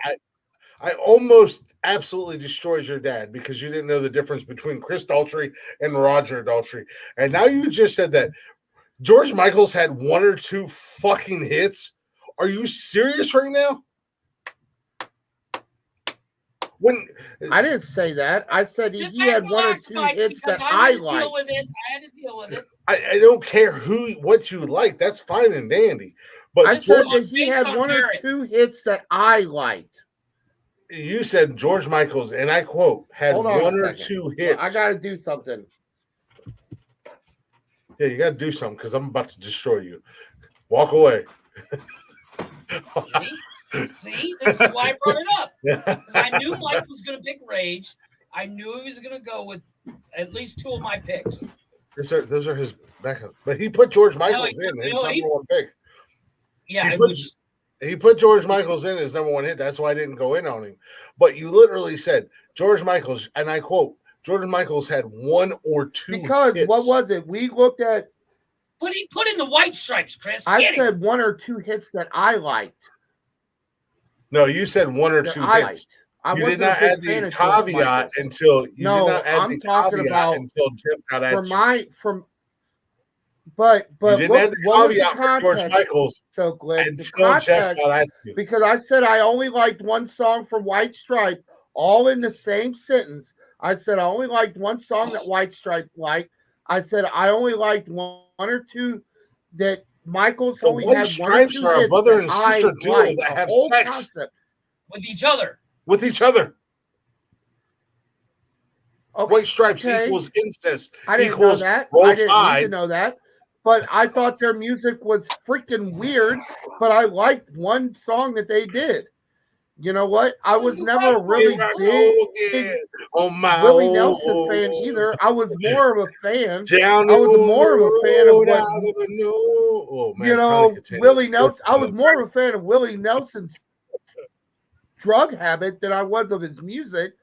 I almost absolutely destroyed your dad because you didn't know the difference between Chris Daltrey and Roger Daltrey. And now you just said that George Michael's had one or two fucking hits. Are you serious right now? when I didn't say that. I said Sit he back, had one or relax, two Mike, hits because that I had I to deal liked. with it. I had to deal with it. I don't care what you like. That's fine and dandy. But I said that he had one or two hits that I liked. You said George Michael's, and I quote, had Hold on one a or second. two Look, hits. I got to do something. Yeah, you got to do something because I'm about to destroy you. Walk away. See, this is why I brought it up. Because I knew Mike was going to pick Rage. I knew he was going to go with at least two of my picks. Those are his backup. But he put George Michael's in his number one pick. Yeah, he put George Michael's in his number one hit. That's why I didn't go in on him. But you literally said George Michael's, and I quote, George Michael's had one or two Because hits. what was it? We looked at. But he put in the White Stripes, Chris. I said one or two hits that I liked. No, you said one or two hits. You did not add the caveat until you did not add the caveat until Jeff got at you. But you didn't look, add the what was caveat the for George context? Michael's. So Glenn, the until Jeff context, got at you. because I said I only liked one song from White Stripe, all in the same sentence. I said I only liked one song that White Stripe liked. I said I only liked one or two that Michael's only White had Stripes one or two are a hits brother that and I sister duo liked. that The have whole sex concept. With each other. with each other. Okay. White Stripes equals incest. I didn't know equals that. Roll I didn't need Tide. to know that. But I thought their music was freaking weird. But I liked one song that they did. You know what? I was never a really big Willie Nelson fan either. I was more of a fan. I was more of a fan of what Willie Nelson. I was more of a fan of Willie Nelson's drug habit than I was of his music.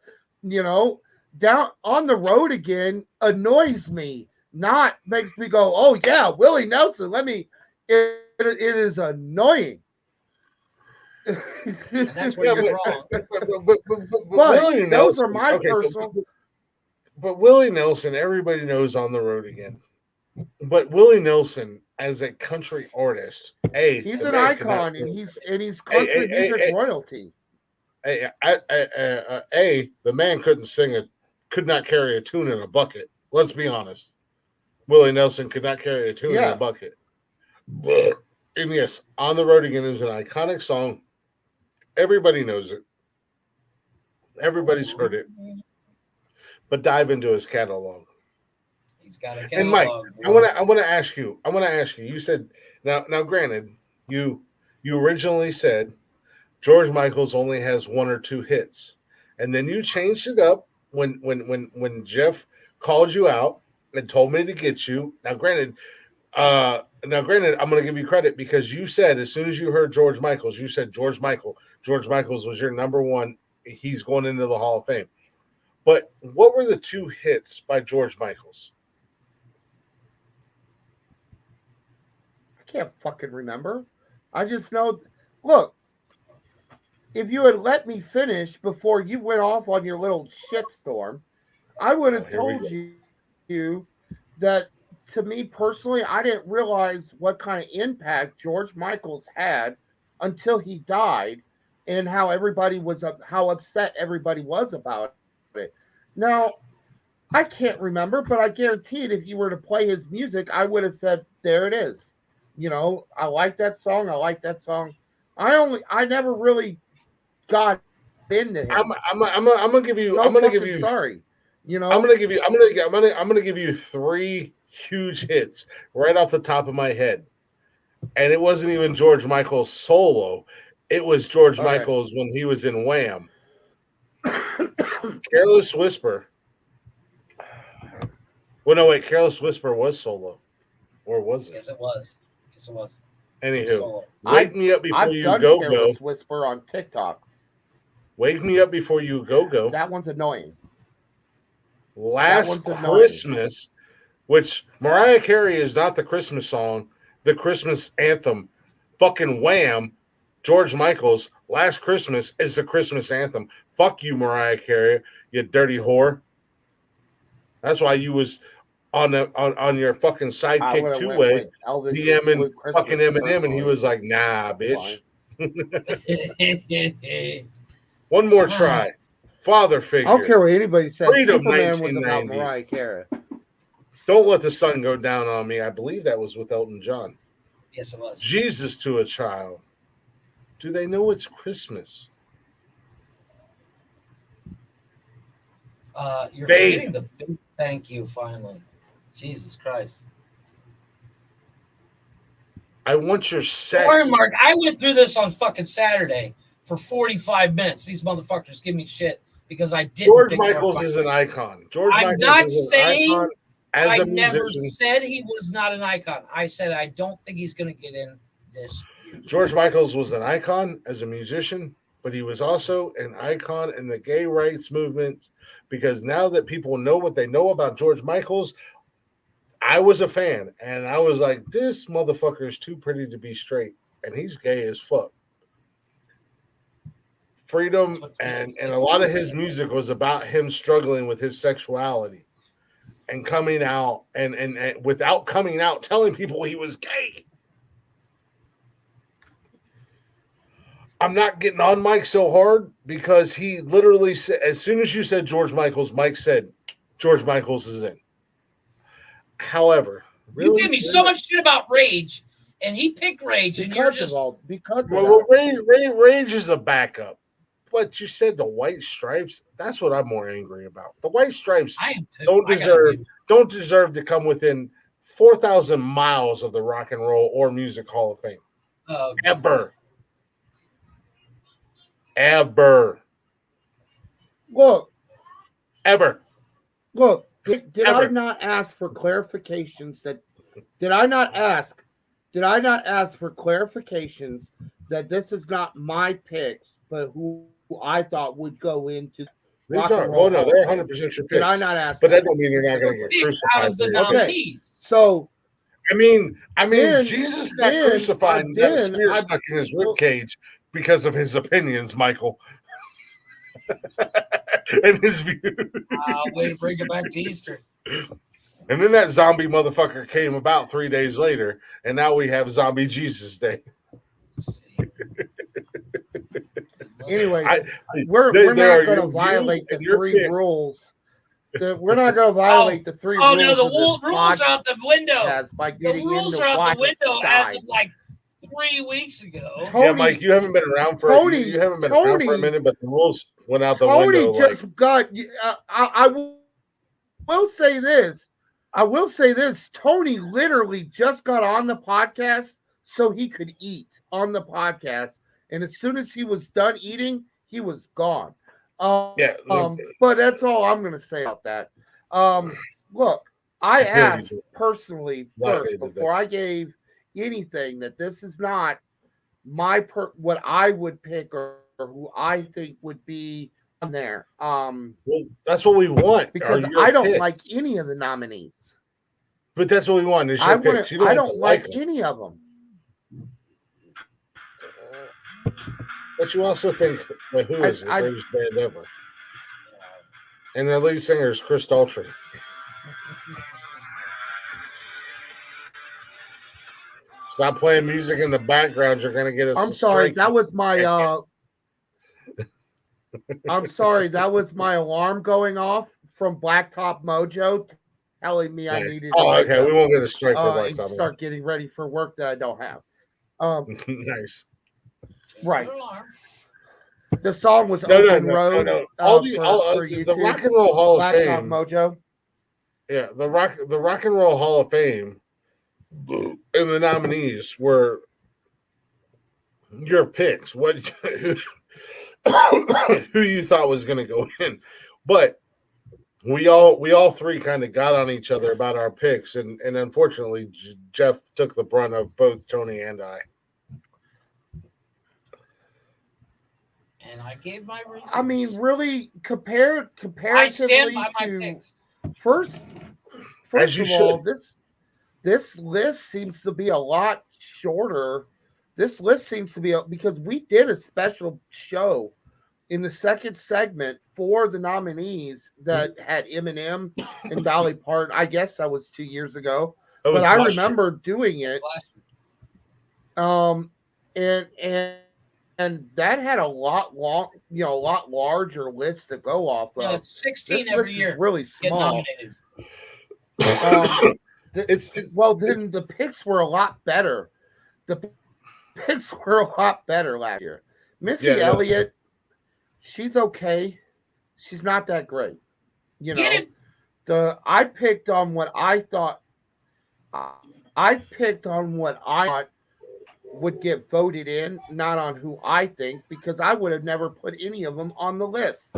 Down on the road again annoys me. Not makes me go, oh yeah, Willie Nelson. It is annoying. And that's where you're wrong. But Willie those Nelson, are my personal. But Willie Nelson, everybody knows on the road again. But Willie Nelson, as a country artist, he's an icon, and he's country music royalty. The man could not carry a tune in a bucket. Let's be honest. Willie Nelson could not carry a tune in a bucket. And yes, On the Road Again is an iconic song. Everybody knows it. Everybody's heard it. But dive into his catalog. He's got a catalog. And Mike, I want to ask you. You said now. Granted, you originally said George Michael's only has one or two hits, and then you changed it up when Jeff called you out and told me to get you. Now, granted, I'm going to give you credit because you said as soon as you heard George Michael's, you said George Michael's was your number one. He's going into the Hall of Fame. But what were the two hits by George Michael's? I can't fucking remember. I just know. Look, if you had let me finish before you went off on your little shitstorm, I would have told you that, to me personally, I didn't realize what kind of impact George Michael's had until he died, and how upset everybody was about it. Now, I can't remember, but I guarantee it, if you were to play his music, I would have said, there it is. I like that song. I like that song. I never really got into him. I'm gonna give you. I'm gonna give you. Sorry, I'm gonna give you three huge hits right off the top of my head, and it wasn't even George Michael's solo. It was George Michael's when he was in Wham. Careless Whisper. Well, no, wait. Careless Whisper was solo, or was it? Yes, it was. Anywho, Wake Me Up Before You Go Go. Whisper on TikTok. Wake Me Up Before You Go Go. That one's annoying. Last Christmas, which Mariah Carey is not the Christmas song, the Christmas anthem. Fucking Wham, George Michael's Last Christmas is the Christmas anthem. Fuck you, Mariah Carey, you dirty whore. That's why you was on your fucking sidekick two-way DMing fucking Eminem, and he was like, nah, bitch. One more try. father figure. I don't care what anybody says. Freedom, Superman was about 1990. Mariah Carey. Don't Let the Sun Go Down on Me. I believe that was with Elton John. Yes, it was. Jesus to a Child. Do they know it's Christmas? You're Babe. forgetting the big thank you finally. Jesus Christ. I want your sex. Sorry, Mark. I went through this on fucking Saturday for 45 minutes. These motherfuckers give me shit because I didn't. George pick Michaels is an icon. George I'm Michaels not is an saying icon as I a never musician. said he was not an icon. I said I don't think he's going to get in this year. George Michaels was an icon as a musician, but he was also an icon in the gay rights movement because now that people know what they know about George Michaels, I was a fan and I was like, this motherfucker is too pretty to be straight and he's gay as fuck. Freedom and a lot of his music was about him struggling with his sexuality and coming out and without coming out telling people he was gay. I'm not getting on Mike so hard because he literally said, as soon as you said George Michaels, Mike said George Michaels is in. However, You gave me so much shit about Rage, and he picked Rage, and you're just Rage is a backup. But you said the White Stripes. That's what I'm more angry about. The White Stripes don't deserve to come within 4,000 miles of the Rock and Roll or Music Hall of Fame. Oh, Ever. Look. Ever. Look. Did Ever. I not ask for clarifications that? Did I not ask for clarifications that this is not my picks, but who I thought would go into? These Rock and are Roll well, no, Hall they're of Fame? 100% your picks. Did I not ask? But that don't mean you're not going to get crucified. out of the for your picks. nominees. So I mean, Then- Jesus got then- crucified and got a then spear I- stuck in his rib cage because of his opinions, Michael, and his views. Way to bring it back to Easter. And then that zombie motherfucker came about 3 days later, and now we have Zombie Jesus Day. Anyway, there we're are not going your to violate views the and your three picks. rules. We're not going to violate the three Oh rules. no, the of this rules are out the window. podcast by The getting rules into are out why the window it's as died. of like 3 weeks ago. Yeah, Mike, you haven't been around for you haven't been around for a minute, but the rules went out the window. Just got. I will say this. I will say this. Tony literally just got on the podcast so he could eat on the podcast, and as soon as he was done eating, he was gone. But that's all I'm going to say about that. Look, I feel you, asked dude. personally Like first I did before I gave anything that this is not my what I would pick or who I think would be on there. Well, that's what we want. Because are your I don't picks. like any of the nominees. But that's what we want. Is your I wanna- picks. You don't I have to don't like them. any of them. But you also think the Who is the greatest band ever. And their lead singer is Chris Daltrey. Stop playing music in the background. You're going to get us. I'm sorry. That was my. I'm sorry. That was my alarm going off from Blacktop Mojo, telling me I needed. Oh, to okay. We won't get a strike for and Blacktop. start getting ready for work that I don't have. Nice. Right. The song was No, Open no. Road. All for the YouTube. Rock and Roll Hall of Blacktop Fame. Mojo. Yeah, the Rock and Roll Hall of Fame and the nominees were your picks. What who you thought was going to go in, but we all three kind of got on each other about our picks, and unfortunately, Jeff took the brunt of both Tony and I. And I gave my reasons. I mean, really, comparatively I stand by my to picks. First As you of all, should. this list seems to be a lot shorter. This list seems to be because we did a special show in the second segment for the nominees that had Eminem and Dolly Parton. I guess that was 2 years ago, but I remember doing it. And and that had a lot a lot larger list to go off of. No, it's 16 this every list year. is really Get small. nominated. Well, then the picks were a lot better. The picks were a lot better last year. Missy Elliott, she's okay. She's not that great. You know, I picked on what I thought. I picked on what I thought would get voted in, not on who I think, because I would have never put any of them on the list.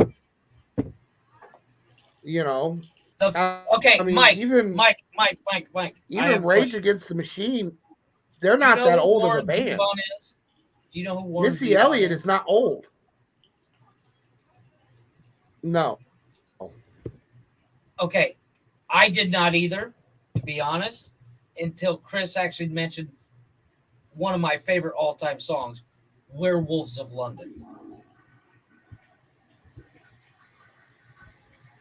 You know. Okay, I mean, Mike, even Mike. I even have a Rage question. Against the Machine, they're Do you not know that who old Warren of a band. Zevon is? Do you know who Warren Missy Zevon Elliott is? is not old. No. Okay, I did not either, to be honest, until Chris actually mentioned one of my favorite all-time songs, "Werewolves of London."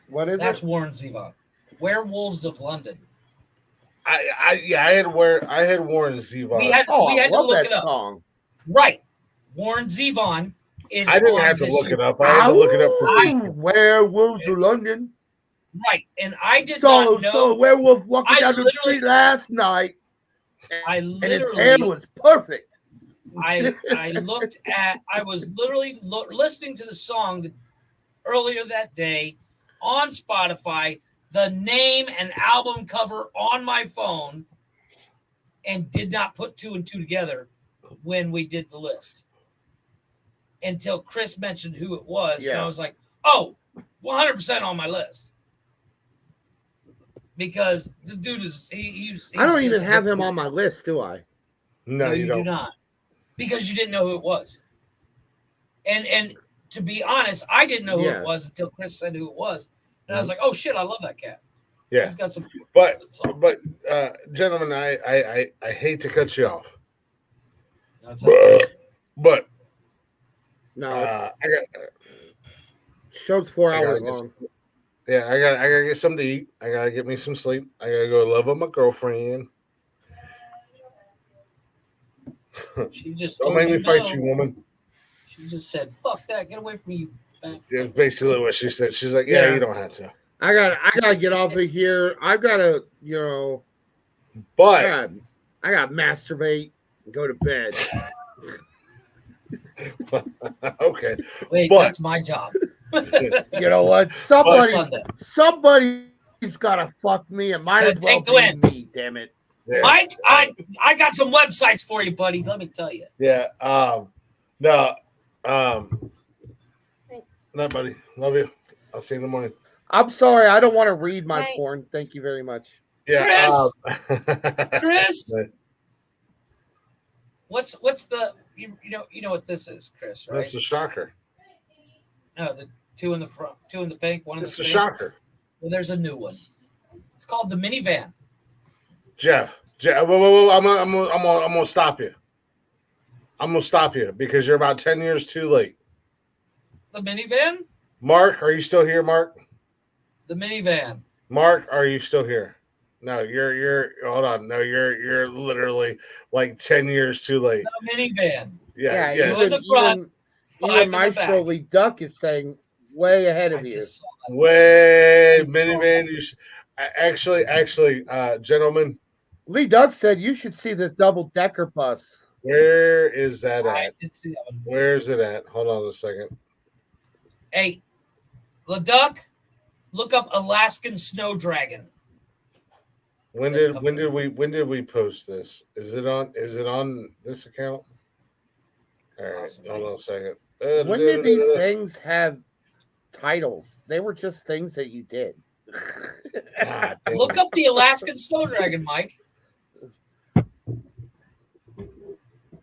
What is That's it? Warren Zevon. "Werewolves of London." I had Warren Zevon. We had to look it up. Song. Right, Warren Zevon is. I didn't on have to this look year. it up. I had to look it up for Werewolves of London. Right, and I did Saw not know. a werewolf walking I down the literally- street last night. I And his hair literally was perfect. I was literally listening to the song earlier that day on Spotify, the name and album cover on my phone, and did not put two and two together when we did the list until Chris mentioned who it was, and I was like, oh, 100% on my list. Because the dude is he's I don't just even have hip him dude. on my list, do I? No, you do not. Because you didn't know who it was. And to be honest, I didn't know who it was until Chris said who it was. And I was like, oh shit, I love that cat. Yeah. He's got some But gentlemen, I hate to cut you off. But no, I got show's 4 I gotta hours get long. I gotta get something to eat. I gotta get me some sleep. I gotta go love on my girlfriend. She just Don't told make me you fight no. you, woman. She just said, fuck that, get away from me, you fat. That's basically what she said. She's like, yeah, you don't have to. I gotta get off of here. I've gotta, But I gotta masturbate and go to bed. Okay. Wait, but, that's my job. You know what? Somebody's gotta fuck me. It might as well take the be win. me. Damn it, Mike. I got some websites for you, buddy. Let me tell you. Yeah. No. No, buddy. Love you. I'll see you in the morning. I'm sorry. I don't want to read my porn. Thank you very much. Yeah. Chris. What's the you know what this is, Chris? Right? That's a shocker. No, the two in the front, two in the pink, one in the It's a pink. shocker. Well, there's a new one. It's called the minivan. Jeff, whoa, I'm gonna stop you. I'm gonna stop you because you're about 10 years too late. The minivan? Mark, are you still here, Mark? The minivan. Mark, are you still here? No, you're hold on. No, you're literally like 10 years too late. The minivan. Yeah. Two in the front, five in the Maestro back. Lee Duck is saying way ahead of you. Way minivan. You should, actually, gentlemen. Lee Duck said you should see the double decker bus. Where is that I at? did see that one. Where's it at? Hold on a second. Hey, LeDuc, look up Alaskan Snow Dragon. When did we post this? Is it on this account? All right, hold on a second. When did these things have titles? They were just things that you did. Look up the Alaskan Snow Dragon, Mike.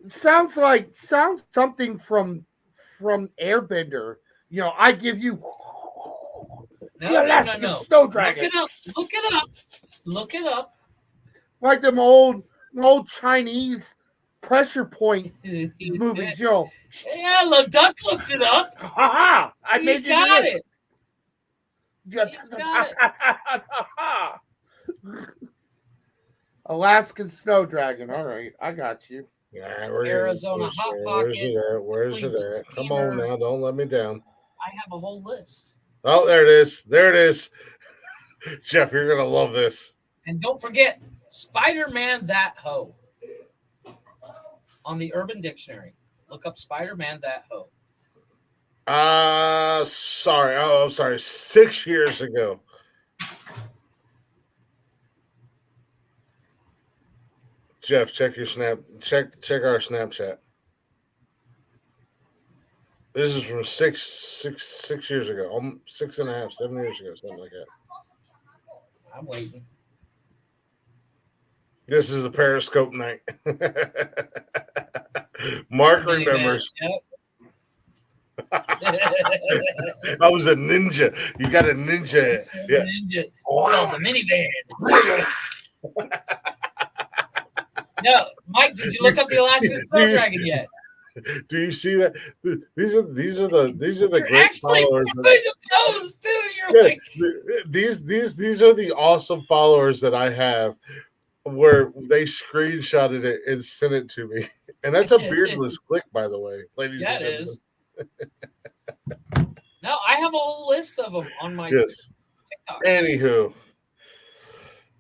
Sounds something from Airbender. I give you No. Snow Dragon. Look it up. Like them old Chinese pressure point movies, Yeah, LeDuc looked it up. Ha I He's made got it. He's got it. Alaskan Snow Dragon. All right, I got you. Yeah, Arizona Hot Where's Pocket. it at? Where's it Cleveland at? Come on Steamer. now, don't let me down. I have a whole list. Oh, there it is. There it is. Jeff, you're gonna love this. And don't forget, Spider-Man That Hoe. On the Urban Dictionary. Look up Spider-Man That Hoe. Sorry. Oh, I'm sorry. 6 years ago. Jeff, check your snap. Check our Snapchat. This is from six years ago. 6.5, 7 years ago, something like that. I'm waiting. This is a Periscope night. Mark Minivan, remembers. yep. I was a ninja. You got a ninja. Yeah. Ninja. It's called the minivan. No, Mike, did you look up the Alaskan Snow Dragon yet? Do you see that? These are the great Actually followers. putting the pose too. You're like These are the awesome followers that I have, where they screenshotted it and sent it to me, and that's a beardless click, by the way, ladies. Yeah, and it gentlemen. is. No, I have a whole list of them on my Yes. TikTok. Anywho,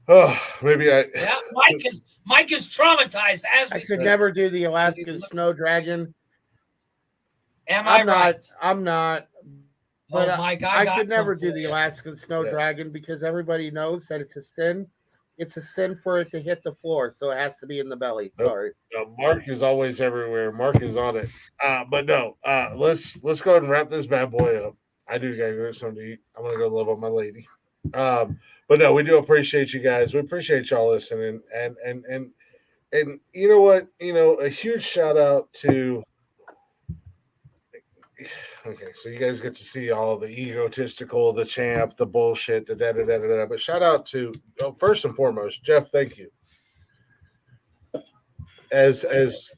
oh, maybe I. Yeah, Mike is traumatized as we I could speak. never do the Alaskan Snow Dragon. Am I right? I'm not. But Oh, Mike, I got could never something do for the you. Alaskan Snow Dragon because everybody knows that it's a sin. It's a sin for it to hit the floor, so it has to be in the belly. Sorry. No, Mark is always everywhere. Mark is on it. But no, let's go ahead and wrap this bad boy up. I do gotta go get something to eat. I'm gonna go love on my lady. But no, we do appreciate you guys. We appreciate y'all listening. And you know what? A huge shout out to. Okay, so you guys get to see all the egotistical, the champ, the bullshit, the da da da da da. But shout out to first and foremost, Jeff. Thank you. As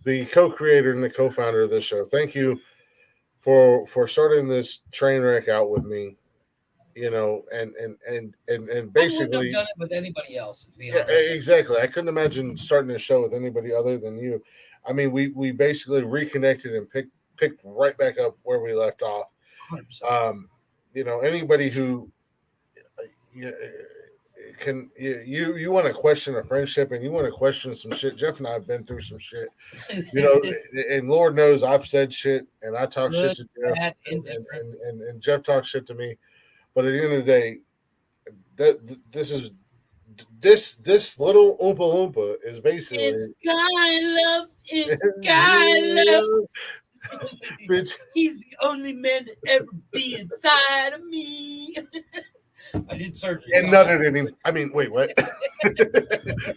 the co-creator and the co-founder of this show, thank you for starting this train wreck out with me. And I wouldn't basically, have done it with anybody else. To be yeah, honest. exactly. I couldn't imagine starting a show with anybody other than you. I mean, we basically reconnected and picked right back up where we left off. 100%. Anybody who can you want to question a friendship and you want to question some shit. Jeff and I have been through some shit, and Lord knows I've said shit and I talk shit to Jeff, and Jeff talks shit to me. But at the end of the day, this little Oompa Loompa is basically It's guy love. It's guy love. Bitch. He's the only man to ever be inside of me. I did surgery. And nutted in him. I mean, wait, what?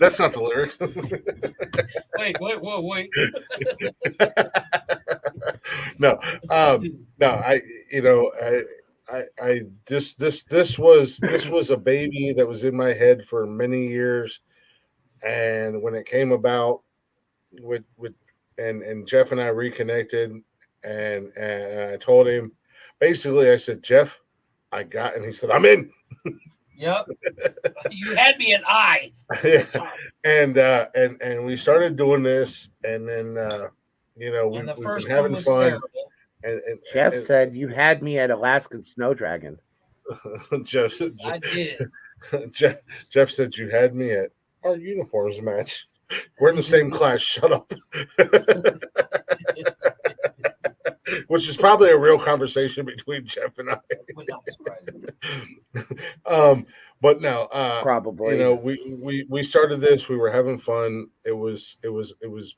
That's not the lyric. Wait. No, this was a baby that was in my head for many years, and when it came about with Jeff and I reconnected, and I told him, basically, I said, Jeff, and he said, I'm in. Yep. You had me at I. Yeah. And we started doing this, and then we've first been having one was fun. terrible. And Jeff said you had me at Alaskan Snow Dragon. Jeff, Yes, I did. Jeff said you had me at our uniforms match. We're in the same class. Shut up. Which is probably a real conversation between Jeff and I. But no, probably. We started this. We were having fun. It was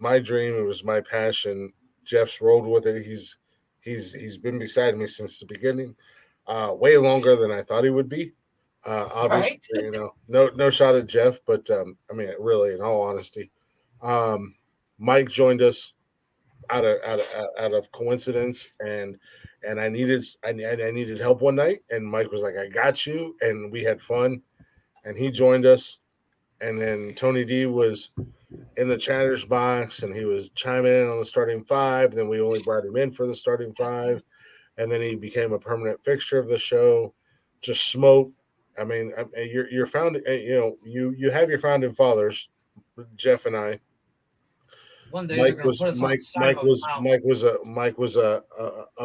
my dream. It was my passion. Jeff's rolled with it. He's been beside me since the beginning, way longer than I thought he would be. Obviously, no shot at Jeff, but I mean, really, in all honesty, Mike joined us out of coincidence, and I needed help one night, and Mike was like, "I got you," and we had fun, and he joined us, and then Tony D was in the chatter's box, and he was chiming in on the starting five. Then we only brought him in for the starting five, and then he became a permanent fixture of the show. Just smoke. I mean, you're found. You have your founding fathers, Jeff and I. One day they're gonna put us on the side of a mountain. Mike was a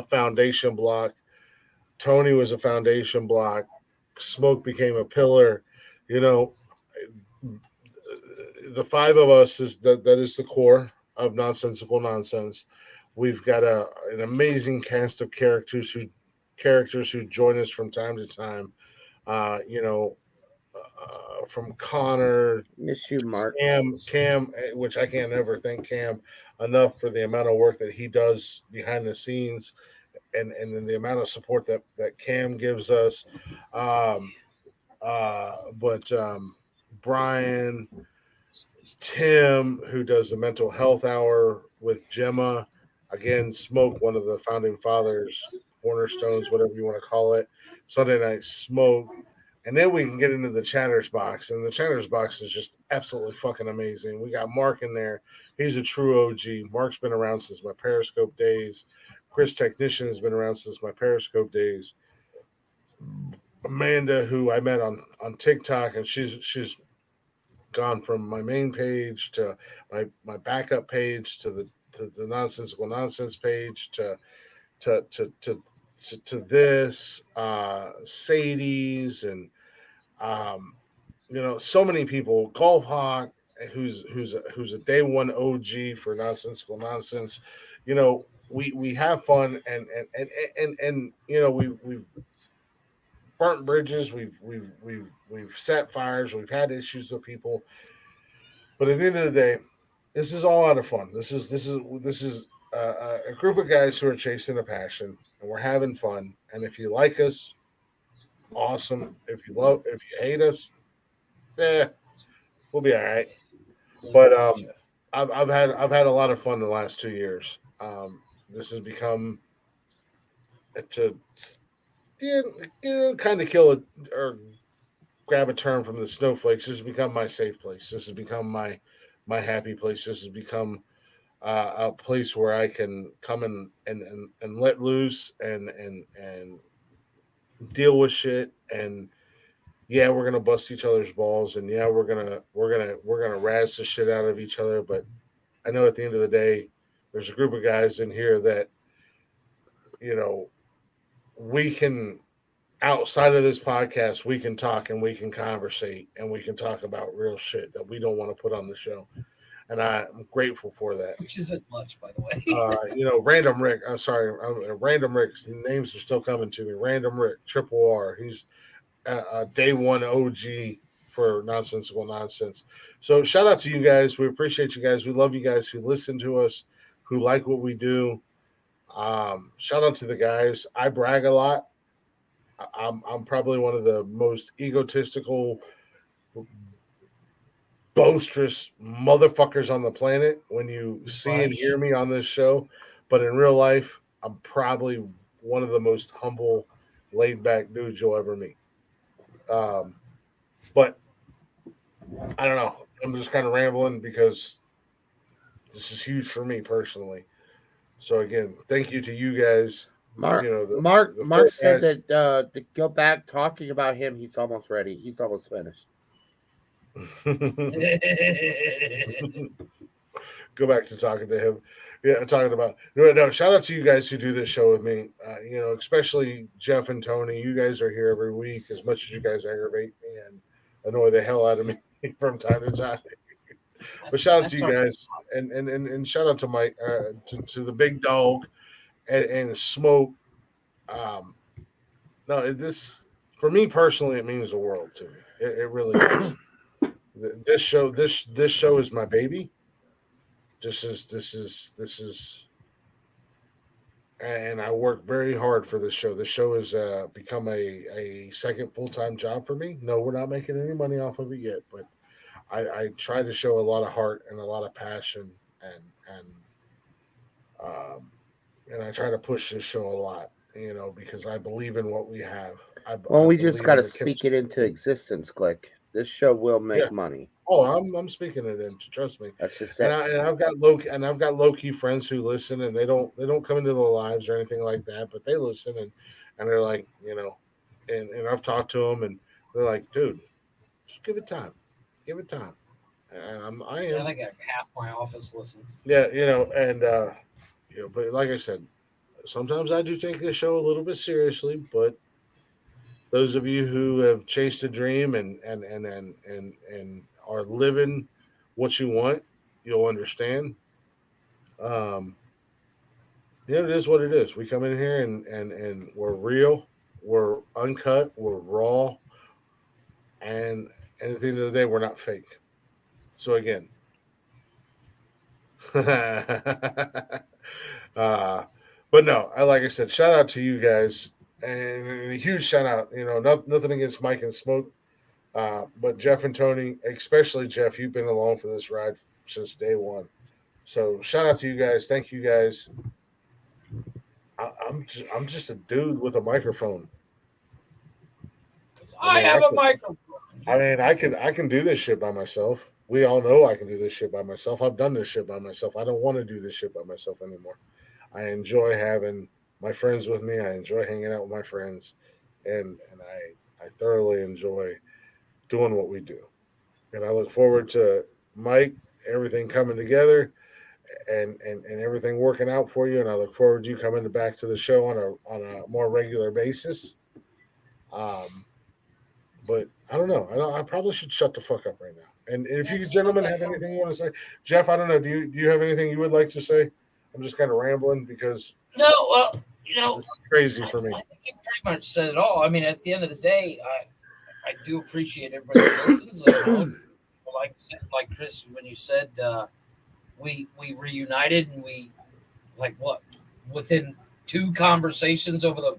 foundation block. Tony was a foundation block. Smoke became a pillar. You know, the five of us that is the core of Nonsensical Nonsense. We've got an amazing cast of characters who join us from time to time. From Connor, miss you, Mark, Cam, which I can't ever thank Cam enough for the amount of work that he does behind the scenes, and then the amount of support that Cam gives us. But Brian, Tim, who does the mental health hour with Gemma, again, Smoke, one of the founding fathers, cornerstones, whatever you want to call it. Sunday Night Smoke. And then we can get into the Chatters box, and the Chatters box is just absolutely fucking amazing. We got Mark in there. He's a true OG. Mark's been around since my Periscope days. Chris Technician has been around since my Periscope days. Amanda, who I met on TikTok, and she's gone from my main page to my backup page to the Nonsensical Nonsense page to this Sadie's and so many people. Golf Hawk, who's a day one OG for Nonsensical Nonsense. We have fun and we've burnt bridges, we've set fires, we've had issues with people, but at the end of the day, this is all out of fun. This is a group of guys who are chasing a passion, and we're having fun. And if you like us, awesome. If you hate us, we'll be all right. But I've had a lot of fun the last 2 years. This has become to kind of kill it or grab a term from the snowflakes. This has become my safe place. This has become my happy place. This has become a place where I can come and let loose and deal with shit. And yeah, we're gonna bust each other's balls, and yeah, we're gonna razz the shit out of each other. But I know at the end of the day, there's a group of guys in here that we can, outside of this podcast, we can talk and we can conversate and we can talk about real shit that we don't want to put on the show. And I'm grateful for that. Which isn't much, by the way. Random Rick. I'm sorry, Random Rick's the names are still coming to me. Random Rick, Triple R. He's a day one OG for Nonsensical Nonsense. So shout out to you guys. We appreciate you guys. We love you guys who listen to us, who like what we do. Shout out to the guys. I brag a lot. I'm probably one of the most egotistical, boisterous motherfuckers on the planet when you see and hear me on this show. But in real life, I'm probably one of the most humble, laid back dudes you'll ever meet. But I don't know. I'm just kind of rambling because this is huge for me personally. So again, thank you to you guys. Mark, Mark said that to go back talking about him, he's almost ready. He's almost finished. Go back to talking to him. Yeah, talking about no. Shout out to you guys who do this show with me. Especially Jeff and Tony. You guys are here every week. As much as you guys aggravate me and annoy the hell out of me from time to time. But shout out to you guys, and shout out to Mike, to the big dog, and Smoke. No, this for me personally, it means the world to me. It really does. This show is my baby. This is, and I work very hard for this show. This show has become a second full-time job for me. No, we're not making any money off of it yet, but I try to show a lot of heart and a lot of passion, and I try to push this show a lot, because I believe in what we have. We just got to speak it into existence, Click. This show will make money. Oh, I'm speaking it into. Trust me. That's just and I've got low key friends who listen, and they don't come into the lives or anything like that, but they listen and they're like, and I've talked to them, and they're like, dude, just give it time. And I Yeah, am. I think half my office listens. Yeah, and but like I said, sometimes I do take this show a little bit seriously, but those of you who have chased a dream and are living what you want, you'll understand. Um, it is what it is. We come in here and we're real, we're uncut, we're raw, and at the end of the day, we're not fake. So again, but no, like I said, shout out to you guys and a huge shout out. Nothing against Mike and Smoke, but Jeff and Tony, especially Jeff, you've been along for this ride since day one. So shout out to you guys. Thank you guys. I'm just a dude with a microphone. I have a microphone. I mean, I can do this shit by myself. We all know I can do this shit by myself. I've done this shit by myself. I don't want to do this shit by myself anymore. I enjoy having my friends with me. I enjoy hanging out with my friends, and I thoroughly enjoy doing what we do. And I look forward to Mike, everything coming together, and everything working out for you. And I look forward to you coming back to the show on a more regular basis. But I don't know. I probably should shut the fuck up right now. And if you gentlemen have anything you want to say, Jeff, I don't know. Do you have anything you would like to say? I'm just kind of rambling because No, well, this is crazy for me. I think you pretty much said it all. I mean, at the end of the day, I do appreciate everybody who listens. Like Chris, when you said we reunited and we within 2 conversations over the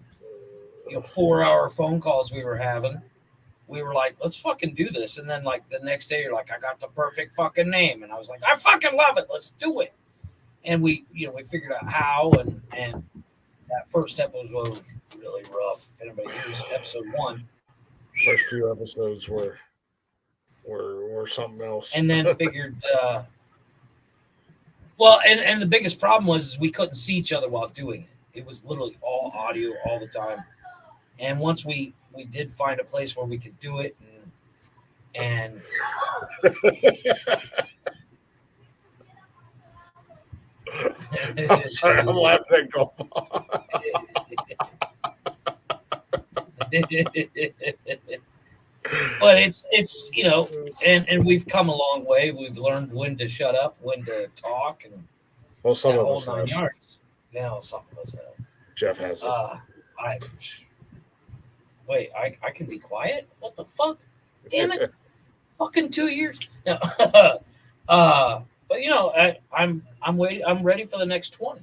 4-hour phone calls we were having, we were like, let's fucking do this. And then like the next day, you're like, I got the perfect fucking name, and I was like, I fucking love it. Let's do it. And we figured out how, and that first episode was really rough. If anybody hears episode 1, first few episodes were something else. And then figured, well, and the biggest problem was we couldn't see each other while doing it. It was literally all audio all the time. And once we did find a place where we could do it, and sorry, I'm laughing at golf. But it's and we've come a long way. We've learned when to shut up, when to talk, and some that of whole us 9 have. yards. Some of us have. Jeff has it. I can be quiet. What the fuck? Damn it! Fucking 2 years. No. But I'm waiting. I'm ready for the next 20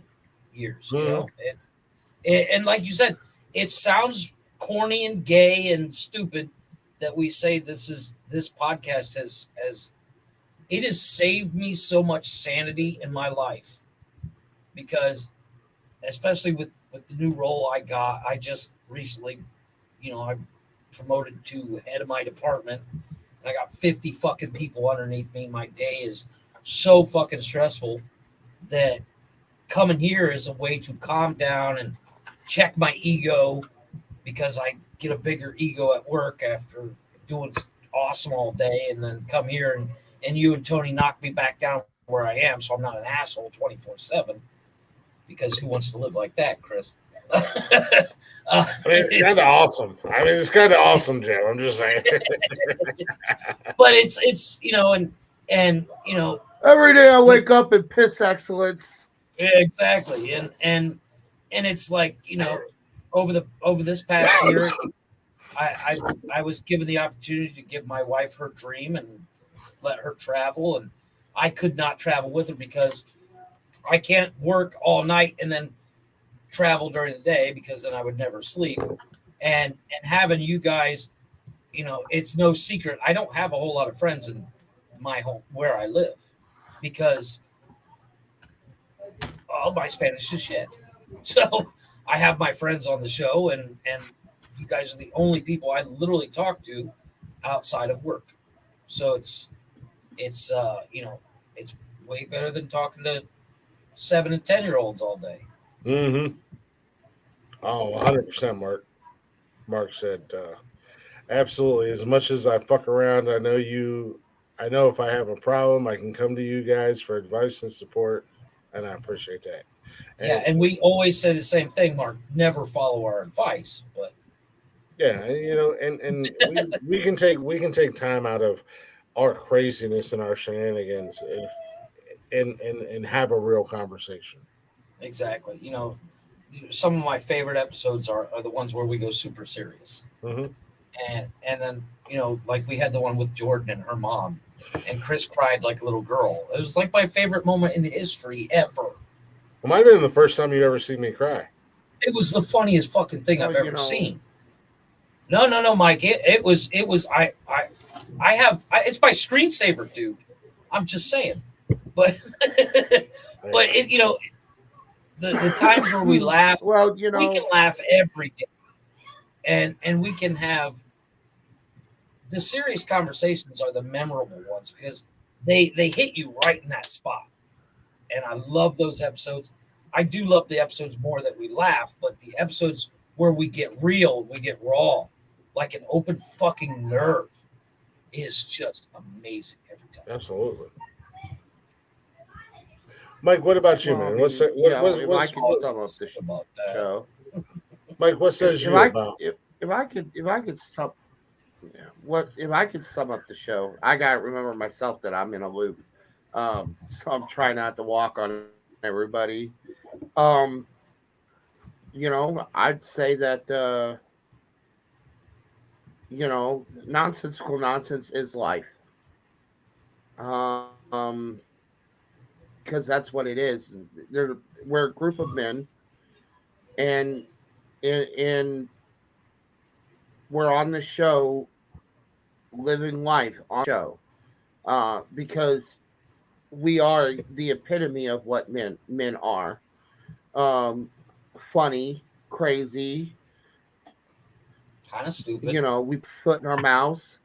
years. And like you said, it sounds corny and gay and stupid that we say this podcast has it has saved me so much sanity in my life, because especially with the new role I just recently, I promoted to head of my department, and I got 50 fucking people underneath me. My day is so fucking stressful that coming here is a way to calm down and check my ego, because I get a bigger ego at work after doing awesome all day, and then come here and you and Tony knock me back down where I am, so I'm not an asshole 24/7, because who wants to live like that, Chris? It's kind of awesome. It's kind of awesome, Jim. I'm just saying. But it's and every day I wake up and piss excellence. Yeah, exactly. And it's like, over this past year, I was given the opportunity to give my wife her dream and let her travel, and I could not travel with her because I can't work all night and then travel during the day, because then I would never sleep. And having you guys, it's no secret, I don't have a whole lot of friends in my home where I live, because all my Spanish is shit. So I have my friends on the show, and you guys are the only people I literally talk to outside of work. So it's it's way better than talking to 7 and 10-year-olds all day. Mm-hmm. Oh, 100%, Mark. Mark said, absolutely. As much as I fuck around, I know you I know if I have a problem, I can come to you guys for advice and support, and I appreciate that. Yeah, and we always say the same thing, Mark. Never follow our advice, but yeah, and we can take time out of our craziness and our shenanigans and have a real conversation. exactly. Some of my favorite episodes are the ones where we go super serious. Mm-hmm. And then like we had the one with Jordan and her mom, and Chris cried like a little girl. It was like my favorite moment in history ever. Well, might have been the first time you ever see me cry. It was the funniest fucking thing Well, I've ever seen. No, Mike. It was. I have. It's my screensaver, dude. I'm just saying. But but the times where we laugh. Well, we can laugh every day, and we can have the serious conversations are the memorable ones because they hit you right in that spot. And I love those episodes. I do love the episodes more that we laugh, but the episodes where we get real, we get raw, like an open fucking nerve, is just amazing every time. Absolutely. Mike, what about you, man? What's if I could sum up the show, Mike, what says you about? If I could sum up the show, I gotta remember myself that I'm in a loop. So I'm trying not to walk on everybody. I'd say that nonsensical nonsense is life. Because that's what it is. We're a group of men, and we're on the show, living life on the show, because we are the epitome of what men are. Funny, crazy, kind of stupid. We put foot in our mouths.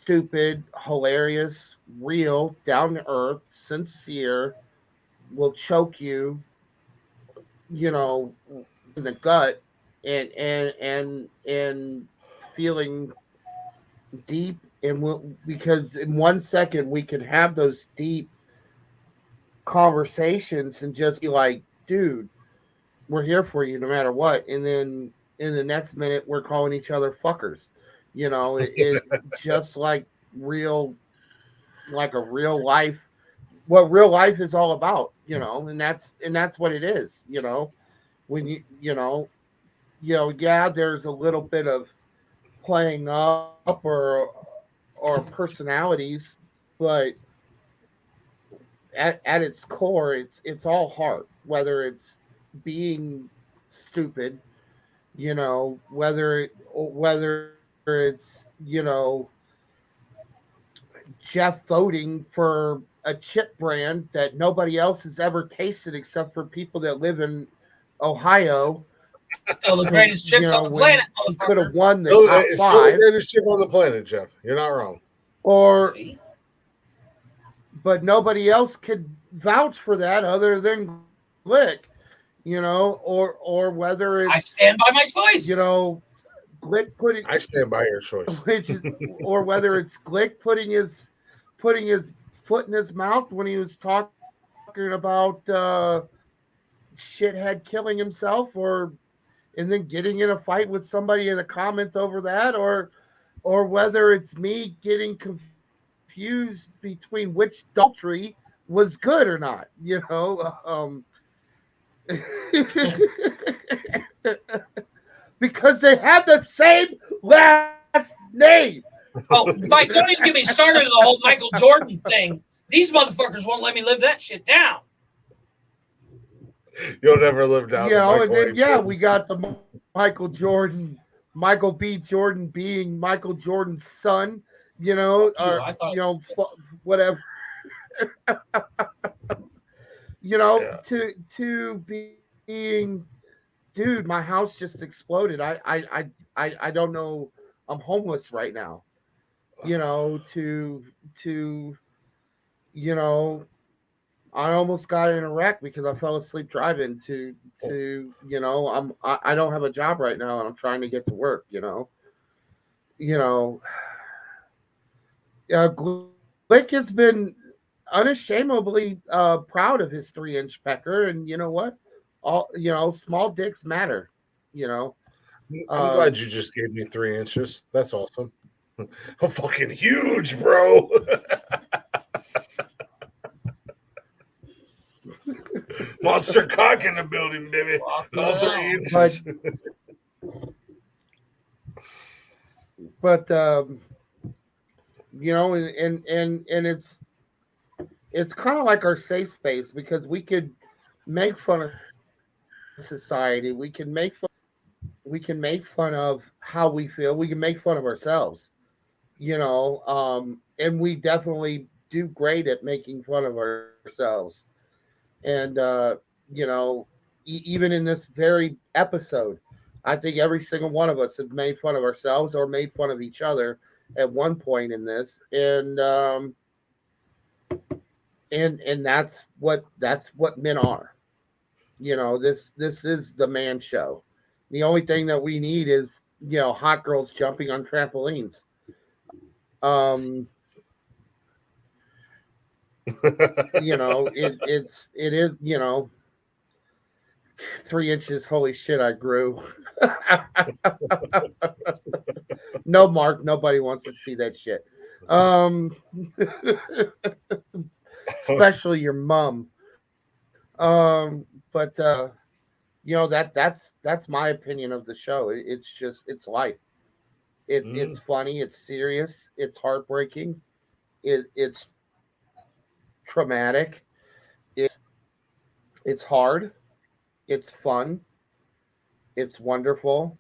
Stupid, hilarious, real, down to earth, sincere, will choke you, in the gut, and feeling deep, and because in 1 second we can have those deep conversations and just be like, dude, we're here for you no matter what, and then in the next minute we're calling each other fuckers. It just like a real life, what real life is all about, and that's what it is. When yeah, there's a little bit of playing up or personalities, but at its core, it's all heart. Whether it's being stupid, whether it's Jeff voting for a chip brand that nobody else has ever tasted except for people that live in Ohio. Still the greatest chips on the planet, he could have won the top It's five. still the greatest chip on the planet, Jeff. You're not wrong. But nobody else could vouch for that other than Glick, or whether it's I stand by my choice. Glick putting. I stand by your choice. Or whether it's Glick putting his foot in his mouth when he was talking about shithead killing himself, and then getting in a fight with somebody in the comments over that, or whether it's me getting confused between which adultery was good or not, because they have the same last name. Oh, Mike, don't even get me started on the whole Michael Jordan thing. These motherfuckers won't let me live that shit down. You'll never live down. And then we got the Michael B. Jordan being Michael Jordan's son, whatever. To being, dude, my house just exploded. I don't know. I'm homeless right now. I almost got in a wreck because I fell asleep driving I don't have a job right now and I'm trying to get to work, Glick has been unashamedly proud of his 3-inch pecker, and you know what? All small dicks matter. You know, I'm glad you just gave me 3 inches. That's awesome. I'm fucking huge, bro. Monster cock in the building, baby. All 3 inches. But and it's kind of like our safe space because we could make fun of society. We can make fun of how we feel. We can make fun of ourselves. And we definitely do great at making fun of ourselves. And even in this very episode, I think every single one of us have made fun of ourselves or made fun of each other at one point in this, and that's what men are. This is the man show. The only thing that we need is hot girls jumping on trampolines. Um, it is 3 inches. Holy shit, I grew. No, Mark, nobody wants to see that shit. Especially your mom. But that's my opinion of the show. It's life. It's funny. It's serious. It's heartbreaking. It's traumatic. It's hard. It's fun. It's wonderful.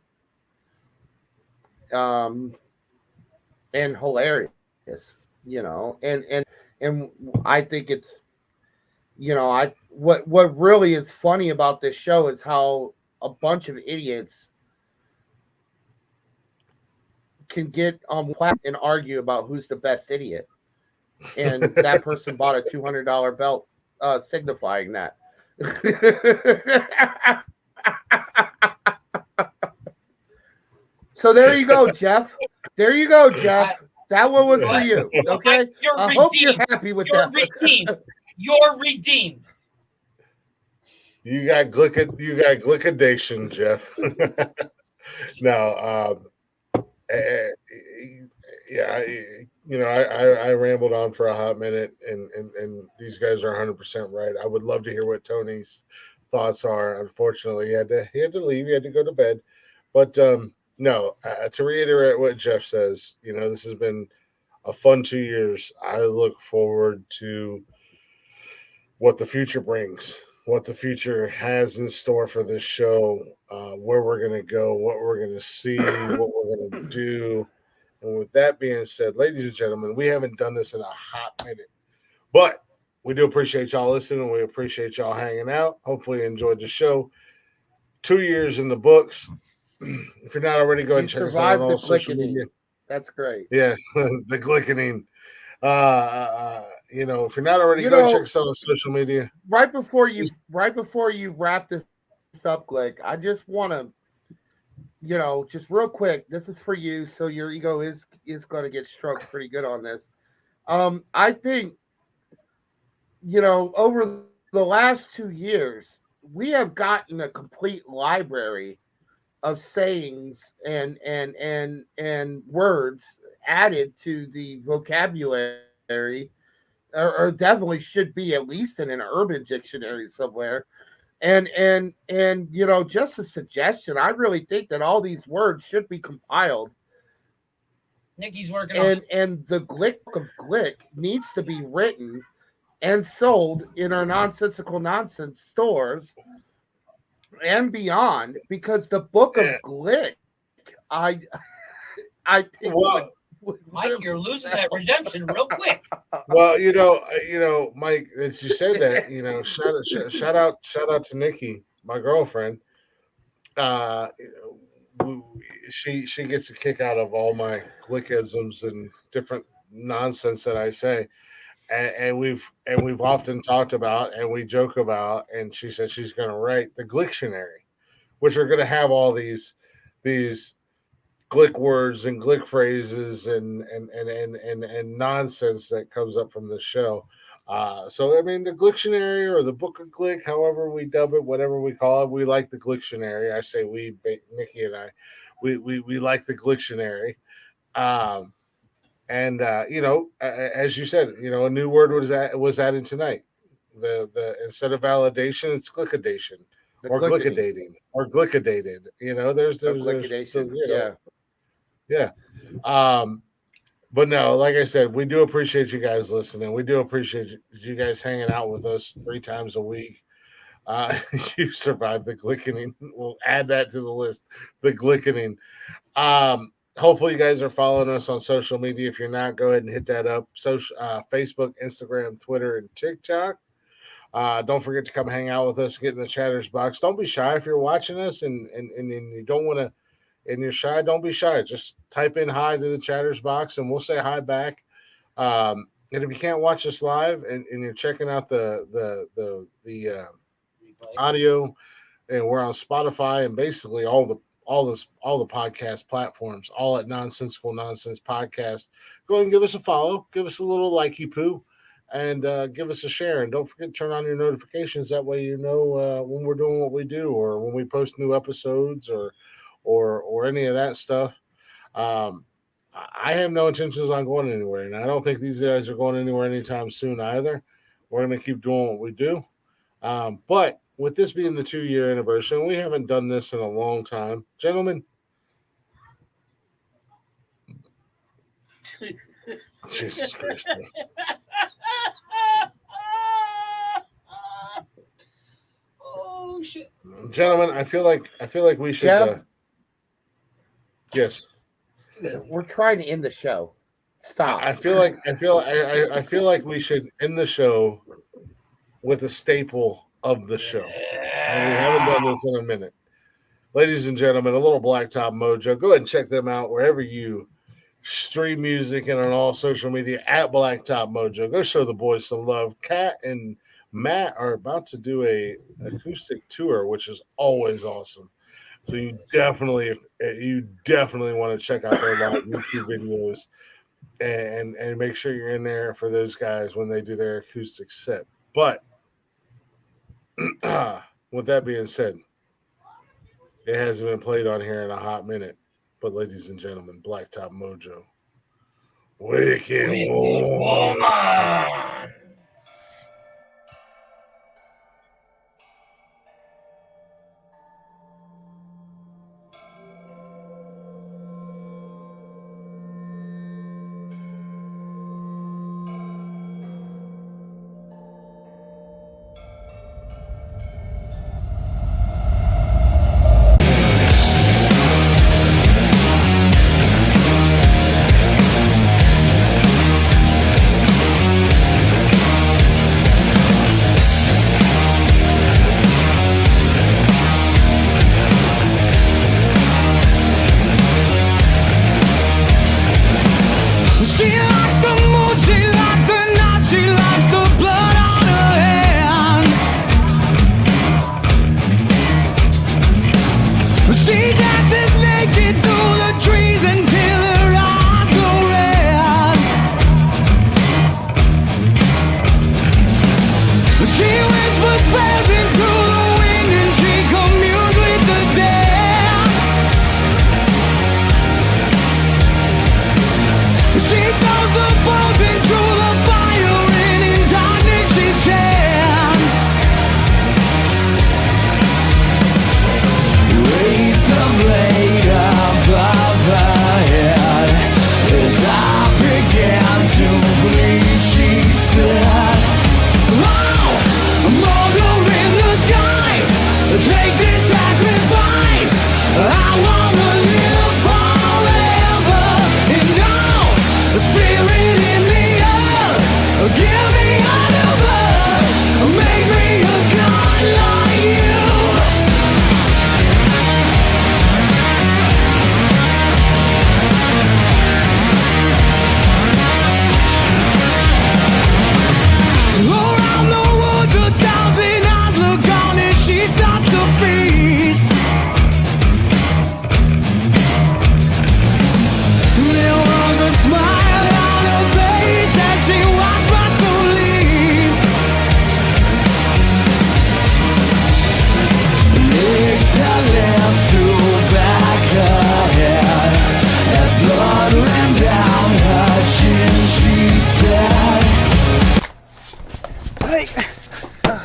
Um, and hilarious. And I think it's I what really is funny about this show is how a bunch of idiots can get on and argue about who's the best idiot, and that person bought a $200 belt signifying that. So there you go, Jeff. There you go, Jeff. That one was for you. Okay. I hope you're happy with that. You're redeemed. You got glycidation, Jeff. No, yeah, I rambled on for a hot minute, and these guys are 100% right. I would love to hear what Tony's thoughts are. Unfortunately, he had to leave. He had to go to bed. But no, to reiterate what Jeff says, this has been a fun 2 years. I look forward to what the future brings, what the future has in store for this show, where we're going to go, what we're going to see, what we're going to do. And with that being said, ladies and gentlemen, we haven't done this in a hot minute, but we do appreciate y'all listening. We appreciate y'all hanging out. Hopefully you enjoyed the show. 2 years in the books. If you're not already, go ahead and check us out on all social media. That's great. Yeah, the glickening. If you're not already, go check us out on social media. Right before you wrap this up, Glick, I just want to, just real quick. This is for you, so your ego is going to get stroked pretty good on this. I think, over the last 2 years, we have gotten a complete library of sayings and words added to the vocabulary, or definitely should be at least in an urban dictionary somewhere. And just a suggestion. I really think that all these words should be compiled. Nikki's working on it. And the Glick of Glick needs to be written and sold in our Nonsensical Nonsense stores and beyond, because the book of Glick, I think. Mike, you're losing that redemption real quick. Well, Mike, as you said that, shout out to Nikki, my girlfriend. She gets a kick out of all my glickisms and different nonsense that I say. And we've often talked about, and we joke about, and she said she's going to write the Glicktionary, which are going to have all these glick words and glick phrases and nonsense that comes up from the show. So I mean, the Glictionary or the Book of Glick, however we dub it, whatever we call it, we like the Glictionary. I say we, Nikki and I, we like the Glictionary. As you said, a new word was added tonight. The instead of validation, it's glicadation or glicadating or glicadated. Yeah. But no, like I said, we do appreciate you guys listening. We do appreciate you guys hanging out with us 3 times a week. You survived the glickening. We'll add that to the list. The glickening. Hopefully you guys are following us on social media. If you're not, go ahead and hit that up. Facebook, Instagram, Twitter, and TikTok. Don't forget to come hang out with us. Get in the chatters box. Don't be shy if you're watching us and you don't want to. And you're shy, don't be shy. Just type in hi to the chatters box and we'll say hi back. And if you can't watch us live and you're checking out the audio, and we're on Spotify and basically all the podcast platforms, all at Nonsensical Nonsense Podcast. Go ahead and give us a follow, give us a little likey poo, and give us a share. And don't forget to turn on your notifications. That way you know when we're doing what we do or when we post new episodes or any of that stuff. I have no intentions on going anywhere, and I don't think these guys are going anywhere anytime soon either. We're going to keep doing what we do. But with this being the 2-year anniversary, and we haven't done this in a long time, gentlemen. Jesus Christ. Oh shit. Gentlemen, I feel like we should yes. We're trying to end the show. Stop. I feel like we should end the show with a staple of the show. And we haven't done this in a minute. Ladies and gentlemen, a little Blacktop Mojo. Go ahead and check them out wherever you stream music and on all social media at Blacktop Mojo. Go show the boys some love. Kat and Matt are about to do a acoustic tour, which is always awesome. So you definitely want to check out their live YouTube videos and make sure you're in there for those guys when they do their acoustic set. But with that being said, it hasn't been played on here in a hot minute. But ladies and gentlemen, Blacktop Mojo. Wicked Woman.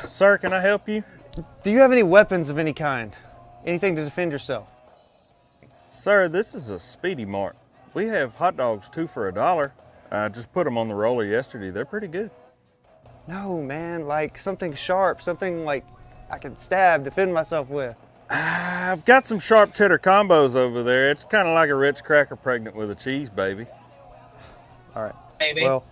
Sir, can I help you? Do you have any weapons of any kind? Anything to defend yourself? Sir, this is a Speedy Mart. We have hot dogs 2 for $1. I just put them on the roller yesterday. They're pretty good. No, man, like something sharp, something like I can stab, defend myself with. I've got some sharp cheddar combos over there. It's kind of like a Ritz cracker pregnant with a cheese baby. All right. Baby. Well,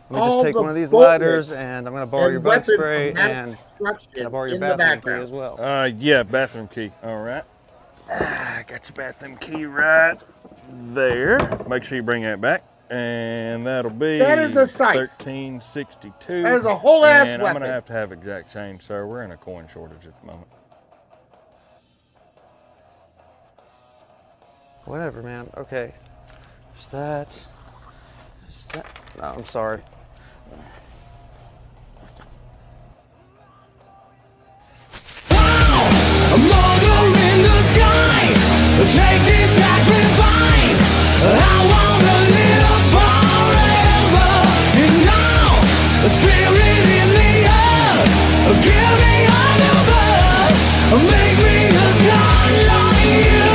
let me All just take the one of these bullets lighters, and I'm going to borrow and your bug weapons spray, of mass and destruction can I borrow your in the bathroom key background. as well? Yeah, bathroom key. All right. I got your bathroom key right there. Make sure you bring that back. And that'll be That is a sight. 1362. That is a whole ass And I'm weapon. gonna have exact change, sir. We're in a coin shortage at the moment. Whatever, man. Okay. There's that. There's that. No, I'm sorry. A mother in the sky, take this sacrifice. I wanna live forever. And now, the spirit in the earth, give me a new birth. Make me a god like you.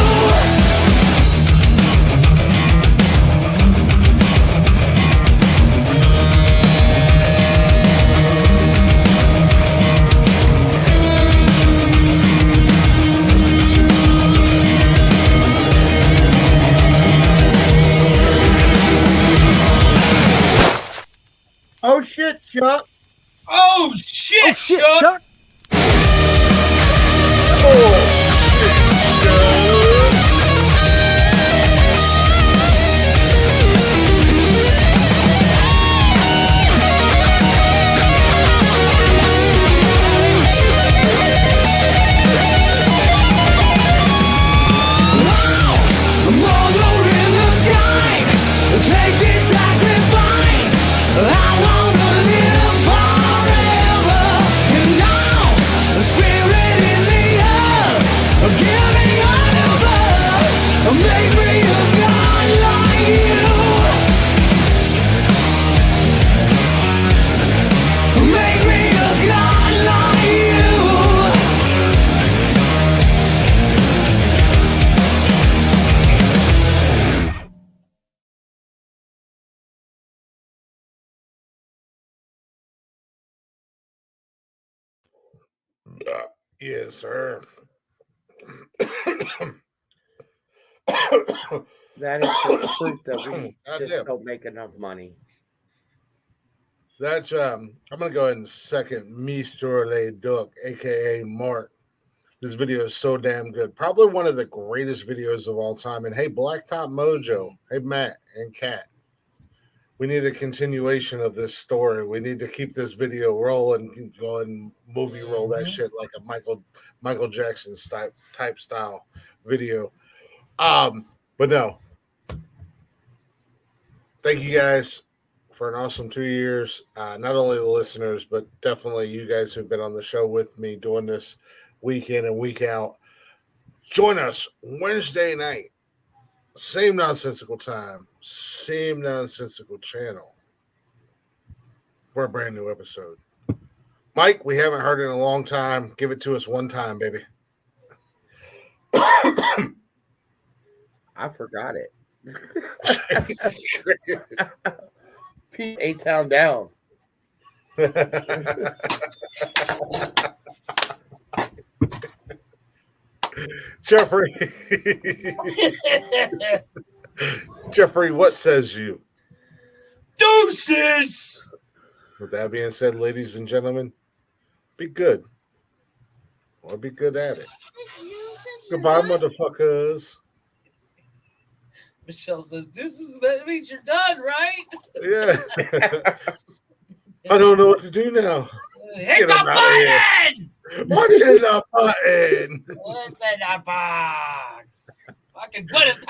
Oh shit, Chuck. Oh shit, Chuck. Mother in the sky, take this sacrifice. I wanna live forever. And now, the spirit in the earth, give me a new birth. Make me a god like you. Make me a god like you. Yes, sir. That is the proof that we Goddamn. just don't make enough money. That's I'm gonna go ahead and second Mr. Le Duc, aka Mark. This video is so damn good. Probably one of the greatest videos of all time. And hey, Blacktop Mojo, hey Matt and Kat. We need a continuation of this story. We need to keep this video rolling, go ahead and movie roll that shit like a Michael Jackson type style video. But no. Thank you guys for an awesome 2 years. Not only the listeners, but definitely you guys who've been on the show with me doing this week in and week out. Join us Wednesday night. Same nonsensical time, same nonsensical channel for a brand new episode. Mike, we haven't heard in a long time. Give it to us one time, baby. I forgot it. Pete A-Town down. Jeffrey. Jeffrey, what says you? Deuces! With that being said, ladies and gentlemen, be good. Or be good at it. Goodbye, motherfuckers. Michelle says, deuces, that means you're done, right? Yeah. I don't know what to do now. Hit Get the 'em out of here. button! What's in the button? What's in the box? Fucking put it